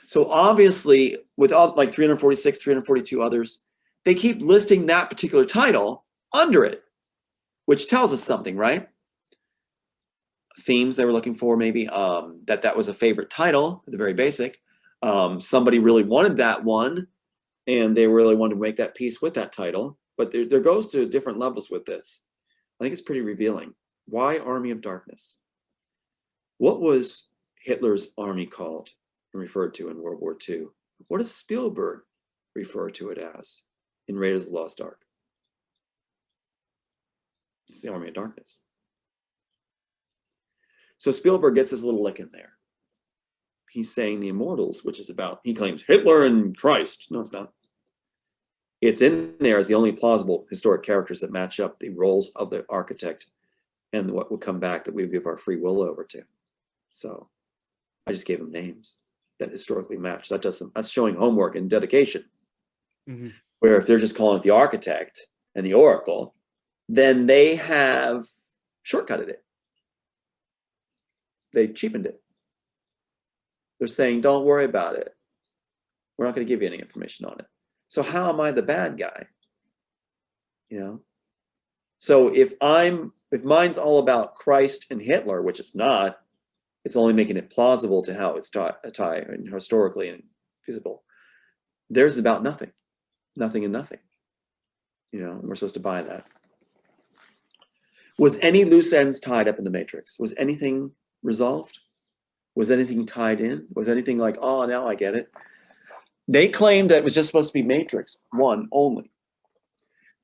So obviously, with all, like 346, 342 others, they keep listing that particular title under it, which tells us something, right? Themes they were looking for, maybe that was a favorite title, at the very basic. Somebody really wanted that one, and they really wanted to make that piece with that title. But there goes to different levels with this. I think it's pretty revealing. Why Army of Darkness? What was Hitler's army called and referred to in World War II? What does Spielberg refer to it as in Raiders of the Lost Ark? It's the Army of Darkness. So Spielberg gets his little lick in there. He's saying the Immortals, which is about, he claims Hitler and Christ. No, it's not. It's in there as the only plausible historic characters that match up the roles of the architect and what would come back that we would give our free will over to. So I just gave them names that historically match. That's showing homework and dedication. Mm-hmm. Where if they're just calling it the architect and the oracle, then they have shortcutted it. They've cheapened it. They're saying, don't worry about it. We're not going to give you any information on it. So how am I the bad guy? You know? So if mine's all about Christ and Hitler, which it's not, it's only making it plausible to how it's tied and historically and feasible. Theirs is about nothing. Nothing and nothing. You know, and we're supposed to buy that. Was any loose ends tied up in the Matrix? Was anything resolved? Was anything tied in? Was anything like, oh, now I get it? They claimed that it was just supposed to be Matrix 1 only.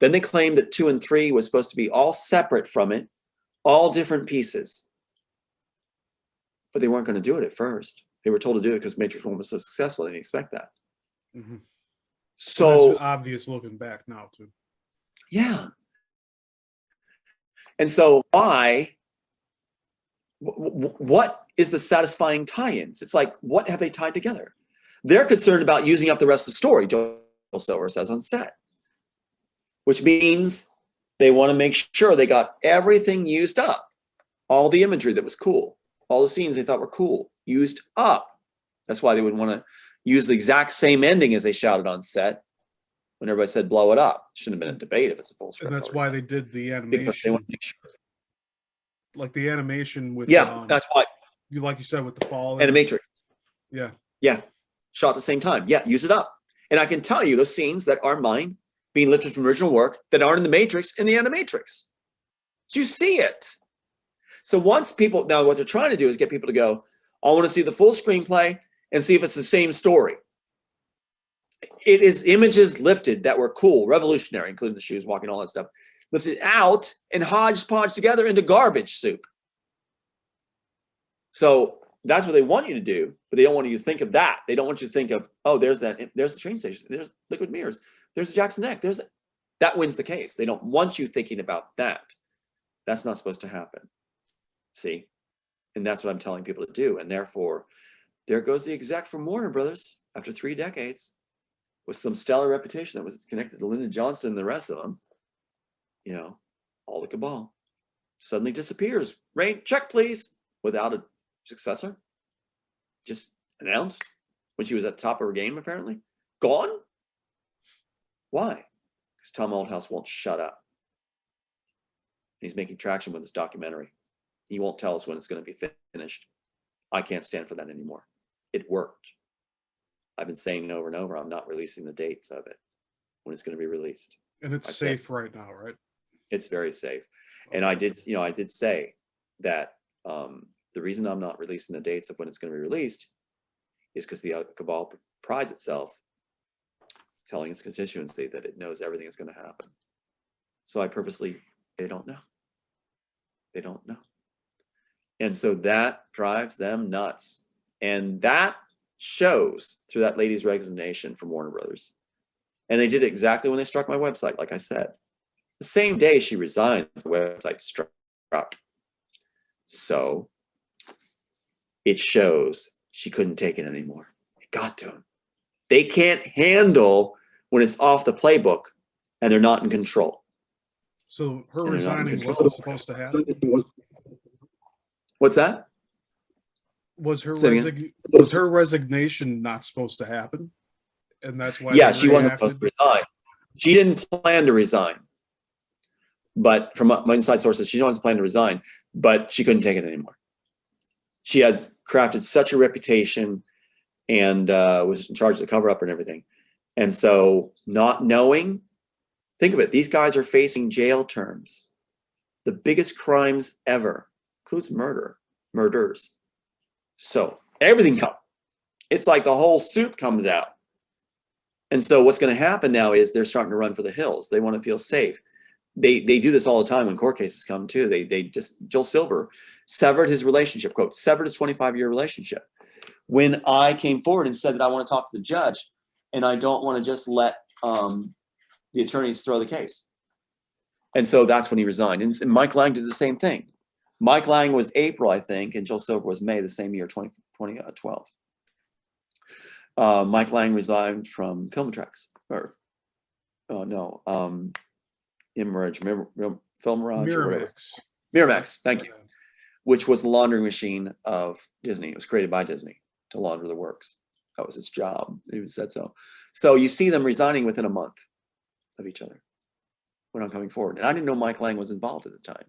Then they claimed that 2 and 3 was supposed to be all separate from it, all different pieces. But they weren't going to do it at first. They were told to do it because Matrix 1 was so successful. They didn't expect that. Mm-hmm. So it's obvious looking back now, too. Yeah. And so why? What is the satisfying tie-ins? It's like, what have they tied together? They're concerned about using up the rest of the story, Joel Silver says on set, which means they want to make sure they got everything used up. All the imagery that was cool, all the scenes they thought were cool, used up. That's why they would want to use the exact same ending as they shouted on set when everybody said blow it up. Shouldn't have been a debate if it's a full script. And that's why they did the animation. Because they want to make sure. Like the animation with that's why you said with the fall and the Matrix. Yeah. Shot at the same time. Yeah, use it up. And I can tell you those scenes that are mine being lifted from original work that aren't in the Matrix in the Animatrix. So you see it. So once people, now what they're trying to do is get people to go, I want to see the full screenplay and see if it's the same story. It is images lifted that were cool, revolutionary, including the shoes, walking, all that stuff, lifted out and hodgepodge together into garbage soup. So that's what they want you to do, but they don't want you to think of that. They don't want you to think of, oh, there's the train station, there's liquid mirrors, there's Jackson Neck, that wins the case. They don't want you thinking about that. That's not supposed to happen. See? And that's what I'm telling people to do. And therefore, there goes the exec from Warner Brothers after 3 decades with some stellar reputation that was connected to Lyndon Johnson and the rest of them. You know, all the cabal suddenly disappears. Rain, check please, without a successor. Just announced when she was at the top of her game, apparently. Gone? Why? Because Tom Althouse won't shut up. He's making traction with his documentary. He won't tell us when it's going to be finished. I can't stand for that anymore. It worked. I've been saying over and over, I'm not releasing the dates of it when it's going to be released. And it's safe right now, right? It's very safe. And I did say that the reason I'm not releasing the dates of when it's going to be released is because the cabal prides itself telling its constituency that it knows everything is going to happen. So I purposely, they don't know. They don't know. And so that drives them nuts. And that shows through that lady's resignation from Warner Brothers. And they did it exactly when they struck my website, like I said. The same day she resigned, the website struck. So it shows she couldn't take it anymore. It got to them. They can't handle when it's off the playbook and they're not in control. So her resigning wasn't supposed to happen? What's that? Was her resignation not supposed to happen? And that's why she wasn't supposed to resign. She didn't plan to resign, but from my inside sources, she wasn't planning to resign, but she couldn't take it anymore. She had crafted such a reputation and was in charge of the cover up and everything. And so not knowing, think of it, these guys are facing jail terms. The biggest crimes ever, includes murders. So everything comes. It's like the whole soup comes out. And so what's going to happen now is they're starting to run for the hills. They want to feel safe. They do this all the time when court cases come too. They just, Joel Silver severed his relationship, quote, severed his 25-year relationship. When I came forward and said that I want to talk to the judge and I don't want to just let the attorneys throw the case. And so that's when he resigned. And Mike Lang did the same thing. Mike Lang was April, I think, and Joel Silver was May the same year, 2012. Mike Lang resigned from Filmatrix, or Immerage, Filmrage, or whatever. Miramax, thank you. Which was the laundering machine of Disney. It was created by Disney to launder the works. That was his job. He said so. So you see them resigning within a month of each other when I'm coming forward. And I didn't know Mike Lang was involved at the time.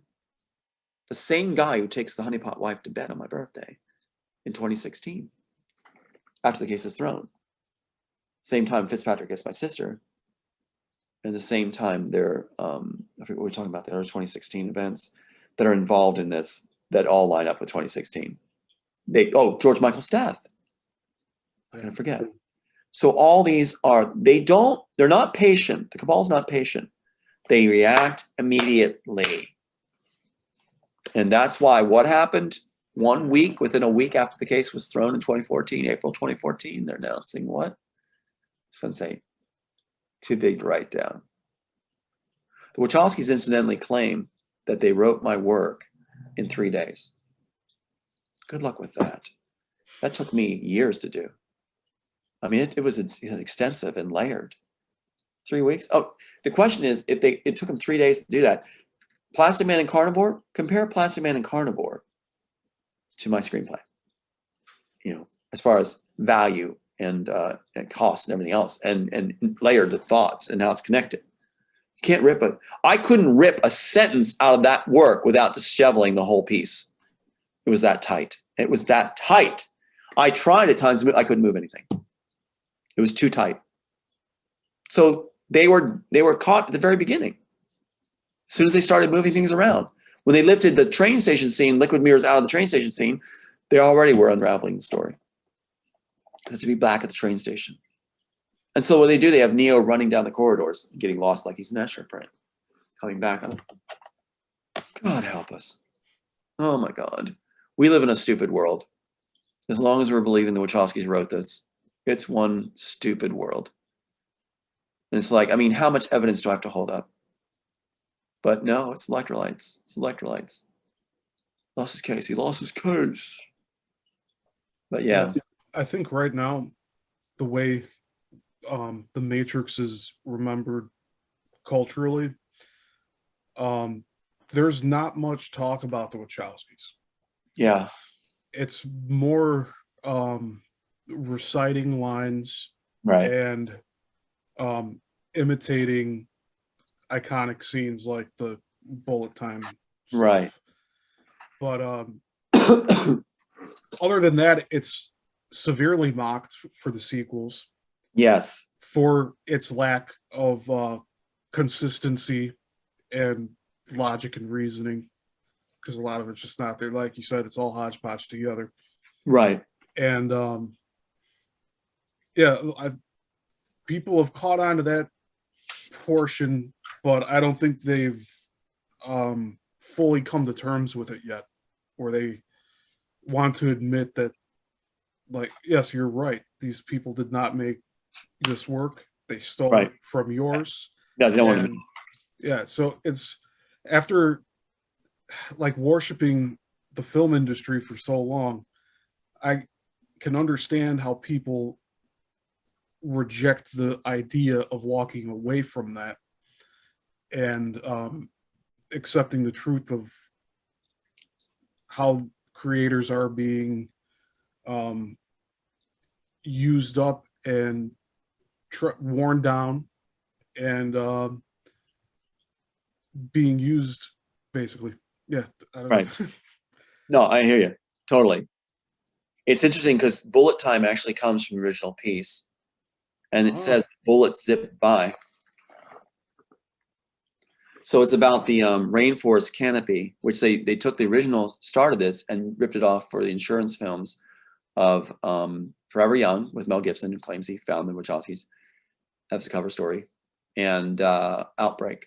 The same guy who takes the honeypot wife to bed on my birthday in 2016, after the case is thrown. Same time Fitzpatrick gets my sister. And the same time they're, I forget what we're talking about, there are 2016 events that are involved in this that all line up with 2016. George Michael's death. I'm gonna forget. So all these are, they're not patient. The cabal's not patient. They react immediately. And that's why what happened within a week after the case was thrown in 2014, April 2014, they're announcing what? Sensei, too big to write down. The Wachowskis incidentally claim that they wrote my work in 3 days. Good luck with that. That took me years to do. I mean, it was extensive and layered. 3 weeks. Oh, the question is, if it took them 3 days to do that, Plastic Man and Carnivore, compare Plastic Man and Carnivore to my screenplay. You know, as far as value and cost and everything else, and layered the thoughts and how it's connected. You can't I couldn't rip a sentence out of that work without disheveling the whole piece. It was that tight. It was that tight. I tried at times, I couldn't move anything. It was too tight. So they were caught at the very beginning. As soon as they started moving things around. When they lifted the train station scene, liquid mirrors out of the train station scene, they already were unraveling the story. It has to be back at the train station. And so what they do, they have Neo running down the corridors, getting lost like he's an Escher print, coming back on him. God help us. Oh my God. We live in a stupid world. As long as we're believing the Wachowskis wrote this, it's one stupid world. And it's like, I mean, how much evidence do I have to hold up? But no, it's electrolytes. It's electrolytes. Lost his case. He lost his case. But yeah. I think right now, the way the Matrix is remembered culturally, there's not much talk about the Wachowskis. Yeah. It's more reciting lines, right, and imitating iconic scenes like the bullet time stuff. Right. But other than that, it's severely mocked for the sequels. Yes. For its lack of consistency and logic and reasoning, because a lot of it's just not there. Like you said, it's all hodgepodge together. Right. And people have caught on to that portion, but I don't think they've fully come to terms with it yet, where they want to admit that, like, yes, you're right. These people did not make this work. They stole it from yours. Yeah, they don't want to. Yeah, so it's after like worshiping the film industry for so long, I can understand how people reject the idea of walking away from that and accepting the truth of how creators are being used up and worn down and being used, basically. Yeah, I don't Right. know. No, I hear you totally. It's interesting because bullet time actually comes from the original piece, and it says bullets zip by. So it's about the rainforest canopy, which they took the original start of this and ripped it off for the insurance films of Forever Young with Mel Gibson, who claims he found the Wachowskis. That's a cover story, and Outbreak.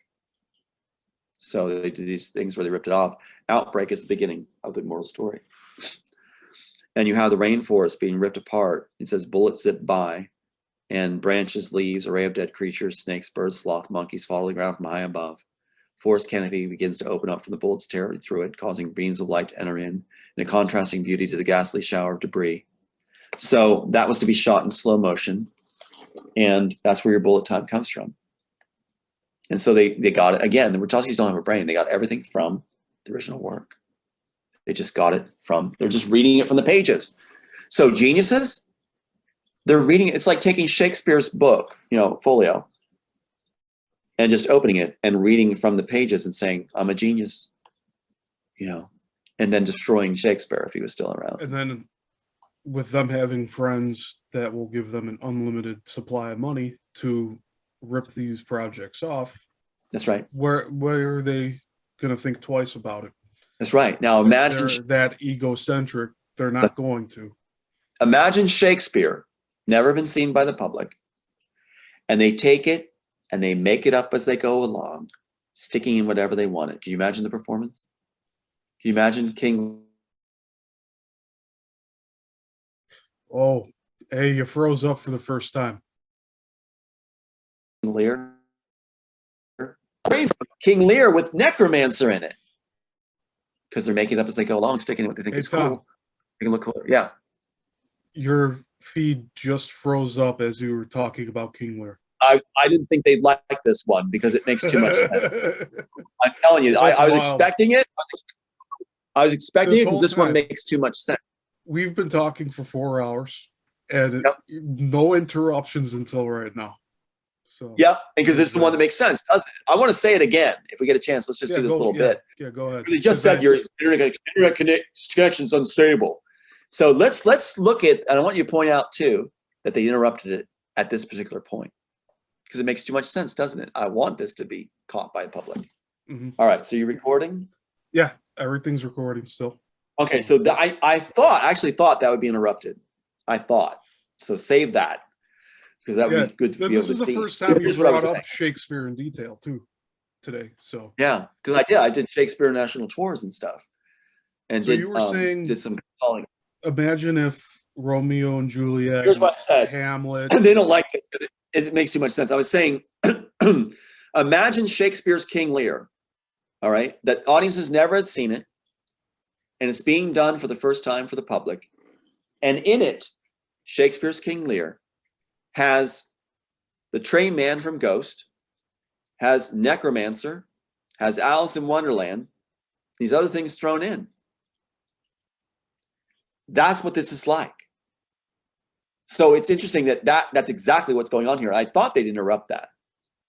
So they did these things where they ripped it off. Outbreak is the beginning of the Immortal story. And you have the rainforest being ripped apart. It says bullets zip by, and branches, leaves, array of dead creatures, snakes, birds, sloth, monkeys fall to the ground from high above. Forest canopy begins to open up from the bullets tear through it, causing beams of light to enter in a contrasting beauty to the ghastly shower of debris. So that was to be shot in slow motion, and that's where your bullet time comes from. And so they got it. Again, the Wachowskis don't have a brain. They got everything from the original work. They just got it from, they're just reading it from the pages. So geniuses, they're reading it. It's like taking Shakespeare's book, folio, and just opening it and reading from the pages and saying, I'm a genius, and then destroying Shakespeare if he was still around. And then with them having friends that will give them an unlimited supply of money to rip these projects off. That's right. Where are they going to think twice about it? That's right. Now imagine they're that egocentric. They're not going to. Imagine Shakespeare, never been seen by the public, and they take it and they make it up as they go along, sticking in whatever they wanted. Can you imagine the performance? Can you imagine King? Oh, hey, you froze up for the first time. Lear? King Lear with Necromancer in it. Because they're making it up as they go along, sticking in what they think is cool. They can look cooler. Yeah. Your feed just froze up as you were talking about King Lear. I didn't think they'd like this one because it makes too much sense. I'm telling you, I was expecting it. I was expecting it because this one makes too much sense. We've been talking for 4 hours and no interruptions until right now. So yep, because this is the one that makes sense, doesn't it? I want to say it again. If we get a chance, let's just do this little bit. Yeah, go ahead. You just said your internet connection's unstable. So let's look at, and I want you to point out too that they interrupted it at this particular point because it makes too much sense, doesn't it? I want this to be caught by the public. Mm-hmm. All right, so you're recording? Yeah, everything's recording still. Okay, so I actually thought that would be interrupted. I thought. So save that. Because that would be good to be able to see. This is the first time you brought up Shakespeare in detail too today. So yeah, because I did Shakespeare national tours and stuff, and so you were saying did some calling. Imagine if Romeo and Juliet, here's what I said, Hamlet. And they don't like it. It makes too much sense. I was saying, imagine Shakespeare's King Lear. All right, that audiences never had seen it, and it's being done for the first time for the public, and in it, Shakespeare's King Lear has the train man from Ghost, has Necromancer, has Alice in Wonderland, these other things thrown in. That's what this is like. So it's interesting that's exactly what's going on here. I thought they'd interrupt that.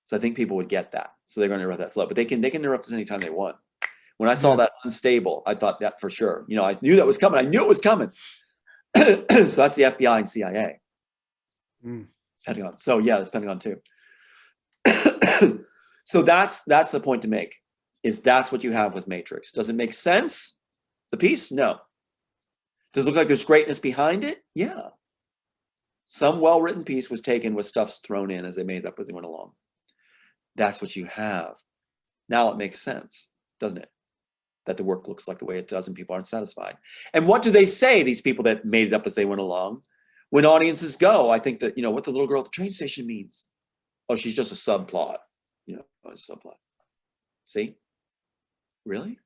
So I think people would get that. So they're going to interrupt that flow. But they can interrupt us anytime they want. When I saw that unstable, I thought that for sure. I knew that was coming. I knew it was coming. So that's the FBI and CIA. Pentagon. So yeah, it's Pentagon too. So that's the point to make, is that's what you have with Matrix. Does it make sense? The piece? No. Does it look like there's greatness behind it? Yeah. Some well-written piece was taken with stuff's thrown in as they made it up as they went along. That's what you have. Now it makes sense, doesn't it? That the work looks like the way it does and people aren't satisfied. And what do they say, these people that made it up as they went along? When audiences go, I think that, what the little girl at the train station means. Oh, she's just a subplot. It's a subplot. See? Really?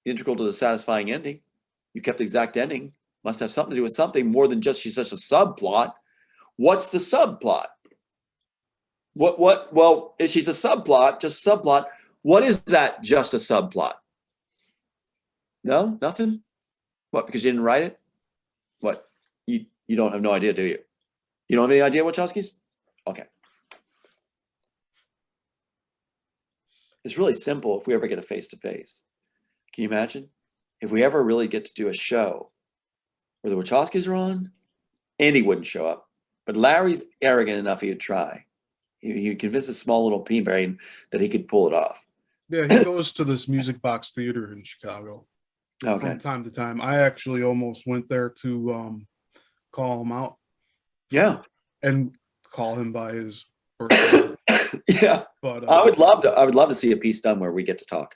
Integral to the satisfying ending. You kept the exact ending. Must have something to do with something more than just she's such a subplot. What's the subplot? Well, if she's a subplot, just a subplot, what is that just a subplot? No? Nothing? What, because you didn't write it? What? You don't have no idea, do you? You don't have any idea, Wachowskis? Okay. It's really simple if we ever get a face-to-face. Can you imagine? If we ever really get to do a show where the Wachowskis are on, Andy wouldn't show up. But Larry's arrogant enough he'd try. He'd convince a small little pea brain that he could pull it off. Yeah, he goes to this Music Box Theater in Chicago from time to time. I actually almost went there to call him out. Yeah. And call him by his first name. Yeah. But I would love to see a piece done where we get to talk.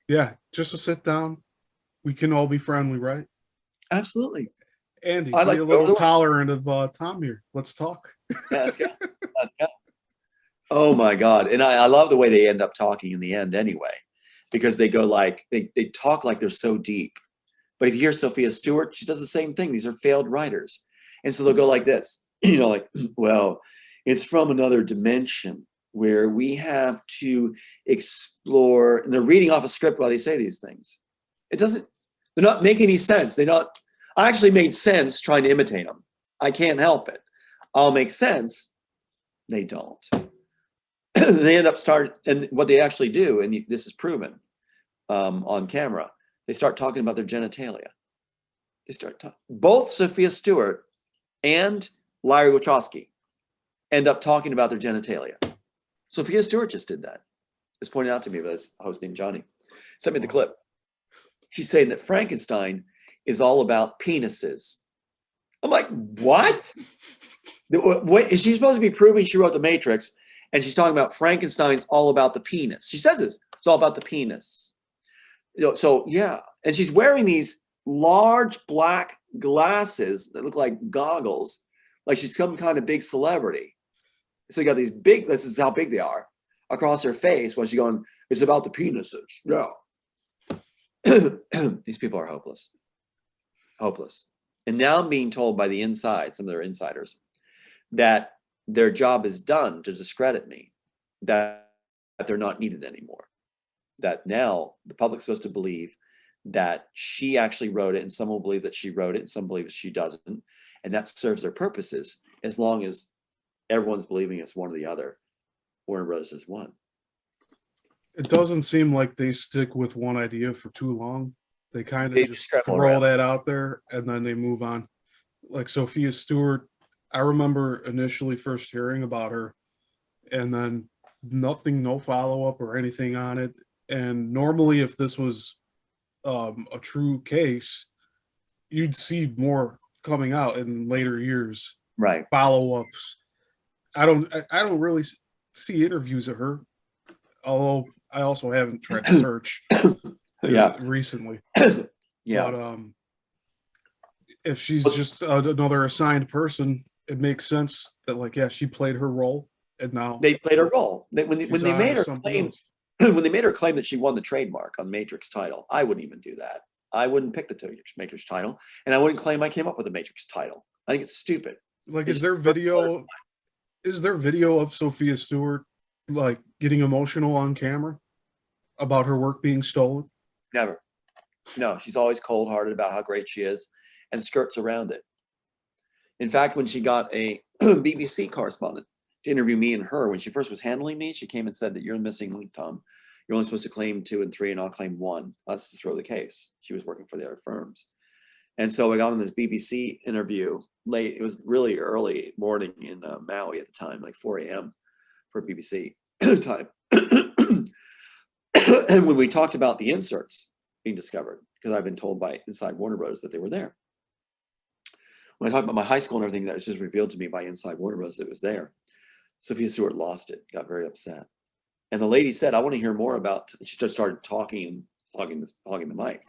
Yeah, just to sit down. We can all be friendly, right? Absolutely. Andy, I'd like be a to go little to tolerant of Tom here. Let's talk. Yeah, let's go. Let's go. Oh my God. And I love the way they end up talking in the end anyway, because they go like, they talk like they're so deep. But if you hear Sophia Stewart, she does the same thing. These are failed writers. And so they'll go like this, like, well, it's from another dimension where we have to explore, and they're reading off a script while they say these things. They're not making any sense. I actually made sense trying to imitate them. I can't help it. I'll make sense. They don't. They end up and what they actually do, and this is proven on camera, they start talking about their genitalia. Both Sophia Stewart and Larry Wachowski end up talking about their genitalia. Sophia Stewart just did that. It's pointed out to me by this host named Johnny. Sent me the clip. She's saying that Frankenstein is all about penises. I'm like, what? Is she supposed to be proving she wrote The Matrix? And she's talking about Frankenstein's all about the penis. She says this. It's all about the penis. So yeah. And she's wearing these large black glasses that look like goggles, like she's some kind of big celebrity. So you got these big, this is how big they are, across her face while she's going, it's about the penises. No. These people are hopeless. Hopeless. And now I'm being told by the inside, some of their insiders, that their job is done to discredit me, that they're not needed anymore. That now the public's supposed to believe that she actually wrote it, and some will believe that she wrote it, and some believe that she doesn't. And that serves their purposes as long as everyone's believing it's one or the other. Warner Bros. Is one. It doesn't seem like they stick with one idea for too long. They kind of just scramble throw around. that out there and then they move on. Like Sophia Stewart, I remember initially first hearing about her and then nothing, no follow-up or anything on it. And normally if this was a true case, you'd see more coming out in later years. Right. Follow-ups. I don't really see interviews of her, although I also haven't tried to search recently. Yeah. But if she's just another assigned person, it makes sense that like, yeah, she played her role and now they played her role. When they made her claim, else. when they made her claim that she won the trademark on Matrix title, I wouldn't even do that. I wouldn't pick the Matrix title, and I wouldn't claim I came up with the Matrix title. I think it's stupid. Like, is there video of Sophia Stewart like getting emotional on camera about her work being stolen? Never. No, she's always cold-hearted about how great she is and skirts around it. In fact, when she got a BBC correspondent to interview me and her, when she first was handling me, she came and said that you're the missing link, Tom. You're only supposed to claim 2 and 3, and I'll claim 1. Let's just throw the case. She was working for the other firms. And so I got on this BBC interview late. It was really early morning in Maui at the time, like 4 a.m. for BBC time. And when we talked about the inserts being discovered, because I've been told by Inside Warner Bros. That they were there. When I talked about my high school and everything that was just revealed to me by Inside Warner Bros. It was there. Sophia Stewart lost it, got very upset. And the lady said, I want to hear more about, she just started talking, hogging the mic.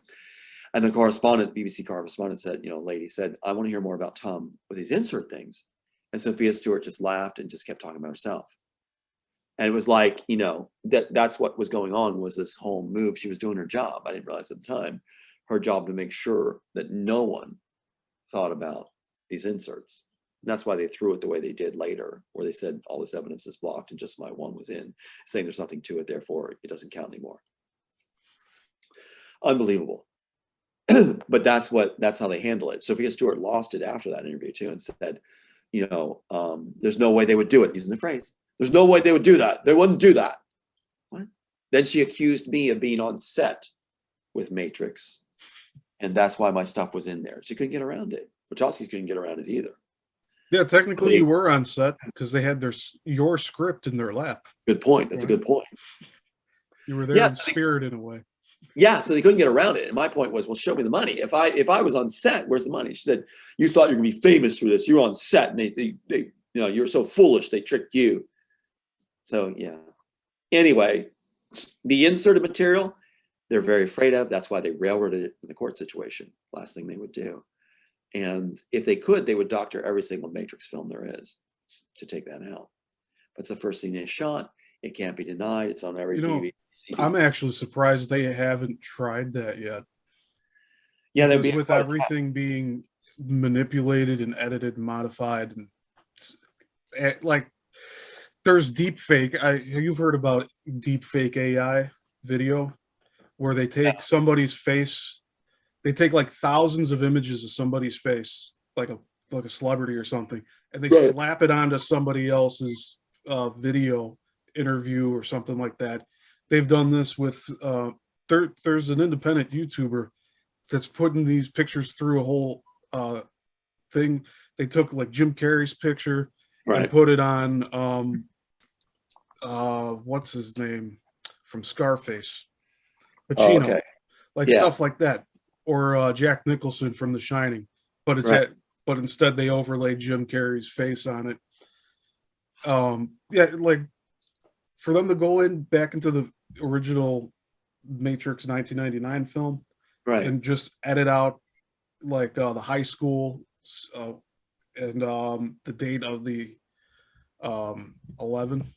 And the correspondent, BBC correspondent said, lady said, I want to hear more about Tom with these insert things. And Sophia Stewart just laughed and just kept talking about herself. And it was like, that's what was going on, was this whole move. She was doing her job. I didn't realize at the time, her job to make sure that no one thought about these inserts. And that's why they threw it the way they did later, where they said all this evidence is blocked and just my one was in, saying there's nothing to it, therefore it doesn't count anymore. Unbelievable. But that's how they handle it. Sophia Stewart lost it after that interview too, and said, there's no way they would do it, using the phrase. There's no way they would do that. They wouldn't do that. Then she accused me of being on set with Matrix, and that's why my stuff was in there. She couldn't get around it. Wachowskis couldn't get around it either. Yeah, technically you were on set because they had your script in their lap. Good point. That's a good point. You were there in spirit in a way. Yeah, so they couldn't get around it. And my point was, well, show me the money. If I was on set, where's the money? She said, you thought you're gonna be famous for this. You're on set, and they you're so foolish. They tricked you. So yeah. Anyway, the inserted material, they're very afraid of. That's why they railroaded it in the court situation. Last thing they would do. And if they could, they would doctor every single Matrix film there is to take that out. But it's the first thing they shot. It can't be denied. It's on every DVD. I'm actually surprised they haven't tried that yet. Yeah, because with everything being manipulated and edited and modified, and like there's deep fake. You've heard about deep fake AI video where they take somebody's face. They take like thousands of images of somebody's face, like a celebrity or something, and they slap it onto somebody else's video interview or something like that. They've done this with there's an independent YouTuber that's putting these pictures through a whole thing. They took like Jim Carrey's picture and put it on what's his name from Scarface, Pacino, stuff like that, or Jack Nicholson from The Shining, but it's but instead they overlaid Jim Carrey's face on it. Like for them to go back into the original Matrix 1999 film and just edit out like the high school and the date of the 11,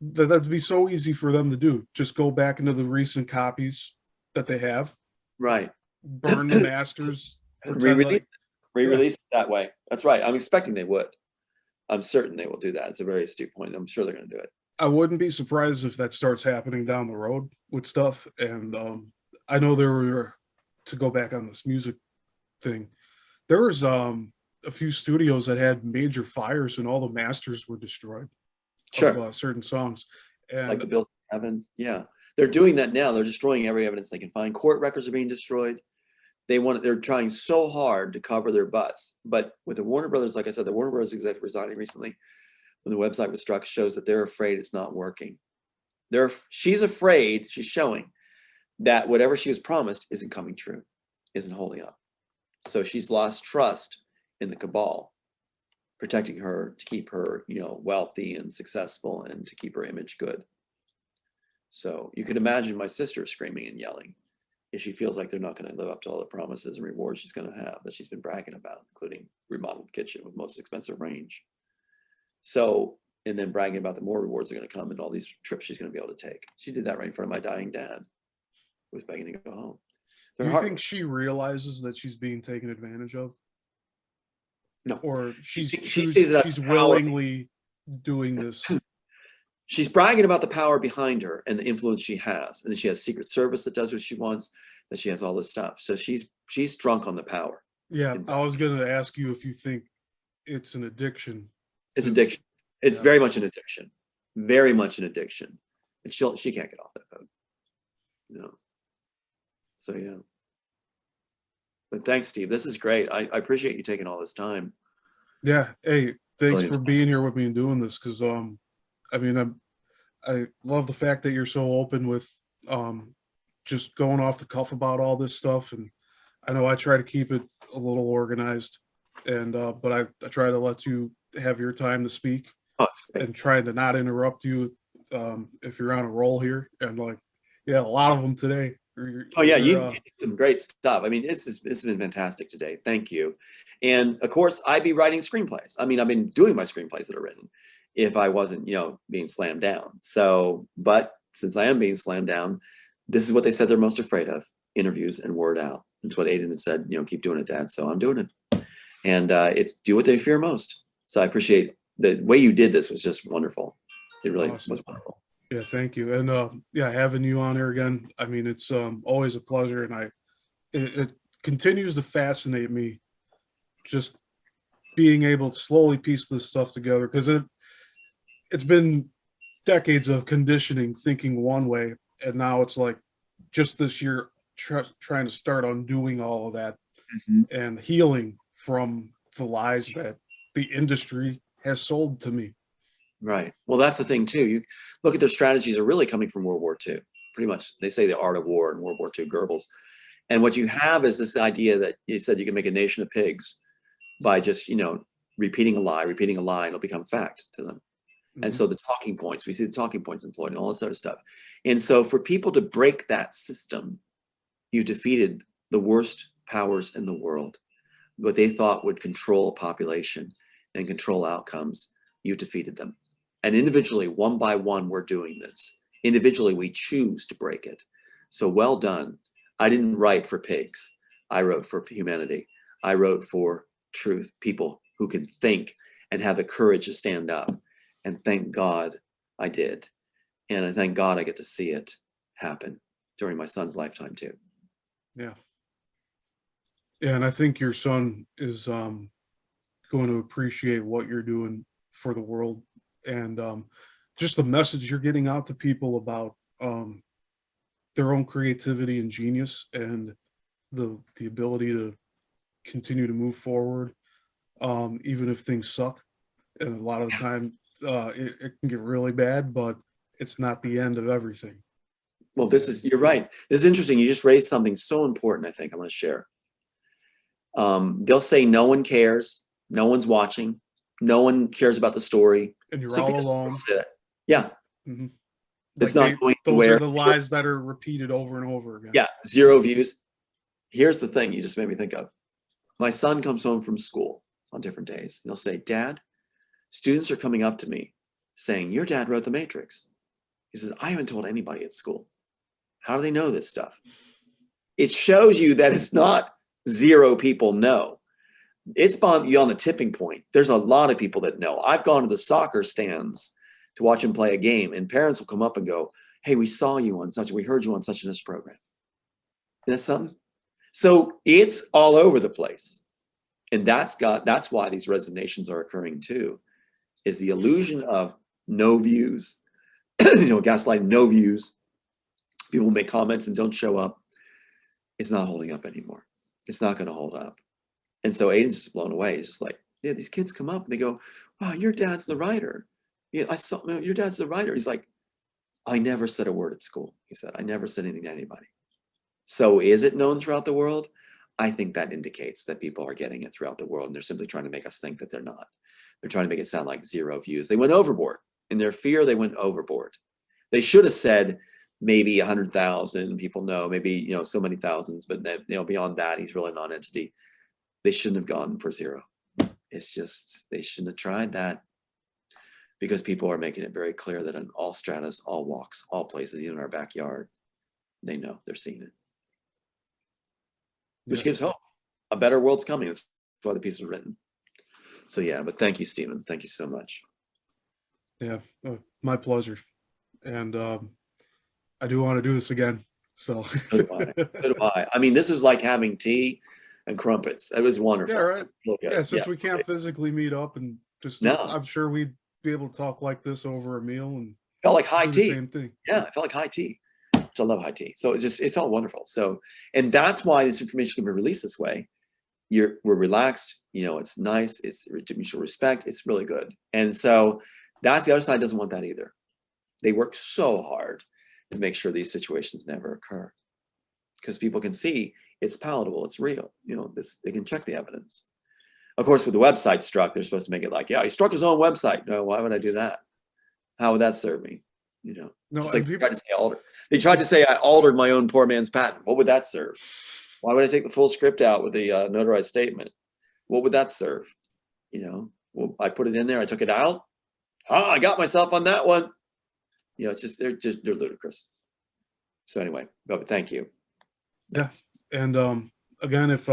that'd be so easy for them to do. Just go back into the recent copies that they have, burn the masters, re-release it that way. That's right. I'm expecting they would. I'm certain they will do that. It's a very astute point. I'm sure they're going to do it. I wouldn't be surprised if that starts happening down the road with stuff. And I know there were, to go back on this music thing, there was a few studios that had major fires and all the masters were destroyed of certain songs. And it's like the Building of Heaven. Yeah, they're doing that now. They're destroying every evidence they can find. Court records are being destroyed. They're trying so hard to cover their butts. But with the Warner Brothers, like I said, the Warner Brothers executive resigning recently, when the website was struck, shows that they're afraid it's not working. She's afraid, she's showing that whatever she was promised isn't coming true, isn't holding up. So she's lost trust in the cabal, protecting her to keep her, wealthy and successful and to keep her image good. So you can imagine my sister screaming and yelling if she feels like they're not going to live up to all the promises and rewards she's going to have that she's been bragging about, including remodeled kitchen with most expensive range. So, and then bragging about the more rewards are going to come and all these trips she's going to be able to take. She did that right in front of my dying dad, who was begging to go home. Do you think she realizes that she's being taken advantage of? No. Or she's willingly doing this? She's bragging about the power behind her and the influence she has. And then she has Secret Service that does what she wants, that she has all this stuff. So she's drunk on the power. Yeah, I was going to ask you if you think it's an addiction. It's addiction. It's very much an addiction. Very much an addiction. And she can't get off that boat. No. So yeah. But thanks, Steve. This is great. I appreciate you taking all this time. Yeah. Hey, thanks for being here with me and doing this, because I love the fact that you're so open with just going off the cuff about all this stuff. And I know I try to keep it a little organized, and but I try to let you have your time to speak and trying to not interrupt you if you're on a roll here. And a lot of them today. You did some great stuff. I mean, it's been fantastic today. Thank you. And of course, I'd be writing screenplays. I mean, I've been doing my screenplays that are written if I wasn't, being slammed down. So, but since I am being slammed down, this is what they said they're most afraid of: interviews and word out. It's what Aiden had said, keep doing it, Dad. So I'm doing it. And it's do what they fear most. So I appreciate the way you did this was just wonderful. It really was wonderful. Yeah, thank you. And having you on here again, I mean, it's always a pleasure, and it continues to fascinate me just being able to slowly piece this stuff together, because it's been decades of conditioning, thinking one way, and now it's like just this year trying to start undoing all of that and healing from the lies that the industry has sold to me. Right. Well, that's the thing too. You look at their strategies are really coming from World War II. Pretty much, they say the art of war in World War II, Goebbels. And what you have is this idea that you said you can make a nation of pigs by just, repeating a lie, and it'll become fact to them. And so the talking points, we see the talking points employed and all this other stuff. And so for people to break that system, you defeated the worst powers in the world. What they thought would control a population and control outcomes, you defeated them. And individually, one by one, we're doing this. Individually, we choose to break it. So well done. I didn't write for pigs. I wrote for humanity. I wrote for truth, people who can think and have the courage to stand up. And thank God I did. And I thank God I get to see it happen during my son's lifetime too. Yeah. Yeah, and I think your son is going to appreciate what you're doing for the world, and just the message you're getting out to people about their own creativity and genius, and the ability to continue to move forward, even if things suck. And a lot of the time, it can get really bad, but it's not the end of everything. Well, you're right. This is interesting. You just raised something so important, I think I want to share. They'll say no one cares, no one's watching, no one cares about the story. And you're all alone. Yeah. Mm-hmm. It's not going those anywhere. Are the lies that are repeated over and over again. Yeah, 0 views. Here's the thing you just made me think of. My son comes home from school on different days, and he'll say, Dad, students are coming up to me saying, your dad wrote The Matrix. He says, I haven't told anybody at school. How do they know this stuff? It shows you that it's not 0 people know. It's on the tipping point. There's a lot of people that know. I've gone to the soccer stands to watch him play a game, and parents will come up and go, hey, we saw you on we heard you on such and such program. Isn't that something? So it's all over the place. And that's why these resignations are occurring too, is the illusion of no views, gaslighting, no views. People make comments and don't show up. It's not holding up anymore. It's not going to hold up. And so Aiden's just blown away. He's just like, yeah, these kids come up and they go, wow, your dad's the writer. Yeah, I saw your dad's the writer. He's like, I never said a word at school. He said, I never said anything to anybody. So is it known throughout the world? I think that indicates that people are getting it throughout the world, and they're simply trying to make us think that they're not. They're trying to make it sound like 0 views. They went overboard. In their fear, they went overboard. They should have said maybe 100,000 people know, maybe, so many thousands, but beyond that, he's really a non-entity. They shouldn't have gone for 0. It's just, they shouldn't have tried that, because people are making it very clear that in all stratas, all walks, all places, even our backyard, they know, they're seeing it. Which gives hope. A better world's coming. That's why the piece was written. So yeah, but thank you, Stephen. Thank you so much. Yeah, my pleasure. And I do want to do this again. So So do I. I mean, this was like having tea and crumpets. It was wonderful. Yeah, right. Yeah, since we can't physically meet up, and just I'm sure we'd be able to talk like this over a meal, and felt like high tea. Same thing. Yeah, it felt like high tea. Which I love high tea. So it felt wonderful. So, and that's why this information can be released this way. We're relaxed, it's nice, it's mutual respect, it's really good. And so that's the other side doesn't want that either. They work so hard to make sure these situations never occur, because people can see it's palatable, it's real. They can check the evidence. Of course, with the website struck, they're supposed to make it like, yeah, he struck his own website. No, why would I do that? How would that serve me? No, like they tried to say I altered my own poor man's patent. What would that serve? Why would I take the full script out with the notarized statement? What would that serve? Well, I put it in there. I took it out. I got myself on that one. It's just they're ludicrous. So anyway, but thank you. Yes, and again, if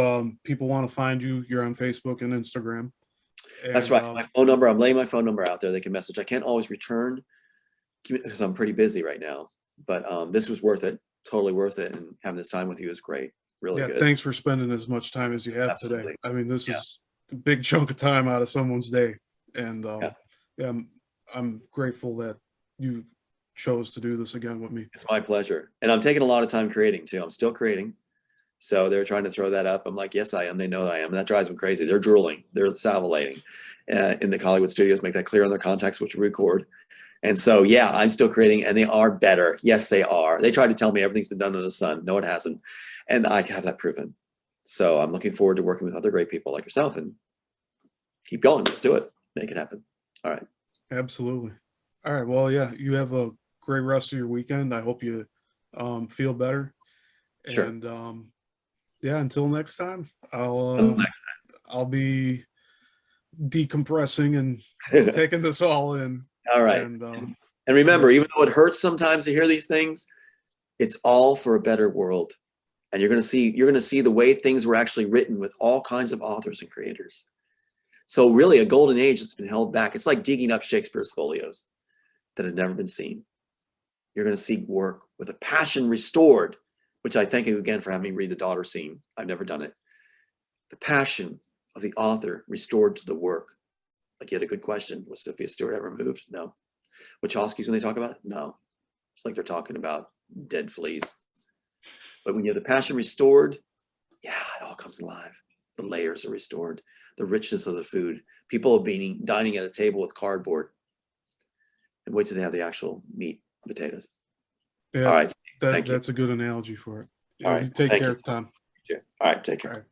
people want to find you, you're on Facebook and Instagram. And, that's right. My phone number. I'm laying my phone number out there. They can message. I can't always return because I'm pretty busy right now. But this was worth it. Totally worth it. And having this time with you is great. Really good. Thanks for spending as much time as you have today. I mean, this is a big chunk of time out of someone's day. And I'm grateful that you chose to do this again with me. It's my pleasure. And I'm taking a lot of time creating too. I'm still creating. So they're trying to throw that up. I'm like, yes, I am. They know I am. And that drives them crazy. They're drooling. They're salivating in the Hollywood studios, make that clear on their contacts, which we record. And so, yeah, I'm still creating, and they are better. Yes, they are. They tried to tell me everything's been done under the sun. No, it hasn't. And I have that proven. So I'm looking forward to working with other great people like yourself, and keep going. Let's do it. Make it happen. All right. Absolutely. All right. Well, yeah, you have a great rest of your weekend. I hope you feel better. Sure. And yeah, until next time, I'll be decompressing and taking this all in. All right. And remember, even though it hurts sometimes to hear these things, it's all for a better world. And you're going to see the way things were actually written with all kinds of authors and creators. So really a golden age that's been held back. It's like digging up Shakespeare's folios that had never been seen. You're going to see work with a passion restored, which I thank you again for having me read the daughter scene. I've never done it. The passion of the author restored to the work. Like, you had a good question. Was Sophia Stewart ever moved? No. Wachowskis, when they talk about it? No. It's like they're talking about dead fleas. But when you have the passion restored, yeah, it all comes alive. The layers are restored. The richness of the food. People are dining at a table with cardboard. And wait till they have the actual meat and potatoes. yeah, All right. that's a good analogy for it. Yeah, All right. you take Thank care, you. Tom. All right. Take care. All right.